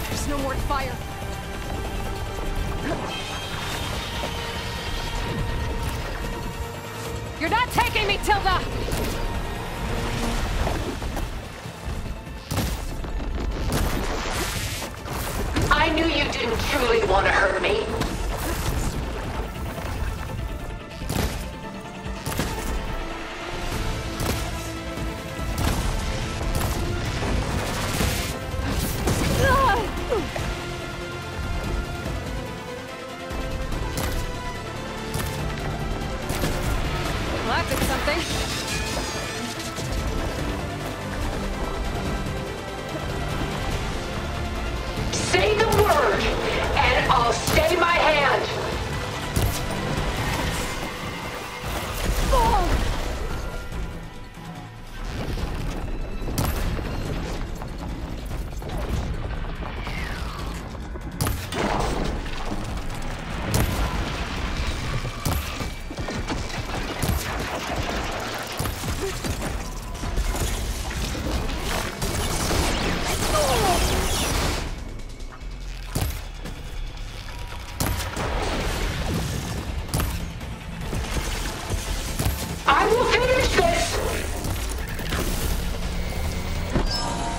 There's no more fire. You're not taking me, Tilda! I knew you didn't truly want to hurt me. Well, that did something. Say the word, and I'll stay my hand. I will finish this!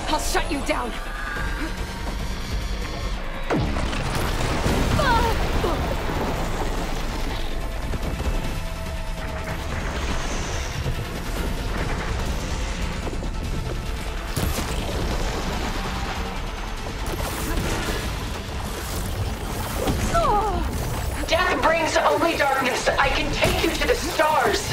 I'll shut you down. Death brings only darkness. I can take you to the stars.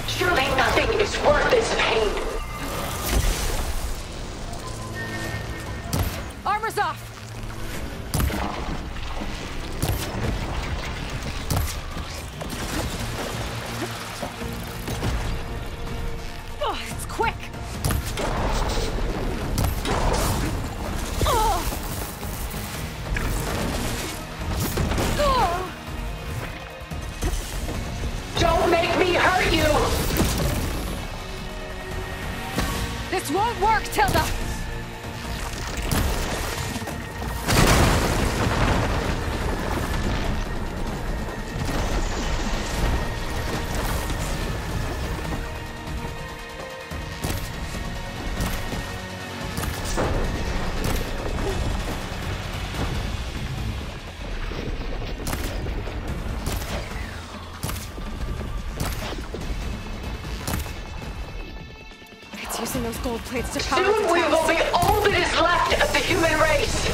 Surely nothing is worth this pain. Armor's off! This won't work, Tilda! Using those gold plates to power Soon we will be all that is left of the human race!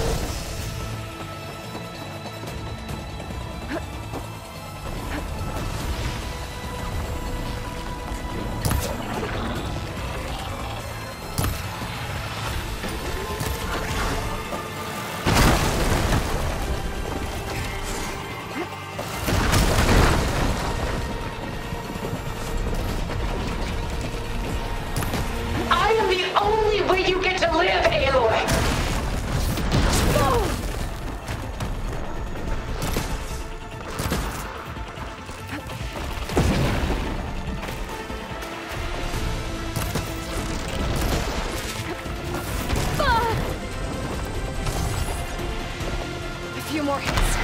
More hits.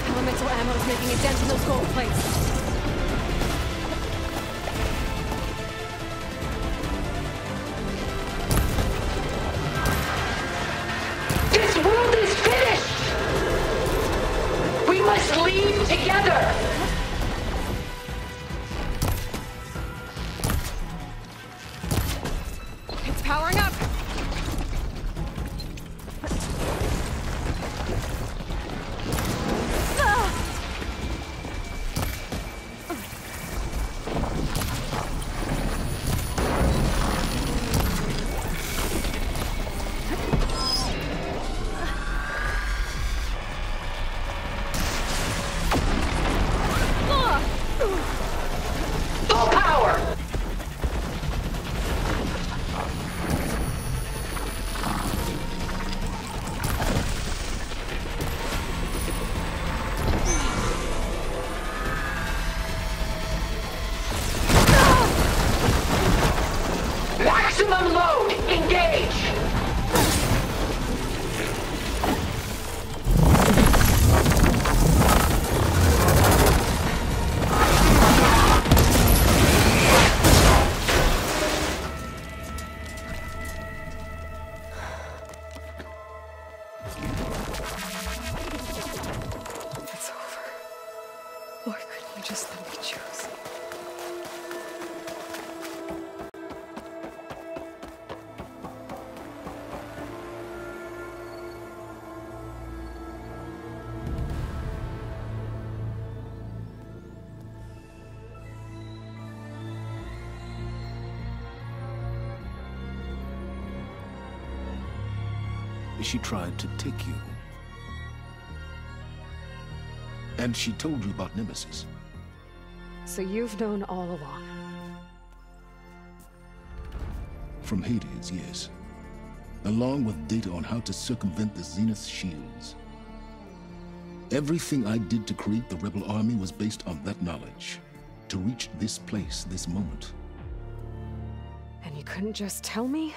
Elemental ammo is making a dent in those gold plates. This world is finished! We must leave together! It's powering up! Full power! Maximum load! Engage! It's over. Why couldn't you just let me choose? She tried to take you. And she told you about Nemesis. So you've known all along. From Hades, yes. Along with data on how to circumvent the Zenith shields. Everything I did to create the rebel army was based on that knowledge. To reach this place, this moment. And you couldn't just tell me?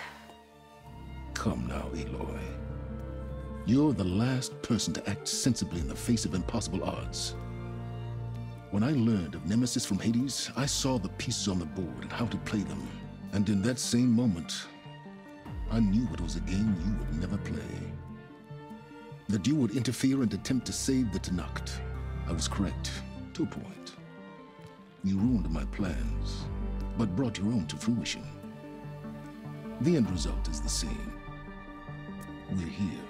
Come now, Aloy. You're the last person to act sensibly in the face of impossible odds. When I learned of Nemesis from Hades, I saw the pieces on the board and how to play them. And in that same moment, I knew it was a game you would never play. That you would interfere and attempt to save the Tenakth. I was correct, to a point. You ruined my plans, but brought your own to fruition. The end result is the same. We're here.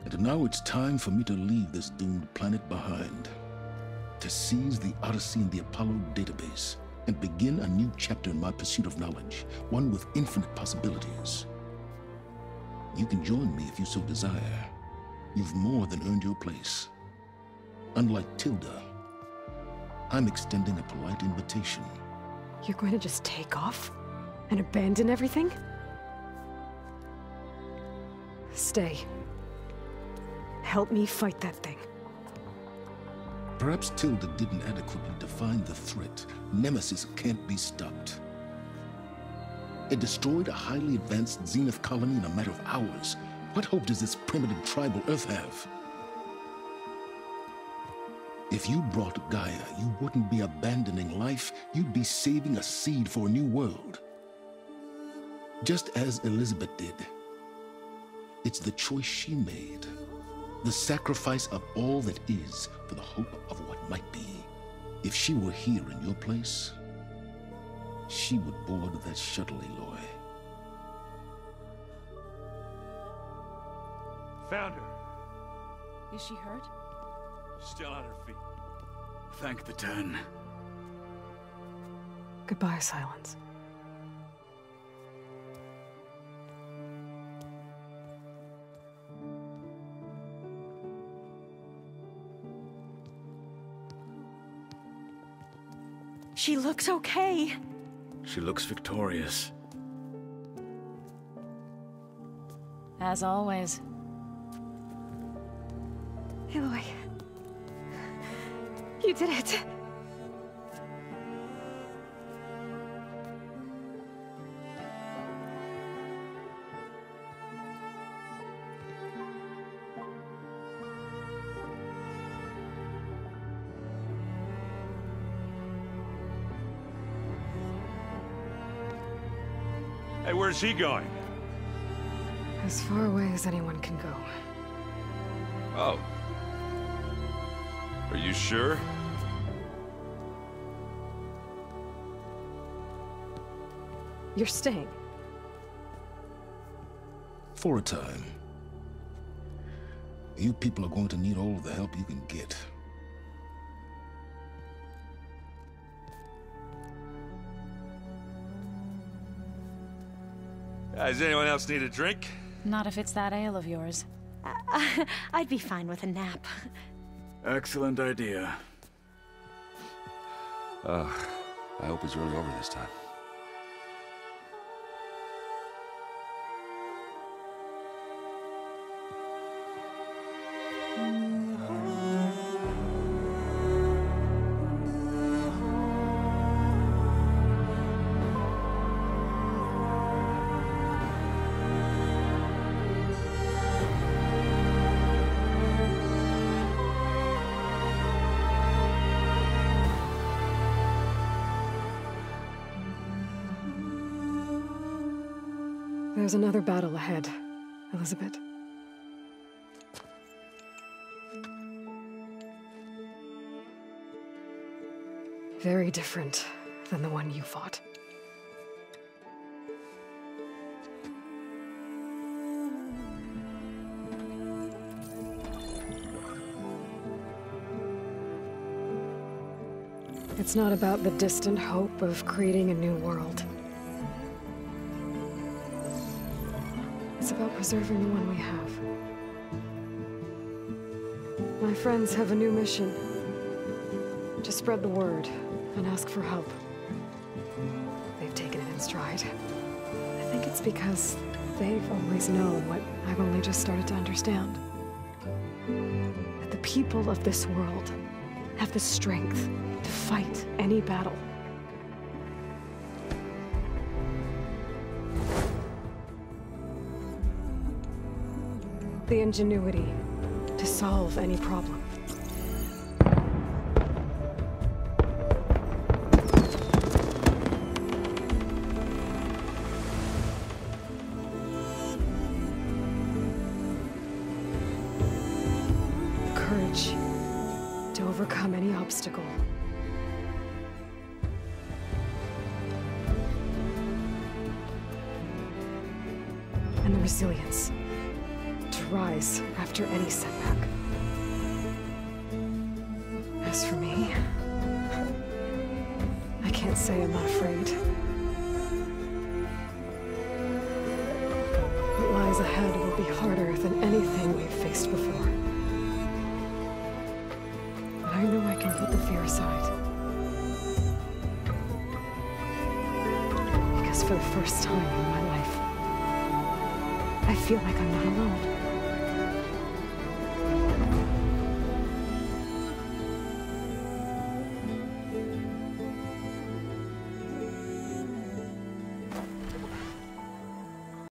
And now it's time for me to leave this doomed planet behind. To seize the Odyssey and the Apollo database, and begin a new chapter in my pursuit of knowledge, one with infinite possibilities. You can join me if you so desire. You've more than earned your place. Unlike Tilda, I'm extending a polite invitation. You're going to just take off? And abandon everything? Stay. Help me fight that thing. Perhaps Tilda didn't adequately define the threat. Nemesis can't be stopped. It destroyed a highly advanced Zenith colony in a matter of hours. What hope does this primitive tribal Earth have? If you brought Gaia, you wouldn't be abandoning life, you'd be saving a seed for a new world. Just as Elizabeth did. It's the choice she made. The sacrifice of all that is for the hope of what might be. If she were here in your place, she would board that shuttle, Aloy. Found her. Is she hurt? Still on her feet. Thank the 10. Goodbye, Silence. She looks okay. She looks victorious. As always. Aloy. You did it. Hey, where's he going? As far away as anyone can go. Oh. Are you sure? You're staying. For a time. You people are going to need all the help you can get. Does anyone else need a drink? Not if it's that ale of yours. I'd be fine with a nap. Excellent idea. I hope it's really over this time. There's another battle ahead, Elizabeth. Very different than the one you fought. It's not about the distant hope of creating a new world. It's about preserving the one we have. My friends have a new mission. To spread the word and ask for help. They've taken it in stride. I think it's because they've always known what I've only just started to understand. That the people of this world have the strength to fight any battle. The ingenuity to solve any problem. The courage to overcome any obstacle. And the resilience to rise after any setback. As for me, I can't say I'm not afraid. What lies ahead will be harder than anything we've faced before. But I know I can put the fear aside. Because for the first time in my life, I feel like I'm not alone.